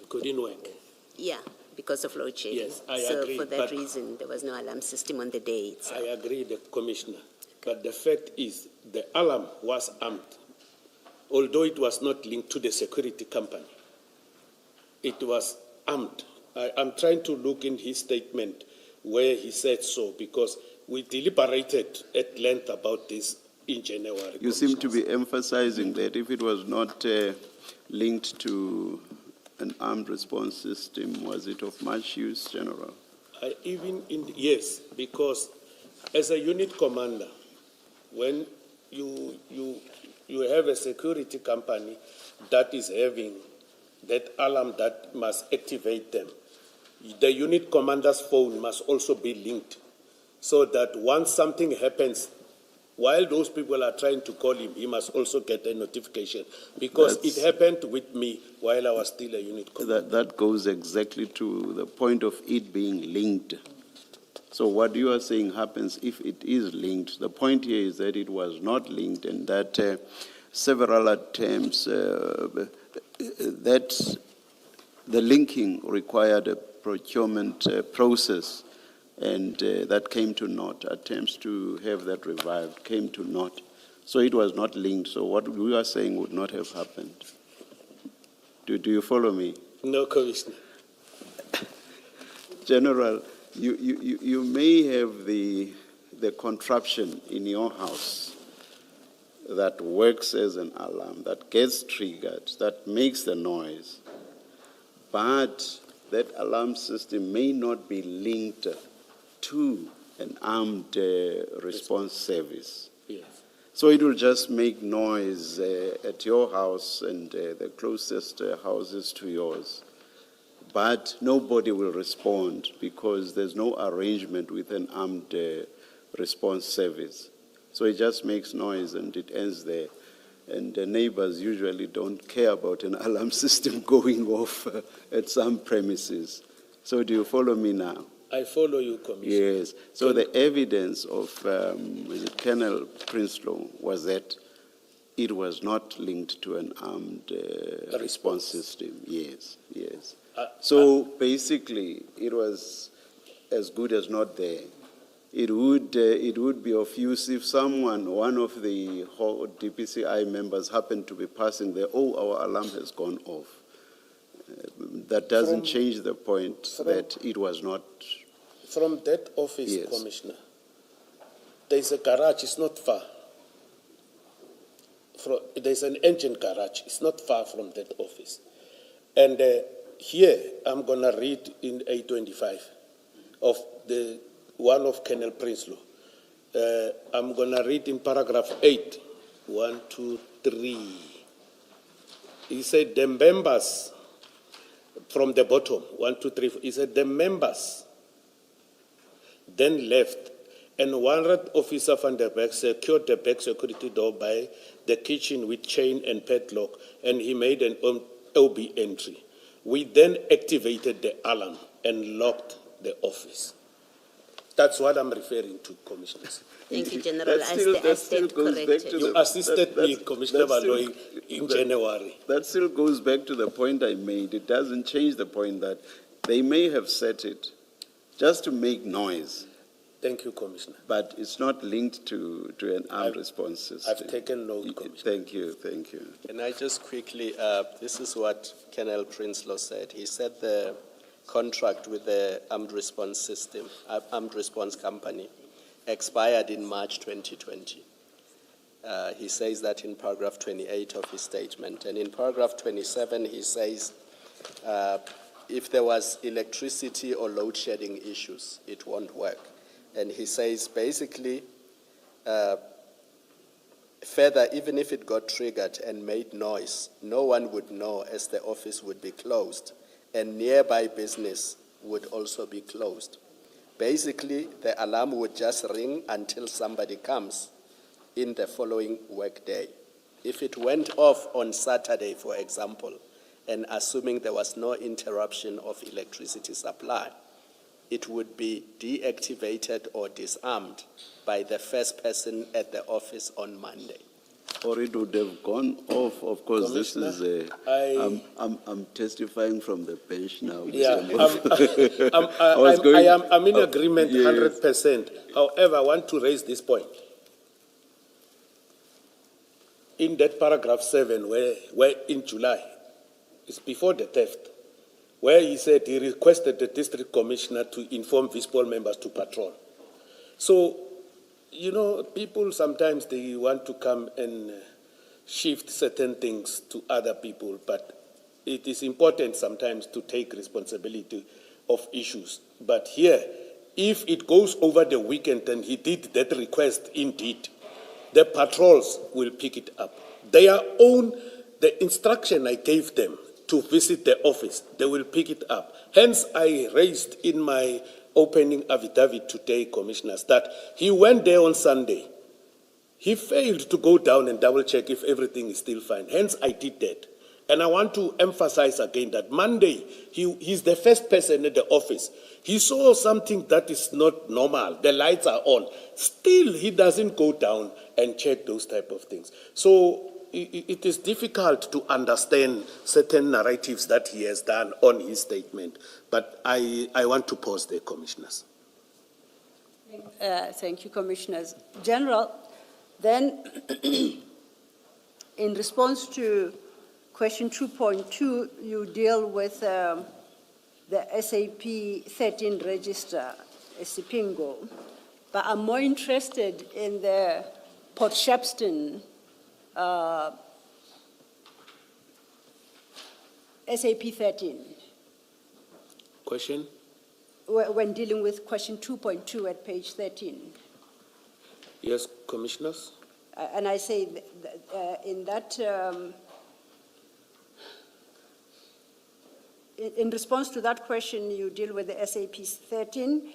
couldn't work. Yeah, because of load shedding. Yes, I so agree, for that but- reason, there was no alarm system on the day itself. I agree, the Commissioner. But the fact is, the alarm was armed, although it was not linked to the security company. It was armed. I'm trying to look in his statement where he said so, because we deliberated at length about this in January. You seem to Commissioners. be emphasizing that if it was not linked to an armed response system, was it of much use, General? Yes, because as a unit commander, when you have a security company that is having that alarm that must activate them, the unit commander's phone must also be linked so that once something happens, while those people are trying to call him, he must also get a notification, because it happened with me while I was still a unit commander. That goes exactly to the point of it being linked. So what you are saying happens if it is linked. The point here is that it was not linked, and that several attempts, that the linking required a procurement process, and that came to naught. Attempts to have that revived came to naught. So it was not linked. So what we are saying would not have happened. Do you follow me? No, Commissioner. General, you may have the contraption in your house that works as an alarm, that gets triggered, that makes the noise, but that alarm system may not be linked to an armed response service. Yes. So it will just make noise at your house and the closest houses to yours. But nobody will respond because there's no arrangement with an armed response service. So it just makes noise and it ends there. And the neighbors usually don't care about an alarm system going off at some premises. So do you follow me now? I follow you, Commissioner. Yes. So the evidence of Colonel Prinsloo was that it was not linked to an armed response system. Yes, yes. So basically, it was as good as not there. It would be of use if one of the DPCI members happened to be passing there. Oh, our alarm has gone off. That doesn't change the point that it was not. From that office, Yes. Commissioner, there's a garage, it's not far. There's an engine garage, it's not far from that office. And here, I'm going to read in 825 of the one of Colonel Prinsloo. I'm going to read in paragraph 8, 1, 2, 3. He said, the members, from the bottom, 1, 2, 3, 4, he said, the members then left, and warrant officer van der Berg secured the back security door by the kitchen with chain and padlock, and he made an OB entry. We then activated the alarm and locked the office. That's what I'm referring to, Commissioners. Thank you, General. That still goes back to You assisted me, Commissioner Baloyi, in January. That still goes back to the point I made. It doesn't change the point that they may have set it just to make noise. Thank you, Commissioner. But it's not linked to an armed response system. I've taken note, Commissioner. Thank you, thank you. Can I just quickly, this is what Colonel Prinsloo said. He said the contract with the armed response system, armed response company, expired in March 2020. He says that in paragraph 28 of his statement. And in paragraph 27, he says, if there was electricity or load shedding issues, it won't work. And he says, basically, further, even if it got triggered and made noise, no one would know as the office would be closed, and nearby business would also be closed. Basically, the alarm would just ring until somebody comes in the following workday. If it went off on Saturday, for example, and assuming there was no interruption of electricity supply, it would be deactivated or disarmed by the first person at the office on Monday. Or it would have gone off. Of course, this is I'm testifying from the bench now. Yeah, Mr. I'm in agreement yes. 100%. However, I want to raise this point. In that paragraph 7, where in July, it's before the theft, where he said he requested the district commissioner to inform visible members to patrol. So You know, people sometimes they want to come and shift certain things to other people, but it is important sometimes to take responsibility of issues. But here, if it goes over the weekend and he did that request indeed, the patrols will pick it up. The instruction I gave them to visit the office, they will pick it up. Hence, I raised in my opening affidavit today, Commissioners, that he went there on Sunday. He failed to go down and double check if everything is still fine. Hence, I did that. And I want to emphasize again that Monday, he's the first person at the office. He saw something that is not normal. The lights are on. Still, he doesn't go down and check those type of things. So it is difficult to understand certain narratives that he has done on his statement. But I want to pause there, Commissioners. Thank you, Commissioners. General, then, in response to question 2.2, you deal with the SAP 13 register, Isipingo, but I'm more interested in the Port Shepstone SAP 13. Question? When dealing with question 2.2 at page 13. Yes, Commissioners? And I say in that, in response to that question, you deal with the SAP 13,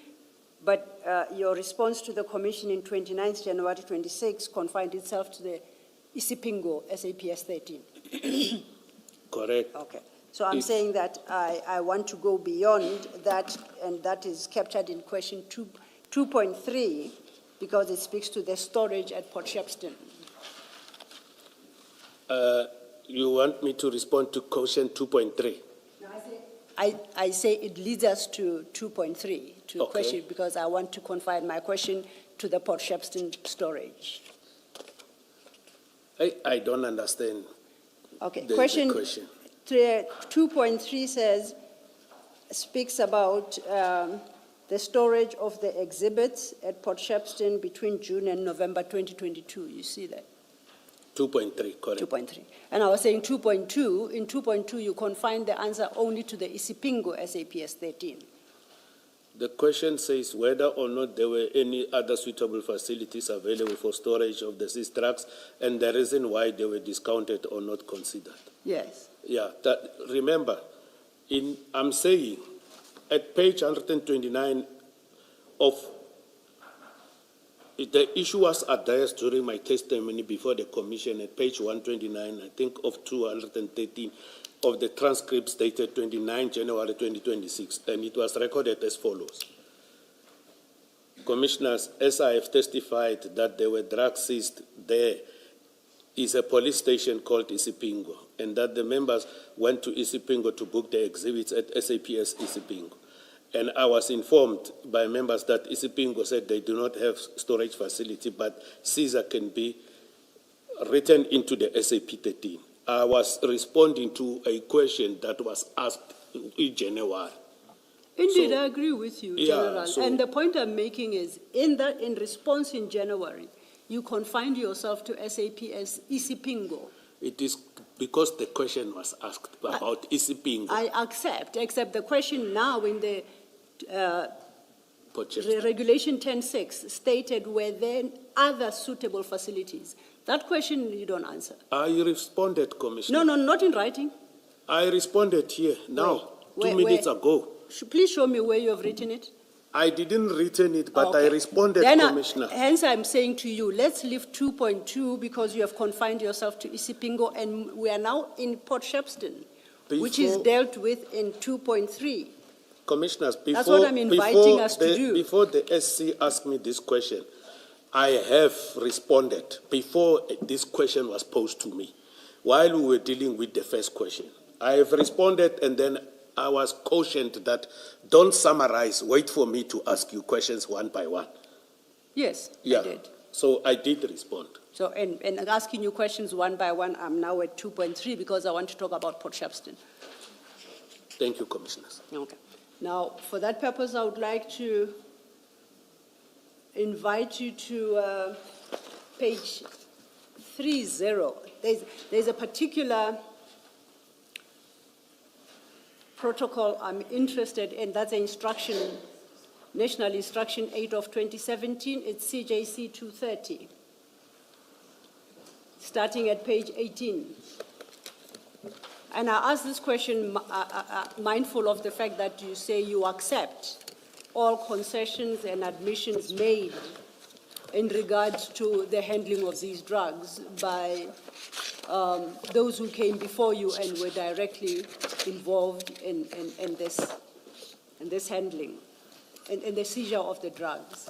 but your response to the Commission in 29th January 26 confined itself to the Isipingo SAPS 13. Correct. Okay. So I'm saying that I want to go beyond that, and that is captured in question 2.3, because it speaks to the storage at Port Shepstone. You want me to respond to question 2.3? I say it leads us to 2.3, to Okay. question, because I want to confine my question to the Port Shepstone storage. I don't understand. Okay, the question. question. 2.3 speaks about the storage of the exhibits at Port Shepstone between June and November 2022. You see that? 2.3, correct. 2.3. And I was saying 2.2. In 2.2, you confine the answer only to the Isipingo SAPS 13. The question says whether or not there were any other suitable facilities available for storage of the seized drugs and the reason why they were discounted or not considered. Yes. Yeah, remember, I'm saying at page 129 of the issue was addressed during my testimony before the Commission at page 129, I think, of 213 of the transcripts dated 29 January 2026, and it was recorded as follows. Commissioners, as I have testified that there were drugs seized, there is a police station called Isipingo, and that the members went to Isipingo to book the exhibits at SAPS Isipingo. And I was informed by members that Isipingo said they do not have storage facility, but Caesar can be written into the SAP 13. I was responding to a question that was asked in January. Indeed, So, I agree with you, yeah, General. so- And the point I'm making is, in response in January, you confined yourself to SAP as Isipingo. It is because the question was asked about Isipingo. I accept, except the question now in the Port Regulation 10.6 stated were there other suitable facilities. That question you don't answer. I responded, Commissioner. No, not in writing. I responded here now, Where- 2 minutes where- ago. Please show me where you have written it. I didn't written it, but I Okay. responded, Then Commissioner. hence I'm saying to you, let's leave 2.2 because you have confined yourself to Isipingo, and we are now in Port Shepstone, which is Before- dealt with in 2.3. Commissioners, That's what I'm inviting us to do. Before the SC asked me this question, I have responded before this question was posed to me, while we were dealing with the first question. I have responded, and then I was cautioned that don't summarize, wait for me to ask you questions one by one. Yes, Yeah. I did. So I did respond. So, and asking you questions one by one, I'm now at 2.3 because I want to talk about Port Shepstone. Thank you, Commissioners. Okay. Now, for that purpose, I would like to invite you to page 30. There's a particular protocol I'm interested in. That's the instruction, National Instruction 8 of 2017. It's CJC 230, starting at page 18. And I ask this question mindful of the fact that you say you accept all concessions and admissions made in regards to the handling of these drugs by those who came before you and were directly involved in this handling, in the seizure of the drugs.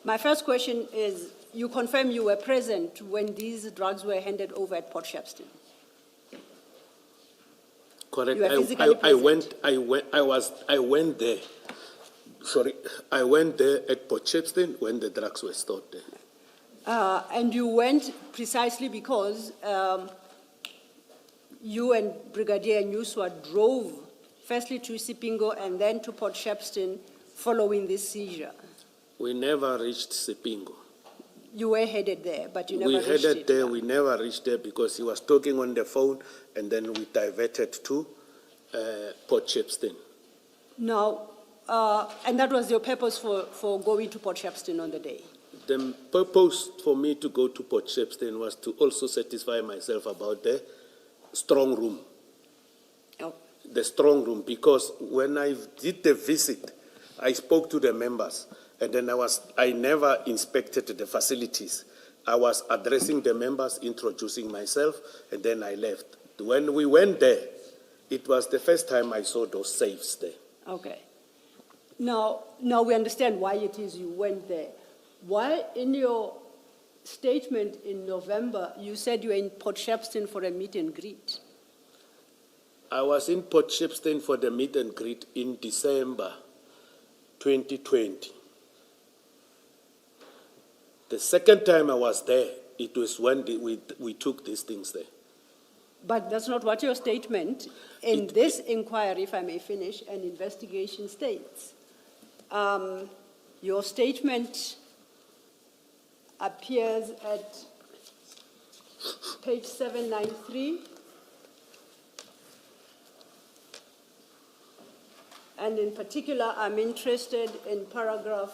My first question is, you confirm you were present when these drugs were handed over at Port Shepstone? Correct. You are physically present. I went there. Sorry, I went there at Port Shepstone when the drugs were stored there. And you went precisely because you and Brigadier Nyuswa drove firstly to Sipingo and then to Port Shepstone following this seizure. We never reached Sipingo. You were headed there, but you never We reached headed it. there, we never reached there because he was talking on the phone, and then we diverted to Port Shepstone. Now, and that was your purpose for going to Port Shepstone on the day? The purpose for me to go to Port Shepstone was to also satisfy myself about the strong room. Oh. The strong room, because when I did the visit, I spoke to the members, and then I never inspected the facilities. I was addressing the members, introducing myself, and then I left. When we went there, it was the first time I saw those safes there. Okay. Now we understand why it is you went there. Why, in your statement in November, you said you were in Port Shepstone for a meet and greet? I was in Port Shepstone for the meet and greet in December 2020. The second time I was there, it was when we took these things there. But that's not what your statement in this inquiry, if I may finish, an investigation states. Your statement appears at page 793. And in particular, I'm interested in paragraph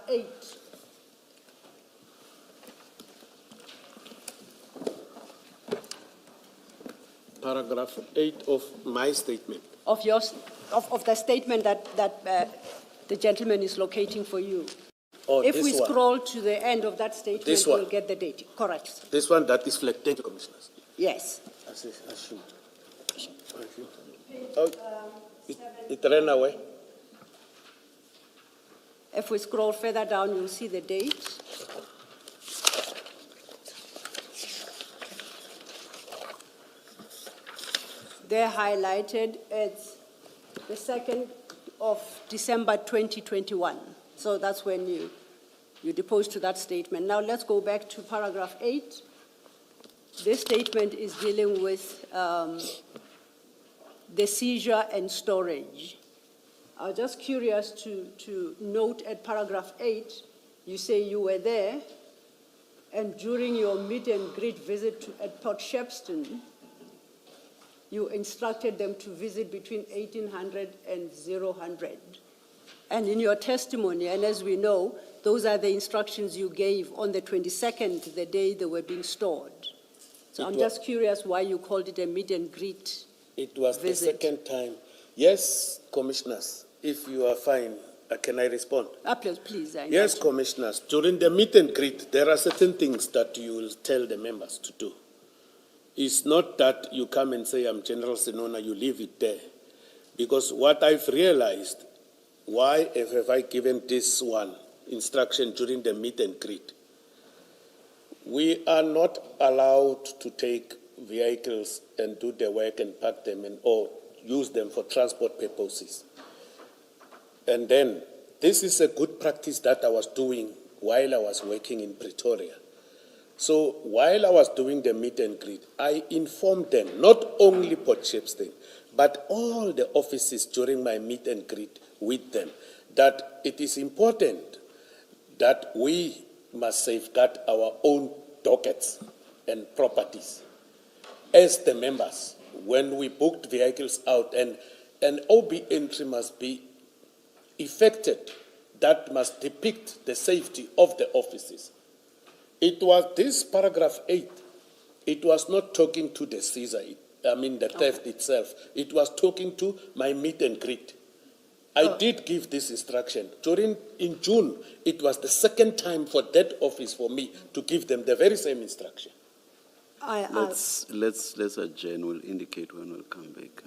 8. Paragraph 8 of my statement. Of the statement that the gentleman is locating for you. Oh, If we this one. scroll to the end of that statement, This one. we'll get the date. Correct. This one that is flagged, thank you, Commissioners. Yes. Oh, it ran away. If we scroll further down, you'll see the date. They're highlighted. It's the 2nd of December 2021. So that's when you deposed to that statement. Now let's go back to paragraph 8. This statement is dealing with the seizure and storage. I was just curious to note at paragraph 8, you say you were there, and during your meet and greet visit at Port Shepstone, you instructed them to visit between 1800 and 0000. And in your testimony, and as we know, those are the instructions you gave on the 22nd, the day they were being stored. So I'm just curious why you called it a meet and greet. It was visit. The second time. Yes, Commissioners, if you are fine, can I respond? Please. Yes, Commissioners, during the meet and greet, there are certain things that you will tell the members to do. It's not that you come and say, I'm General Senona, you leave it there. Because what I've realized, why have I given this one instruction during the meet and greet? We are not allowed to take vehicles and do the work and park them or use them for transport purposes. And then, this is a good practice that I was doing while I was working in Pretoria. So while I was doing the meet and greet, I informed them, not only Port Shepstone, but all the offices during my meet and greet with them, that it is important that we must safeguard our own dockets and properties as the members when we booked vehicles out, and an OB entry must be effected that must depict the safety of the offices. It was this paragraph 8, it was not talking to the seizure, the theft itself. It was talking to my meet and greet. I did give this instruction. In June, it was the second time for that office for me to give them the very same instruction. Let's adjourn, we'll indicate when we'll come back.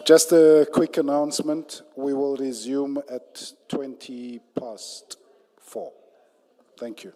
Just a quick announcement. We will resume at 4:20. Thank you.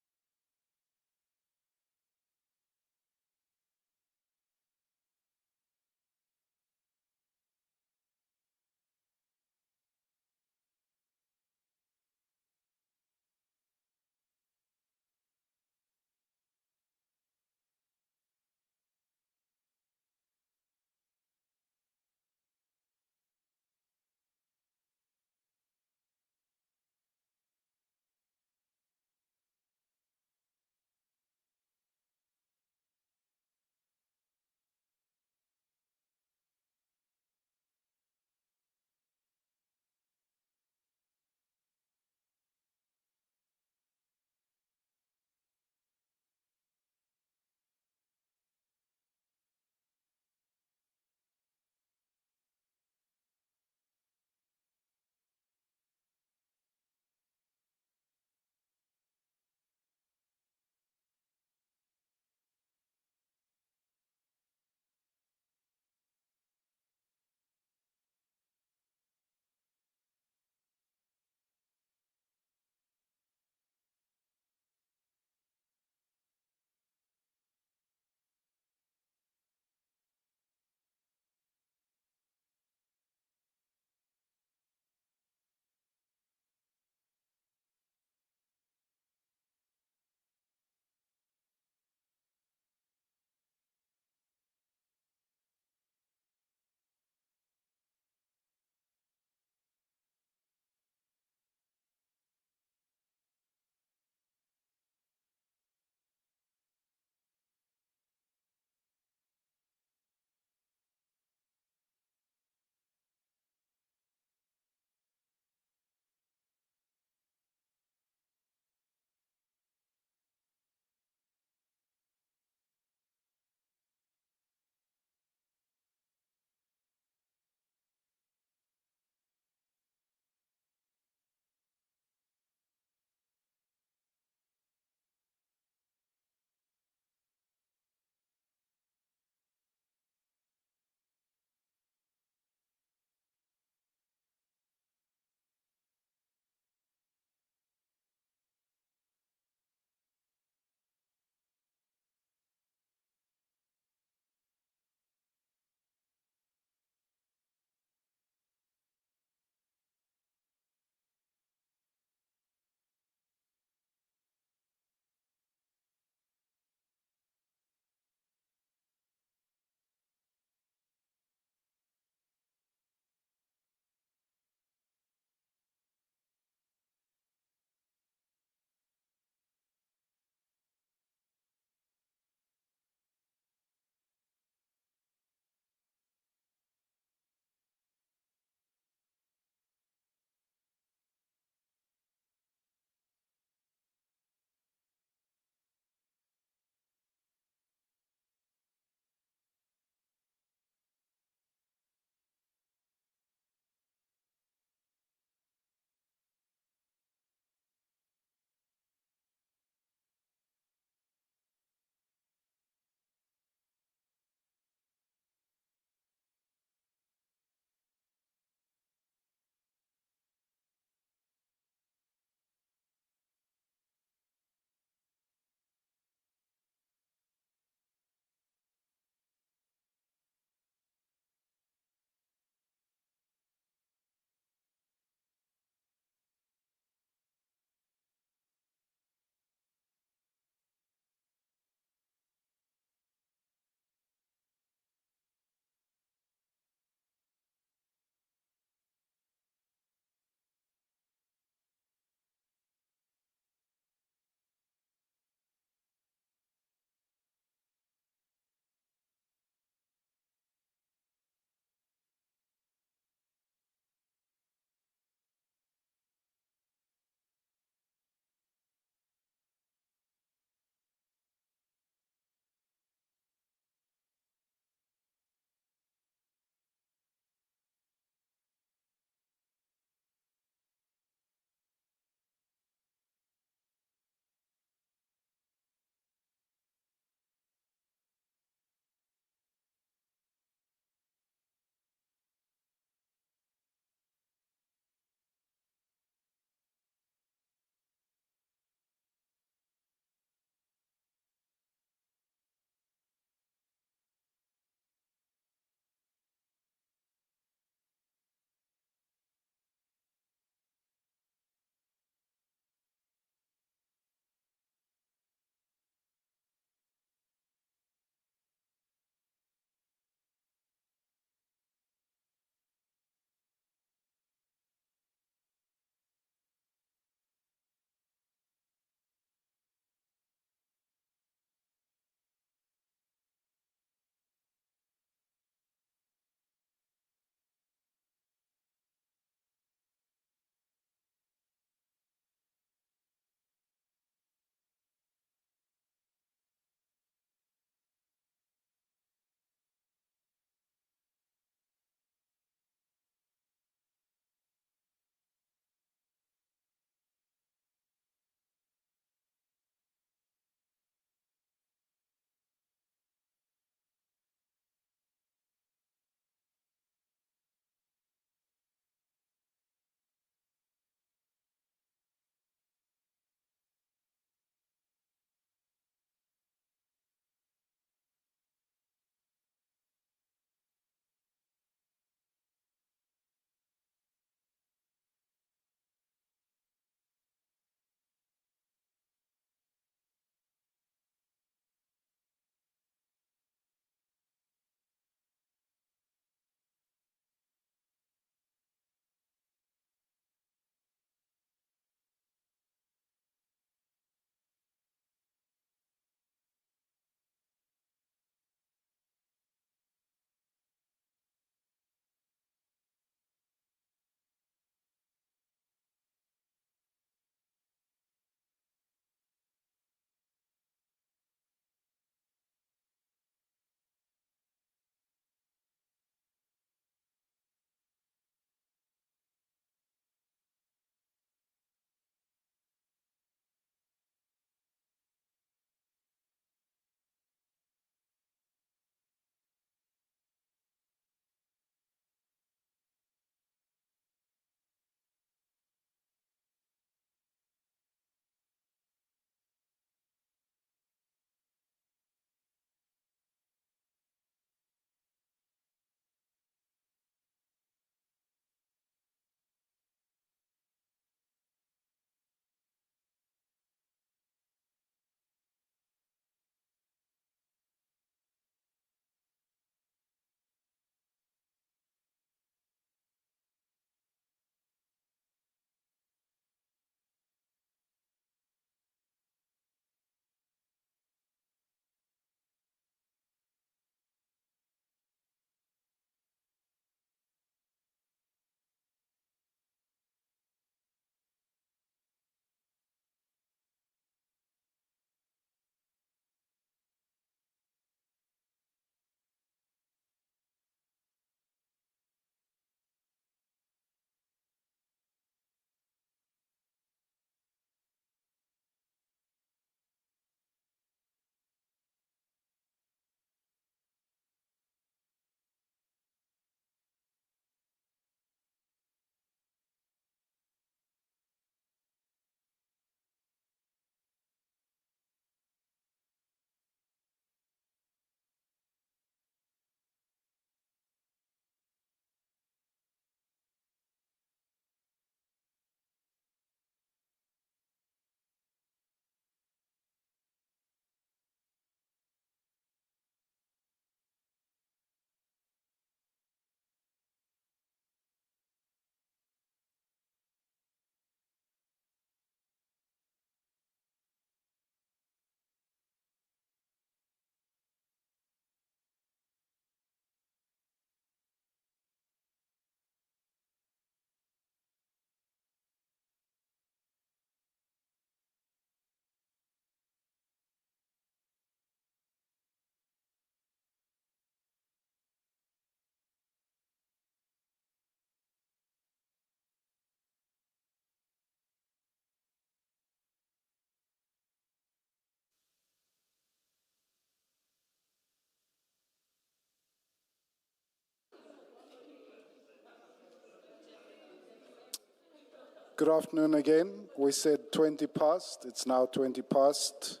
Good afternoon again. We said 20 past. It's now 20 past.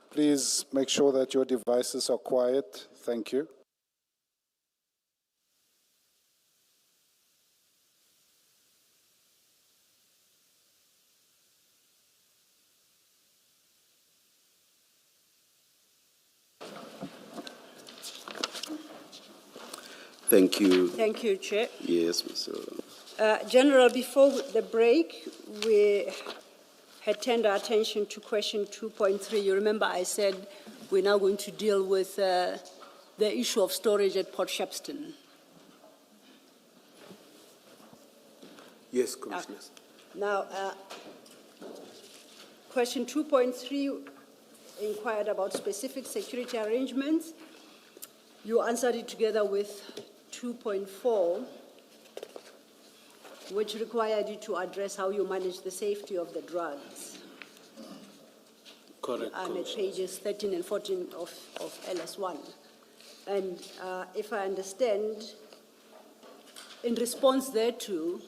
Please make sure that your devices are quiet. Thank you. Thank you. Thank you, Chair. Yes, Mr. General, before the break, we had turned our attention to question 2.3. You remember I said we're now going to deal with the issue of storage at Port Shepstone. Yes, Commissioners. Now, question 2.3 inquired about specific security arrangements. You answered it together with 2.4, which required you to address how you manage the safety of the drugs. Correct, I'm at Commissioner. pages 13 and 14 of LS1. And if I understand, in response thereto,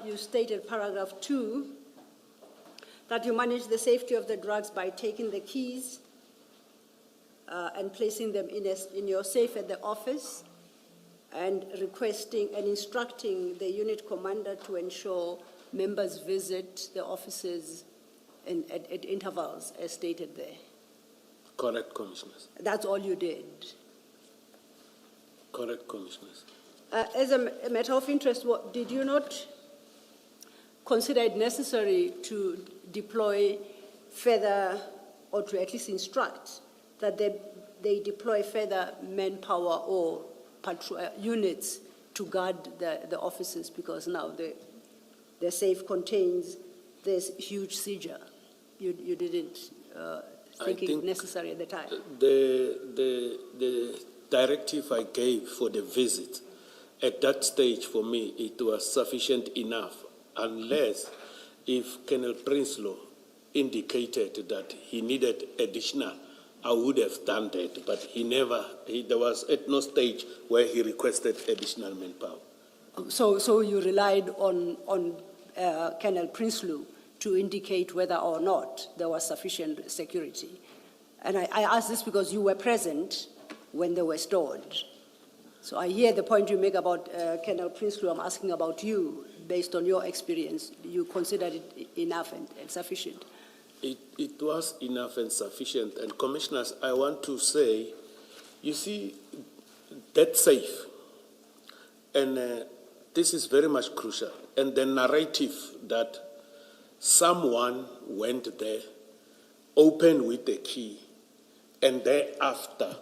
you stated paragraph 2 that you manage the safety of the drugs by taking the keys and placing them in your safe at the office, and requesting and instructing the unit commander to ensure members visit the offices at intervals as stated there. Correct, Commissioners. That's all you did. Correct, Commissioners. As a matter of interest, did you not consider it necessary to deploy further, or to at least instruct that they deploy further manpower or units to guard the offices, because now the safe contains this huge seizure? You didn't think it necessary at the time? The directive I gave for the visit, at that stage for me, it was sufficient enough, unless if Colonel Prinsloo indicated that he needed additional, I would have done that, but there was at no stage where he requested additional manpower. So you relied on Colonel Prinsloo to indicate whether or not there was sufficient security. And I ask this because you were present when they were stored. So I hear the point you make about Colonel Prinsloo. I'm asking about you, based on your experience. You considered it enough and sufficient? It was enough and sufficient. And Commissioners, I want to say, you see, that's safe. And this is very much crucial. And the narrative that someone went there, opened with the key, and thereafter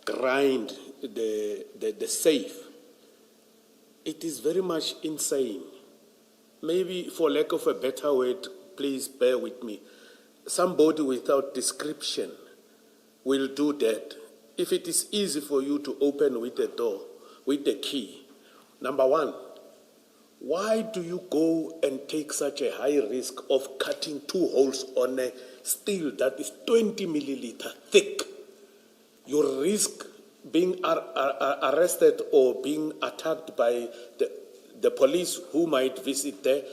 grind the safe, it is very much insane. Maybe for lack of a better word, please bear with me. Somebody without description will do that. If it is easy for you to open with a door, with the key, number one, why do you go and take such a high risk of cutting 2 holes on a steel that is 20 milliliter thick? You risk being arrested or being attacked by the police who might visit there.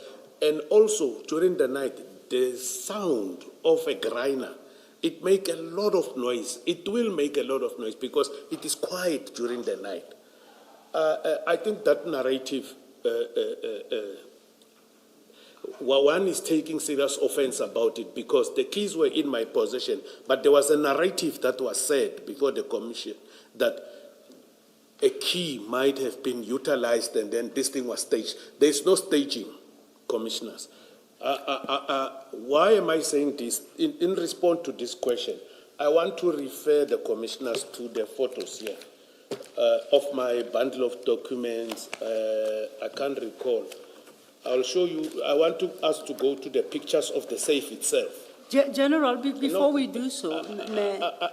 And also, during the night, the sound of a grinder, it makes a lot of noise. It will make a lot of noise because it is quiet during the night. I think that narrative, one is taking serious offense about it because the keys were in my possession, but there was a narrative that was said before the commission that a key might have been utilized and then this thing was staged. There's no staging, Commissioners. Why am I saying this? In response to this question, I want to refer the Commissioners to the photos here of my bundle of documents. I can't recall. I'll show you. I want us to go to the pictures of the safe itself. General, before we do so,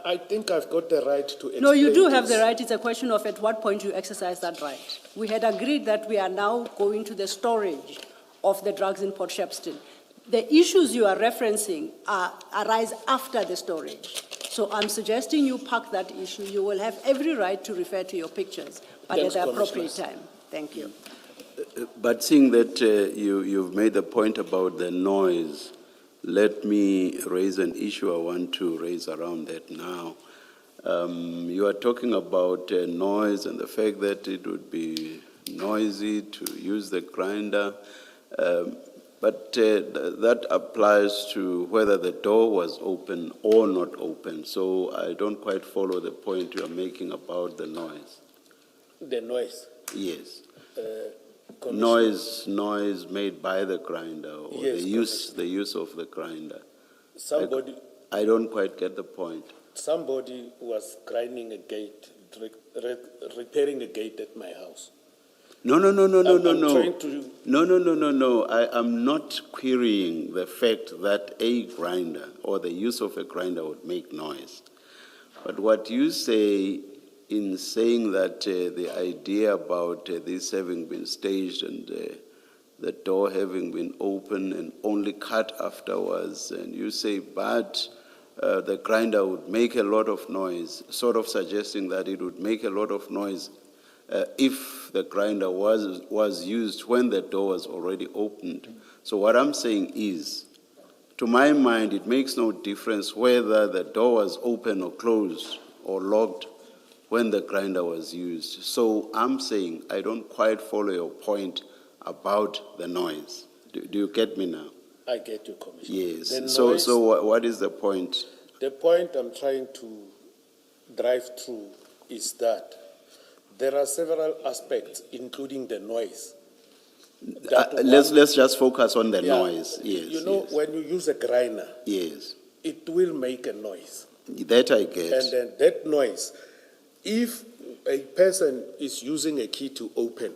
I think I've got the right to explain. No, you do this. have the right. It's a question of at what point you exercise that right. We had agreed that we are now going to the storage of the drugs in Port Shepstone. The issues you are referencing arise after the storage. So I'm suggesting you park that issue. You will have every right to refer to your pictures, but Thanks, at the appropriate Commissioners. time. Thank you. But seeing that you've made the point about the noise, let me raise an issue I want to raise around that now. You are talking about noise and the fact that it would be noisy to use the grinder, but that applies to whether the door was open or not open. So I don't quite follow the point you are making about the noise. The noise. Yes. Commissioner. Noise made by the grinder or Yes, the use of the grinder. Somebody, I don't quite get the point. somebody was grinding a gate, repairing a gate at my house. No. I'm trying to- No. I am not querying the fact that a grinder or the use of a grinder would make noise. But what you say in saying that the idea about this having been staged and the door having been open and only cut afterwards, and you say, but the grinder would make a lot of noise, sort of suggesting that it would make a lot of noise if the grinder was used when the door was already opened. So what I'm saying is, to my mind, it makes no difference whether the door was open or closed or locked when the grinder was used. So I'm saying I don't quite follow your point about the noise. Do you get me now? I get you, Commissioner. Yes. The So noise- what is the point? The point I'm trying to drive through is that there are several aspects, including the noise. that Let's just focus on the Yeah. noise. Yes. You know, yes. when you use a grinder, Yes. it will make a noise. That I get. And then that noise, if a person is using a key to open,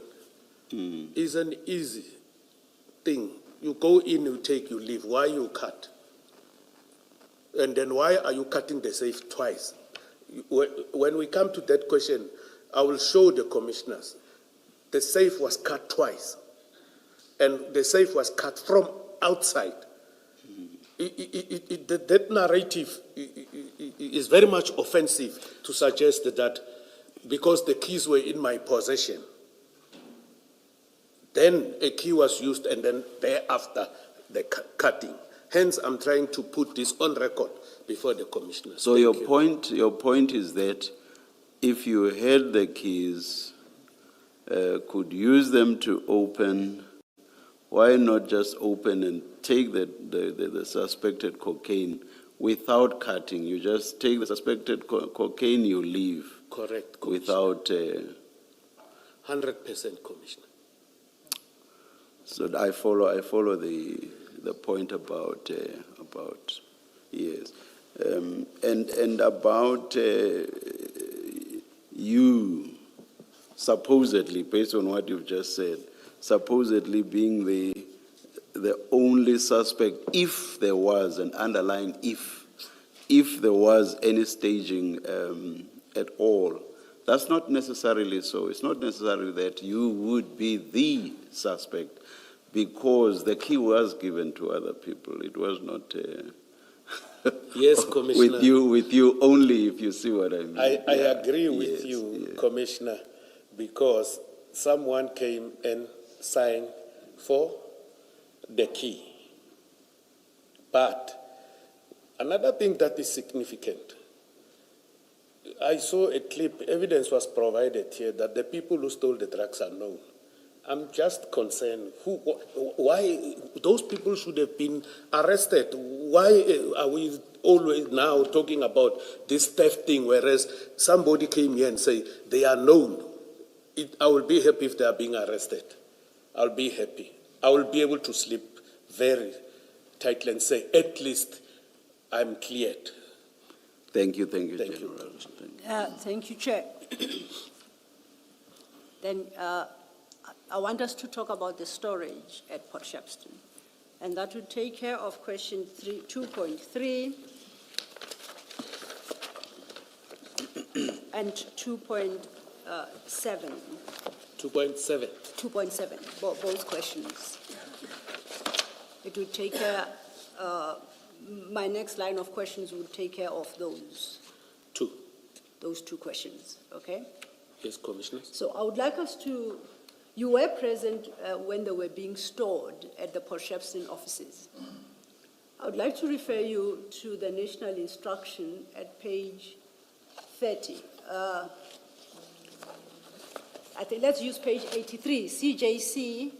is an easy thing. You go in, you take, you leave. Why you cut? And then why are you cutting the safe twice? When we come to that question, I will show the commissioners. The safe was cut twice. And the safe was cut from outside. That narrative is very much offensive to suggest that because the keys were in my possession, then a key was used and then thereafter the cutting. Hence, I'm trying to put this on record before the commissioners. So Thank you. your point is that if you had the keys, could use them to open, why not just open and take the suspected cocaine without cutting? You just take the suspected cocaine, you leave. Correct, Commissioner. Without. 100%, Commissioner. So I follow the point about yes, and about you supposedly, based on what you've just said, supposedly being the only suspect, if there was an underlying if there was any staging at all. That's not necessarily so. It's not necessarily that you would be the suspect, because the key was given to other people. It was not Yes, Commissioner. with you only, if you see what I mean. I Yeah. agree with Yes, you, yes. Commissioner, because someone came and signed for the key. But another thing that is significant, I saw a clip, evidence was provided here that the people who stole the drugs are known. I'm just concerned, why those people should have been arrested? Why are we always now talking about this theft thing, whereas somebody came here and say they are known? I will be happy if they are being arrested. I'll be happy. I will be able to sleep very tightly and say, at least I'm cleared. Thank you, Thank you. General. Thank you. Thank you, Chair. Then I want us to talk about the storage at Port Shepstone. And that would take care of question 2.3 and 2.7. 2.7. 2.7, both questions. It would take care, my next line of questions would take care of those two questions, okay? Yes, Commissioner. So I would like us to You were present when they were being stored at the Potchefstroom offices. I would like to refer you to the national instruction at page 30. I think let's use page 83, CJC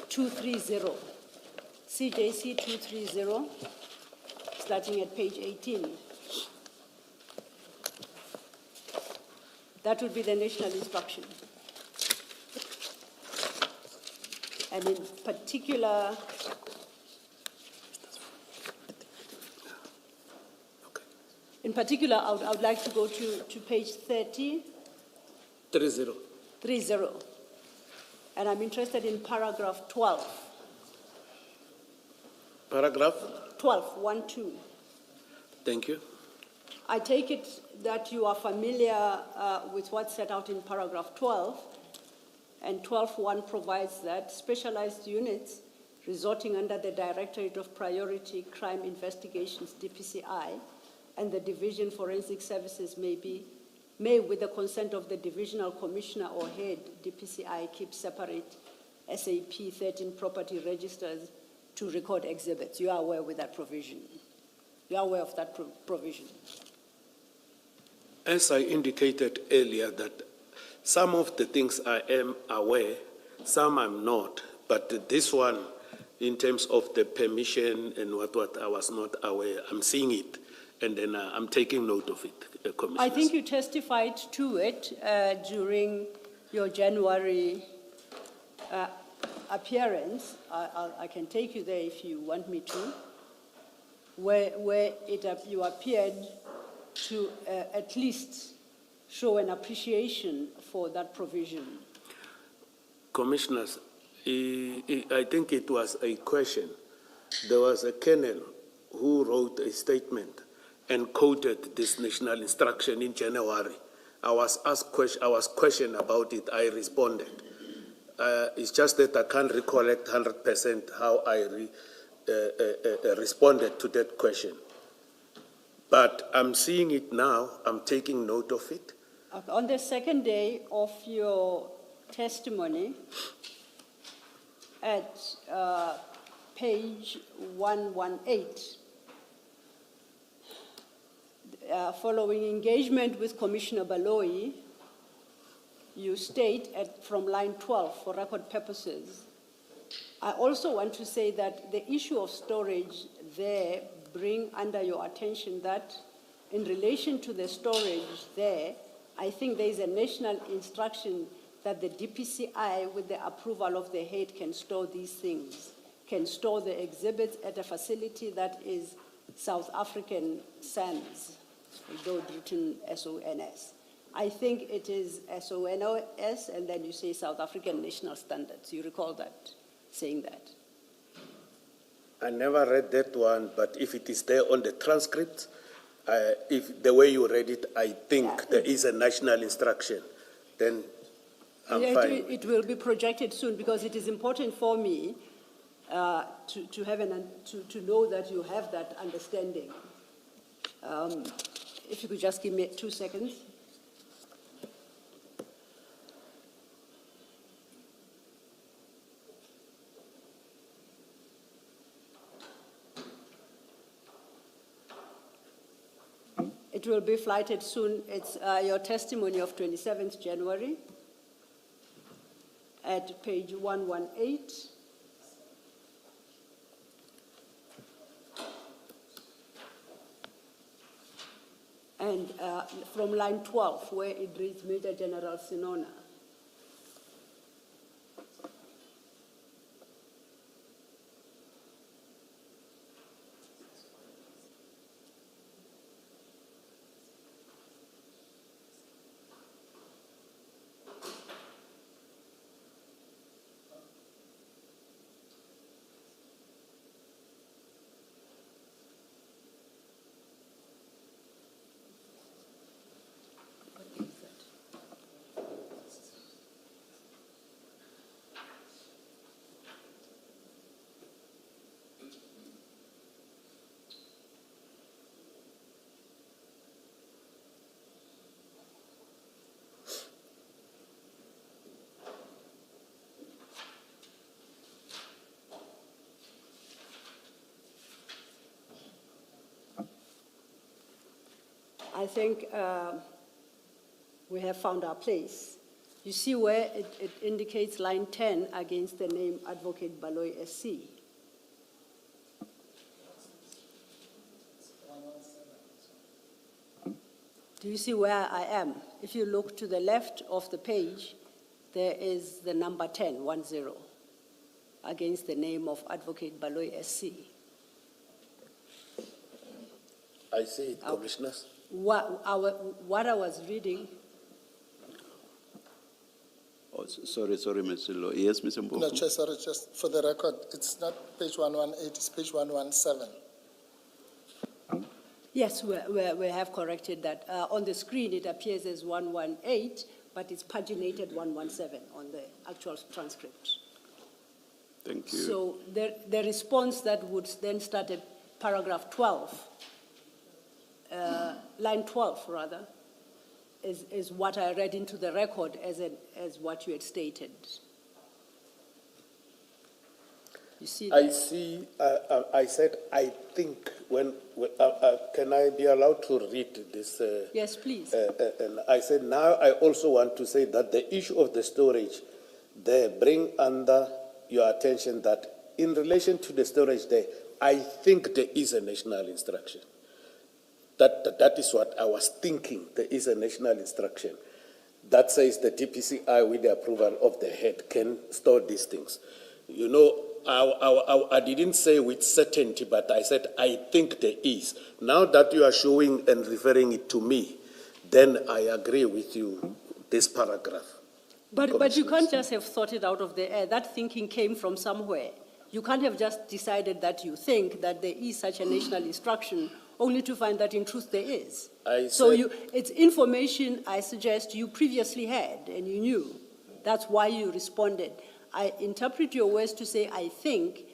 230. CJC 230, starting at page 18. That would be the national instruction. And in particular, I would like to go to page 30. 30. 30. And I'm interested in paragraph 12. Paragraph? 12, 1-2. Thank you. I take it that you are familiar with what's set out in paragraph 12, and 12.1 provides that specialized units resorting under the Directorate of Priority Crime Investigations, DPCI, and the Division Forensic Services may, with the consent of the Divisional Commissioner or Head, DPCI, keep separate SAP 13 property registers to record exhibits. You are aware with that provision. You are aware of that provision. As I indicated earlier, that some of the things I am aware, some I'm not, but this one, in terms of the permission and what I was not aware, I'm seeing it, and then I'm taking note of it, Commissioner. I think you testified to it during your January appearance. I can take you there if you want me to, where you appeared to at least show an appreciation for that provision. Commissioners, I think it was a question. There was a colonel who wrote a statement and quoted this national instruction in January. I was questioned about it. I responded. It's just that I can't recollect 100% how I responded to that question. But I'm seeing it now. I'm taking note of it. On the second day of your testimony, at page 118, following engagement with Commissioner Baloyi, you state from line 12, for record purposes, I also want to say that the issue of storage there bring under your attention that in relation to the storage there, I think there is a national instruction that the DPCI, with the approval of the head, can store these things, can store the exhibits at a facility that is South African SANS, although written SONS. I think it is SONOS, and then you say South African National Standards. You recall that, saying that? I never read that one, but if it is there on the transcript, if the way you read it, I think there is a national instruction, then I'm fine. It will be projected soon because it is important for me to know that you have that understanding. If you could just give me 2 seconds. It will be flighted soon. It's your testimony of 27th January at page 118. And from line 12, where it reads Major General Senona. I think we have found our place. You see where it indicates line 10 against the name Advocate Baloy SC. Do you see where I am? If you look to the left of the page, there is the number 10, 10, against the name of Advocate Baloy SC. I see it, Commissioners. What I was reading, Oh, sorry, Mr. Law. Yes, Mr. Mbofu. No, Chair, sorry, just for the record, it's not page 118, it's page 117. yes, we have corrected that. On the screen, it appears as 118, but it's paginated 117 on the actual transcript. Thank you. So the response that would then start at paragraph 12, line 12 rather, is what I read into the record as what you had stated. You see I that? see, I said, I think, can I be allowed to read this? Yes, please. And I said, now I also want to say that the issue of the storage, they bring under your attention that in relation to the storage there, I think there is a national instruction. That is what I was thinking. There is a national instruction that says the DPCI, with the approval of the head, can store these things. You know, I didn't say with certainty, but I said I think there is. Now that you are showing and referring it to me, then I agree with you, this paragraph. But you can't just have thought it out of the air. That thinking came from somewhere. You can't have just decided that you think that there is such a national instruction only to find that in truth there is. It's information I suggest you previously had and you knew. That's why you responded. I interpret your words to say, I think,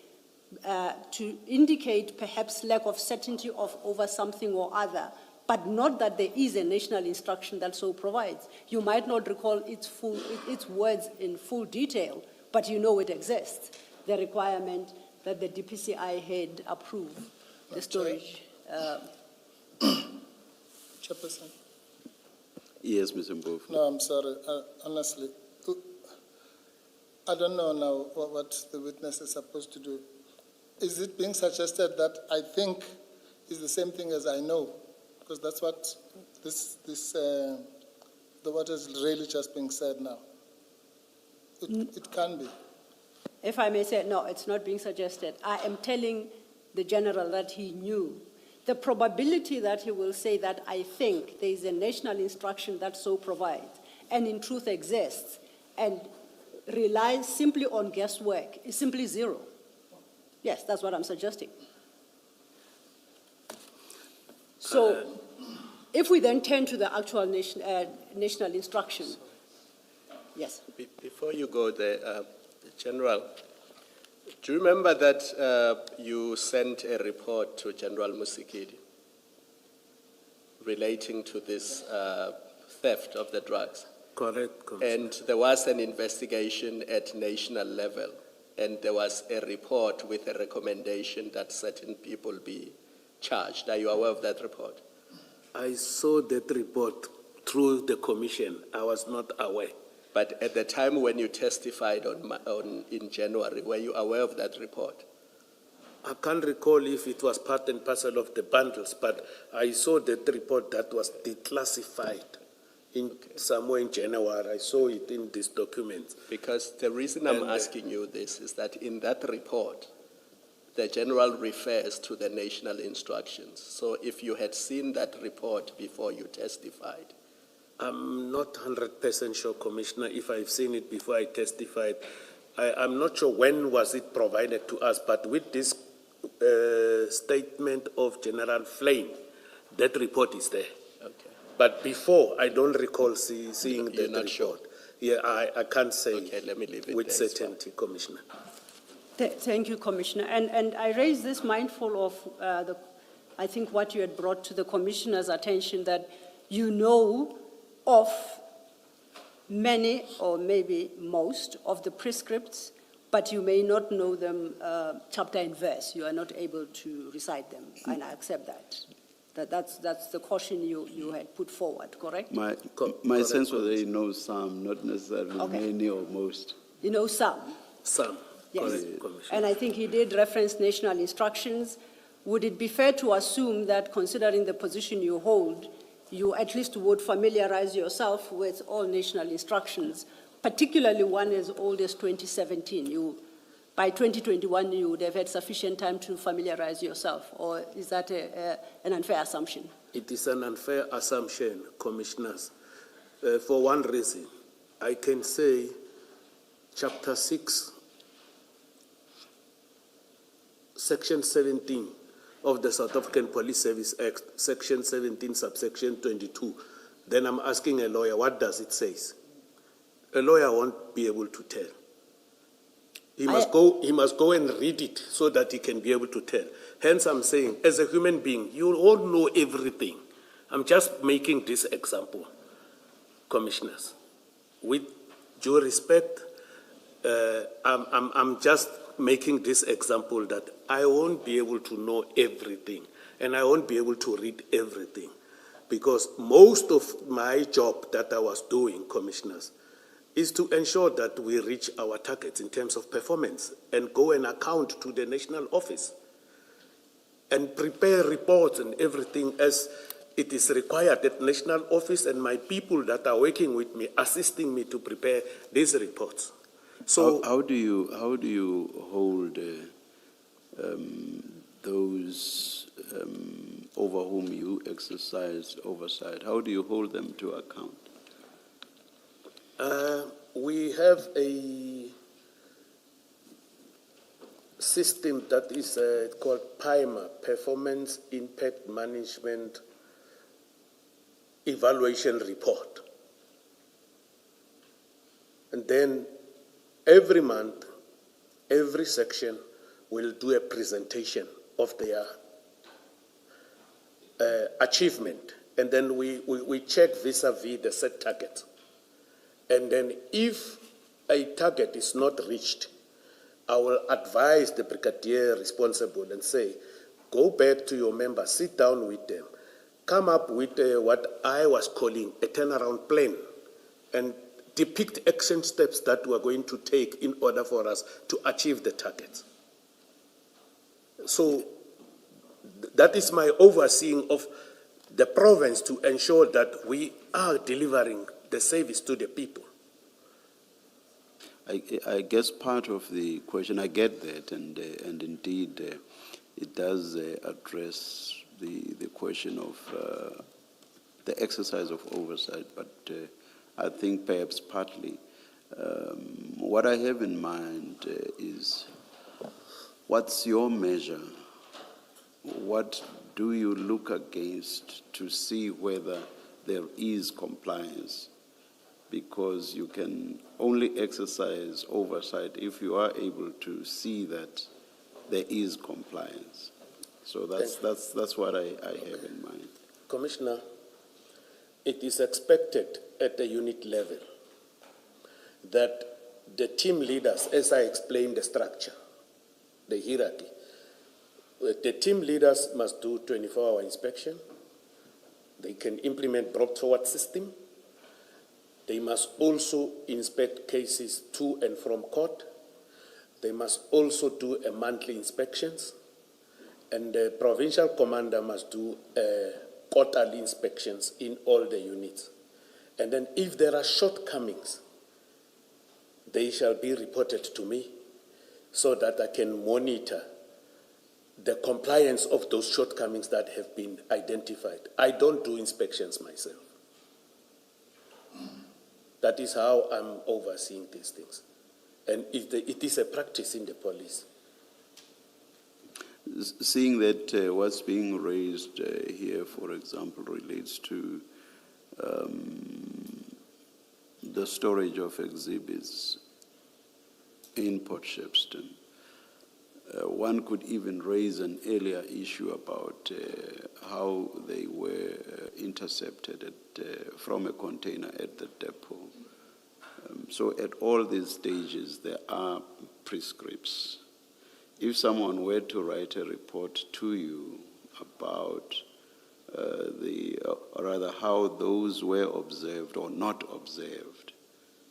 to indicate perhaps lack of certainty over something or other, but not that there is a national instruction that so provides. You might not recall its words in full detail, but you know it exists. The requirement that the DPCI head approve the storage. Chairperson. Yes, Mr. Mbofu. No, I'm sorry. Honestly, I don't know now what the witness is supposed to do. Is it being suggested that I think is the same thing as I know? Because that's what what is really just being said now. It can be. If I may say, no, it's not being suggested. I am telling the general that he knew. The probability that he will say that I think there is a national instruction that so provides, and in truth exists, and relies simply on guesswork is simply zero. Yes, that's what I'm suggesting. So, if we then turn to the actual national instruction, yes. Before you go there, General, do you remember that you sent a report to General Musikidi relating to this theft of the drugs? Correct. And there was an investigation at national level, and there was a report with a recommendation that certain people be charged. Are you aware of that report? I saw that report through the commission. I was not aware. But at the time when you testified in January, were you aware of that report? I can't recall if it was part and parcel of the bundles, but I saw that report that was declassified somewhere in January. I saw it in these documents. Because the reason I'm asking you this is that in that report, the general refers to the national instructions. So if you had seen that report before you testified, I'm not 100% sure, Commissioner, if I've seen it before I testified. I'm not sure when was it provided to us, but with this statement of General Flame, that report is there. okay. But before, I don't recall seeing You're that not report. sure? Yeah, I can't say Okay, let me leave it with there as certainty, Commissioner. Thank you, Commissioner. And I raise this mindful of I think what you had brought to the Commissioner's attention, that you know of many or maybe most of the prescripts, but you may not know them chapter and verse. You are not able to recite them, and I accept that. That's the caution you had put forward, correct? My Correct, sense was that he knows some, not necessarily Okay. many or most. You know some. Some. Yes. Correct, Commissioner. And I think he did reference national instructions. Would it be fair to assume that, considering the position you hold, you at least would familiarize yourself with all national instructions, particularly one as old as 2017? By 2021, you would have had sufficient time to familiarize yourself, or is that an unfair assumption? It is an unfair assumption, Commissioners. For one reason, I can say Chapter 6, Section 17 of the South African Police Service Act, Section 17, subsection 22. Then I'm asking a lawyer, what does it say? A lawyer won't be able to tell. He must go and read it so that he can be able to tell. Hence, I'm saying, as a human being, you all know everything. I'm just making this example, Commissioners. With due respect, I'm just making this example that I won't be able to know everything, and I won't be able to read everything, because most of my job that I was doing, Commissioners, is to ensure that we reach our targets in terms of performance and go and account to the national office and prepare reports and everything as it is required at national office, and my people that are working with me, assisting me to prepare these reports. So How do you hold those over whom you exercise oversight? How do you hold them to account? we have a system that is called PIMA, Performance Impact Management Evaluation Report. And then every month, every section will do a presentation of their achievement. And then we check vis-a-vis the set target. And then if a target is not reached, I will advise the brigadier responsible and say, go back to your members, sit down with them, come up with what I was calling a turnaround plan, and depict action steps that we are going to take in order for us to achieve the targets. So that is my overseeing of the province to ensure that we are delivering the service to the people. I guess part of the question, I get that, and indeed it does address the question of the exercise of oversight, but I think perhaps partly what I have in mind is, what's your measure? What do you look against to see whether there is compliance? Because you can only exercise oversight if you are able to see that there is compliance. So that's what I have in mind. Commissioner, it is expected at the unit level that the team leaders, as I explained the structure, the hierarchy, the team leaders must do 24-hour inspection. They can implement brought forward system. They must also inspect cases to and from court. They must also do a monthly inspections. And the provincial commander must do quarterly inspections in all the units. And then if there are shortcomings, they shall be reported to me so that I can monitor the compliance of those shortcomings that have been identified. I don't do inspections myself. That is how I'm overseeing these things. And it is a practice in the police. Seeing that what's being raised here, for example, relates to the storage of exhibits in Port Shepstone, one could even raise an earlier issue about how they were intercepted from a container at the depot. So at all these stages, there are prescripts. If someone were to write a report to you about or rather how those were observed or not observed.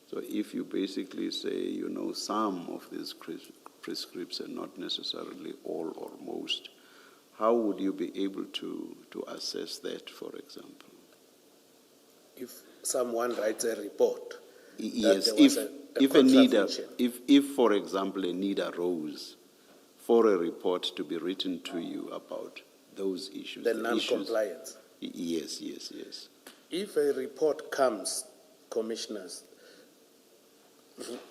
So if you basically say, you know, some of these prescripts and not necessarily all or most, how would you be able to assess that, for example? If someone writes a report, Yes, that there was if a need, contravention. if, for example, a need arose for a report to be written to you about those issues. The issues- non-compliance. Yes. If a report comes, commissioners,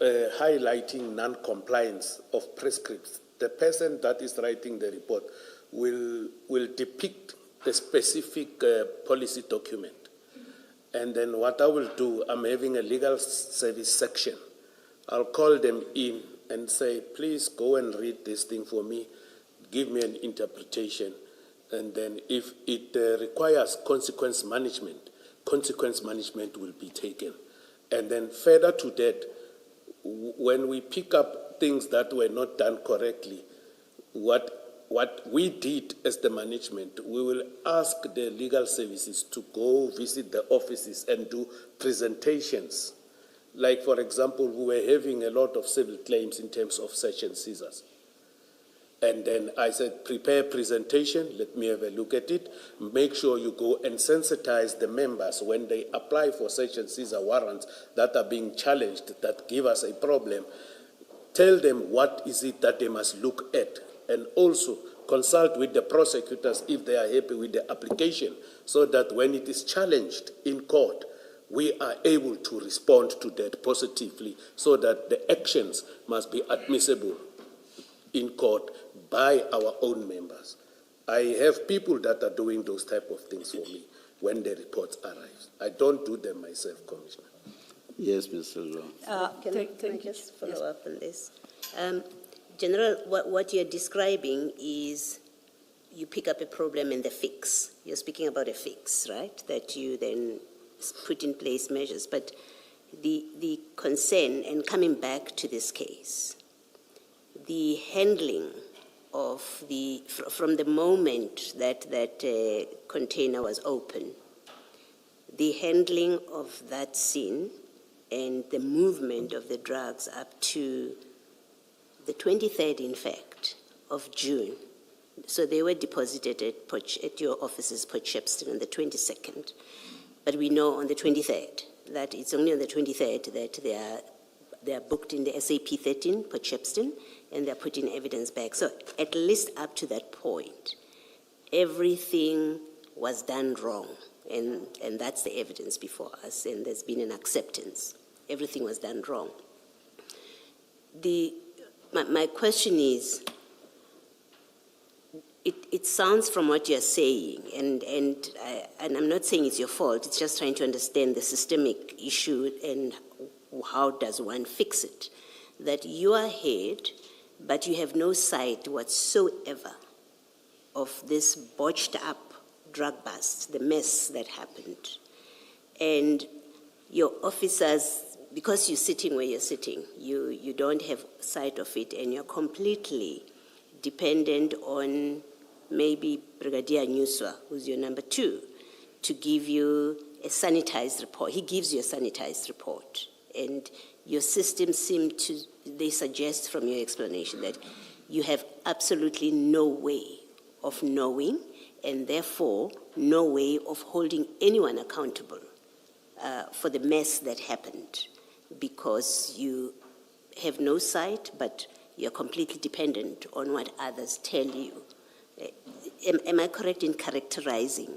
highlighting non-compliance of prescripts, the person that is writing the report will depict the specific policy document. And then what I will do, I'm having a legal service section. I'll call them in and say, please go and read this thing for me, give me an interpretation. And then if it requires consequence management will be taken. And then further to that, when we pick up things that were not done correctly, what we did as the management, we will ask the legal services to go visit the offices and do presentations. Like, for example, we were having a lot of civil claims in terms of search and seizures. And then I said, prepare a presentation, let me have a look at it. Make sure you go and sensitize the members when they apply for search and seizure warrants that are being challenged, that give us a problem. Tell them what is it that they must look at, and also consult with the prosecutors if they are happy with the application, so that when it is challenged in court, we are able to respond to that positively, so that the actions must be admissible in court by our own members. I have people that are doing those type of things for me when the reports arrive. I don't do them myself, Commissioner. Yes, Mr. Law. Can I just follow up on this? General, what you're describing is you pick up a problem and the fix. You're speaking about a fix, right? That you then put in place measures. But the concern, and coming back to this case, the handling of from the moment that container was open, the handling of that scene and the movement of the drugs up to the 23rd, in fact, of June. So they were deposited at your offices, Port Shepstone, on the 22nd. But we know on the 23rd that it's only on the 23rd that they are booked in the SAP 13, Port Shepstone, and they're putting evidence back. So at least up to that point, everything was done wrong. And that's the evidence before us, and there's been an acceptance. Everything was done wrong. My question is, it sounds from what you're saying, and I'm not saying it's your fault, it's just trying to understand the systemic issue and how does one fix it, that you are ahead, but you have no sight whatsoever of this botched up drug bust, the mess that happened. And your officers, because you're sitting where you're sitting, you don't have sight of it, and you're completely dependent on maybe Brigadier Nyuswa, who's your number 2, to give you a sanitized report. He gives you a sanitized report. And your system they suggest from your explanation that you have absolutely no way of knowing, and therefore no way of holding anyone accountable for the mess that happened, because you have no sight, but you're completely dependent on what others tell you. Am I correct in characterizing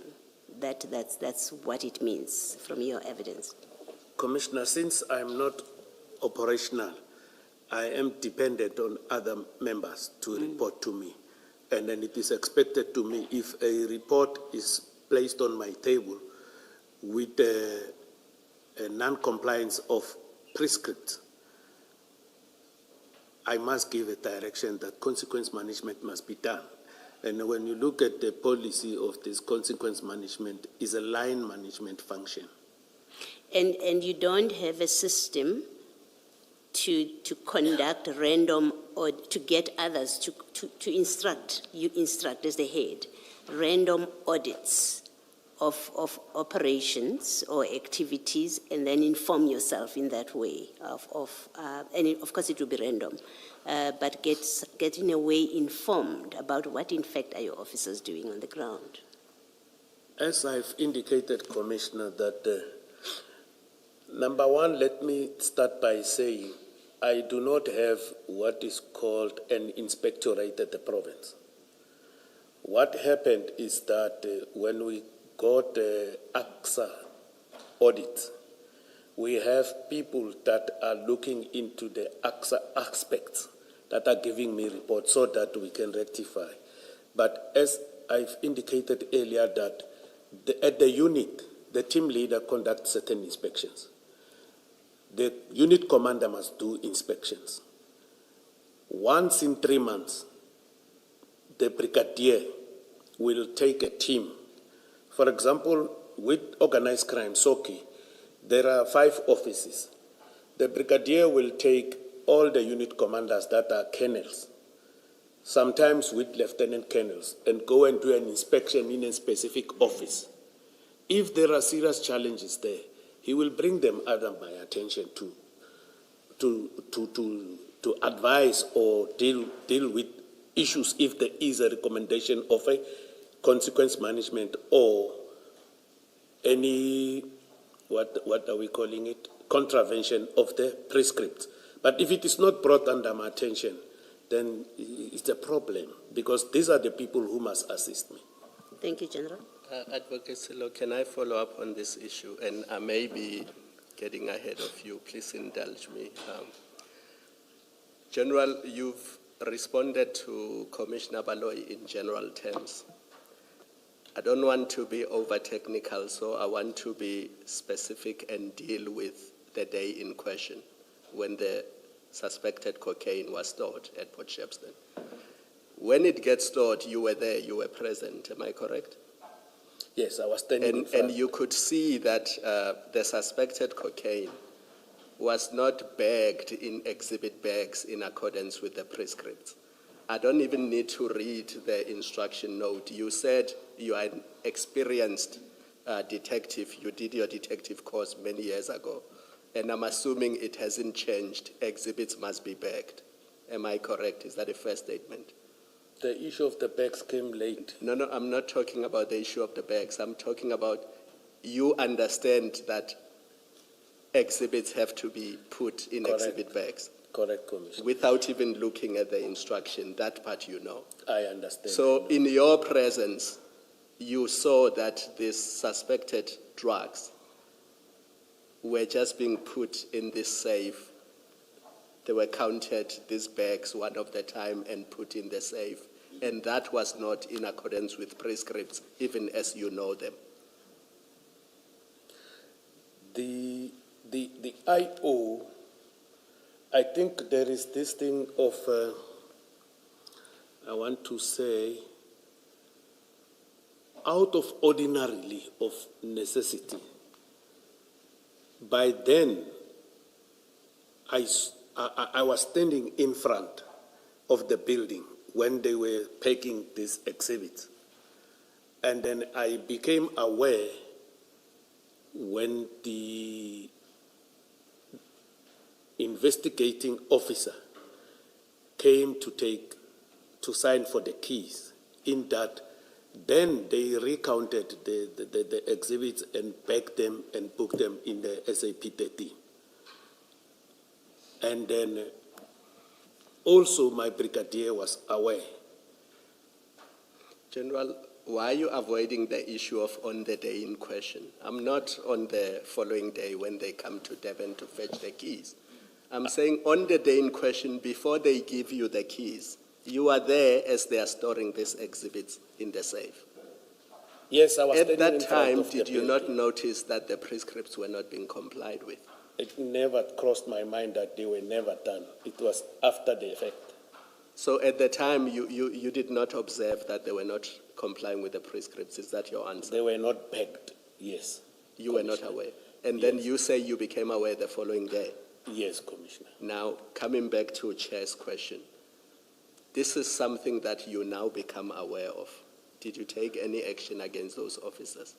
that's what it means from your evidence? Commissioner, since I'm not operational, I am dependent on other members to report to me. And then it is expected to me, if a report is placed on my table with a non-compliance of prescripts, I must give a direction that consequence management must be done. And when you look at the policy of this consequence management, is a line management function. And you don't have a system to conduct random, or to get others to instruct, you instruct as the head, random audits of operations or activities, and then inform yourself in that way of course it will be random, but get in a way informed about what in fact are your officers doing on the ground. As I've indicated, Commissioner, that number one, let me start by saying I do not have what is called an inspectorate at the province. What happened is that when we got AXA audit, we have people that are looking into the AXA aspects that are giving me reports so that we can rectify. But as I've indicated earlier, that at the unit, the team leader conducts certain inspections. The unit commander must do inspections. Once in 3 months, the brigadier will take a team. For example, with organized crime, SOKI, there are 5 offices. The brigadier will take all the unit commanders that are colonels, sometimes with lieutenant colonels, and go and do an inspection in a specific office. If there are serious challenges there, he will bring them under my attention to advise or deal with issues if there is a recommendation of a consequence management or any, what are we calling it, contravention of the prescripts. But if it is not brought under my attention, then it's a problem, because these are the people who must assist me. Thank you, General. Advocate Silo, can I follow up on this issue? And I may be getting ahead of you. Please indulge me. General, you've responded to Commissioner Baloyi in general terms. I don't want to be over-technical, so I want to be specific and deal with the day in question when the suspected cocaine was stored at Port Shepstone. When it gets stored, you were there, you were present, am I correct? Yes, I was standing in front. And you could see that the suspected cocaine was not bagged in exhibit bags in accordance with the prescripts. I don't even need to read the instruction note. You said you are an experienced detective. You did your detective course many years ago. And I'm assuming it hasn't changed. Exhibits must be bagged. Am I correct? Is that a fair statement? The issue of the bags came late. No, I'm not talking about the issue of the bags. I'm talking about you understand that exhibits have to be put in Correct. exhibit bags. Correct, Commissioner. Without even looking at the instruction. That part you know. I understand. So in your presence, you saw that these suspected drugs were just being put in this safe. They were counted, these bags, one of the time, and put in the safe. And that was not in accordance with prescripts, even as you know them. The IO, I think there is this thing of, I want to say, out of ordinarily of necessity. By then, I was standing in front of the building when they were packing these exhibits. And then I became aware when the investigating officer came to sign for the keys, in that then they recounted the exhibits and packed them and booked them in the SAP 13. And then also my brigadier was aware. General, why are you avoiding the issue of on the day in question? I'm not on the following day when they come to Devon to fetch the keys. I'm saying on the day in question, before they give you the keys, you are there as they are storing these exhibits in the safe. Yes, I was At standing in that front time, of the did you not building. notice that the prescripts were not being complied with? It never crossed my mind that they were never done. It was after the effect. So at the time, you did not observe that they were not complying with the prescripts. Is that your answer? They were not pegged, yes. You were not aware. And then you say you became aware the following day. Yes, Commissioner. Now, coming back to Chair's question, this is something that you now become aware of. Did you take any action against those officers?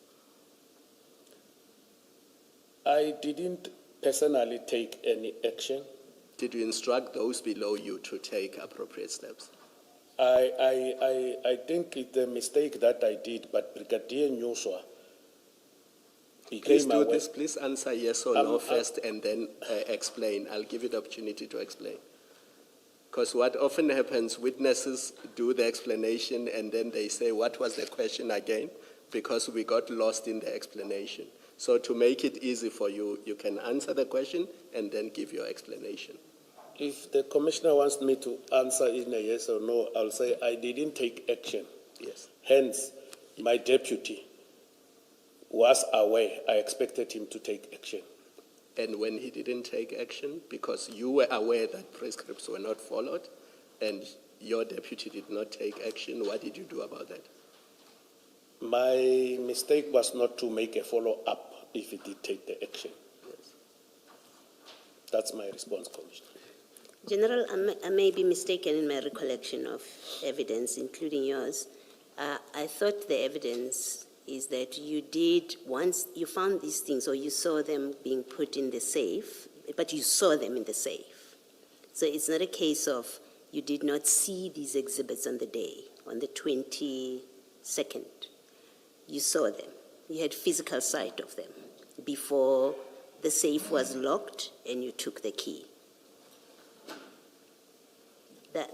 I didn't personally take any action. Did you instruct those below you to take appropriate steps? I think it's a mistake that I did, but Brigadier Nyuswa Please became do aware. this. Please answer yes or no first and then explain. I'll give you the opportunity to explain. Because what often happens, witnesses do the explanation and then they say, what was the question again? Because we got lost in the explanation. So to make it easy for you, you can answer the question and then give your explanation. If the commissioner wants me to answer in a yes or no, I'll say I didn't take action. Yes. Hence, my deputy was aware. I expected him to take action. And when he didn't take action, because you were aware that prescripts were not followed and your deputy did not take action, what did you do about that? My mistake was not to make a follow-up if he did take the action. Yes. That's my response, Commissioner. General, I may be mistaken in my recollection of evidence, including yours. I thought the evidence is that you did, once you found these things or you saw them being put in the safe, but you saw them in the safe. So it's not a case of you did not see these exhibits on the day, on the 22nd. You saw them. You had physical sight of them before the safe was locked and you took the key.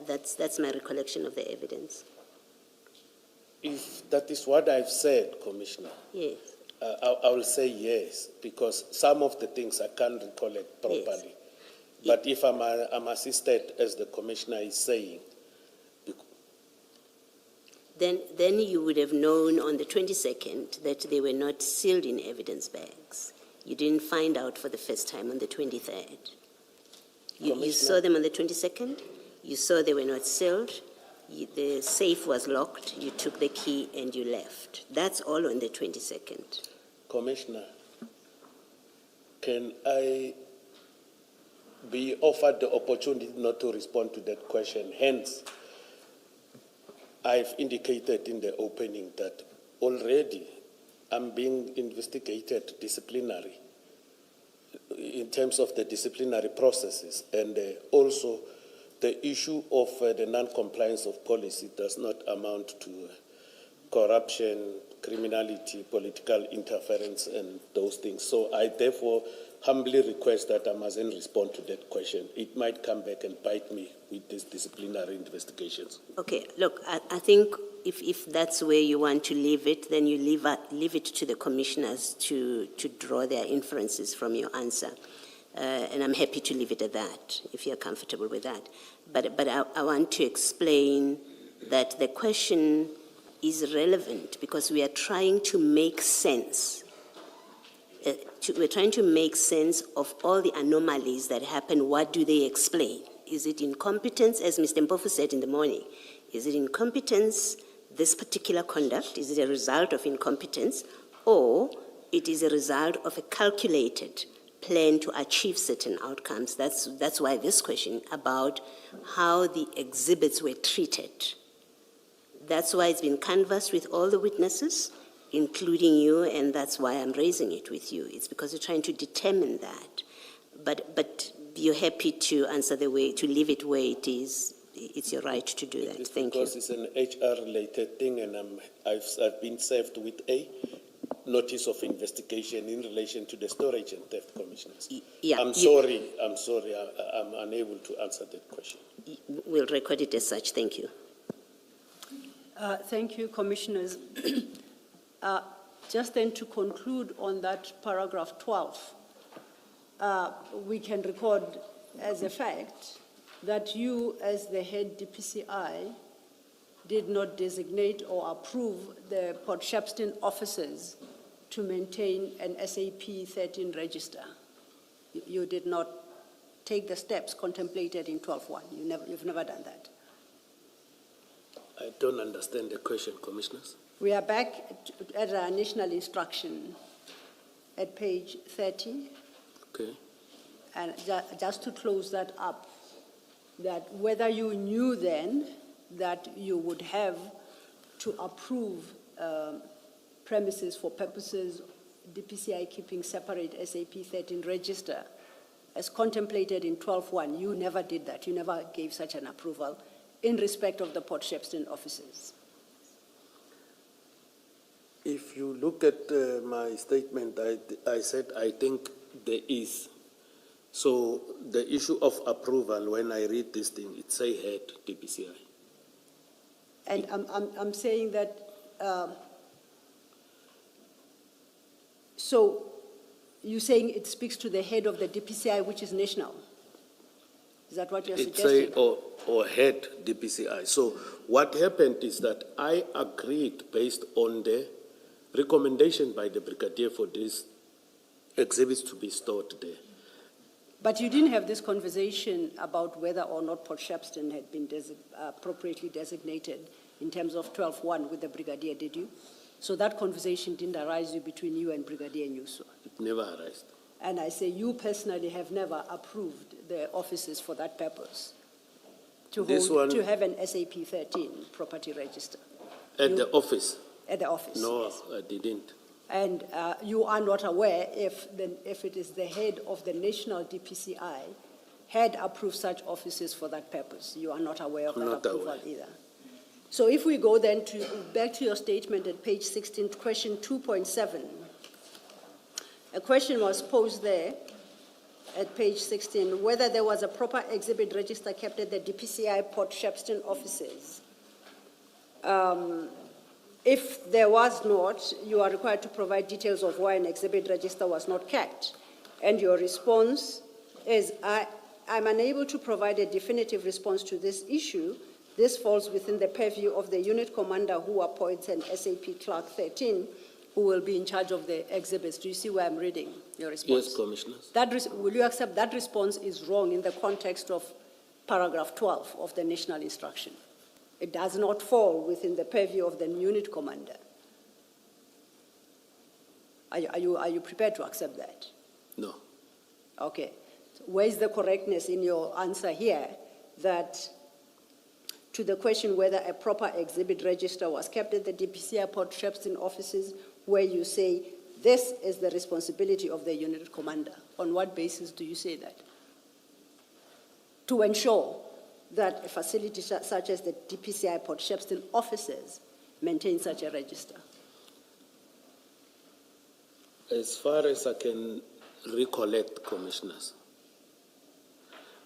That's my recollection of the evidence. If that is what I've said, Commissioner, Yes. I will say yes, because some of the things I can't recollect properly. Yes. But if I'm assisted, as the Commissioner is saying, Then you would have known on the 22nd that they were not sealed in evidence bags. You didn't find out for the first time on the 23rd. You saw them on the 22nd. You saw they were not sealed. The safe was locked. You took the key and you left. That's all on the 22nd. Commissioner, can I be offered the opportunity not to respond to that question? Hence, I've indicated in the opening that already I'm being investigated disciplinary in terms of the disciplinary processes, and also the issue of the non-compliance of policy does not amount to corruption, criminality, political interference, and those things. So I therefore humbly request that I mustn't respond to that question. It might come back and bite me with these disciplinary investigations. Okay, look, I think if that's where you want to leave it, then you leave it to the commissioners to draw their inferences from your answer. And I'm happy to leave it at that, if you're comfortable with that. But I want to explain that the question is relevant because we are trying to make sense. We're trying to make sense of all the anomalies that happen. What do they explain? Is it incompetence, as Mr. Mpofu said in the morning? Is it incompetence, this particular conduct? Is it a result of incompetence? Or it is a result of a calculated plan to achieve certain outcomes? That's why this question about how the exhibits were treated. That's why it's been canvassed with all the witnesses, including you, and that's why I'm raising it with you. It's because we're trying to determine that. But you're happy to answer the way, to leave it where it is. It's your right to do that. It's Thank you. because it's an HR-related thing, and I've been served with a notice of investigation in relation to the storage and theft commissioners. Yeah, I'm sorry, I'm unable to answer that question. We'll record it as such. Thank you. Thank you, Commissioners. Just then to conclude on that paragraph 12, we can record as a fact that you, as the head DPCI, did not designate or approve the Port Shepstone officers to maintain an SAP 13 register. You did not take the steps contemplated in 12.1. You've never done that. I don't understand the question, Commissioners. We are back at our national instruction at page 30. Okay. And just to close that up, that whether you knew then that you would have to approve premises for purposes DPCI keeping separate SAP 13 register as contemplated in 12.1. You never did that. You never gave such an approval in respect of the Port Shepstone offices. If you look at my statement, I said I think there is. So the issue of approval, when I read this thing, it say head DPCI. And I'm saying that, so you're saying it speaks to the head of the DPCI, which is national? Is that what you're It suggesting? say or head DPCI. So what happened is that I agreed based on the recommendation by the brigadier for these exhibits to be stored there. But you didn't have this conversation about whether or not Port Shepstone had been appropriately designated in terms of 12.1 with the brigadier, did you? So that conversation didn't arise between you and Brigadier Nyuso. It never arose. And I say you personally have never approved the offices for that purpose, to have an SAP 13 property register. At the office? At the office, No, yes. I didn't. And you are not aware if it is the head of the national DPCI had approved such offices for that purpose. You are not aware of I'm that not approval aware. either. So if we go then back to your statement at page 16, question 2.7. A question was posed there at page 16, whether there was a proper exhibit register kept at the DPCI Port Shepstone offices. If there was not, you are required to provide details of why an exhibit register was not kept. And your response is, I'm unable to provide a definitive response to this issue. This falls within the purview of the unit commander who appoints an SAP Clerk 13 who will be in charge of the exhibits. Do you see where I'm reading your response? Yes, Commissioners. Will you accept that response is wrong in the context of paragraph 12 of the national instruction? It does not fall within the purview of the unit commander. Are you prepared to accept that? No. Okay. So where's the correctness in your answer here that to the question whether a proper exhibit register was kept at the DPCI Port Shepstone offices, where you say this is the responsibility of the unit commander? On what basis do you say that? To ensure that a facility such as the DPCI Port Shepstone offices maintain such a register? As far as I can recollect, Commissioners,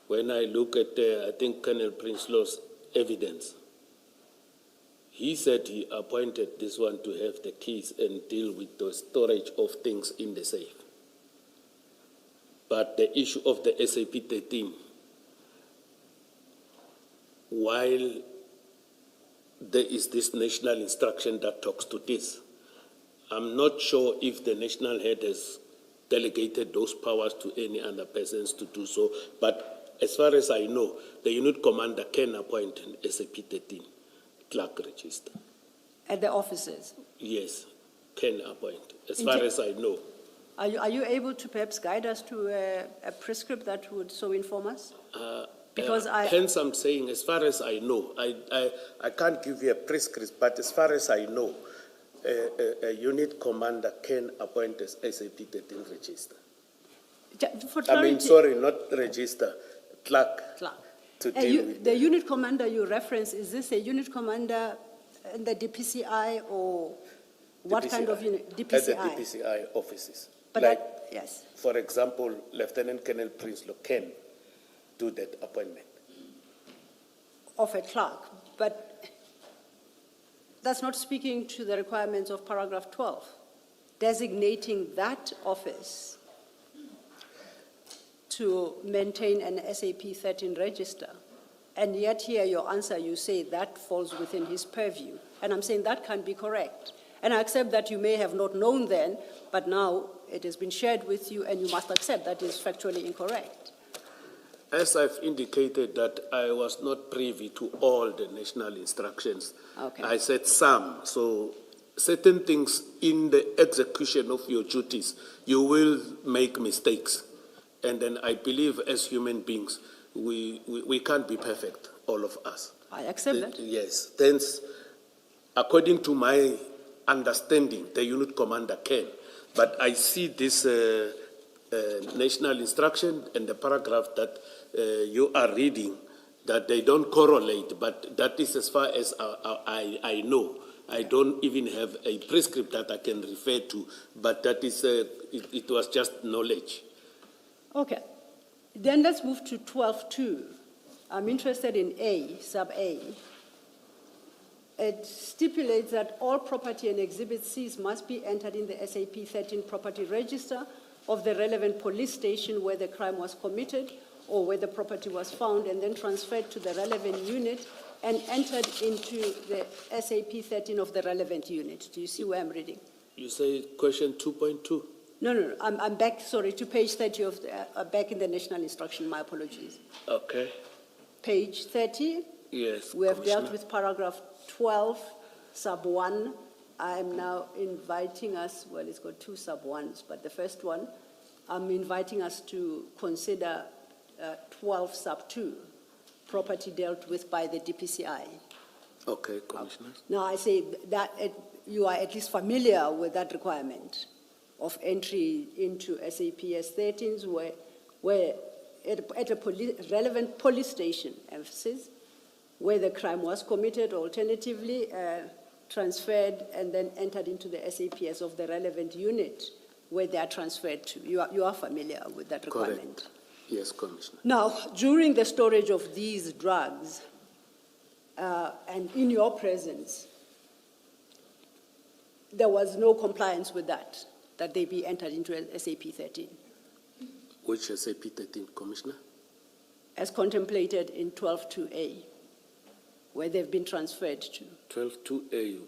when I look at, I think, Colonel Prinslo's evidence, he said he appointed this one to have the keys and deal with the storage of things in the safe. But the issue of the SAP 13, while there is this national instruction that talks to this, I'm not sure if the national head has delegated those powers to any other persons to do so, but as far as I know, the unit commander can appoint an SAP 13 clerk register. At the offices? Yes, can appoint, as far as I know. Are you able to perhaps guide us to a prescript that would so inform us? Because hence I'm saying, as far as I know, I can't give you a prescript, but as far as I know, a unit commander can appoint a SAP 13 register. For clarity, sorry, not register, clerk. To deal with the unit commander you reference, is this a unit commander in the DPCI or what DPCI, kind of unit? DPCI? At the DPCI offices. But yes. For example, Lieutenant Colonel Prinslow can do that appointment. Of a clerk, but that's not speaking to the requirements of paragraph 12, designating that office to maintain an SAP 13 register. And yet here your answer, you say that falls within his purview. And I'm saying that can't be correct. And I accept that you may have not known then, but now it has been shared with you and you must accept that is factually incorrect. As I've indicated that I was not privy to all the national instructions. Okay. I said some, so certain things in the execution of your duties, you will make mistakes. And then I believe as human beings, we can't be perfect, all of us. I accept that. Yes. Hence, according to my understanding, the unit commander can. But I see this national instruction and the paragraph that you are reading, that they don't correlate, but that is as far as I know. I don't even have a prescript that I can refer to, but that is, it was just knowledge. Okay. Then let's move to 12.2. I'm interested in A, sub A. It stipulates that all property and exhibit Cs must be entered in the SAP 13 property register of the relevant police station where the crime was committed or where the property was found, and then transferred to the relevant unit and entered into the SAP 13 of the relevant unit. Do you see where I'm reading? You say question 2.2? No. I'm back, sorry, to page 30 of the, back in the national instruction. My apologies. Okay. Page 30. Yes, We have Commissioner. dealt with paragraph 12, sub 1. I am now inviting us, well, it's got 2 sub 1s, but the first one, I'm inviting us to consider 12 sub 2, property dealt with by the DPCI. Okay, Commissioner. Now, I say that you are at least familiar with that requirement of entry into SAPS 13s where at a relevant police station, emphasis, where the crime was committed, alternatively transferred and then entered into the SAPS of the relevant unit where they are transferred to. You are familiar with that requirement? Correct. Yes, Commissioner. Now, during the storage of these drugs and in your presence, there was no compliance with that they be entered into SAP 13. Which SAP 13, Commissioner? As contemplated in 12.2a, where they've been transferred to. 12.2a.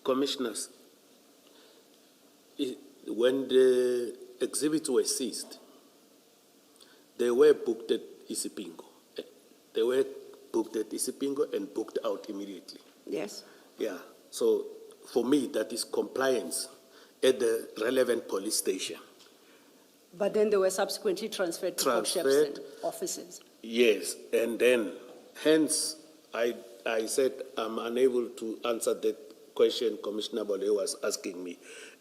Commissioners, when the exhibits were seized, they were booked at Isipingo. They were booked at Isipingo and booked out immediately. Yes. Yeah, so for me, that is compliance at the relevant police station. But then they were subsequently transferred to Port Shepstone offices. Yes, and then, hence, I said I'm unable to answer that question Commissioner Bole was asking me,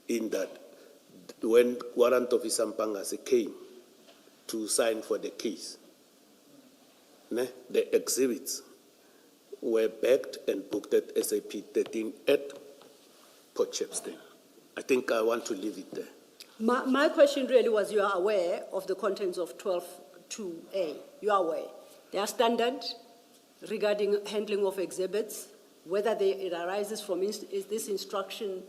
in that when Warrant Officer Mpangase came to sign for the case, the exhibits were backed and booked at SAP 13 at Port Shepstone. I think I want to leave it there. My question really was, you are aware of the contents of 12.2a. You are aware. They are standard regarding handling of exhibits, whether it arises from is this instruction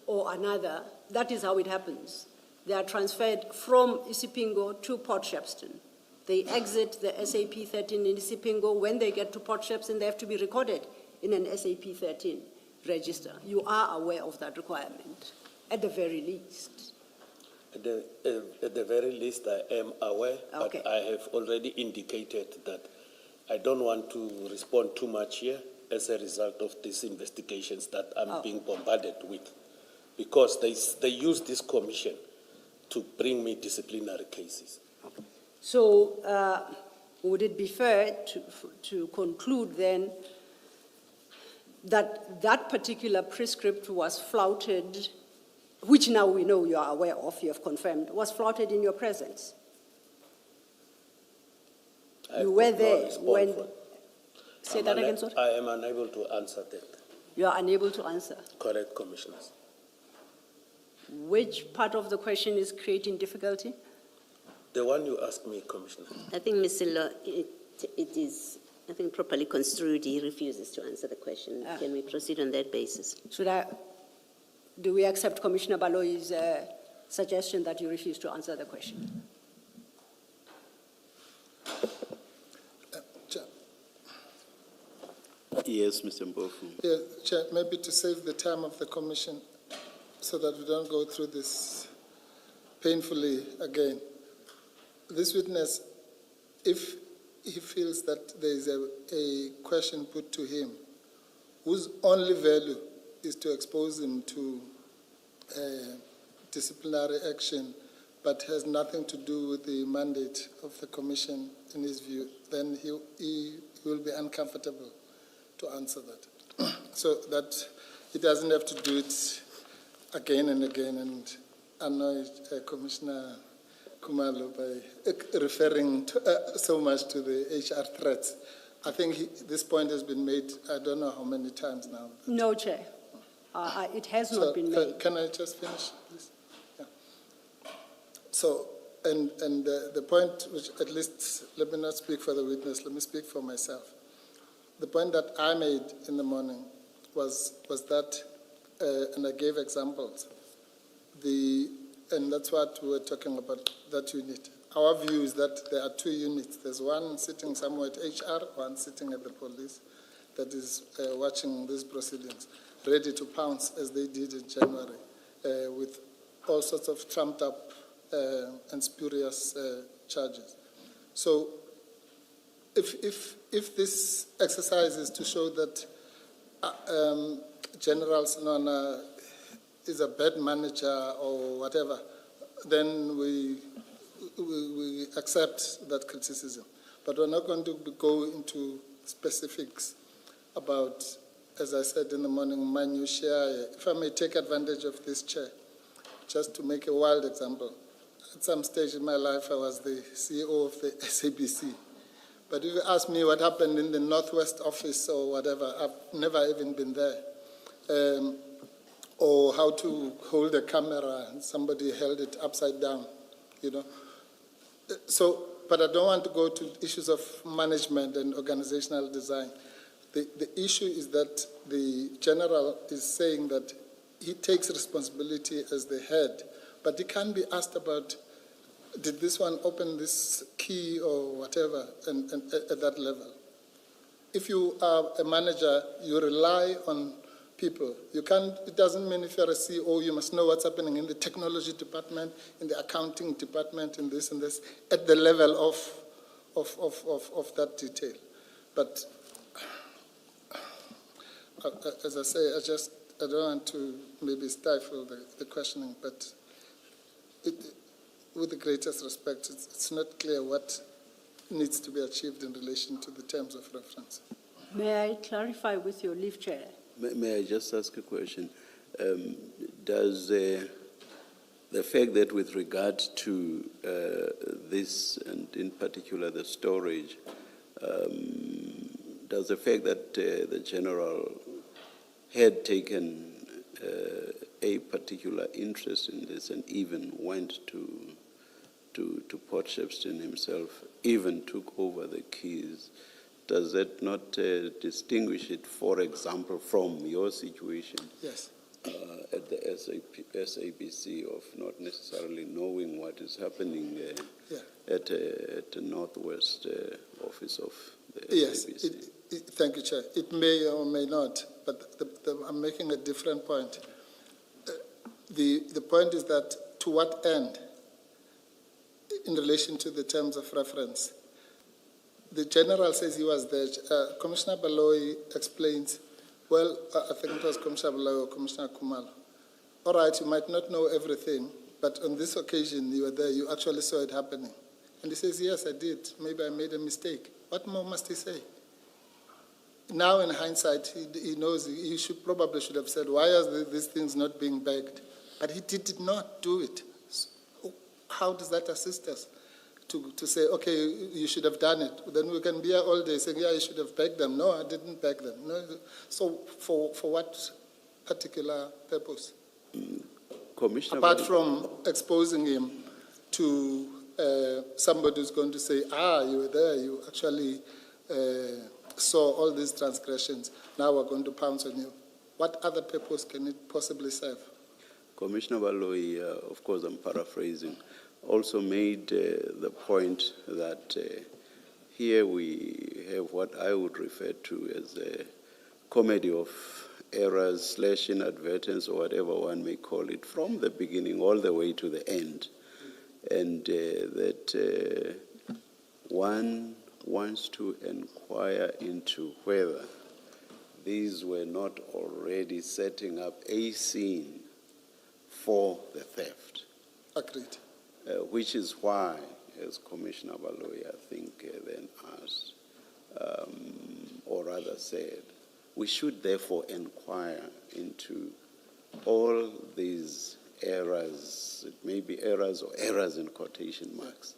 or another. That is how it happens. They are transferred from Isipingo to Port Shepstone. They exit the SAP 13 in Isipingo. When they get to Port Shepstone, they have to be recorded in an SAP 13 register. You are aware of that requirement, at the very least. At the very least, I am aware, Okay. but I have already indicated that I don't want to respond too much here as a result of these investigations that I'm being bombarded with, because they use this commission to bring me disciplinary cases. So would it be fair to conclude then that that particular prescript was flouted, which now we know you are aware of, you have confirmed, was flouted in your presence? You were there when... Say that again, sorry? I am unable to answer that. You are unable to answer. Correct, Commissioners. Which part of the question is creating difficulty? The one you asked me, Commissioner. I think, Mr. Law, it is, I think, properly construed. He refuses to answer the question. Can we proceed on that basis? Do we accept Commissioner Baloyi's suggestion that you refuse to answer the question? Chair. Yes, Mr. Mpofu. Yeah, Chair, maybe to save the time of the commission so that we don't go through this painfully again. This witness, if he feels that there is a question put to him whose only value is to expose him to disciplinary action but has nothing to do with the mandate of the commission in his view, then he will be uncomfortable to answer that. so that he doesn't have to do it again and again and annoy Commissioner Khumalo by referring so much to the HR threats. I think this point has been made, I don't know how many times now. No, Chair. It has not been made. Can I just finish, please? Yeah. So, and the point which, at least, let me not speak for the witness, let me speak for myself. The point that I made in the morning was that, and I gave examples, and that's what we were talking about, that unit. Our view is that there are two units. There's one sitting somewhere at HR, one sitting at the police that is watching these proceedings, ready to pounce as they did in January, with all sorts of trumped up and spurious charges. So if this exercise is to show that General Senona is a bad manager or whatever, then we accept that criticism. But we're not going to go into specifics about, as I said in the morning, minutiae. If I may take advantage of this chair, just to make a wild example. At some stage in my life, I was the CEO of the SABC. But if you ask me what happened in the Northwest office or whatever, I've never even been there. Or how to hold a camera and somebody held it upside down, you know. So, but I don't want to go to issues of management and organizational design. The issue is that the general is saying that he takes responsibility as the head, but he can't be asked about, did this one open this key or whatever, and at that level. If you are a manager, you rely on people. You can't, it doesn't mean if you're a CEO, you must know what's happening in the technology department, in the accounting department, in this and this, at the level of that detail. But as I say, I don't want to maybe stifle the questioning, but with the greatest respect, it's not clear what needs to be achieved in relation to the terms of reference. May I clarify with your leave, Chair? May I just ask a question? Does the fact that with regard to this, and in particular the storage, does the fact that the general had taken a particular interest in this and even went to Port Shepstone himself, even took over the keys, does that not distinguish it, for example, from your situation? Yes. At the SABC of not necessarily knowing what is happening at the Northwest office of the SABC? Yes, thank you, Chair. It may or may not, but I'm making a different point. The point is that to what end, in relation to the terms of reference? The general says he was there. Commissioner Baloyi explains, well, I think it was Commissioner Baloyi or Commissioner Khumalo. All right, you might not know everything, but on this occasion you were there, you actually saw it happening. And he says, yes, I did. Maybe I made a mistake. What more must he say? Now in hindsight, he knows he probably should have said, why are these things not being begged? But he did not do it. So how does that assist us? To say, okay, you should have done it. Then we can be here all day saying, yeah, you should have begged them. No, I didn't beg them. No. So for what particular purpose? Commissioner, apart from exposing him to somebody who's going to say, you were there, you actually saw all these transgressions, now we're going to pounce on you. What other purpose can it possibly serve? Commissioner Baloyi, of course I'm paraphrasing, also made the point that here we have what I would refer to as a comedy of errors / inadvertence or whatever one may call it, from the beginning all the way to the end. And that one wants to inquire into whether these were not already setting up a scene for the theft. Agreed. Which is why, as Commissioner Baloyi, I think, then asked, or rather said, We should therefore inquire into all these errors, it may be errors or errors in quotation marks,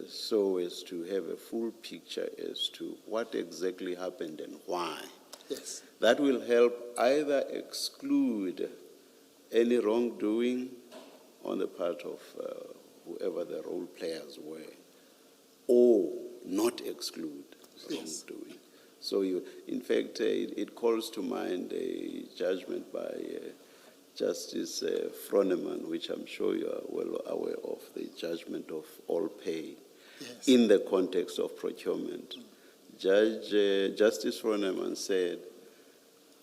so as to have a full picture as to what exactly happened and why. Yes. That will help either exclude any wrongdoing on the part of whoever the role players were, or not exclude wrongdoing. So in fact, it calls to mind a judgment by Justice Froneman, which I'm sure you are well aware of, the judgment of all pay in the context of procurement. Justice Froneman said,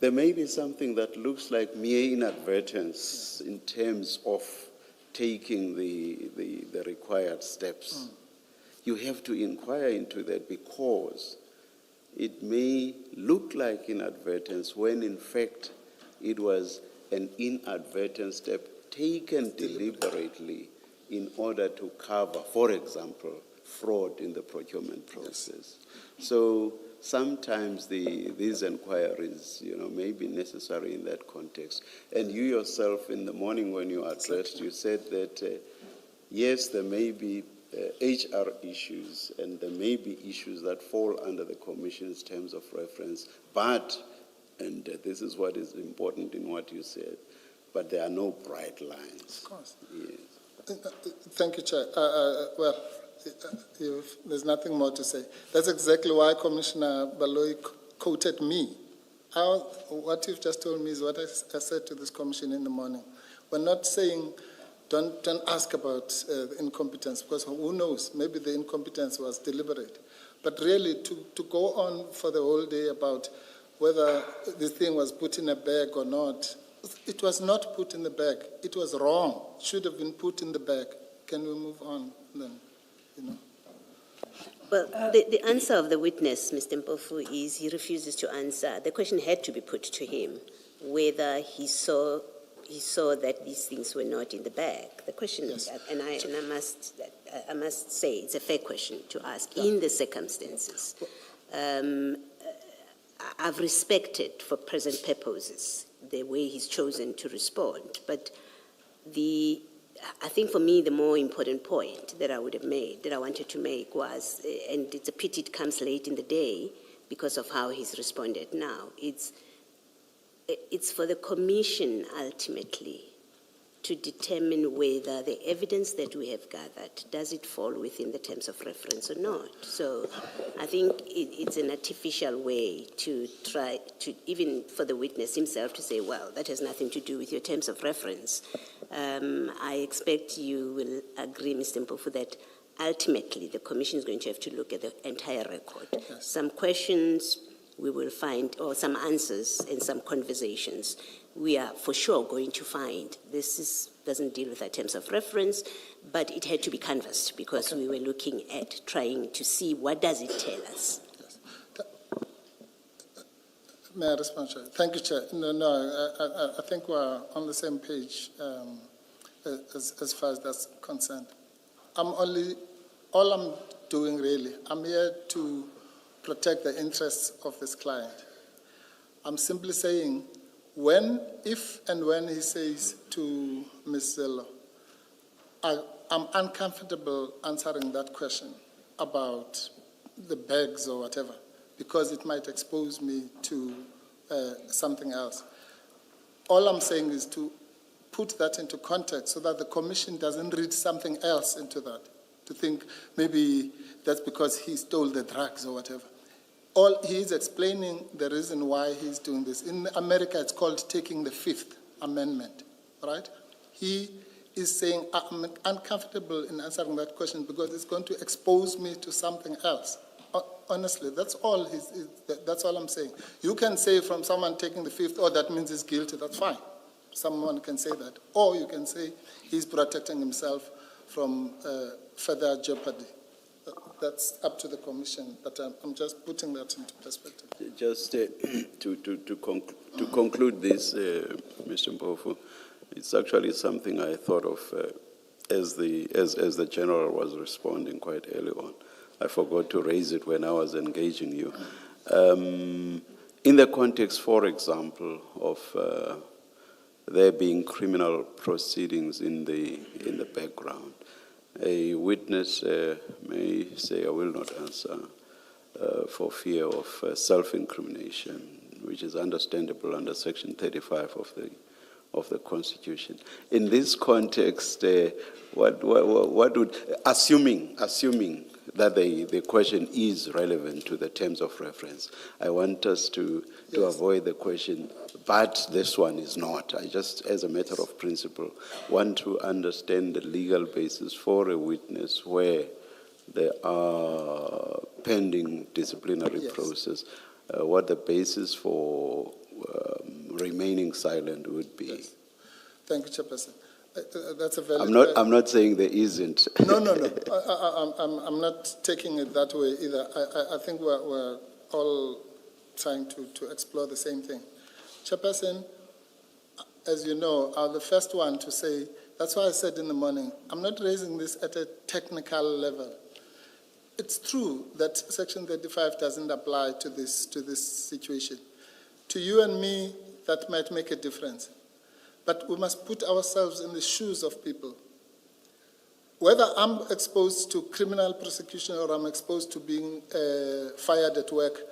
there may be something that looks like mere inadvertence in terms of taking the required steps. You have to inquire into that because it may look like inadvertence when in fact it was an inadvertent step taken deliberately in order to cover, for example, fraud in the procurement process. So sometimes these inquiries, may be necessary in that context. And you yourself, in the morning when you addressed, you said that, yes, there may be HR issues and there may be issues that fall under the Commission's terms of reference, but, and this is what is important in what you said, but there are no bright lines. Of course. Yes. Thank you, Chair. There's nothing more to say. That's exactly why Commissioner Baloyi quoted me. What you've just told me is what I said to this commission in the morning. We're not saying don't ask about the incompetence, because who knows, maybe the incompetence was deliberate. But really to go on for the whole day about whether this thing was put in a bag or not, it was not put in the bag. It was wrong. It should have been put in the bag. Can we move on then? Well, the answer of the witness, Mr. Mpofu, is he refuses to answer. The question had to be put to him, whether he saw that these things were not in the bag. The question, and I must say, it's a fair question to ask in the circumstances. I've respected, for present purposes, the way he's chosen to respond, but I think for me the more important point that I wanted to make was, and it's a pity it comes late in the day because of how he's responded now, it's for the Commission ultimately to determine whether the evidence that we have gathered, does it fall within the terms of reference or not. So I think it's an artificial way to try to, even for the witness himself to say, well, that has nothing to do with your terms of reference. I expect you will agree, Mr. Mpofu, that ultimately the Commission is going to have to look at the entire record. Yes. Some questions we will find, or some answers and some conversations, we are for sure going to find. This doesn't deal with our terms of reference, but it had to be canvassed because we were looking at trying to see what does it tell us. Yes. May I respond, Chair? Thank you, Chair. I think we're on the same page as far as that's concerned. All I'm doing really, I'm here to protect the interests of this client. I'm simply saying, if and when he says to Ms. Zello, I'm uncomfortable answering that question about the bags or whatever, because it might expose me to something else. All I'm saying is to put that into context so that the Commission doesn't read something else into that, to think maybe that's because he stole the drugs or whatever. He is explaining the reason why he's doing this. In America, it's called taking the Fifth Amendment, right? He is saying, I'm uncomfortable in answering that question because it's going to expose me to something else. Honestly, that's all I'm saying. You can say from someone taking the Fifth, oh, that means he's guilty, that's fine. Someone can say that. Or you can say he's protecting himself from further jeopardy. That's up to the Commission, but I'm just putting that into perspective. Just to conclude this, Mr. Mpofu, it's actually something I thought of as the General was responding quite early on. I forgot to raise it when I was engaging you. In the context, for example, of there being criminal proceedings in the background, a witness may say, "I will not answer," for fear of self-incrimination, which is understandable under Section 35 of the Constitution. In this context, what would, assuming that the question is relevant to the terms of reference, I want us to avoid the question, but this one is not. I just, as a matter of principle, want to understand the legal basis for a witness where there are pending disciplinary process, what the basis for remaining silent would be. Yes. Thank you, Chairperson. That's a valid. I'm not saying there isn't. No. I'm not taking it that way either. I think we're all trying to explore the same thing. Chairperson, as you know, I'm the first one to say, that's why I said in the morning, I'm not raising this at a technical level. It's true that Section 35 doesn't apply to this situation. To you and me, that might make a difference. But we must put ourselves in the shoes of people. Whether I'm exposed to criminal prosecution or I'm exposed to being fired at work,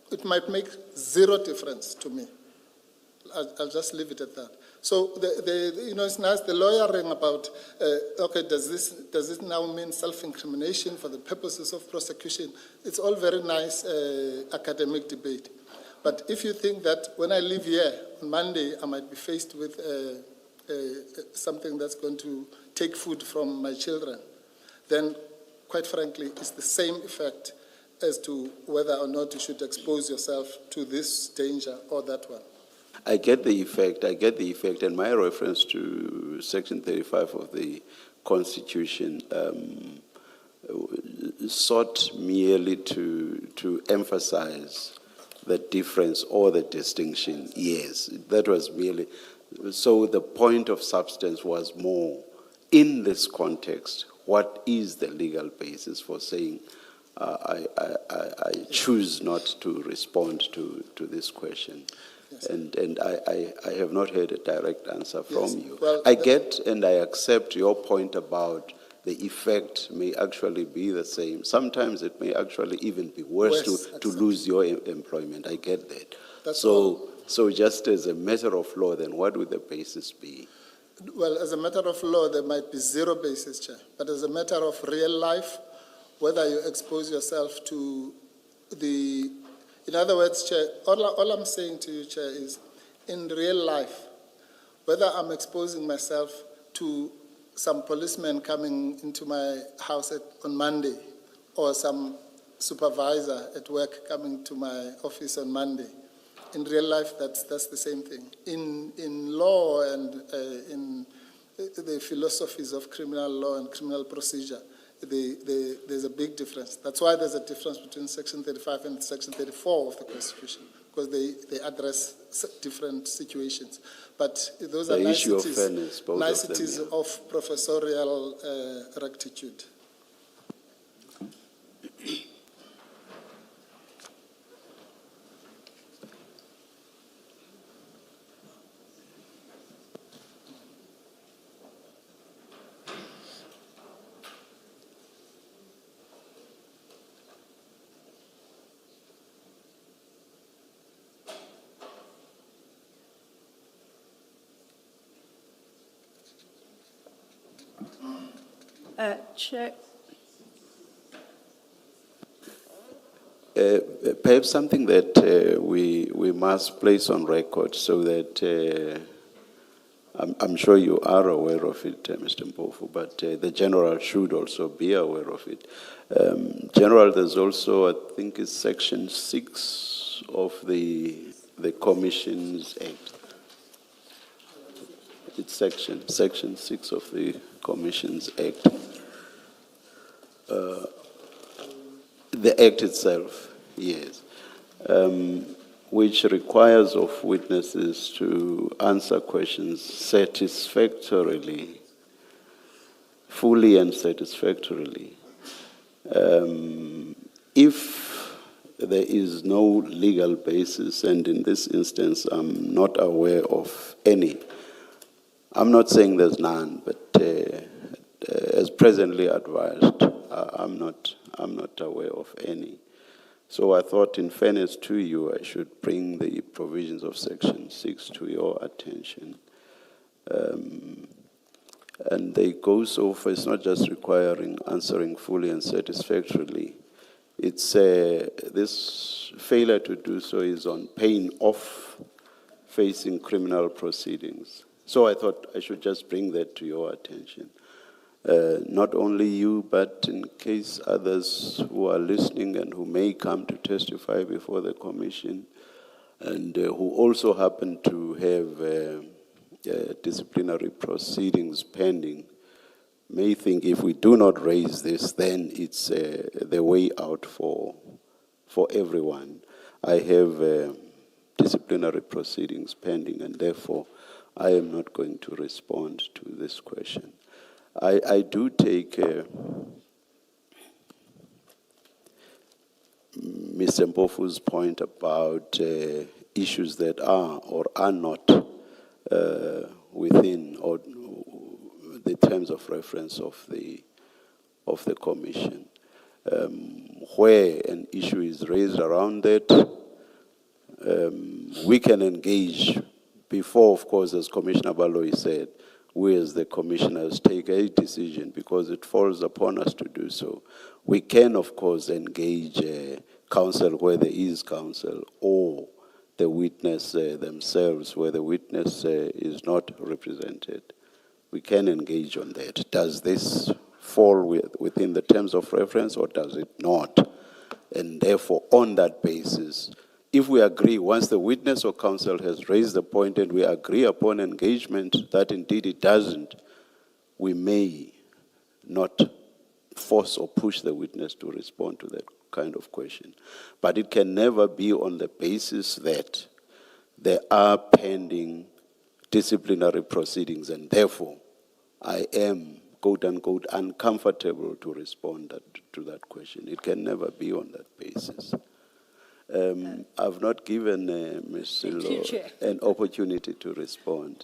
it might make zero difference to me. I'll just leave it at that. So, it's nice, the lawyering about, okay, does this now mean self-incrimination for the purposes of prosecution? It's all very nice academic debate. But if you think that when I leave here on Monday, I might be faced with something that's going to take food from my children, then quite frankly, it's the same effect as to whether or not you should expose yourself to this danger or that one. I get the effect, and my reference to Section 35 of the Constitution sought merely to emphasize the difference or the distinction. Yes, that was merely. So the point of substance was more, in this context, what is the legal basis for saying, I choose not to respond to this question? Yes. And I have not heard a direct answer from you. Well, I get and I accept your point about the effect may actually be the same. Sometimes it may actually even be worse to lose your employment. I get that. So just as a matter of law, then what would the basis be? Well, as a matter of law, there might be zero basis, Chair. But as a matter of real life, whether you expose yourself to the... In other words, Chair, all I'm saying to you, Chair, is in real life, whether I'm exposing myself to some policeman coming into my house on Monday or some supervisor at work coming to my office on Monday, in real life, that's the same thing. In law and in the philosophies of criminal law and criminal procedure, there's a big difference. That's why there's a difference between Section 35 and Section 34 of the Constitution, because they address different situations. But those are niceties of professorial rectitude. Chair. Perhaps something that we must place on record so that I'm sure you are aware of it, Mr. Mpofu, but the General should also be aware of it. General, there's also, I think it's Section 6 of the Commissions Act. It's Section 6 of the Commissions Act. The Act itself, yes, which requires of witnesses to answer questions satisfactorily, fully and satisfactorily. If there is no legal basis, and in this instance, I'm not aware of any. I'm not saying there's none, but as presently advised, I'm not aware of any. So I thought, in fairness to you, I should bring the provisions of Section 6 to your attention. And they go so far, it's not just requiring answering fully and satisfactorily. It's this failure to do so is on pain of facing criminal proceedings. So I thought I should just bring that to your attention. Not only you, but in case others who are listening and who may come to testify before the commission, and who also happen to have disciplinary proceedings pending, may think if we do not raise this, then it's the way out for everyone. I have disciplinary proceedings pending, and therefore I am not going to respond to this question. I do take Mr. Mpofu's point about issues that are or are not within or the terms of reference of the commission. Where an issue is raised around that, we can engage before, of course, as Commissioner Baloyi said, we as the commissioners take a decision because it falls upon us to do so. We can, of course, engage counsel where there is counsel, or the witness themselves where the witness is not represented. We can engage on that. Does this fall within the terms of reference or does it not? And therefore, on that basis, if we agree, once the witness or counsel has raised the point and we agree upon engagement that indeed it doesn't, we may not force or push the witness to respond to that kind of question. But it can never be on the basis that there are pending disciplinary proceedings, and therefore I am, quote unquote, uncomfortable to respond to that question. It can never be on that basis. I've not given Ms. Silo an opportunity to respond.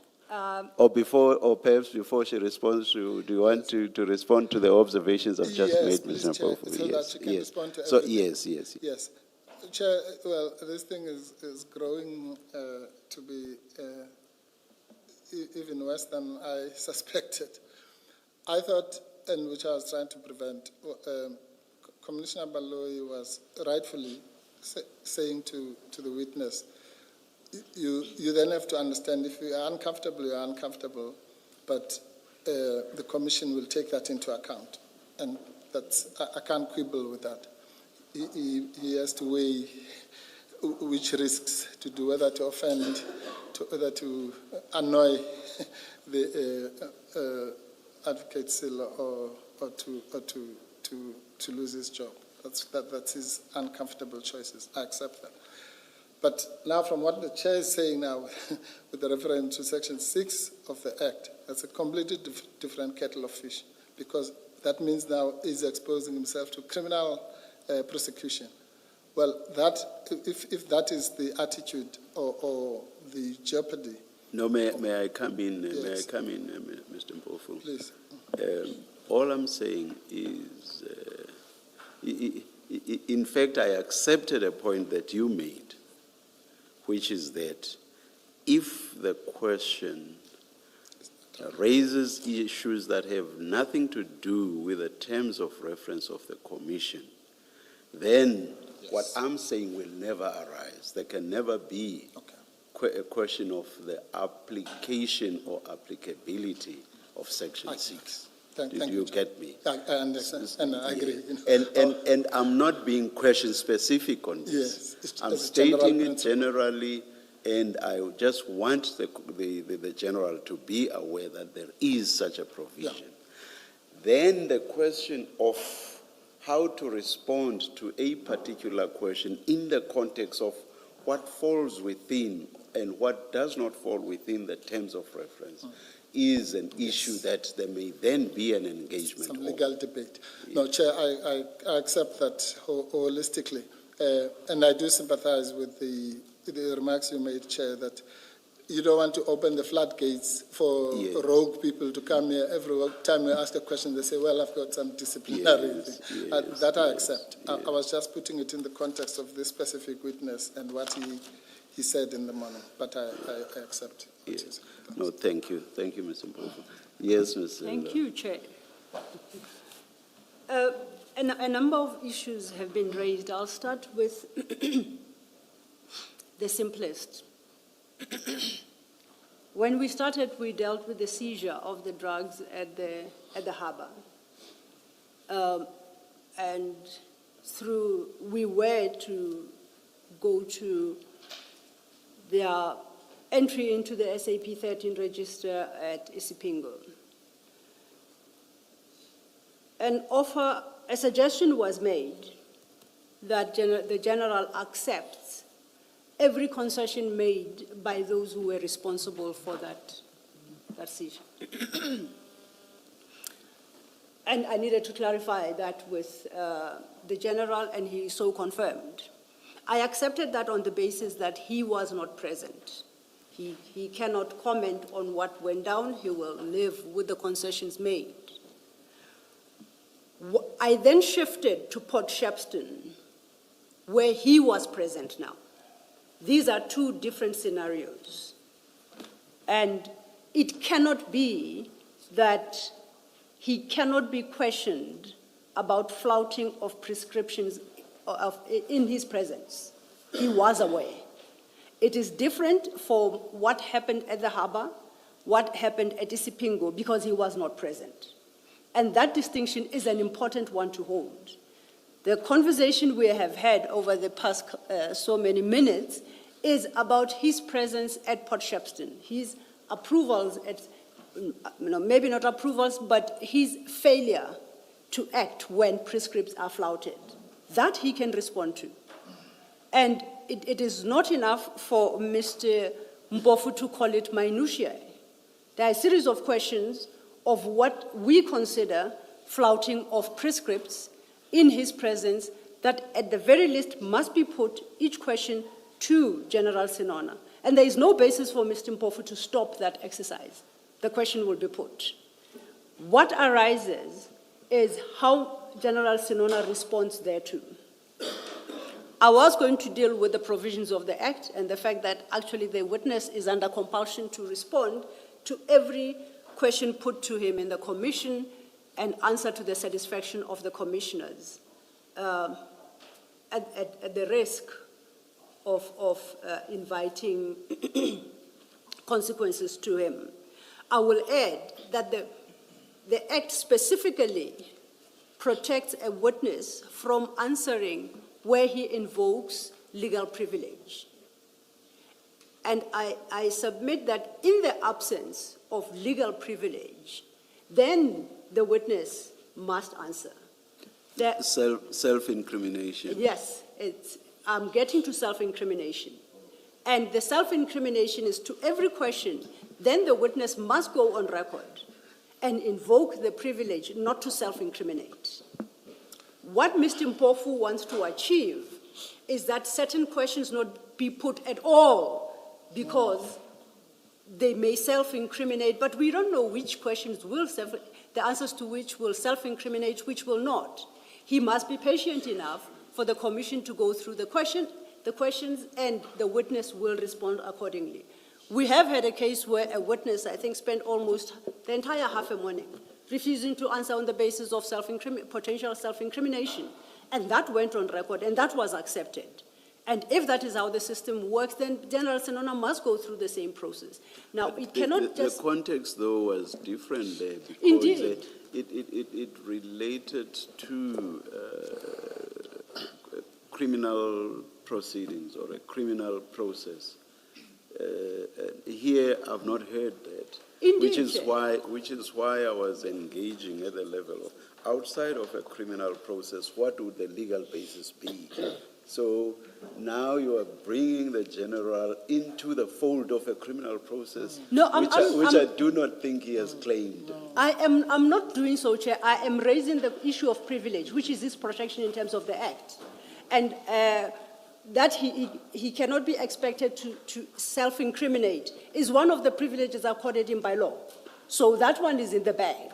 Or perhaps before she responds, do you want to respond to the observations I've just made, Ms. Mpofu? So that she can respond to so everything. Yes. Chair, well, this thing is growing to be even worse than I suspected. I thought, and which I was trying to prevent, Commissioner Baloyi was rightfully saying to the witness, you then have to understand if you are uncomfortable, you are uncomfortable, but the commission will take that into account. And that's, I can't quibble with that. He has to weigh which risks to do, whether to offend, whether to annoy the advocate still or to lose his job. That's his uncomfortable choices. I accept that. But now from what the chair is saying now, with the reference to Section 6 of the Act, that's a completely different kettle of fish, because that means now he's exposing himself to criminal prosecution. Well, that if that is the attitude or the jeopardy. No, may I come in? Yes. May I come in, Mr. Mpofu? Please. All I'm saying is, in fact, I accepted a point that you made, which is that if the question raises issues that have nothing to do with the terms of reference of the commission, then what I'm saying will never arise. There can never be a question of the application or applicability of Section 6. Did you get me? I understand, and I agree. And I'm not being question specific on this. Yes, I'm stating it generally, and I just want the general to be aware that there is such a provision. Yeah. Then the question of how to respond to a particular question in the context of what falls within and what does not fall within the terms of reference is an issue that there may then be an engagement. Some legal debate. No, Chair, I accept that holistically. And I do sympathize with the remarks you made, Chair, that you don't want to open the floodgates for rogue people to come here. Every time you ask a question, they say, well, I've got some disciplinary thing. That I accept. I was just putting it in the context of this specific witness and what he said in the morning, but I accept. Yes. No, thank you. Thank you, Mr. Mpofu. Yes, Ms. Thank you, Chair. A number of issues have been raised. I'll start with the simplest. When we started, we dealt with the seizure of the drugs at the harbour. And we were to go to their entry into the SAP 13 register at Isipingo. A suggestion was made that the General accepts every concession made by those who were responsible for that seizure. And I needed to clarify that with the General, and he so confirmed. I accepted that on the basis that he was not present. He cannot comment on what went down. He will live with the concessions made. I then shifted to Port Shepstone, where he was present now. These are two different scenarios. And it cannot be that he cannot be questioned about flouting of prescriptions in his presence. He was aware. It is different for what happened at the harbour, what happened at Isipingo, because he was not present. And that distinction is an important one to hold. The conversation we have had over the past so many minutes is about his presence at Port Shepstone, his approvals, maybe not approvals, but his failure to act when prescripts are flouted. That he can respond to. And it is not enough for Mr. Mpofu to call it minutiae. There are a series of questions of what we consider flouting of prescripts in his presence that at the very least must be put, each question, to General Senona. And there is no basis for Mr. Mpofu to stop that exercise. The question will be put. What arises is how General Senona responds thereto. I was going to deal with the provisions of the Act and the fact that actually the witness is under compulsion to respond to every question put to him in the commission and answer to the satisfaction of the commissioners at the risk of inviting consequences to him. I will add that the Act specifically protects a witness from answering where he invokes legal privilege. And I submit that in the absence of legal privilege, then the witness must answer. Self-incrimination. Yes, I'm getting to self-incrimination. And the self-incrimination is to every question, then the witness must go on record and invoke the privilege not to self-incriminate. What Mr. Mpofu wants to achieve is that certain questions not be put at all because they may self-incriminate, but we don't know which questions will the answers to which will self-incriminate, which will not. He must be patient enough for the commission to go through the questions, and the witness will respond accordingly. We have had a case where a witness, I think, spent almost the entire half a morning refusing to answer on the basis of potential self-incrimination. And that went on record, and that was accepted. And if that is how the system works, then General Senona must go through the same process. Now, it cannot just... The context, though, was different there because Indeed. It related to criminal proceedings or a criminal process. Here, I've not heard that. Indeed. Which is why I was engaging at the level of outside of a criminal process, what would the legal basis be? So now you are bringing the general into the fold of a criminal process, which I do not think he has claimed. I'm not doing so, Chair. I am raising the issue of privilege, which is this protection in terms of the Act. and that he cannot be expected to self-incriminate is one of the privileges accorded him by law. So that one is in the bag.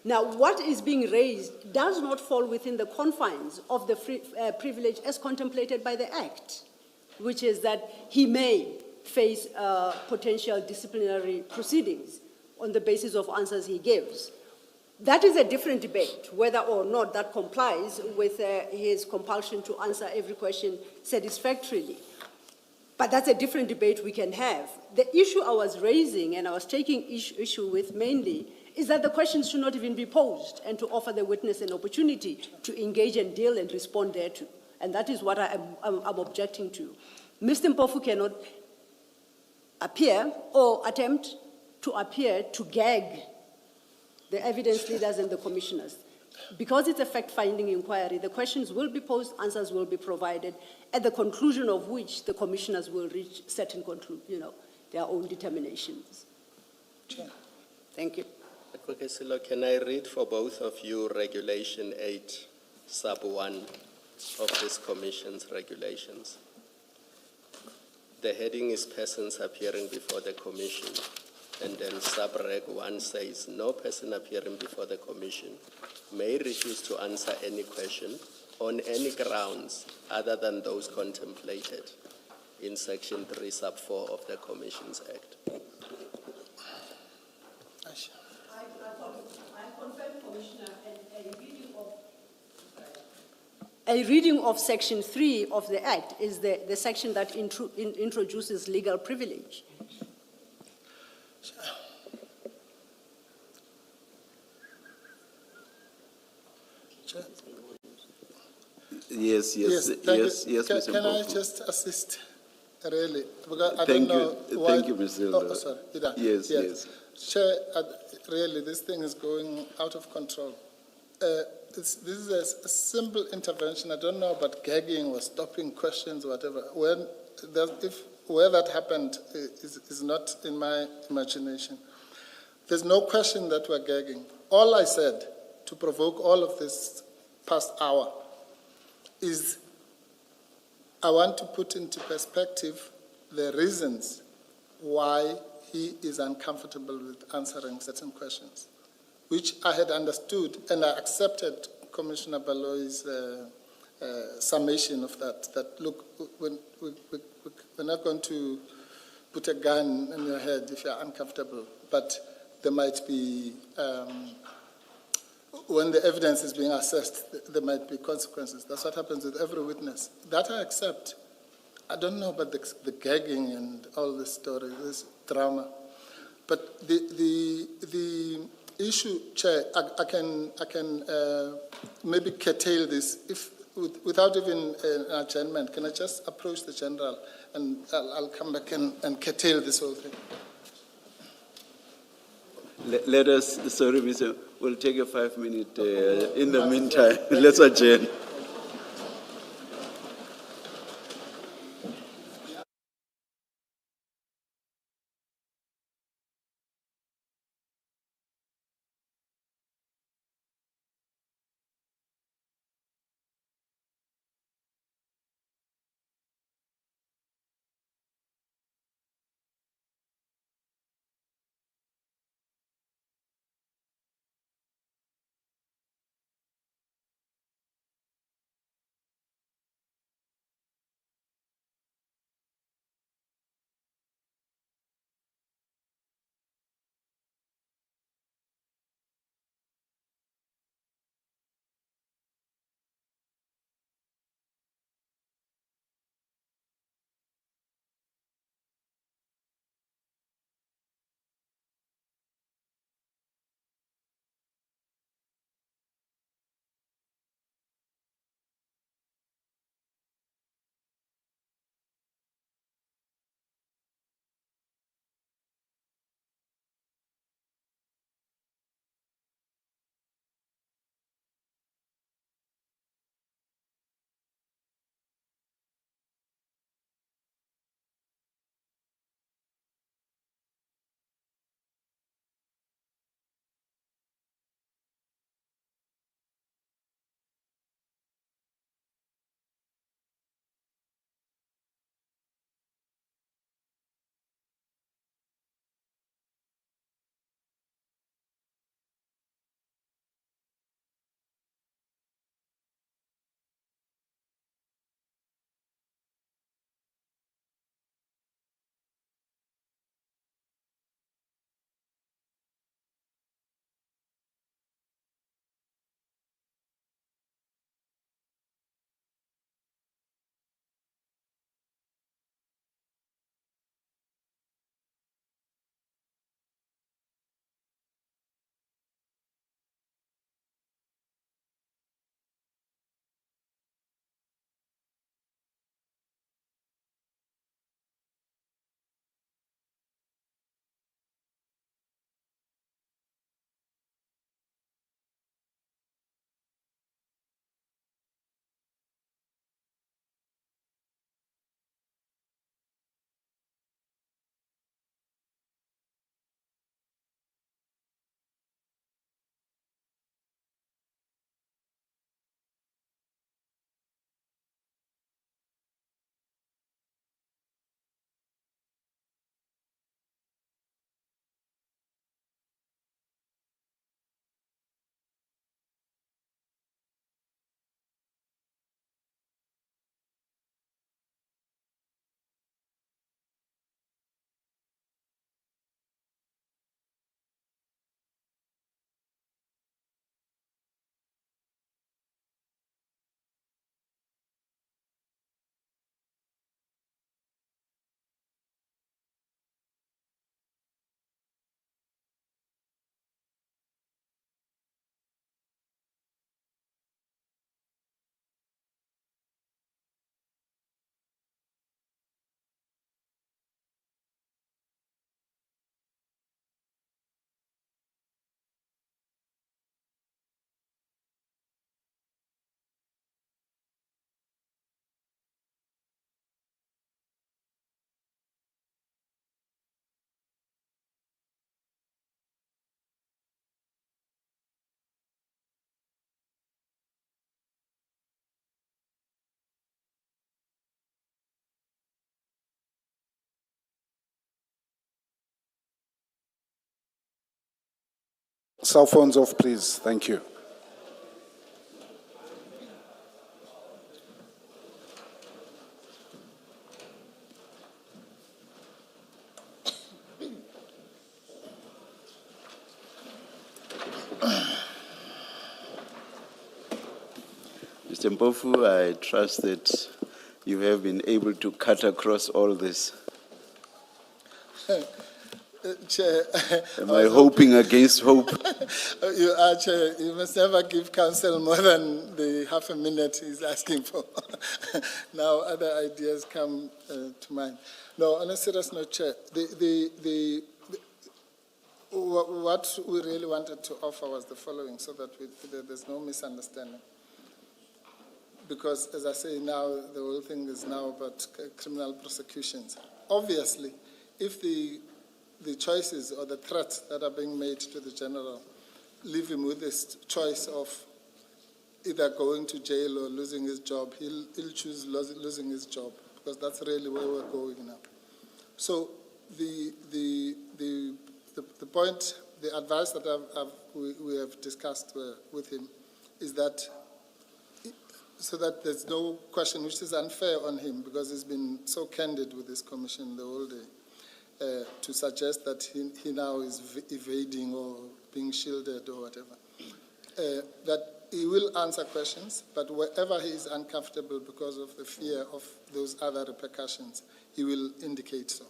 Now, what is being raised does not fall within the confines of the privilege as contemplated by the Act, which is that he may face potential disciplinary proceedings on the basis of answers he gives. That is a different debate, whether or not that complies with his compulsion to answer every question satisfactorily. But that's a different debate we can have. The issue I was raising and I was taking issue with mainly is that the questions should not even be posed and to offer the witness an opportunity to engage and deal and respond thereto. And that is what I'm objecting to. Mr. Mpofu cannot appear or attempt to appear to gag the evidence leaders and the commissioners. Because it's a fact-finding inquiry, the questions will be posed, answers will be provided, at the conclusion of which the commissioners will reach certain their own determinations. Thank you. Advocate Silo, can I read for both of you Regulation 8, Sub 1 of this Commission's regulations? The heading is persons appearing before the Commission, and then Sub-Reg 1 says, no person appearing before the Commission may refuse to answer any question on any grounds other than those contemplated in Section 3, Sub 4 of the Commissions Act. I confirm, Commissioner, a reading of Section 3 of the Act is the section that introduces legal privilege. Yes, Mr. Can I just assist, really? Because I don't know why. Thank you, Mr. Oh, sorry. Yes. Chair, really, this thing is going out of control. This is a simple intervention. I don't know about gagging or stopping questions or whatever. Where that happened is not in my imagination. There's no question that we're gagging. All I said to provoke all of this past hour is I want to put into perspective the reasons why he is uncomfortable with answering certain questions, which I had understood, and I accepted Commissioner Baloy's summation of that look, we're not going to put a gun in your head if you're uncomfortable, but there might be, when the evidence is being assessed, there might be consequences. That's what happens with every witness. That I accept. I don't know about the gagging and all this story, this drama. But the issue, Chair, I can maybe curtail this without even an adjournment. Can I just approach the General and I'll come back and curtail this whole thing? Let us, sorry, Mr. We'll take a 5-minute, in the meantime, let's adjourn. Cell phones off, please. Thank you. Mr. Mpofu, I trust that you have been able to cut across all this. Chair, Am I hoping against hope? you are Chair. You must never give counsel more than the half a minute he's asking for. Now other ideas come to mind. No, on a serious note, Chair, what we really wanted to offer was the following, so that there's no misunderstanding. Because, as I say now, the whole thing is now about criminal prosecutions. Obviously, if the choices or the threats that are being made to the general leave him with this choice of either going to jail or losing his job, he'll choose losing his job, because that's really where we're going now. So the point, the advice that we have discussed with him is that, so that there's no question, which is unfair on him, because he's been so candid with this commission the whole day, to suggest that he now is evading or being shielded or whatever. That he will answer questions, but wherever he is uncomfortable because of the fear of those other repercussions, he will indicate so.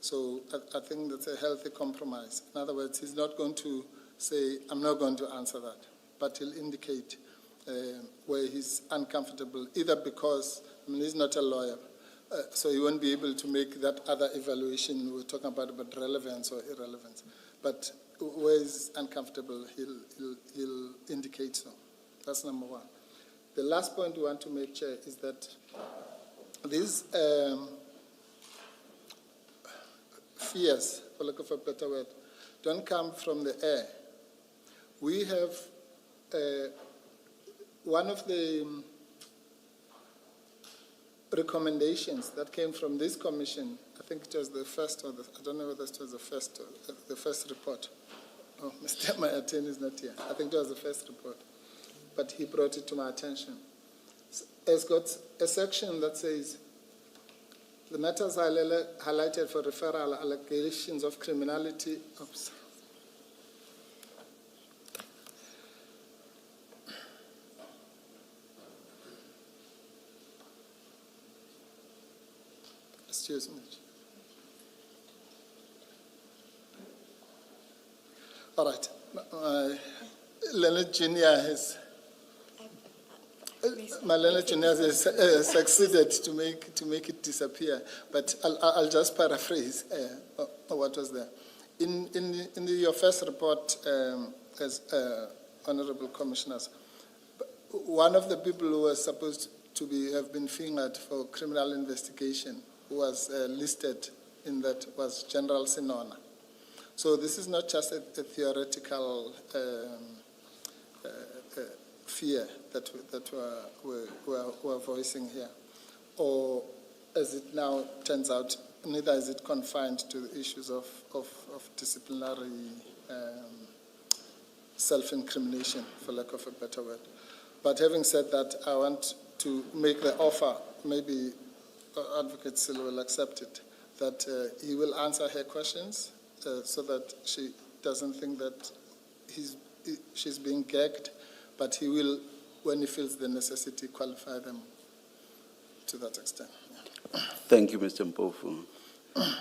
So I think that's a healthy compromise. In other words, he's not going to say, I'm not going to answer that, but he'll indicate where he's uncomfortable, either because, he's not a lawyer, so he won't be able to make that other evaluation we're talking about relevance or irrelevance. But where he's uncomfortable, he'll indicate so. That's number one. The last point we want to make, Chair, is that these fears, for lack of a better word, don't come from the air. We have one of the recommendations that came from this commission, I think it was the first, or I don't know whether it was the first report. Oh, my attorney is not here. I think it was the first report, but he brought it to my attention. It's got a section that says, the matters highlighted for referral allegations of criminality. Oops. Excuse me. All right. Leonard Jr. has succeeded to make it disappear, but I'll just paraphrase what was there. In your first report, as honourable commissioners, one of the people who was supposed to have been fingered for criminal investigation, who was listed in that, was General Senona. So this is not just a theoretical fear that we're voicing here, or as it now turns out, neither is it confined to the issues of disciplinary self-incrimination, for lack of a better word. But having said that, I want to make the offer, maybe Advocate Sil will accept it, that he will answer her questions so that she doesn't think that she's being gagged, but he will, when he feels the necessity, qualify them to that extent. Thank you, Mr. Mpofu.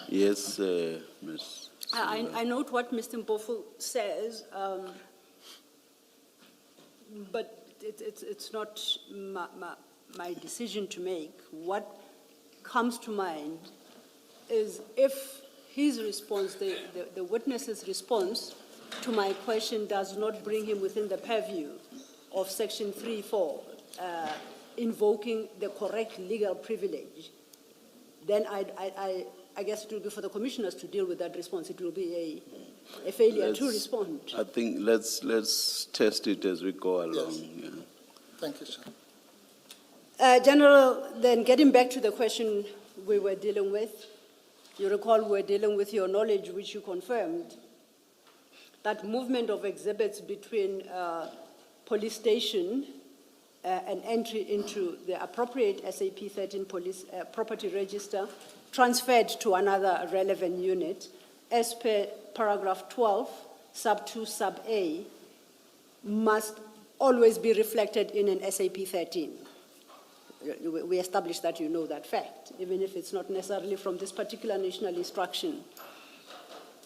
Yes, Ms. I note what Mr. Mpofu says, but it's not my decision to make. What comes to mind is if his response, the witness's response to my question does not bring him within the purview of Section 3(4), invoking the correct legal privilege, then I guess it will be for the commissioners to deal with that response. It will be a failure to respond. I think let's test it as we go along. Yes. Yeah. Thank you, sir. General, then getting back to the question we were dealing with, you recall we were dealing with your knowledge, which you confirmed. that movement of exhibits between police station and entry into the appropriate SAP 13 police property register transferred to another relevant unit as per paragraph 12, sub 2, sub A, must always be reflected in an SAP 13. We established that you know that fact, even if it's not necessarily from this particular national instruction.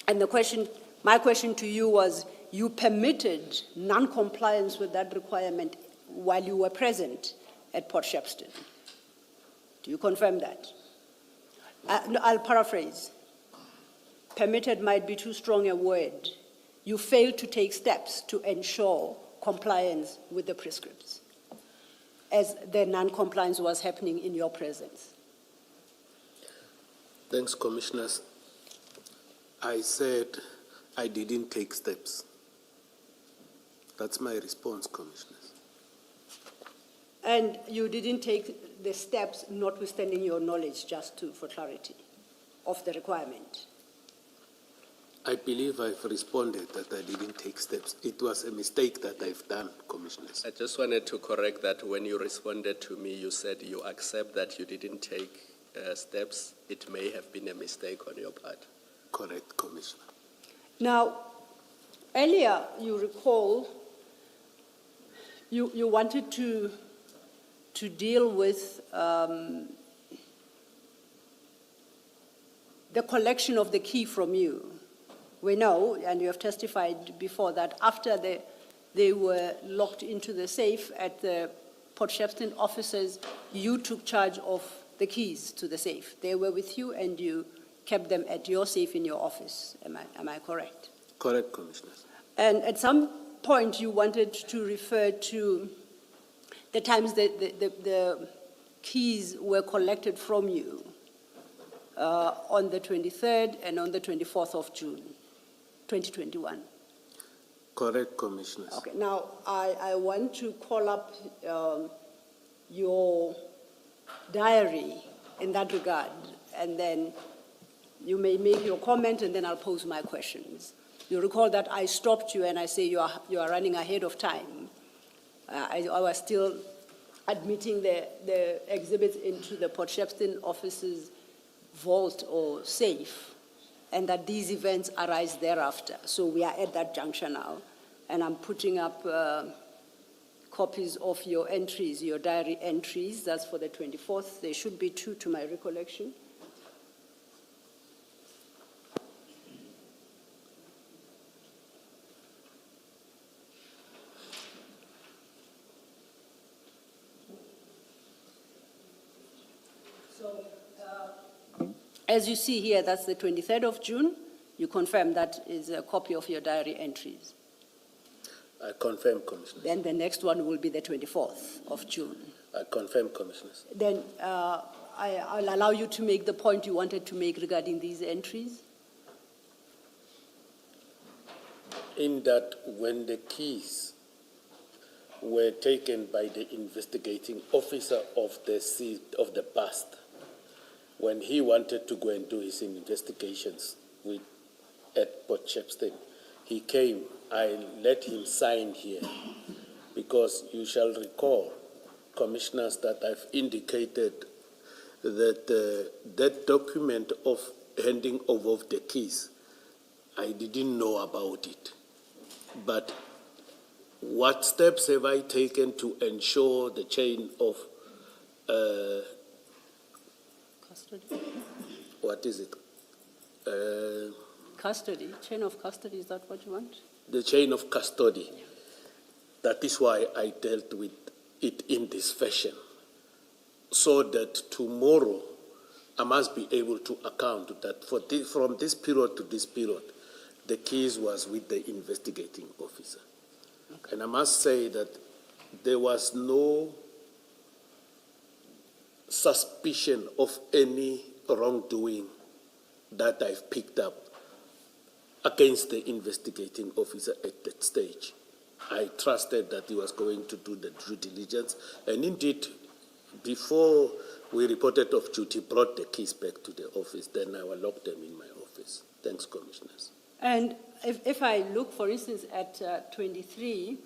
And my question to you was, you permitted non-compliance with that requirement while you were present at Port Shepstone. Do you confirm that? No, I'll paraphrase. Permitted might be too strong a word. You failed to take steps to ensure compliance with the prescripts, as the non-compliance was happening in your presence. Thanks, Commissioners. I said I didn't take steps. That's my response, Commissioners. And you didn't take the steps notwithstanding your knowledge, for clarity, of the requirement? I believe I've responded that I didn't take steps. It was a mistake that I've done, Commissioners. I just wanted to correct that when you responded to me, you said you accept that you didn't take steps. It may have been a mistake on your part. Correct, Commissioner. Now, earlier, you recall, you wanted to deal with the collection of the key from you. We know, and you have testified before, that after they were locked into the safe at the Port Shepstone offices, you took charge of the keys to the safe. They were with you and you kept them at your safe in your office. Am I correct? Correct, Commissioners. And at some point you wanted to refer to the times that the keys were collected from you on the 23rd and on the 24th of June, 2021. Correct, Commissioners. Okay, now I want to call up your diary in that regard, and then you may make your comment and then I'll pose my questions. You recall that I stopped you and I say you are running ahead of time. I was still admitting the exhibits into the Port Shepstone office's vault or safe, and that these events arise thereafter. So we are at that juncture now, and I'm putting up copies of your entries, your diary entries. That's for the 24th. There should be 2 to my recollection. As you see here, that's the 23rd of June. You confirm that is a copy of your diary entries. I confirm, Commissioners. Then the next one will be the 24th of June. I confirm, Commissioners. Then I'll allow you to make the point you wanted to make regarding these entries. In that when the keys were taken by the investigating officer of the past, when he wanted to go and do his investigations at Port Shepstone, he came. I let him sign here because you shall recall, Commissioners, that I've indicated that that document of handing over of the keys, I didn't know about it. But what steps have I taken to ensure the chain of Custody? What is it? Custody, chain of custody, is that what you want? The chain of custody. That is why I dealt with it in this fashion, so that tomorrow I must be able to account that from this period to this period, the keys was with the investigating officer. Okay. And I must say that there was no suspicion of any wrongdoing that I've picked up against the investigating officer at that stage. I trusted that he was going to do the due diligence, and indeed, before we reported off duty, brought the keys back to the office. Then I will lock them in my office. Thanks, Commissioners. And if I look, for instance, at 23,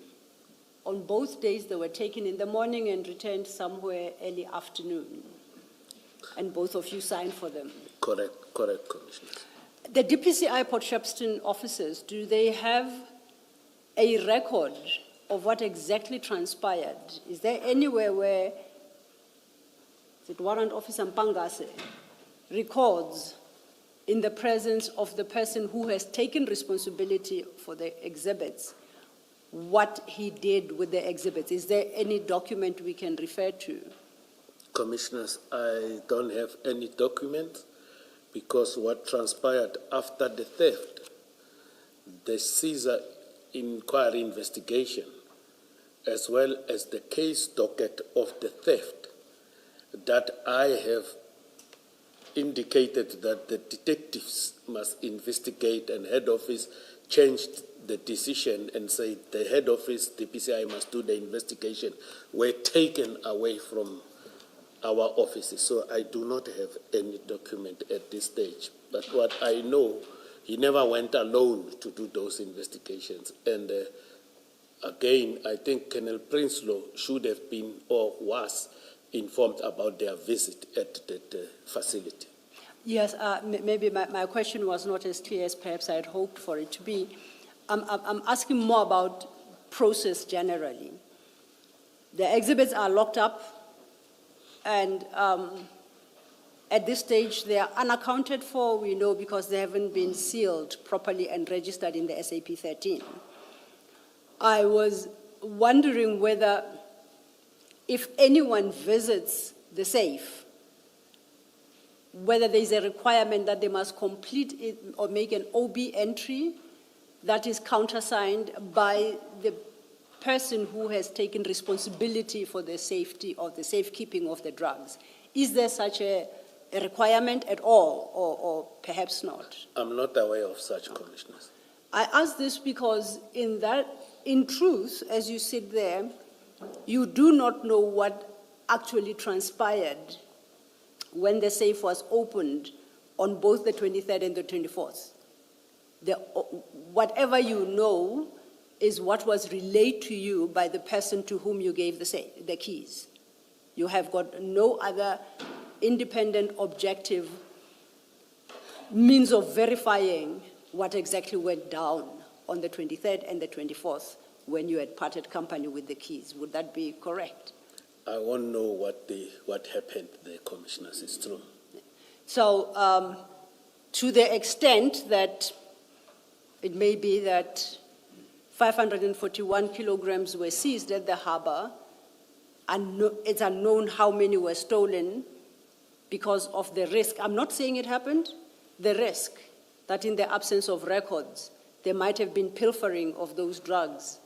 on both days they were taken in the morning and returned somewhere early afternoon. And both of you signed for them. Correct, Commissioner. The DPCI Port Shepstone officers, do they have a record of what exactly transpired? Is there anywhere where the Warrant Officer Mpangase records in the presence of the person who has taken responsibility for the exhibits what he did with the exhibits? Is there any document we can refer to? Commissioners, I don't have any document because what transpired after the theft, the Caesar inquiry investigation, as well as the case docket of the theft, that I have indicated that the detectives must investigate, and head office changed the decision and said the head office, the PCI must do the investigation, were taken away from our offices. So I do not have any document at this stage. But what I know, he never went alone to do those investigations. And again, I think Colonel Prinsloo should have been or was informed about their visit at that facility. Yes, maybe my question was not as clear as perhaps I had hoped for it to be. I'm asking more about process generally. The exhibits are locked up, and at this stage they are unaccounted for, we know, because they haven't been sealed properly and registered in the SAP 13. I was wondering whether, if anyone visits the safe, whether there is a requirement that they must complete it or make an OB entry that is countersigned by the person who has taken responsibility for the safety or the safekeeping of the drugs. Is there such a requirement at all, or perhaps not? I'm not aware of such, Commissioners. I ask this because in truth, as you sit there, you do not know what actually transpired when the safe was opened on both the 23rd and the 24th. Whatever you know is what was relayed to you by the person to whom you gave the keys. You have got no other independent, objective means of verifying what exactly went down on the 23rd and the 24th when you had parted company with the keys. Would that be correct? I won't know what happened there, Commissioners. It's true. So, to the extent that it may be that 541 kilograms were seized at the harbor, and it's unknown how many were stolen because of the risk. I'm not saying it happened, the risk that in the absence of records, there might have been pilfering of those drugs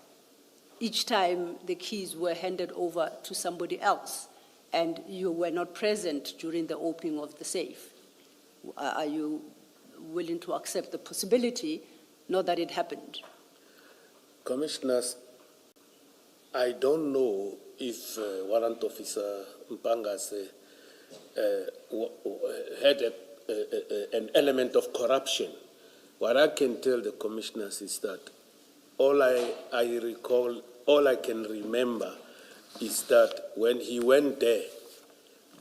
each time the keys were handed over to somebody else and you were not present during the opening of the safe. Are you willing to accept the possibility, not that it happened? Commissioners, I don't know if Warrant Officer Mpangase had an element of corruption. What I can tell the Commissioners is that all I recall, all I can remember is that when he went there,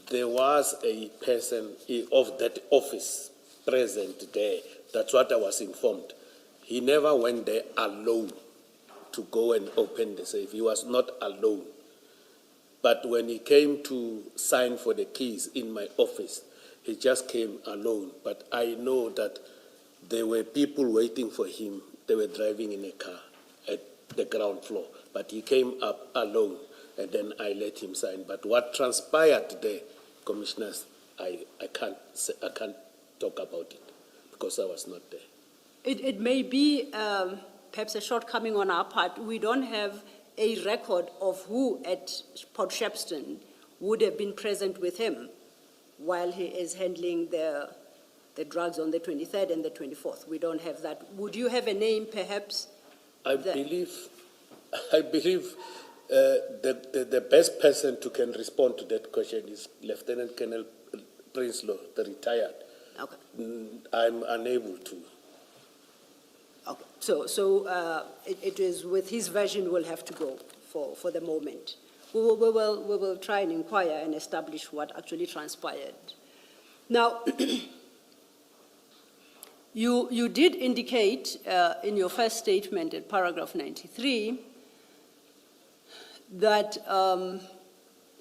there was a person of that office present there. That's what I was informed. He never went there alone to go and open the safe. He was not alone. But when he came to sign for the keys in my office, he just came alone. But I know that there were people waiting for him. They were driving in a car at the ground floor. But he came up alone, and then I let him sign. But what transpired there, Commissioners, I can't talk about it because I was not there. It may be perhaps a shortcoming on our part. We don't have a record of who at Port Shepstone would have been present with him while he is handling the drugs on the 23rd and the 24th. We don't have that. Would you have a name, perhaps? I believe the best person to can respond to that question is Lieutenant Colonel Prinsloo, the retired. Okay. I'm unable to. Okay. So it is with his version we'll have to go for the moment. We will try and inquire and establish what actually transpired. Now, you did indicate in your first statement in paragraph 93 that, and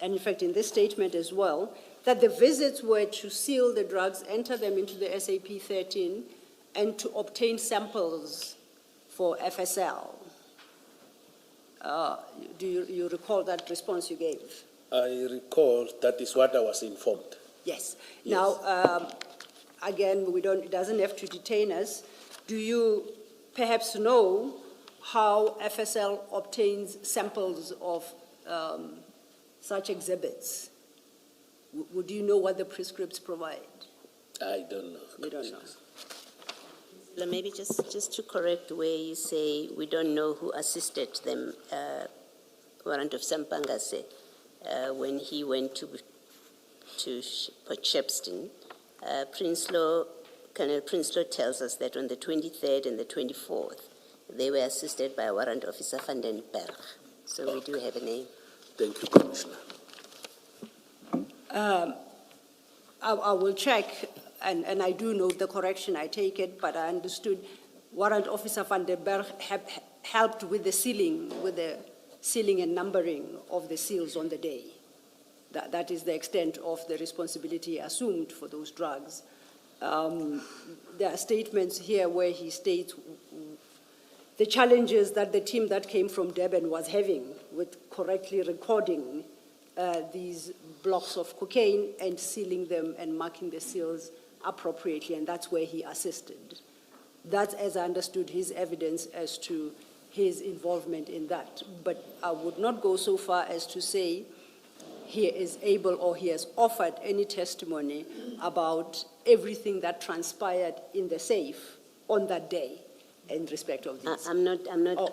in fact in this statement as well, that the visits were to seal the drugs, enter them into the SAP 13, and to obtain samples for FSL. Do you recall that response you gave? I recall that is what I was informed. Yes. Yes. Now, again, it doesn't have to detain us. Do you perhaps know how FSL obtains samples of such exhibits? Would you know what the prescripts provide? I don't know. You don't know. Maybe just to correct where you say we don't know who assisted them, Warrant of Sampangase, when he went to Port Shepstone. Colonel Prinsloo tells us that on the 23rd and the 24th, they were assisted by Warrant Officer van den Berg. So we do have a name. Thank you, Commissioner. I will check, and I do note the correction, I take it, but I understood Warrant Officer van den Berg helped with the sealing and numbering of the seals on the day. That is the extent of the responsibility assumed for those drugs. There are statements here where he states the challenges that the team that came from Durban was having with correctly recording these blocks of cocaine and sealing them and marking the seals appropriately, and that's where he assisted. That's, as I understood, his evidence as to his involvement in that. But I would not go so far as to say he is able or he has offered any testimony about everything that transpired in the safe on that day in respect of this. I'm not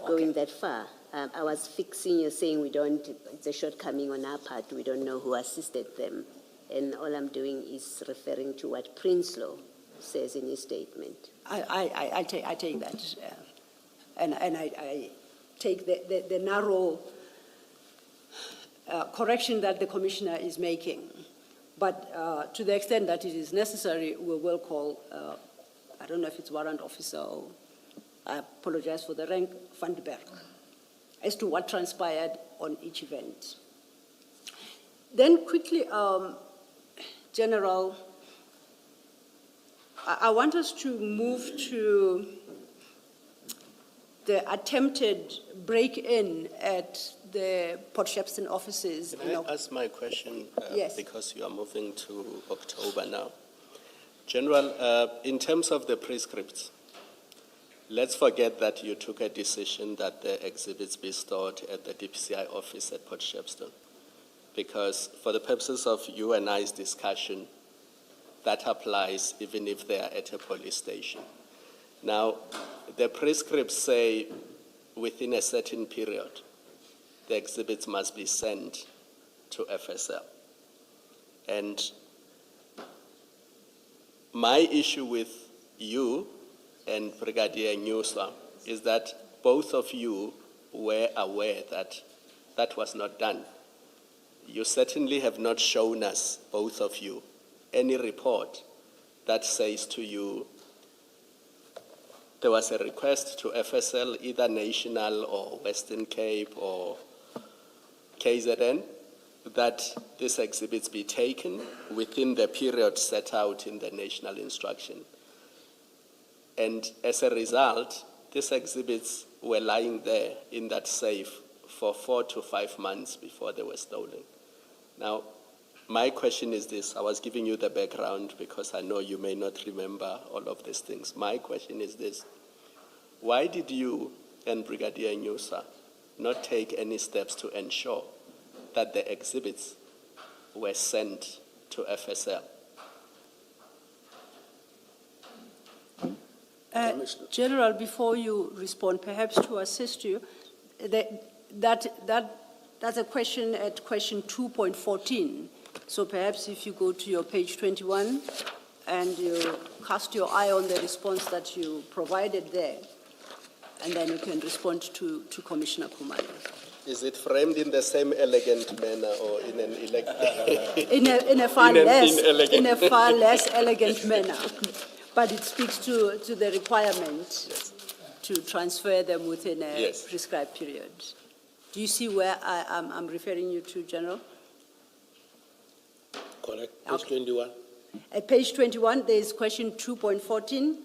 going that far. I was fixing you saying it's a shortcoming on our part, we don't know who assisted them. And all I'm doing is referring to what Prinsloo says in his statement. I take that. And I take the narrow correction that the Commissioner is making. But to the extent that it is necessary, we will call, I don't know if it's warrant officer or, I apologize for the rank, Van den Berg, as to what transpired on each event. Then quickly, General, I want us to move to the attempted break-in at the Port Shepstone offices. Can I ask my question? Yes. Because you are moving to October now. General, in terms of the prescripts, let's forget that you took a decision that the exhibits be stored at the DPCI office at Port Shepstone. Because for the purposes of you and I's discussion, that applies even if they are at a police station. Now, the prescripts say within a certain period, the exhibits must be sent to FSL. And my issue with you and Brigadier Nyuswa is that both of you were aware that that was not done. You certainly have not shown us, both of you, any report that says to you there was a request to FSL, either National or Western Cape or KZN, that these exhibits be taken within the period set out in the national instruction. And as a result, these exhibits were lying there in that safe for 4 to 5 months before they were stolen. Now, my question is this. I was giving you the background because I know you may not remember all of these things. My question is this. Why did you and Brigadier Nyuswa not take any steps to ensure that the exhibits were sent to FSL? General, before you respond, perhaps to assist you, that's a question at question 2.14. So perhaps if you go to your page 21 and you cast your eye on the response that you provided there, and then you can respond to Commissioner Khumalo. Is it framed in the same elegant manner or in an In a far inelegant- in a far less elegant manner, but it speaks to the requirement to transfer them within a Yes. prescribed period. Do you see where I'm referring you to, General? Correct, page Okay. 21. At page 21, there is question 2.14.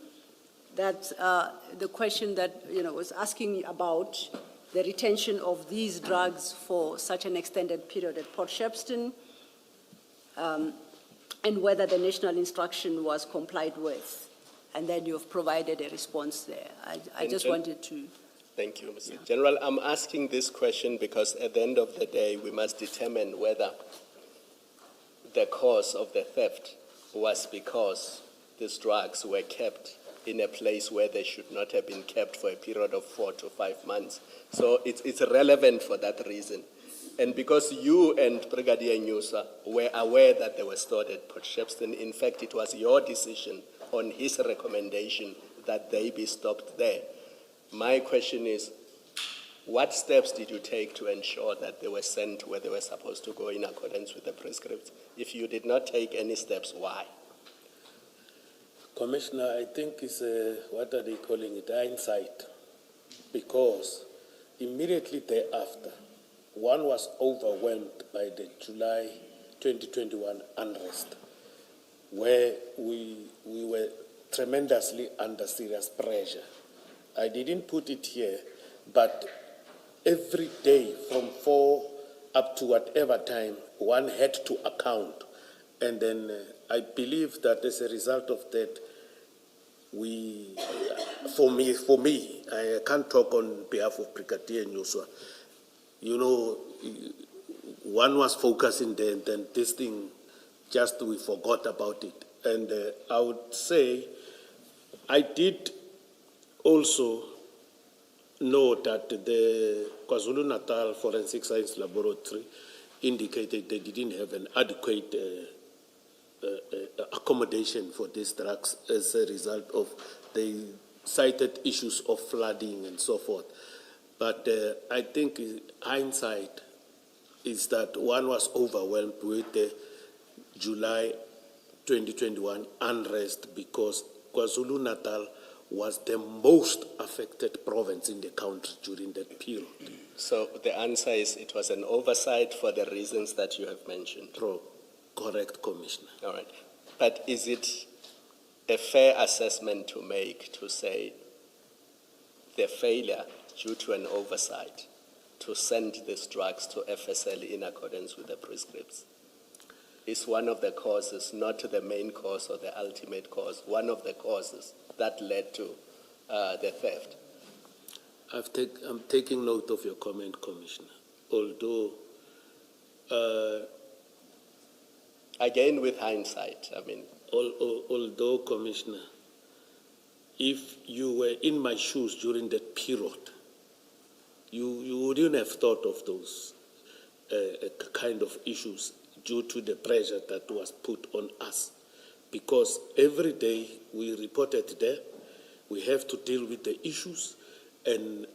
That's the question that, was asking about the retention of these drugs for such an extended period at Port Shepstone, and whether the national instruction was complied with. And then you've provided a response there. I just wanted to. Thank you, Mr. General. I'm asking this question because at the end of the day, we must determine whether the cause of the theft was because these drugs were kept in a place where they should not have been kept for a period of 4 to 5 months. So it's relevant for that reason. And because you and Brigadier Nyusa were aware that they were stored at Port Shepstone, in fact, it was your decision on his recommendation that they be stopped there. My question is, what steps did you take to ensure that they were sent where they were supposed to go in accordance with the prescripts? If you did not take any steps, why? Commissioner, I think it's what are they calling it, hindsight, because immediately thereafter, one was overwhelmed by the July 2021 unrest, where we were tremendously under serious pressure. I didn't put it here, but every day from 4 up to whatever time, one had to account. And then I believe that as a result of that, for me, I can't talk on behalf of Brigadier Nyuswa. One was focusing there, and then this thing, just we forgot about it. And I would say, I did also know that the KwaZulu-Natal Forensic Science Laboratory indicated they didn't have an adequate accommodation for these drugs as a result of they cited issues of flooding and so forth. But I think hindsight is that one was overwhelmed with the July 2021 unrest because KwaZulu-Natal was the most affected province in the country during that period. So the answer is it was an oversight for the reasons that you have mentioned. Correct, Commissioner. All right. But is it a fair assessment to make to say the failure due to an oversight to send these drugs to FSL in accordance with the prescripts is one of the causes, not the main cause or the ultimate cause, one of the causes that led to the theft? I'm taking note of your comment, Commissioner. Although, again with hindsight, I mean. although, Commissioner, if you were in my shoes during that period, you wouldn't have thought of those kind of issues due to the pressure that was put on us. Because every day we reported there, we have to deal with the issues, and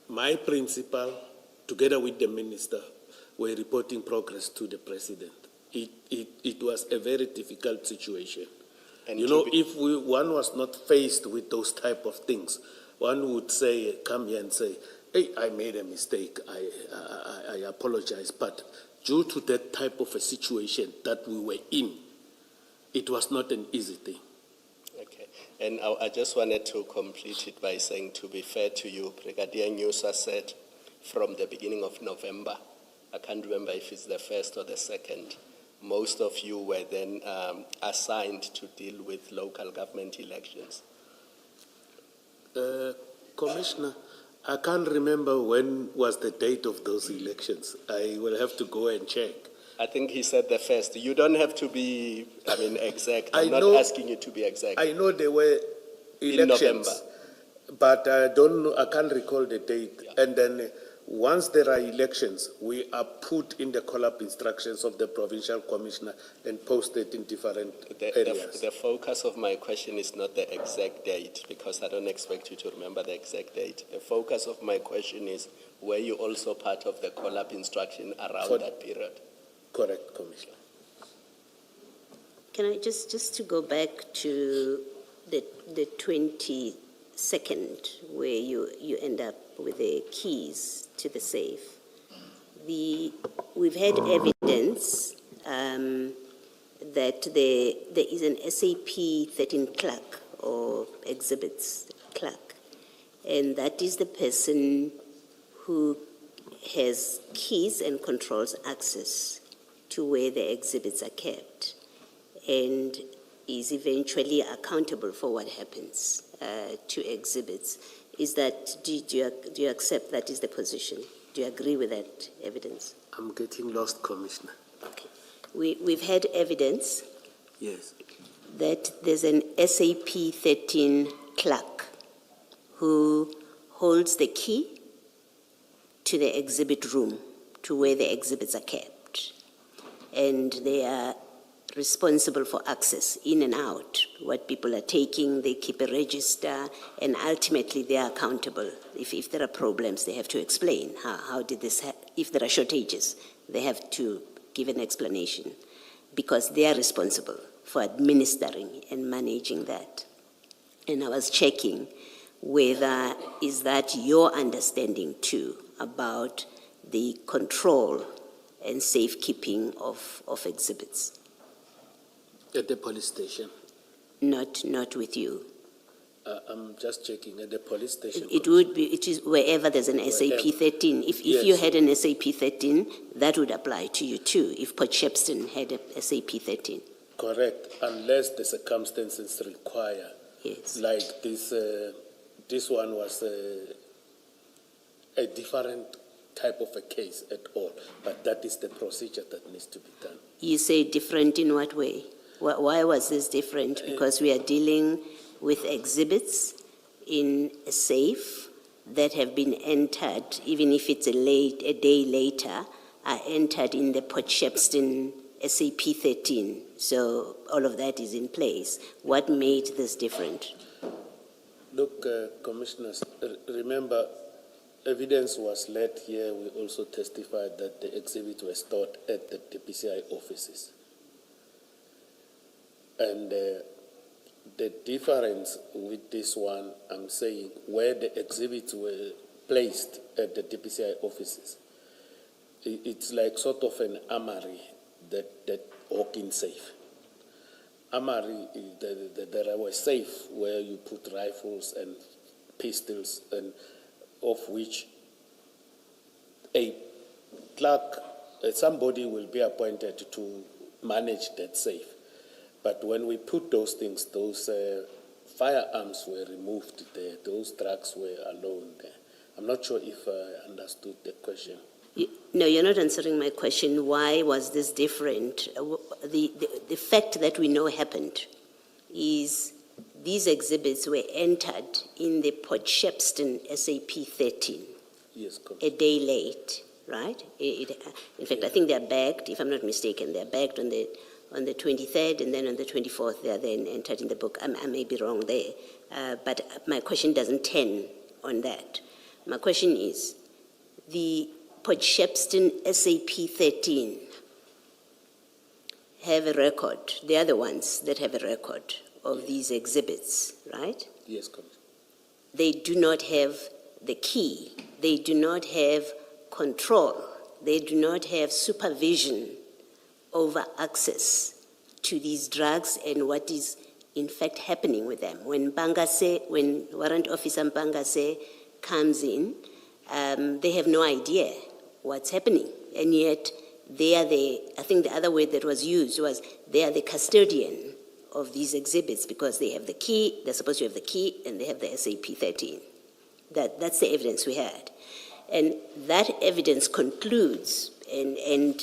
my principal, together with the minister, were reporting progress to the president. It was a very difficult situation. And if one was not faced with those type of things, one would say, come here and say, hey, I made a mistake, I apologize. But due to that type of a situation that we were in, it was not an easy thing. Okay. And I just wanted to complete it by saying, to be fair to you, Brigadier Nyusa said from the beginning of November, I can't remember if it's the 1st or the 2nd, most of you were then assigned to deal with local government elections. Commissioner, I can't remember when was the date of those elections. I will have to go and check. I think he said the 1st. You don't have to be, exact. I'm not asking you to be exact. I know there were elections, in November, but I don't know. I can't recall the date. Yeah. And then Once there are elections, we are put in the call-up instructions of the provincial commissioner and posted in different areas. The focus of my question is not the exact date, because I don't expect you to remember the exact date. The focus of my question is, were you also part of the call-up instruction around that period? Correct, Commissioner. Can I just to go back to the 22nd, where you end up with the keys to the safe? We've had evidence that there is an SAP 13 clerk or exhibits clerk, and that is the person who has keys and controls access to where the exhibits are kept, and is eventually accountable for what happens to exhibits. Is that, do you accept that is the position? Do you agree with that evidence? I'm getting lost, Commissioner. Okay. We've had evidence Yes. that there's an SAP 13 clerk who holds the key to the exhibit room, to where the exhibits are kept. And they are responsible for access in and out, what people are taking, they keep a register, and ultimately they are accountable. If there are problems, they have to explain how did this if there are shortages, they have to give an explanation, because they are responsible for administering and managing that. And I was checking whether, is that your understanding too about the control and safekeeping of exhibits? At the police station. Not with you. I'm just checking at the police station. It is wherever there's an SAP 13. If you had an SAP 13, that would apply to you too, if Port Shepstone had a SAP 13. Correct, unless the circumstances require. Yes. Like this one was a different type of a case at all, but that is the procedure that needs to be done. You say different in what way? Why was this different? Because we are dealing with exhibits in a safe that have been entered, even if it's a day later, are entered in the Port Shepstone SAP 13. So all of that is in place. What made this different? Look, Commissioners, remember, evidence was led here. We also testified that the exhibits were stored at the DPCI offices. And the difference with this one, I'm saying, where the exhibits were placed at the DPCI offices, it's like sort of an armory that walk-in safe. Armory, there was safe where you put rifles and pistols, and of which a clerk, somebody will be appointed to manage that safe. But when we put those things, those firearms were removed there, those drugs were alone there. I'm not sure if I understood the question. No, you're not answering my question. Why was this different? The fact that we know happened is these exhibits were entered in the Port Shepstone SAP 13. Yes, correct. A day late, right? In fact, I think they're bagged, if I'm not mistaken, they're bagged on the 23rd, and then on the 24th, they are then entered in the book. I may be wrong there, but my question doesn't turn on that. My question is, the Port Shepstone SAP 13 have a record. They are the ones that have a record of these exhibits, right? Yes, correct. They do not have the key. They do not have control. They do not have supervision over access to these drugs and what is in fact happening with them. When Warrant Officer Bangase comes in, they have no idea what's happening. And yet they are I think the other word that was used was, they are the custodian of these exhibits because they have the key, they're supposed to have the key, and they have the SAP 13. That's the evidence we had. And that evidence concludes, and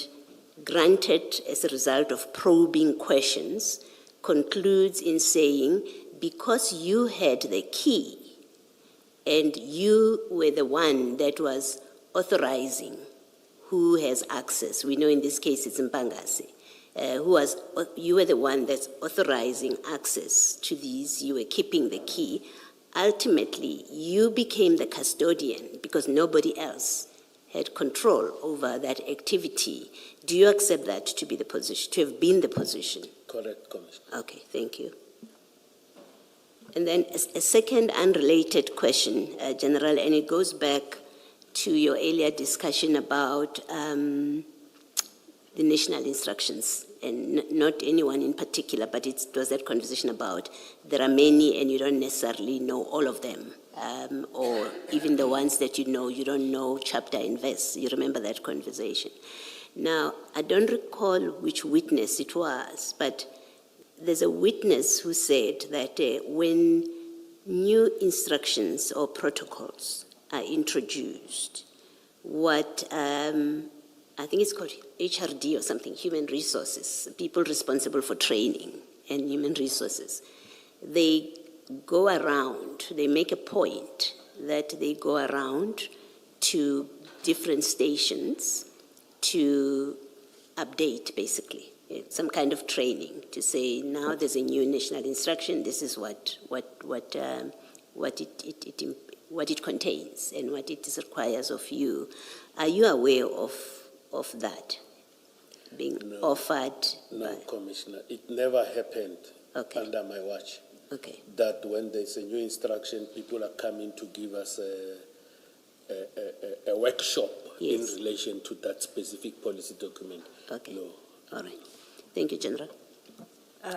granted as a result of probing questions, concludes in saying, because you had the key and you were the one that was authorizing who has access. We know in this case it's Mpangase. You were the one that's authorizing access to these, you were keeping the key. Ultimately, you became the custodian because nobody else had control over that activity. Do you accept that to be the position, to have been the position? Correct, Commissioner. Okay, thank you. And then a second unrelated question, General, and it goes back to your earlier discussion about the national instructions, and not anyone in particular, but it was that conversation about there are many and you don't necessarily know all of them, or even the ones that you don't know chapter and verse. You remember that conversation. Now, I don't recall which witness it was, but there's a witness who said that when new instructions or protocols are introduced, what I think it's called HRD or something, human resources, people responsible for training and human resources, they go around, they make a point that they go around to different stations to update, basically, some kind of training to say, now there's a new national instruction, this is what it contains and what it requires of you. Are you aware of that being offered? No, Commissioner. It never happened under my watch. Okay. That when there's a new instruction, people are coming to give us a workshop in relation to that specific policy document. Okay. No. All right. Thank you, General.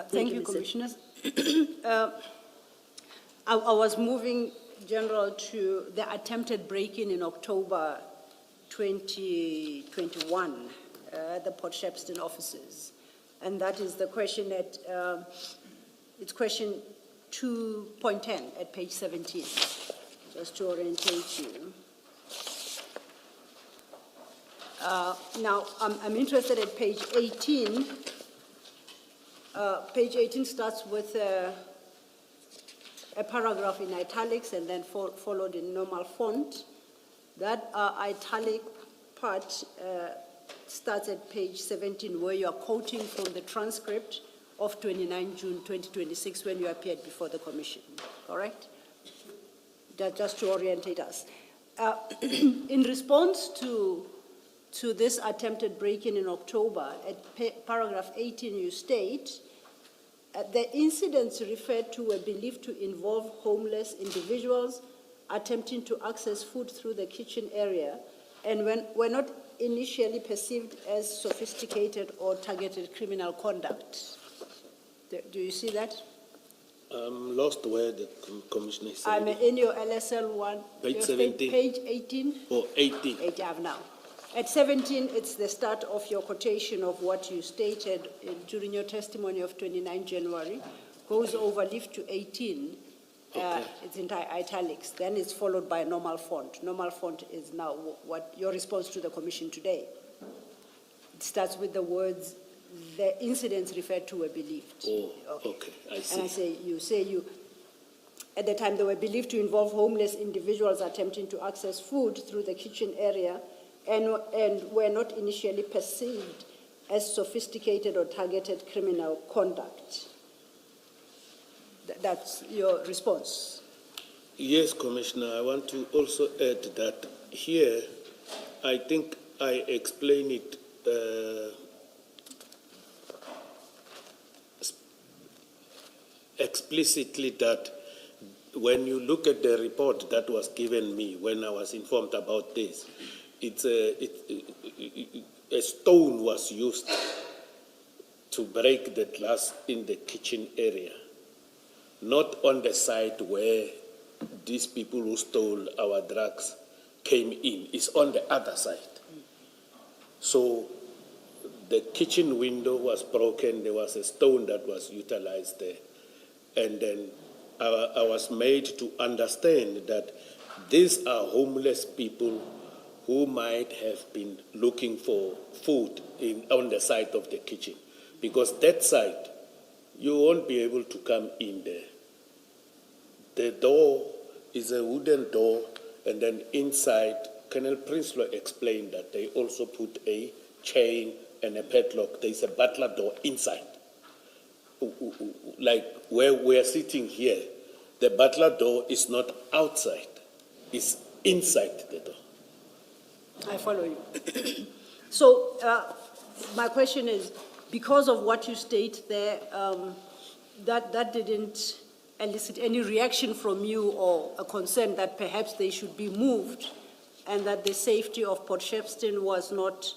Thank you, Commissioners. I was moving, General, to the attempted break-in in October 2021 at the Port Shepstone offices. And that is the question at, it's question 2.10 at page 17, just to orientate you. Now, I'm interested at page 18. Page 18 starts with a paragraph in italics and then followed in normal font. That italic part starts at page 17, where you are quoting from the transcript of 29 June 2026 when you appeared before the Commission, correct? That just to orientate us. In response to this attempted break-in in October, at paragraph 18 you state, the incidents referred to were believed to involve homeless individuals attempting to access food through the kitchen area and were not initially perceived as sophisticated or targeted criminal conduct. Do you see that? I'm lost where the Commissioner is saying. I'm in your LSL 1. Page 17. Page 18. Oh, 18. 8 I have now. At 17, it's the start of your quotation of what you stated during your testimony of 29 January. Goes over lift to 18. It's in italics. Then it's followed by normal font. Normal font is now what your response to the Commission today. It starts with the words, the incidents referred to were believed. Oh, okay, I see. And you say at the time they were believed to involve homeless individuals attempting to access food through the kitchen area and were not initially perceived as sophisticated or targeted criminal conduct. That's your response. Yes, Commissioner. I want to also add that here, I think I explain it explicitly that when you look at the report that was given me when I was informed about this, a stone was used to break the glass in the kitchen area, not on the side where these people who stole our drugs came in. It's on the other side. So the kitchen window was broken. There was a stone that was utilized there. And then I was made to understand that these are homeless people who might have been looking for food on the side of the kitchen. Because that side, you won't be able to come in there. The door is a wooden door, and then inside Colonel Prinsloo explained that they also put a chain and a padlock. There's a butler door inside. Like where we are sitting here, the butler door is not outside, it's inside the door. I follow you. So my question is, because of what you state there, that didn't elicit any reaction from you or a concern that perhaps they should be moved and that the safety of Port Shepstone was not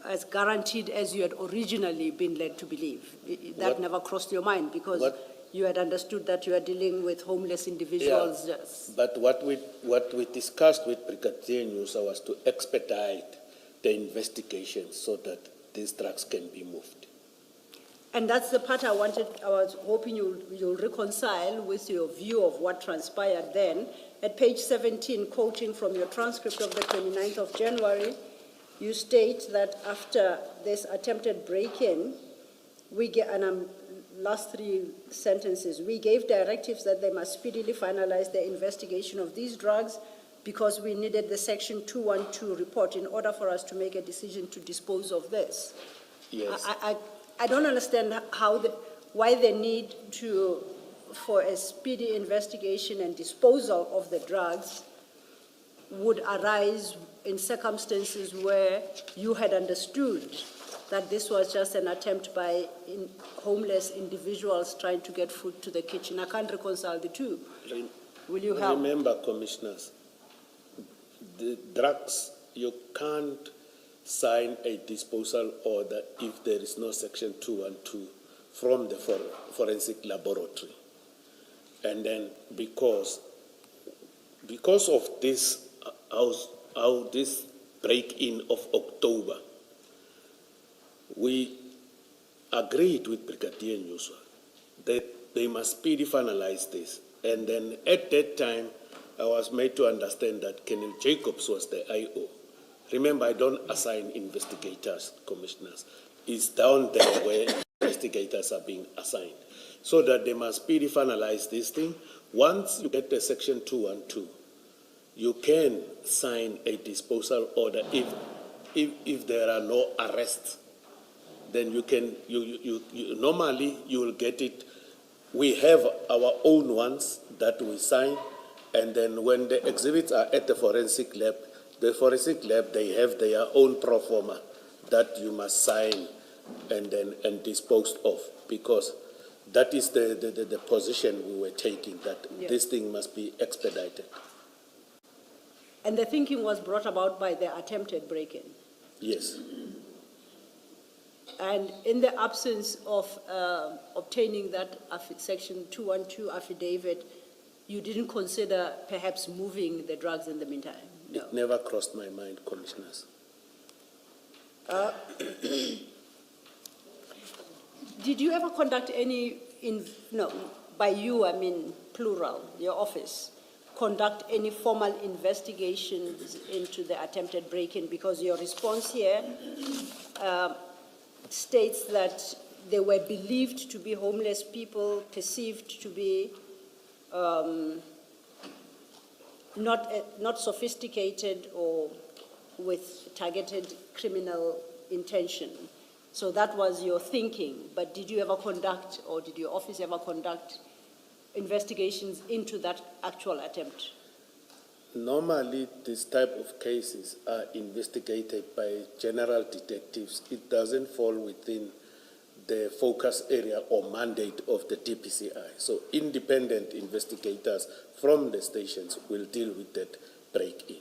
as guaranteed as you had originally been led to believe. That never crossed your mind because you had understood that you are dealing with homeless individuals. Yeah, yes. but what we discussed with Brigadier Nyusa was to expedite the investigation so that these drugs can be moved. And that's the part I was hoping you'll reconcile with your view of what transpired then. At page 17, quoting from your transcript of the 29th of January, you state that after this attempted break-in, last three sentences, we gave directives that they must speedily finalize the investigation of these drugs because we needed the Section 212 report in order for us to make a decision to dispose of this. Yes. I don't understand why the need for a speedy investigation and disposal of the drugs would arise in circumstances where you had understood that this was just an attempt by homeless individuals trying to get food to the kitchen. I can't reconcile the two. Will you help? Remember, commissioners, the drugs, you can't sign a disposal order if there is no Section 212 from the forensic laboratory. And then because of this, how this break-in of October, we agreed with Brigadier Nyusa that they must speedily finalize this. And then at that time, I was made to understand that Colonel Jacobs was the IO. Remember, I don't assign investigators, commissioners. It's down there where investigators are being assigned. So that they must speedily finalize this thing. Once you get the Section 212, you can sign a disposal order if there are no arrests. Then you can, normally you will get it. We have our own ones that we sign, and then when the exhibits are at the forensic lab, they have their own pro forma that you must sign and dispose of, because that is the position we were taking, that this thing must be expedited. And the thinking was brought about by the attempted break-in. Yes. And in the absence of obtaining that Section 212 affidavit, you didn't consider perhaps moving the drugs in the meantime? No. It never crossed my mind, commissioners. Did you ever conduct any, by you I mean plural, your office, conduct any formal investigations into the attempted break-in? Because your response here states that they were believed to be homeless people, perceived to be not sophisticated or with targeted criminal intention. So that was your thinking. But did you ever conduct, or did your office ever conduct investigations into that actual attempt? Normally, this type of cases are investigated by general detectives. It doesn't fall within the focus area or mandate of the DPCI. So independent investigators from the stations will deal with that break-in.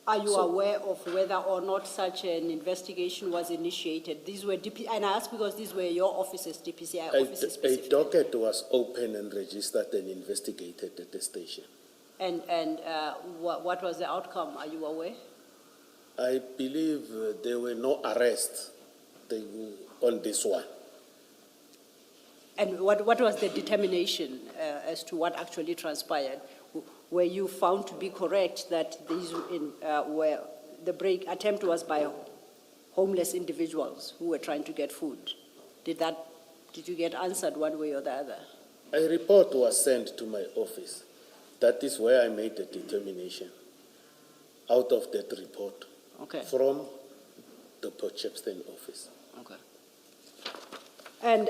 Are you aware of whether or not such an investigation was initiated? These were and I ask because these were your offices, DPCI offices specifically. A docket was opened and registered and investigated at the station. And what was the outcome? Are you aware? I believe there were no arrests on this one. And what was the determination as to what actually transpired? Were you found to be correct that these were the attempt was by homeless individuals who were trying to get food? Did you get answered one way or the other? A report was sent to my office. That is where I made the determination. out of that report Okay. from the Port Shepstone office. Okay. And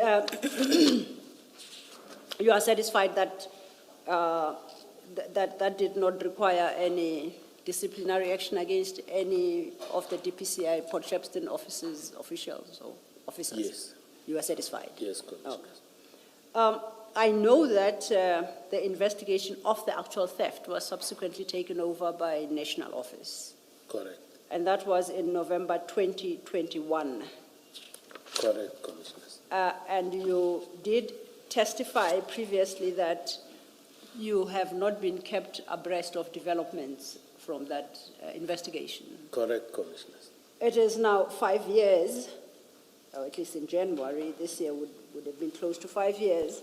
you are satisfied that that did not require any disciplinary action against any of the DPCI Port Shepstone offices, officials or officers? Yes. You are satisfied? Yes, Commissioner. Okay. I know that the investigation of the actual theft was subsequently taken over by National Office, Correct. and that was in November 2021. Correct, Commissioners. And you did testify previously that you have not been kept abreast of developments from that investigation. Correct, Commissioners. It is now 5 years, or at least in January, this year would have been close to 5 years.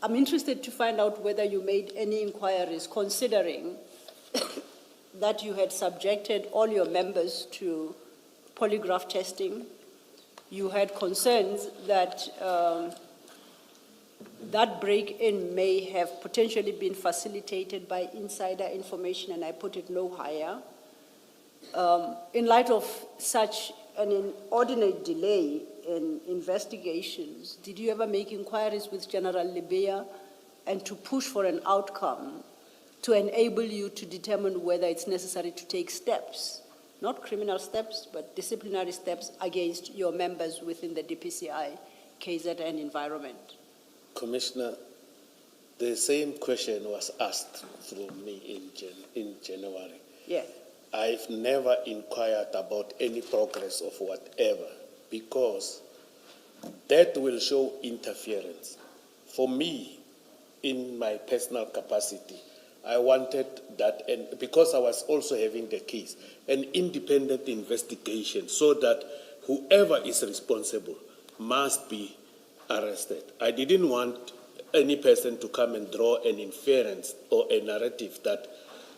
I'm interested to find out whether you made any inquiries considering that you had subjected all your members to polygraph testing. You had concerns that that break-in may have potentially been facilitated by insider information, and I put it no higher. In light of such an inordinate delay in investigations, did you ever make inquiries with General Libya and to push for an outcome to enable you to determine whether it's necessary to take steps, not criminal steps, but disciplinary steps against your members within the DPCI, KZN environment? Commissioner, the same question was asked through me in January. Yes. I've never inquired about any progress of whatever, because that will show interference. For me, in my personal capacity, I wanted that, and because I was also having the case, an independent investigation so that whoever is responsible must be arrested. I didn't want any person to come and draw an inference or a narrative that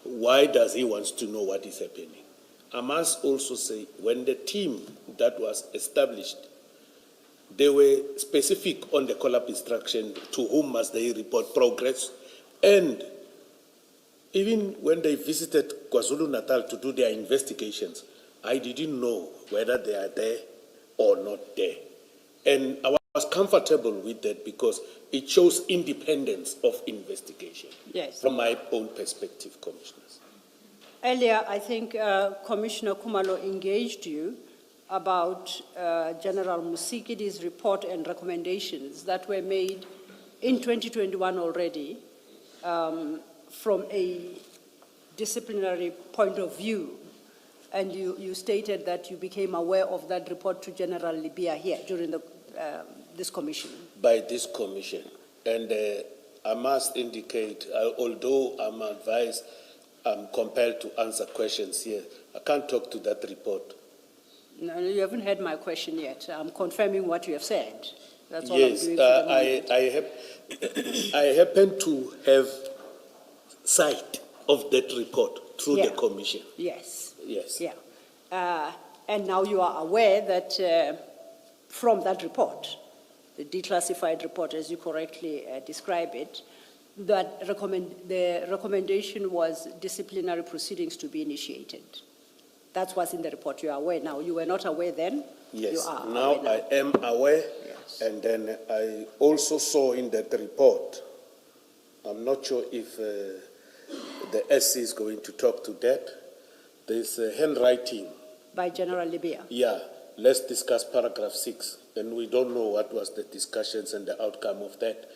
why does he want to know what is happening. I must also say, when the team that was established, they were specific on the call-up instruction to whom must they report progress, and even when they visited KwaZulu-Natal to do their investigations, I didn't know whether they are there or not there. And I was comfortable with that because it shows independence of investigation. Yes. From my own perspective, Commissioners. Earlier, I think Commissioner Kumalo engaged you about General Musikidi's report and recommendations that were made in 2021 already from a disciplinary point of view. And you stated that you became aware of that report to General Libya here during this commission. By this commission. And I must indicate, although I'm advised, I'm compelled to answer questions here, I can't talk to that report. No, you haven't heard my question yet. I'm confirming what you have said. That's all Yes, I'm doing for the moment. I happen to have sight of that report through the commission. Yes. Yes. Yeah. And now you are aware that from that report, the declassified report, as you correctly describe it, that the recommendation was disciplinary proceedings to be initiated. That's what's in the report. You are aware now. You were not aware then? Yes. You are Now aware I am aware. Yes. And then I also saw in that report, I'm not sure if the SC is going to talk to that. There's a handwriting. By General Libya? Yeah. Let's discuss paragraph 6. And we don't know what was the discussions and the outcome of that.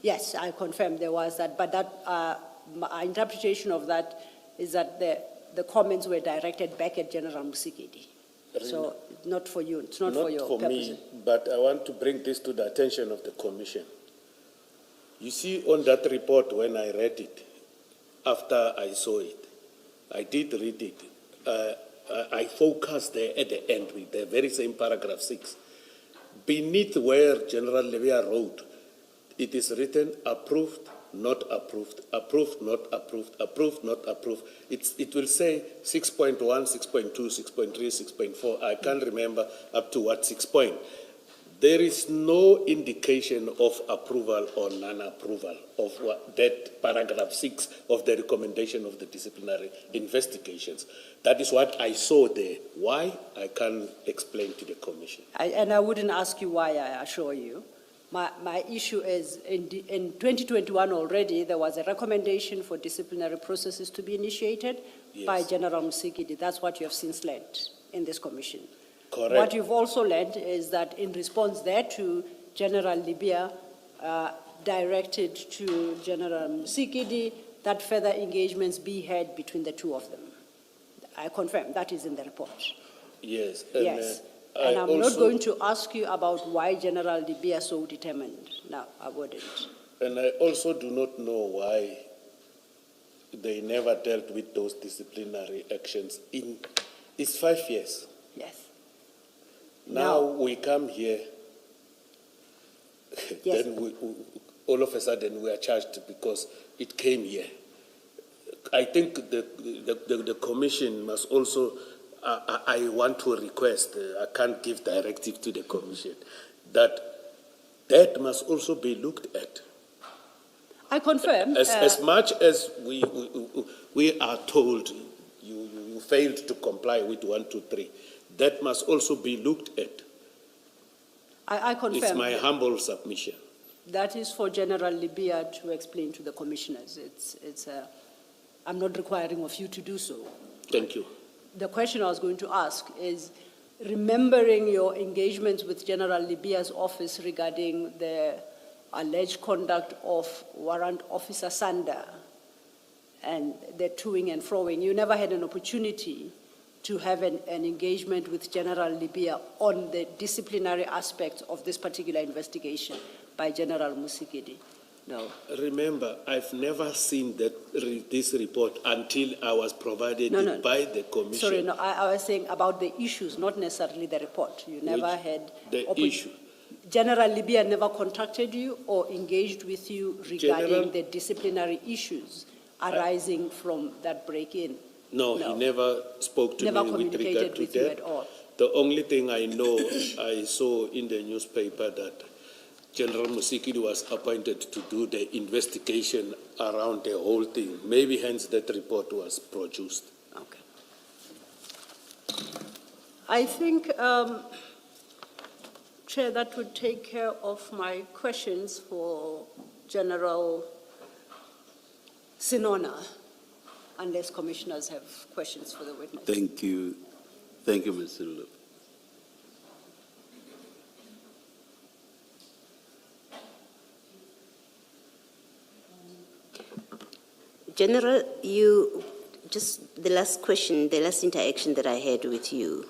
Yes, I confirm there was that, but that my interpretation of that is that the comments were directed back at General Musikidi. Really? So not for you, it's not for your for purposes. me, but I want to bring this to the attention of the Commission. You see, on that report, when I read it, after I saw it, I did read it. I focused there at the end with the very same paragraph 6. Beneath where General Libya wrote, it is written approved, not approved, approved, not approved, approved, not approved. It will say 6.1, 6.2, 6.3, 6.4. I can't remember up to what 6 point. There is no indication of approval or non-approval of that paragraph 6 of the recommendation of the disciplinary investigations. That is what I saw there. Why? I can't explain to the commission. And I wouldn't ask you why, I assure you. My issue is, in 2021 already, there was a recommendation for disciplinary processes to be initiated by General Musikidi. That's what you have since learned in this commission. Correct. What you've also learned is that in response thereto, General Libya directed to General Musikidi that further engagements be had between the two of them. I confirm, that is in the report. Yes. Yes. And I'm not going to ask you about why General Libya so determined. No, I wouldn't. And I also do not know why they never dealt with those disciplinary actions in, it's 5 years. Yes. Now we come here, Yes. then all of a sudden we are charged because it came here. I think the commission must also, I want to request, I can't give directive to the commission, that must also be looked at. I confirm. As much as we are told you failed to comply with 1, 2, 3, that must also be looked at. I confirm. It's my humble submission. That is for General Libya to explain to the commissioners. I'm not requiring of you to do so. Thank you. The question I was going to ask is, remembering your engagements with General Libya's office regarding the alleged conduct of Warrant Officer Sander and the toing and froing, you never had an opportunity to have an engagement with General Libya on the disciplinary aspects of this particular investigation by General Musikidi? No. Remember, I've never seen this report until I was provided it by the commission. Sorry, no, I was saying about the issues, not necessarily the report. You never had the issue. General Libya never contacted you or engaged with you regarding the disciplinary issues arising from that break-in? No, he never spoke to me with regard to that. You at all. The only thing I know, I saw in the newspaper that General Musikidi was appointed to do the investigation around the whole thing. Maybe hence that report was produced. Okay. I think, Chair, that would take care of my questions for General Senona, unless commissioners have questions for the witness. Thank you. Thank you, Mr. Lulu. General, just the last question, the last interaction that I had with you,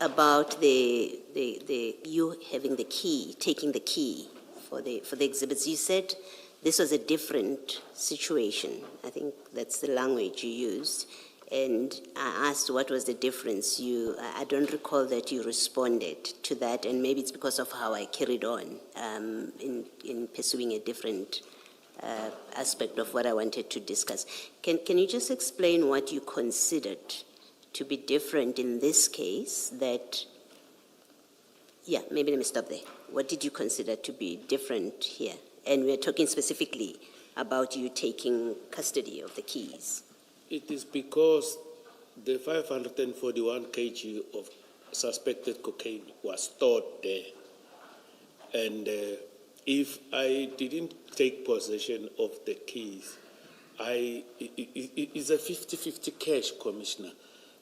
about you having the key, taking the key for the exhibits. You said this was a different situation. I think that's the language you used. And I asked what was the difference. I don't recall that you responded to that, and maybe it's because of how I carried on in pursuing a different aspect of what I wanted to discuss. Can you just explain what you considered to be different in this case maybe let me stop there. What did you consider to be different here? And we're talking specifically about you taking custody of the keys. It is because the 541 kg of suspected cocaine was stored there. And if I didn't take possession of the keys, it's a 50-50 cash, Commissioner.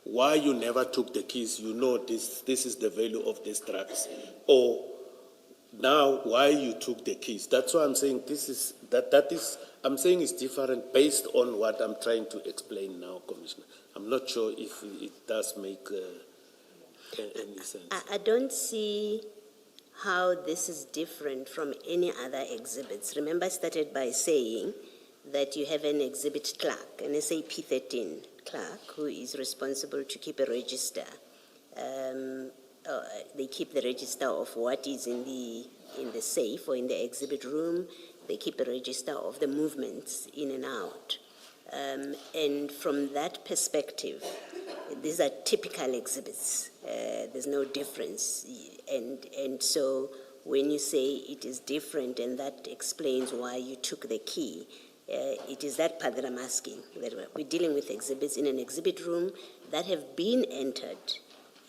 Why you never took the keys, you know this is the value of these drugs. Or now why you took the keys. That's why I'm saying I'm saying it's different based on what I'm trying to explain now, Commissioner. I'm not sure if it does make any sense. I don't see how this is different from any other exhibits. Remember, I started by saying that you have an exhibit clerk, an SAP 13 clerk, who is responsible to keep a register. They keep the register of what is in the safe or in the exhibit room. They keep a register of the movements in and out. And from that perspective, these are typical exhibits. There's no difference. And so when you say it is different and that explains why you took the key, it is that part that I'm asking. That we're dealing with exhibits in an exhibit room that have been entered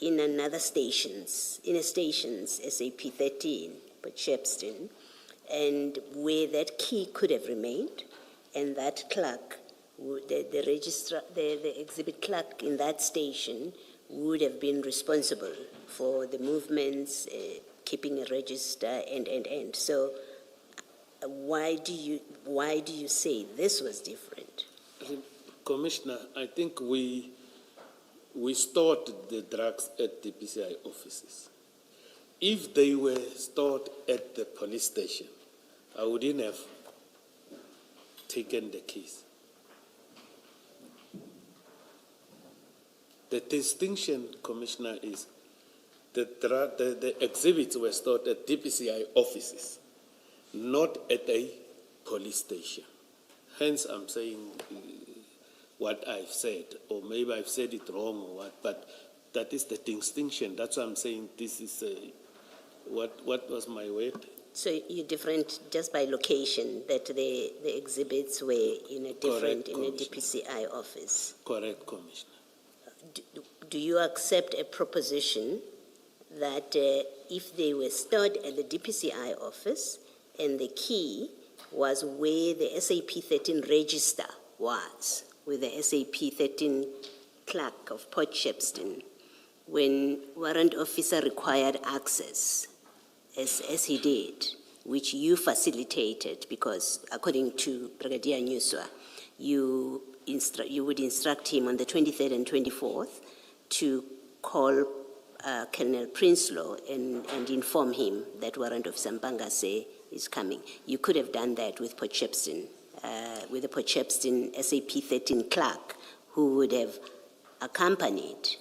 in another stations, in a stations SAP 13, but Shepston, and where that key could have remained, and that clerk, the registrar, the exhibit clerk in that station would have been responsible for the movements, keeping a register, and. So why do you say this was different? Commissioner, I think we stored the drugs at the PCI offices. If they were stored at the police station, I wouldn't have taken the keys. The distinction, Commissioner, is that the exhibits were stored at DPCI offices, not at a police station. Hence, I'm saying what I've said, or maybe I've said it wrong or what, but that is the distinction. That's why I'm saying this is what was my word? So you're different just by location, that the exhibits were in a different, in a DPCI office. Correct, Commissioner. Do you accept a proposition that if they were stored at the DPCI office and the key was where the SAP 13 register was, with the SAP 13 clerk of Port Shepston, when warrant officer required access, as he did, which you facilitated, because according to Brigadier Nyuswa, you would instruct him on the 23rd and 24th to call Colonel Prinsloo and inform him that warrant officer Mpangase is coming. You could have done that with Port Shepston, with the Port Shepston SAP 13 clerk, who would have accompanied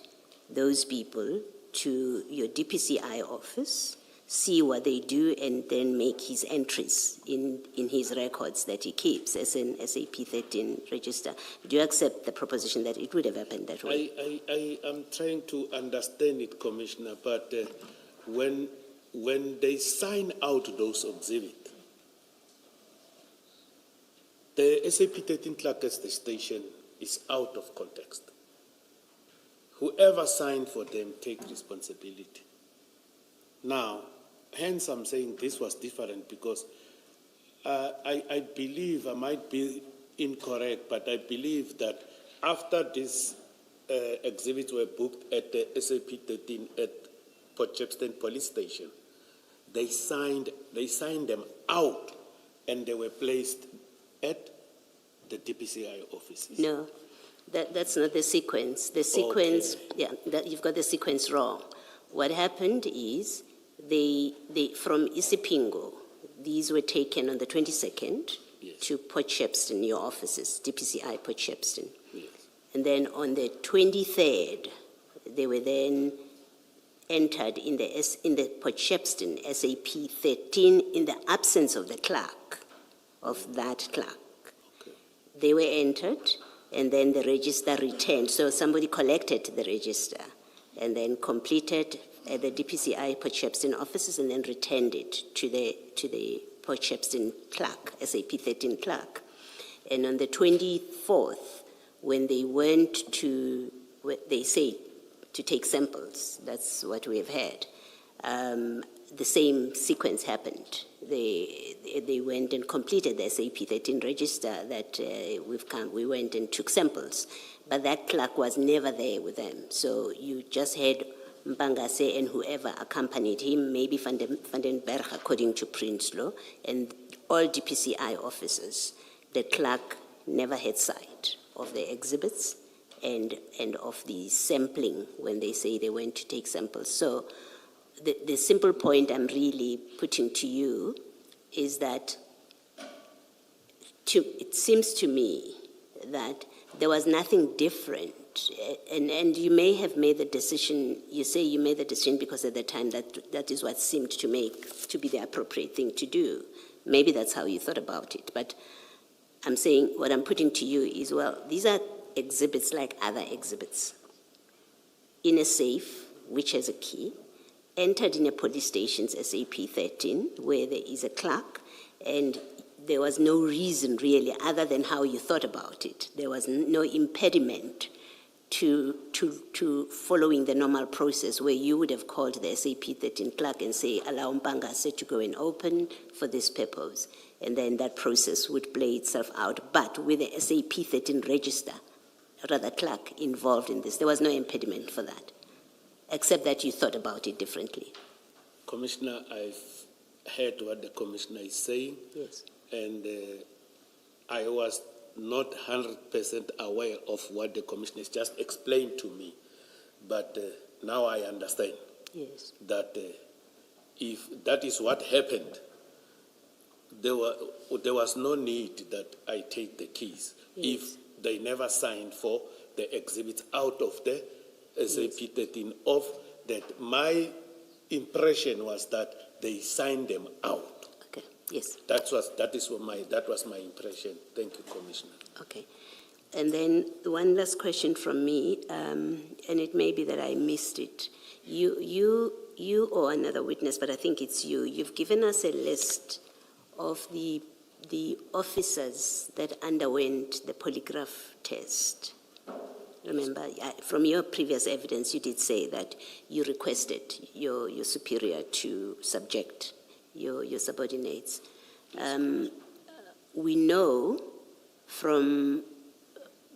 those people to your DPCI office, see what they do, and then make his entries in his records that he keeps as an SAP 13 register. Do you accept the proposition that it would have happened that way? I am trying to understand it, Commissioner, but when they sign out those exhibits, the SAP 13 clerk at the station is out of context. Whoever signed for them take responsibility. Now, hence I'm saying this was different because I believe, I might be incorrect, but I believe that after these exhibits were booked at the SAP 13 at Port Shepston police station, they signed them out and they were placed at the DPCI offices. No, that's not the sequence. The sequence, okay. You've got the sequence wrong. What happened is they from Isipingo, these were taken on the 22nd to Port Shepston, your offices, DPCI Port Shepston. Yes. And then on the 23rd, they were then entered in the Port Shepston SAP 13 in the absence of the clerk, of that clerk. Okay. They were entered, and then the register returned. So somebody collected the register and then completed at the DPCI Port Shepston offices and then returned it to the Port Shepston clerk, SAP 13 clerk. And on the 24th, when they went to, they say, to take samples, that's what we have had, the same sequence happened. They went and completed the SAP 13 register that we went and took samples. But that clerk was never there with them. So you just had Mpangase and whoever accompanied him, maybe Van den Berg, according to Prinsloo, and all DPCI officers. The clerk never had sight of the exhibits and of the sampling when they say they went to take samples. So the simple point I'm really putting to you is that it seems to me that there was nothing different. And you may have made the decision, you say you made the decision because at the time that is what seemed to be the appropriate thing to do. Maybe that's how you thought about it. But I'm saying what I'm putting to you is, well, these are exhibits like other exhibits. in a safe, which has a key, entered in a police station's SAP 13, where there is a clerk, and there was no reason really other than how you thought about it. There was no impediment to following the normal process where you would have called the SAP 13 clerk and say, allow Mpangase to go and open for this purpose. And then that process would play itself out. But with the SAP 13 register, rather clerk involved in this, there was no impediment for that, except that you thought about it differently. Commissioner, I've heard what the commissioner is saying. Yes. And I was not 100% aware of what the commissioner has just explained to me. But now I understand that if that is what happened, there was no need that I take the keys. Yes. If they never signed for the exhibits out of the SAP 13 off, that my impression was that they signed them out. Okay. Yes. That was my impression. Thank you, Commissioner. Okay. And then one last question from me, and it may be that I missed it. You or another witness, but I think it's you, you've given us a list of the officers that underwent the polygraph test. Remember, from your previous evidence, you did say that you requested your superior to subject your subordinates. We know from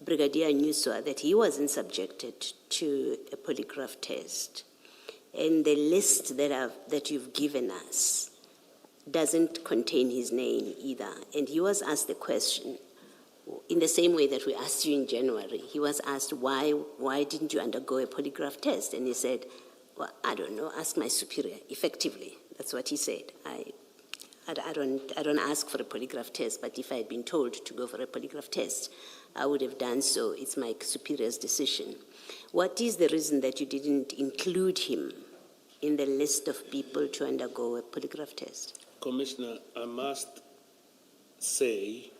Brigadier Nyuswa that he wasn't subjected to a polygraph test. And the list that you've given us doesn't contain his name either. And he was asked the question, in the same way that we asked you in January, he was asked, why didn't you undergo a polygraph test? And he said, well, I don't know, ask my superior, effectively. That's what he said. I don't ask for a polygraph test, but if I had been told to go for a polygraph test, I would have done so. It's my superior's decision. What is the reason that you didn't include him in the list of people to undergo a polygraph test? Commissioner, I must say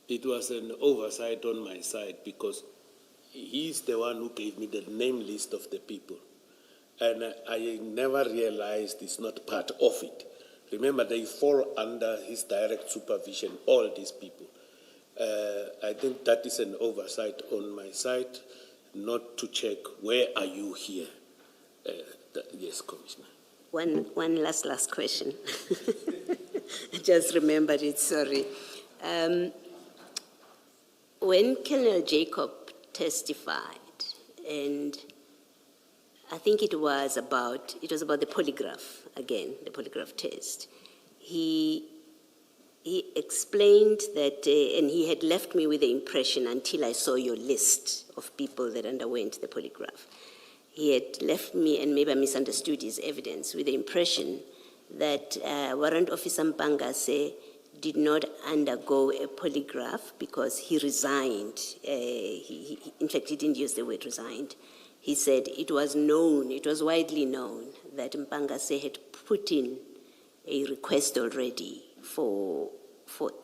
it was an oversight on my side because he's the one who gave me the name list of the people. And I never realized it's not part of it. Remember, they fall under his direct supervision, all these people. I think that is an oversight on my side, not to check where are you here. Yes, Commissioner. One last question. I just remembered it, sorry. When Colonel Jacob testified, and I think it was about the polygraph, again, the polygraph test, he explained that, and he had left me with the impression until I saw your list of people that underwent the polygraph. He had left me, and maybe I misunderstood his evidence, with the impression that Warrant Officer Mpangase did not undergo a polygraph because he resigned. In fact, he didn't use the word resigned. He said it was widely known that Mpangase had put in a request already for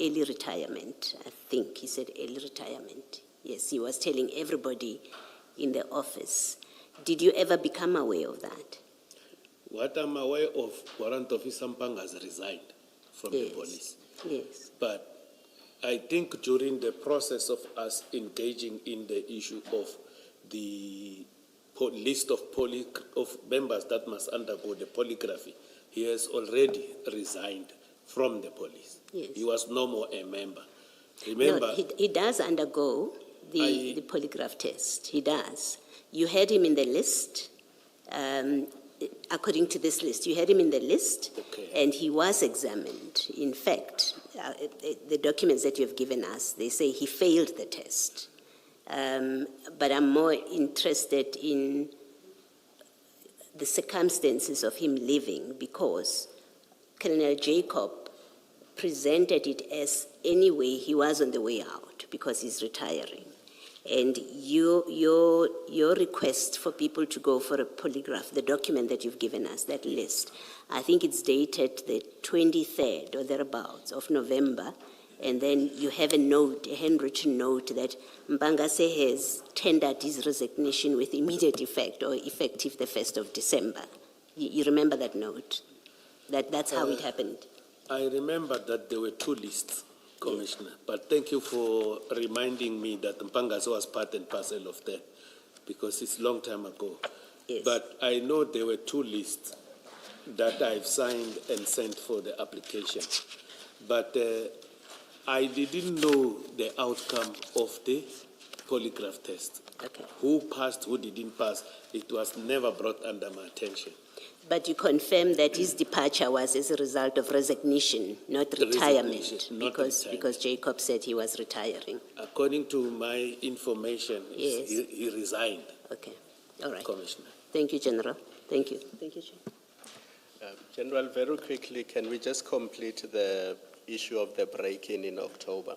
early retirement. I think he said early retirement. Yes, he was telling everybody in the office. Did you ever become aware of that? What I'm aware of, Warrant Officer Mpangase resigned from the police. Yes. But I think during the process of us engaging in the issue of the list of members that must undergo the polygraphy, he has already resigned from the police. Yes. He was no more a member. Remember, no, he does undergo the polygraph test. He does. You had him in the list. According to this list, you had him in the list, okay, and he was examined. In fact, the documents that you have given us, they say he failed the test. But I'm more interested in the circumstances of him leaving, because Colonel Jacob presented it as anyway he was on the way out because he's retiring. And your request for people to go for a polygraph, the document that you've given us, that list, I think it's dated the 23rd or thereabouts of November, and then you have a note, a handwritten note that Mbangase has tendered his resignation with immediate effect or effective the 1st of December. You remember that note? That's how it happened. I remember that there were two lists, Commissioner, but thank you for reminding me that Mpangase was part and parcel of that, because it's a long time ago. Yes. But I know there were two lists that I've signed and sent for the application. But I didn't know the outcome of the polygraph test. Okay. Who passed, who didn't pass, it was never brought under my attention. But you confirm that his departure was as a result of resignation, not retirement, Resignation, not because retirement. Jacob said he was retiring. According to my information, Yes. he resigned, Okay, all right. Commissioner. Thank you, General. Thank you. Thank you, Chair. General, very quickly, can we just complete the issue of the break-in in October?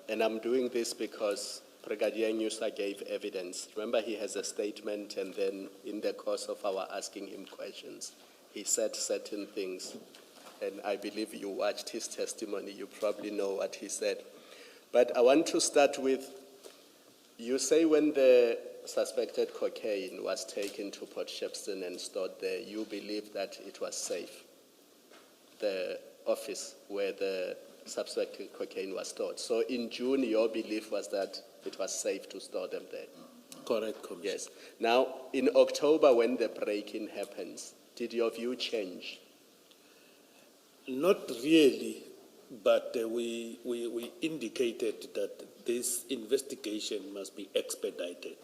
And I'm doing this because Brigadier Nyusa gave evidence. Remember, he has a statement, and then in the course of our asking him questions, he said certain things. And I believe you watched his testimony. You probably know what he said. But I want to start with, you say when the suspected cocaine was taken to Port Shepstone and stored there, you believe that it was safe, the office where the suspected cocaine was stored. So in June, your belief was that it was safe to store them there? Correct, Commissioner. Yes. Now, in October, when the break-in happens, did your view change? Not really, but we indicated that this investigation must be expedited.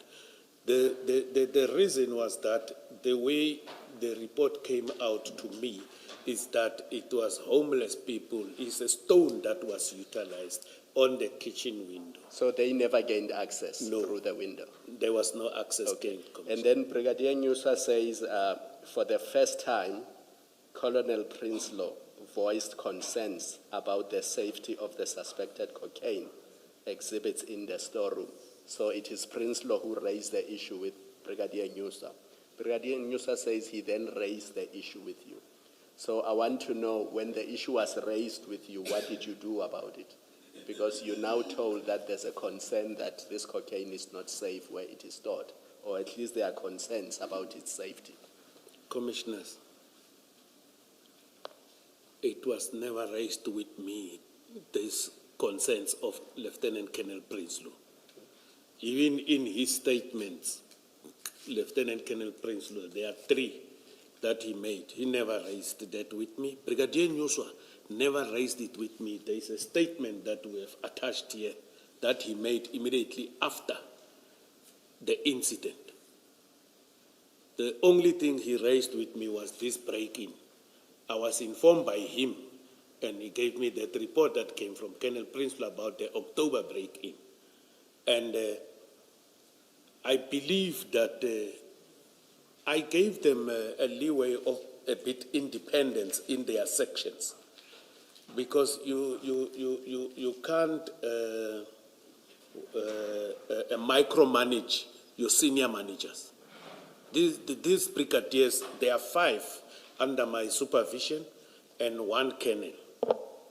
The reason was that the way the report came out to me is that it was homeless people, it's a stone that was utilized on the kitchen window. So they never gained access No. through the window? There was no access Okay. gained, Commissioner. And then Brigadier Nyusa says, for the first time, Colonel Prinsloo voiced concerns about the safety of the suspected cocaine exhibits in the storeroom. So it is Prinsloo who raised the issue with Brigadier Nyusa. Brigadier Nyusa says he then raised the issue with you. So I want to know, when the issue was raised with you, what did you do about it? Because you're now told that there's a concern that this cocaine is not safe where it is stored, or at least there are concerns about its safety. Commissioners, it was never raised with me, these concerns of Lieutenant Colonel Prinsloo. Even in his statements, Lieutenant Colonel Prinsloo, there are three that he made. He never raised that with me. Brigadier Nyusa never raised it with me. There is a statement that we have attached here that he made immediately after the incident. The only thing he raised with me was this break-in. I was informed by him, and he gave me that report that came from Colonel Prinsloo about the October break-in. And I believe that I gave them a leeway of a bit independence in their sections, because you can't micromanage your senior managers. These brigadiers, there are 5 under my supervision and 1 colonel.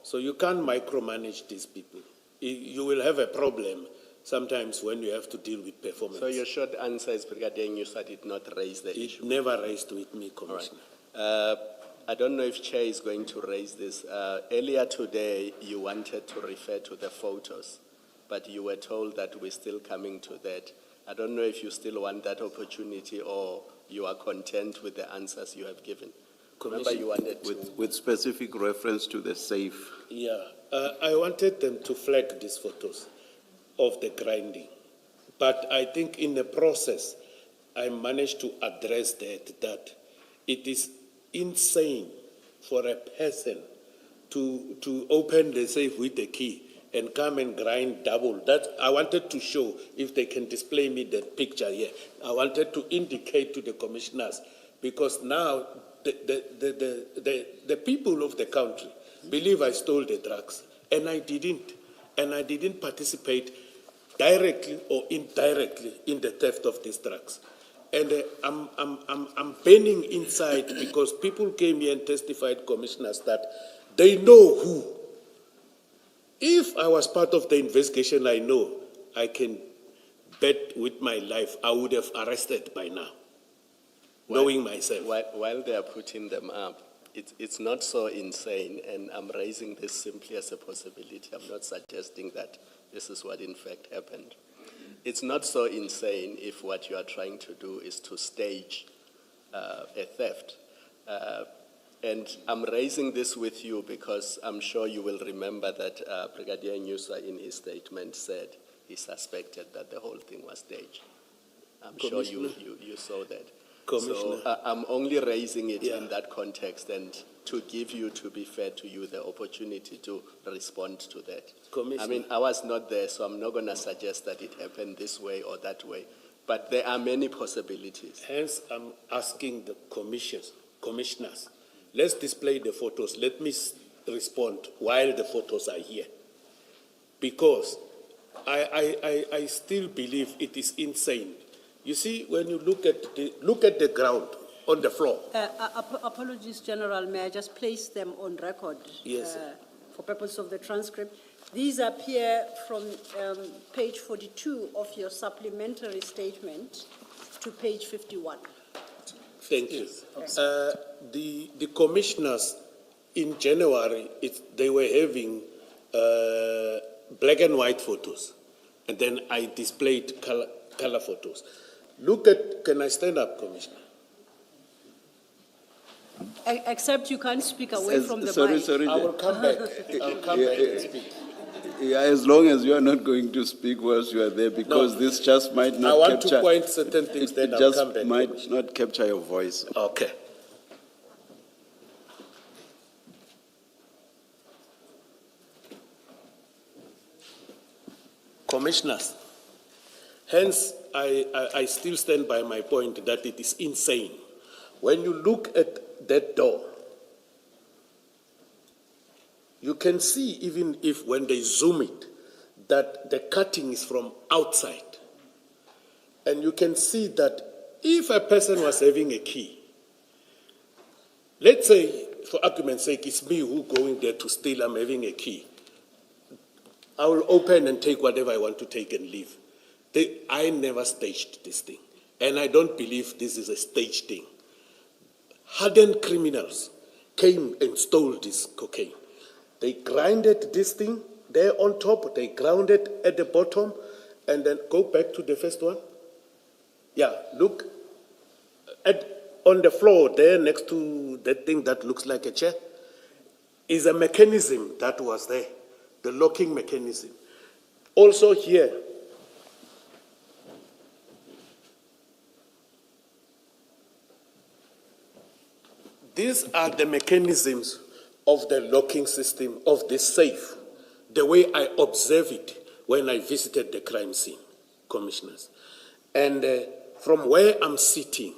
So you can't micromanage these people. You will have a problem sometimes when you have to deal with performance. So your short answer is Brigadier Nyusa did not raise the issue? It never raised with me, Commissioner. All right. I don't know if Chair is going to raise this. Earlier today, you wanted to refer to the photos, but you were told that we're still coming to that. I don't know if you still want that opportunity or you are content with the answers you have given. Remember, you wanted to... With specific reference to the safe. Yeah, I wanted them to flag these photos of the grinding. But I think in the process, I managed to address that it is insane for a person to open the safe with the key and come and grind double. That I wanted to show, if they can display me that picture here. I wanted to indicate to the commissioners, because now the people of the country believe I stole the drugs, and I didn't. And I didn't participate directly or indirectly in the theft of these drugs. And I'm burning inside because people came here and testified, commissioners, that they know who If I was part of the investigation, I know I can bet with my life I would have arrested by now, knowing myself. While they are putting them up, it's not so insane, and I'm raising this simply as a possibility. I'm not suggesting that this is what in fact happened. It's not so insane if what you are trying to do is to stage a theft. And I'm raising this with you because I'm sure you will remember that Brigadier Nyusa in his statement said he suspected that the whole thing was staged. I'm sure you saw that. Commissioner. So I'm only raising it in that context and to give you, to be fair to you, the opportunity to respond to that. Commissioner. I mean, I was not there, so I'm not going to suggest that it happened this way or that way. But there are many possibilities. Hence, I'm asking the commissioners, let's display the photos. Let me respond while the photos are here. Because I still believe it is insane. You see, when you look at the ground on the floor. Apologies, General. May I just place them on record? Yes. For purpose of the transcript. These appear from page 42 of your supplementary statement to page 51. Thank you. The commissioners in January, they were having black and white photos, and then I displayed color photos. Can I stand up, Commissioner? Except you can't speak away from the mic. Sorry. I will come back. I'll come back and speak. Yeah, as long as you are not going to speak whilst you are there, because this just might not I want capture. to point certain things, then I'll come back. It just might not capture your voice. Okay. Commissioners, hence I still stand by my point that it is insane. When you look at that door, you can see, even if when they zoom it, that the cutting is from outside. And you can see that if a person was having a key, let's say, for argument's sake, it's me who going there to steal, I'm having a key. I will open and take whatever I want to take and leave. I never staged this thing. And I don't believe this is a staged thing. Hardened criminals came and stole this cocaine. They grinded this thing there on top, they ground it at the bottom, and then go back to the first one. Yeah, look on the floor there next to that thing that looks like a chair is a mechanism that was there, the locking mechanism. Also here, these are the mechanisms of the locking system of this safe, the way I observe it when I visited the crime scene, commissioners. And from where I'm sitting,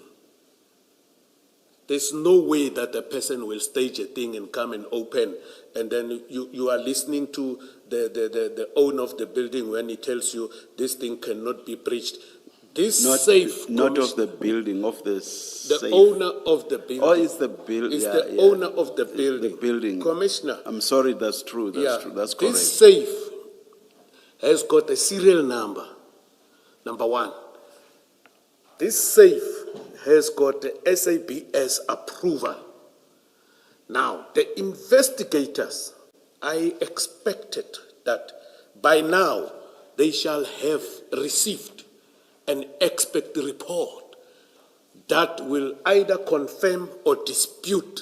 there's no way that a person will stage a thing and come and open, and then you are listening to the owner of the building when he tells you this thing cannot be breached. This safe, not of the building, of the safe. The owner of the building. Oh, it's the building. It's the owner of the building. The building. Commissioner. I'm sorry, that's true. That's true. That's correct. This safe has got a serial number. Number one. This safe has got the SABS approval. Now, the investigators, I expected that by now they shall have received an expert report that will either confirm or dispute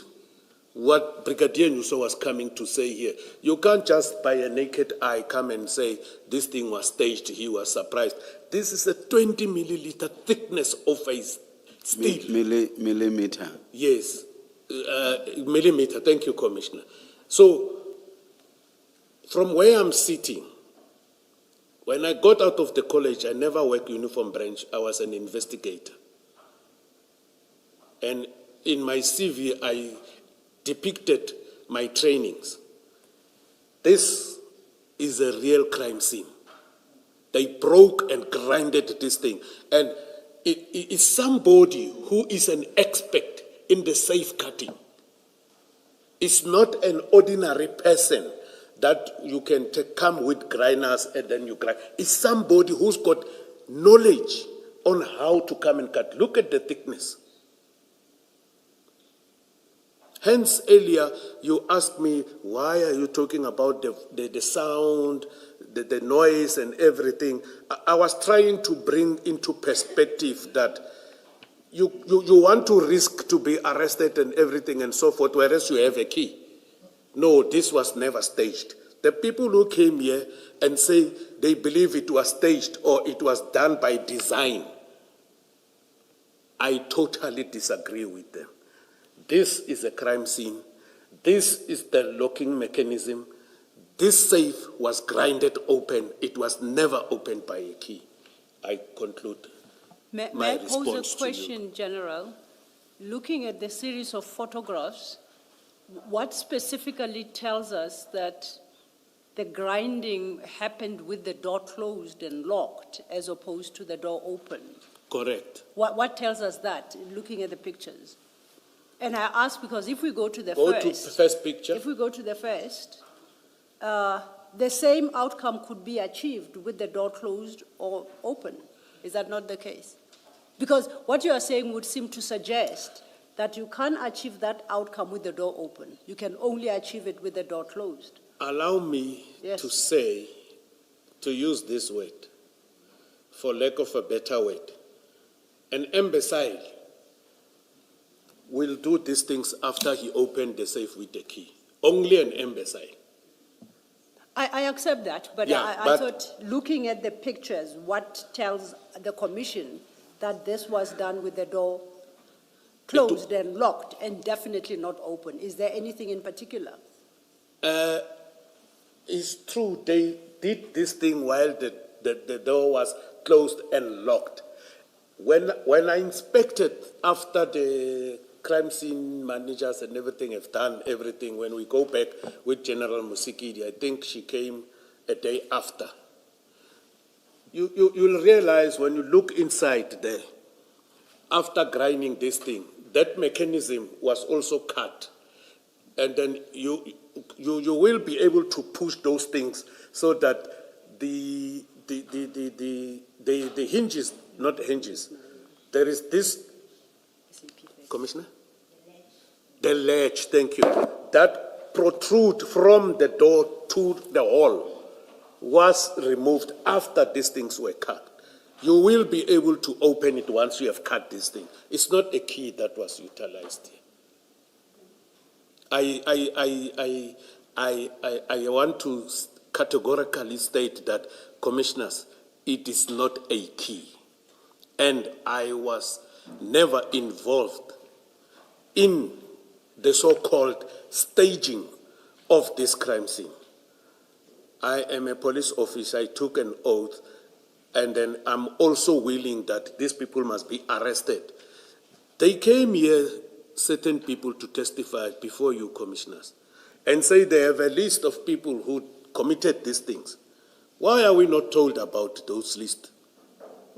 what Brigadier Nyusa was coming to say here. You can't just by a naked eye come and say this thing was staged, he was surprised. This is a 20 milliliter thickness of a steel. Millimeter. Yes, millimeter. Thank you, Commissioner. So, from where I'm sitting, when I got out of the college, I never worked uniform branch. I was an investigator. And in my CV, I depicted my trainings. This is a real crime scene. They broke and grinded this thing. And it is somebody who is an expert in the safe cutting. It's not an ordinary person that you can come with grinders and then you grind. It's somebody who's got knowledge on how to come and cut. Look at the thickness. Hence, earlier you asked me, why are you talking about the sound, the noise and everything? I was trying to bring into perspective that you want to risk to be arrested and everything and so forth, whereas you have a key. No, this was never staged. The people who came here and say they believe it was staged or it was done by design, I totally disagree with them. This is a crime scene. This is the locking mechanism. This safe was grinded open. It was never opened by a key. I conclude May my I pose response a to you. question, General? Looking at the series of photographs, what specifically tells us that the grinding happened with the door closed and locked as opposed to the door open? Correct. What tells us that, looking at the pictures? And I ask because if we go to the Go to the first, first picture. if we go to the first, the same outcome could be achieved with the door closed or open. Is that not the case? Because what you are saying would seem to suggest that you can't achieve that outcome with the door open. You can only achieve it with the door closed. Allow me Yes. to say, to use this word, for lack of a better word, an imbecile will do these things after he opened the safe with the key. Only an imbecile. I accept that, but Yeah, I but- thought looking at the pictures, what tells the commission that this was done with the door closed and locked and definitely not open? Is there anything in particular? It's true, they did this thing while the door was closed and locked. When I inspected after the crime scene managers and everything have done everything, when we go back with General Musikidi, I think she came a day after. You'll realize when you look inside there, after grinding this thing, that mechanism was also cut. And then you will be able to push those things so that the hinges, not hinges, there is this, Commissioner? The ledge, thank you, that protrude from the door to the hall was removed after these things were cut. You will be able to open it once you have cut this thing. It's not a key that was utilized here. I want to categorically state that, Commissioners, it is not a key. And I was never involved in the so-called staging of this crime scene. I am a police officer. I took an oath, and then I'm also willing that these people must be arrested. They came here, certain people, to testify before you, Commissioners, and say they have a list of people who committed these things. Why are we not told about those lists?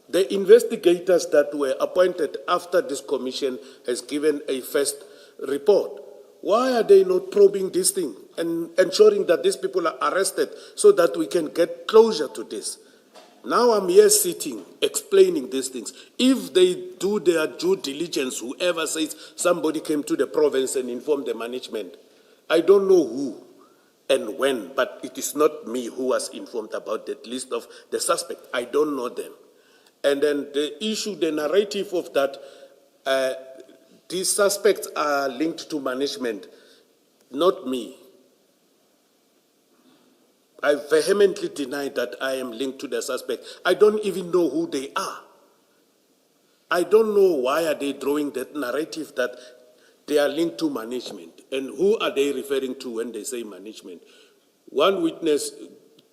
The investigators that were appointed after this commission has given a first report. Why are they not probing this thing and ensuring that these people are arrested so that we can get closure to this? Now I'm here sitting, explaining these things. If they do their due diligence, whoever says somebody came to the province and informed the management, I don't know who and when, but it is not me who was informed about that list of the suspect. I don't know them. And then the issue, the narrative of that, these suspects are linked to management, not me. I vehemently deny that I am linked to the suspect. I don't even know who they are. I don't know why are they drawing that narrative that they are linked to management. And who are they referring to when they say management? One witness,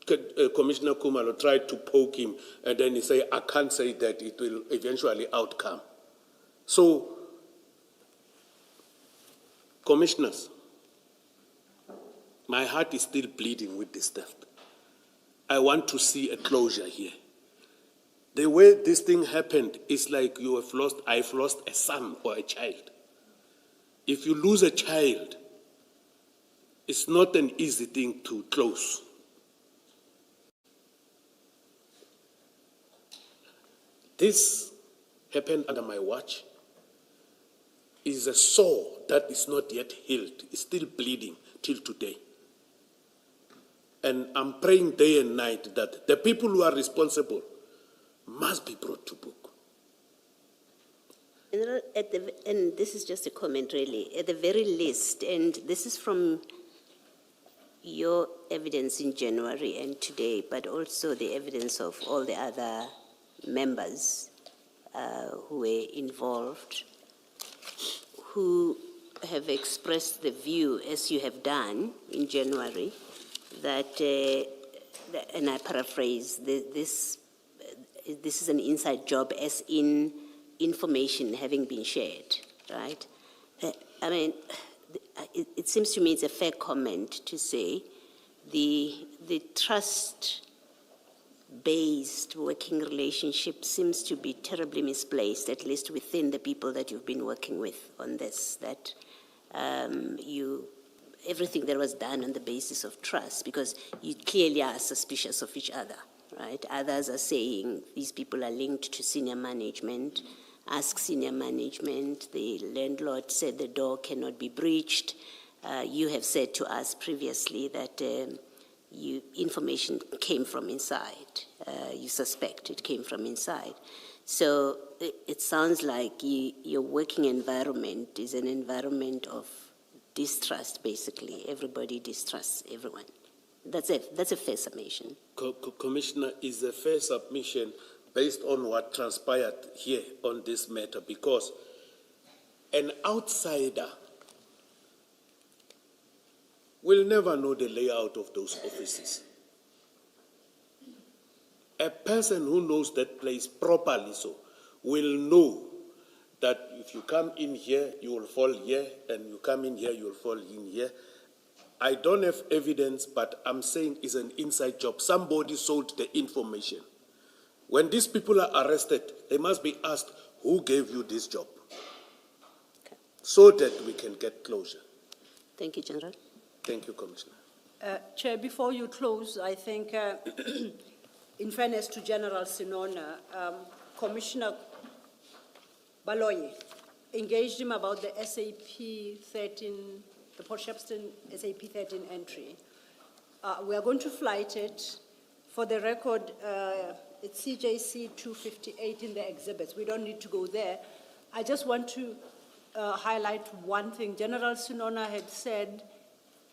Commissioner Kumalo, tried to poke him, and then he said, I can't say that, it will eventually outcome. So, Commissioners, my heart is still bleeding with this theft. I want to see a closure here. The way this thing happened is like I've lost a son or a child. If you lose a child, it's not an easy thing to close. This happened under my watch. Is a sore that is not yet healed. It's still bleeding till today. And I'm praying day and night that the people who are responsible must be brought to book. And this is just a comment really, at the very least, and this is from your evidence in January and today, but also the evidence of all the other members who were involved, who have expressed the view, as you have done in January, that, and I paraphrase, this is an inside job, as in information having been shared, right? I mean, it seems to me it's a fair comment to say the trust-based working relationship seems to be terribly misplaced, at least within the people that you've been working with on this, that everything that was done on the basis of trust, because you clearly are suspicious of each other, right? Others are saying these people are linked to senior management. Ask senior management. The landlord said the door cannot be breached. You have said to us previously that information came from inside. You suspect it came from inside. So it sounds like your working environment is an environment of distrust, basically. Everybody distrusts everyone. That's a fair summation. Commissioner, is a fair submission based on what transpired here on this matter, because an outsider will never know the layout of those offices. A person who knows that place properly will know that if you come in here, you will fall here, and you come in here, you will fall in here. I don't have evidence, but I'm saying it's an inside job. Somebody sold the information. When these people are arrested, they must be asked, who gave you this job? Okay. So that we can get closure. Thank you, General. Thank you, Commissioner. Chair, before you close, I think, in fairness to General Senona, Commissioner Baloyi engaged him about the SAP 13, the Port Shepstone SAP 13 entry. We are going to flight it. For the record, it's CJC 258 in the exhibits. We don't need to go there. I just want to highlight one thing. General Senona had said,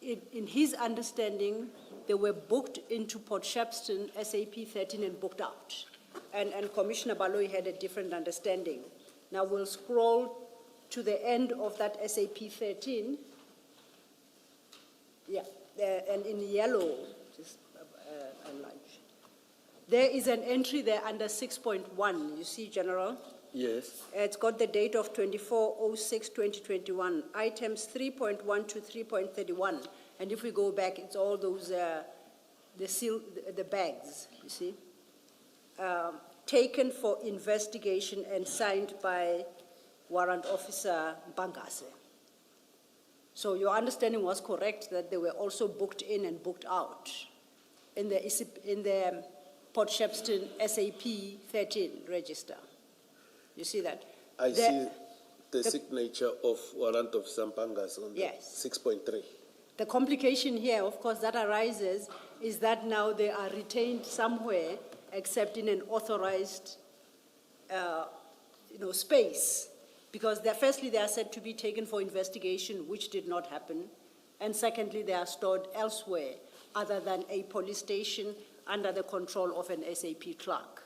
in his understanding, they were booked into Port Shepstone SAP 13 and booked out. And Commissioner Baloyi had a different understanding. Now we'll scroll to the end of that SAP 13. Yeah, and in yellow, just a large. There is an entry there under 6.1, you see, General? Yes. It's got the date of 24/06/2021, items 3.1 to 3.31. And if we go back, it's all those, the bags, you see? Taken for investigation and signed by Warrant Officer Bangase. So your understanding was correct that they were also booked in and booked out in the Port Shepstone SAP 13 register. You see that? I see the signature of Warrant Officer Bangase on yes. 6.3. The complication here, of course, that arises is that now they are retained somewhere except in an authorized space. Because firstly, they are said to be taken for investigation, which did not happen. And secondly, they are stored elsewhere other than a police station under the control of an SAP clerk.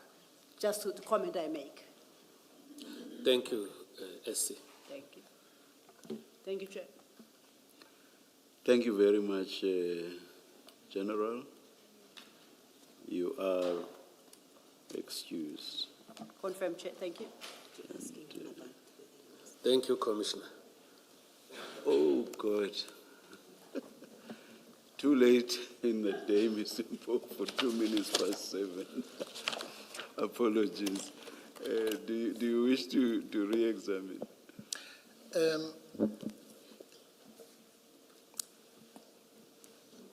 Just the comment I make. Thank you, SC. Thank you. Thank you, Chair. Thank you very much, General. You are excused. Confirm, Chair. Thank you. Thank you, Commissioner. Oh, God. Too late in the day, Mr. Pope, for 7:02. Apologies. Do you wish to re-examine?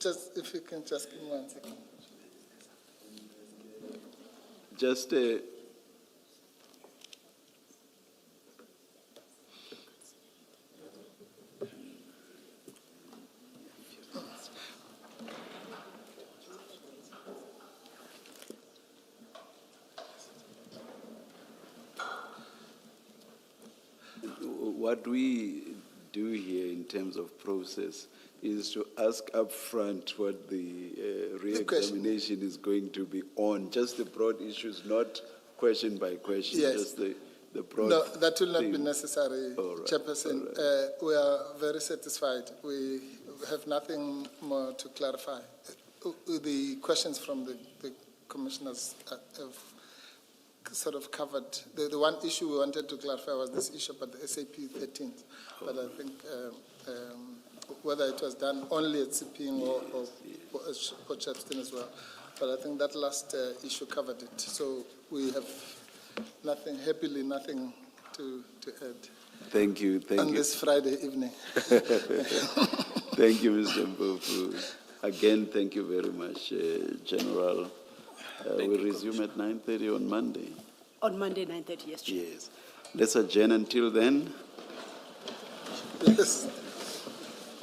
Just, if you can just give me 1 second. Just what we do here in terms of process is to ask up front what the re-examination is going to be on, just the broad issues, not question by question, Yes. just the broad. No, that will not be thing. necessary, All right, Chairperson. We are very satisfied. We have nothing more to clarify. The questions from the commissioners have sort of covered. The one issue we wanted to clarify was this issue about the SAP 13th. But I think whether it was done only at CPing or Potchefstroom as well. But I think that last issue covered it. So we have nothing, happily nothing to add. Thank you, thank on you. this Friday evening. Thank you, Mr. Mpofu. Again, thank you very much, General. We resume at 9:30 on Monday. On Monday, 9:30, yes, Chair. Yes. Let's adjourn until then. Yes.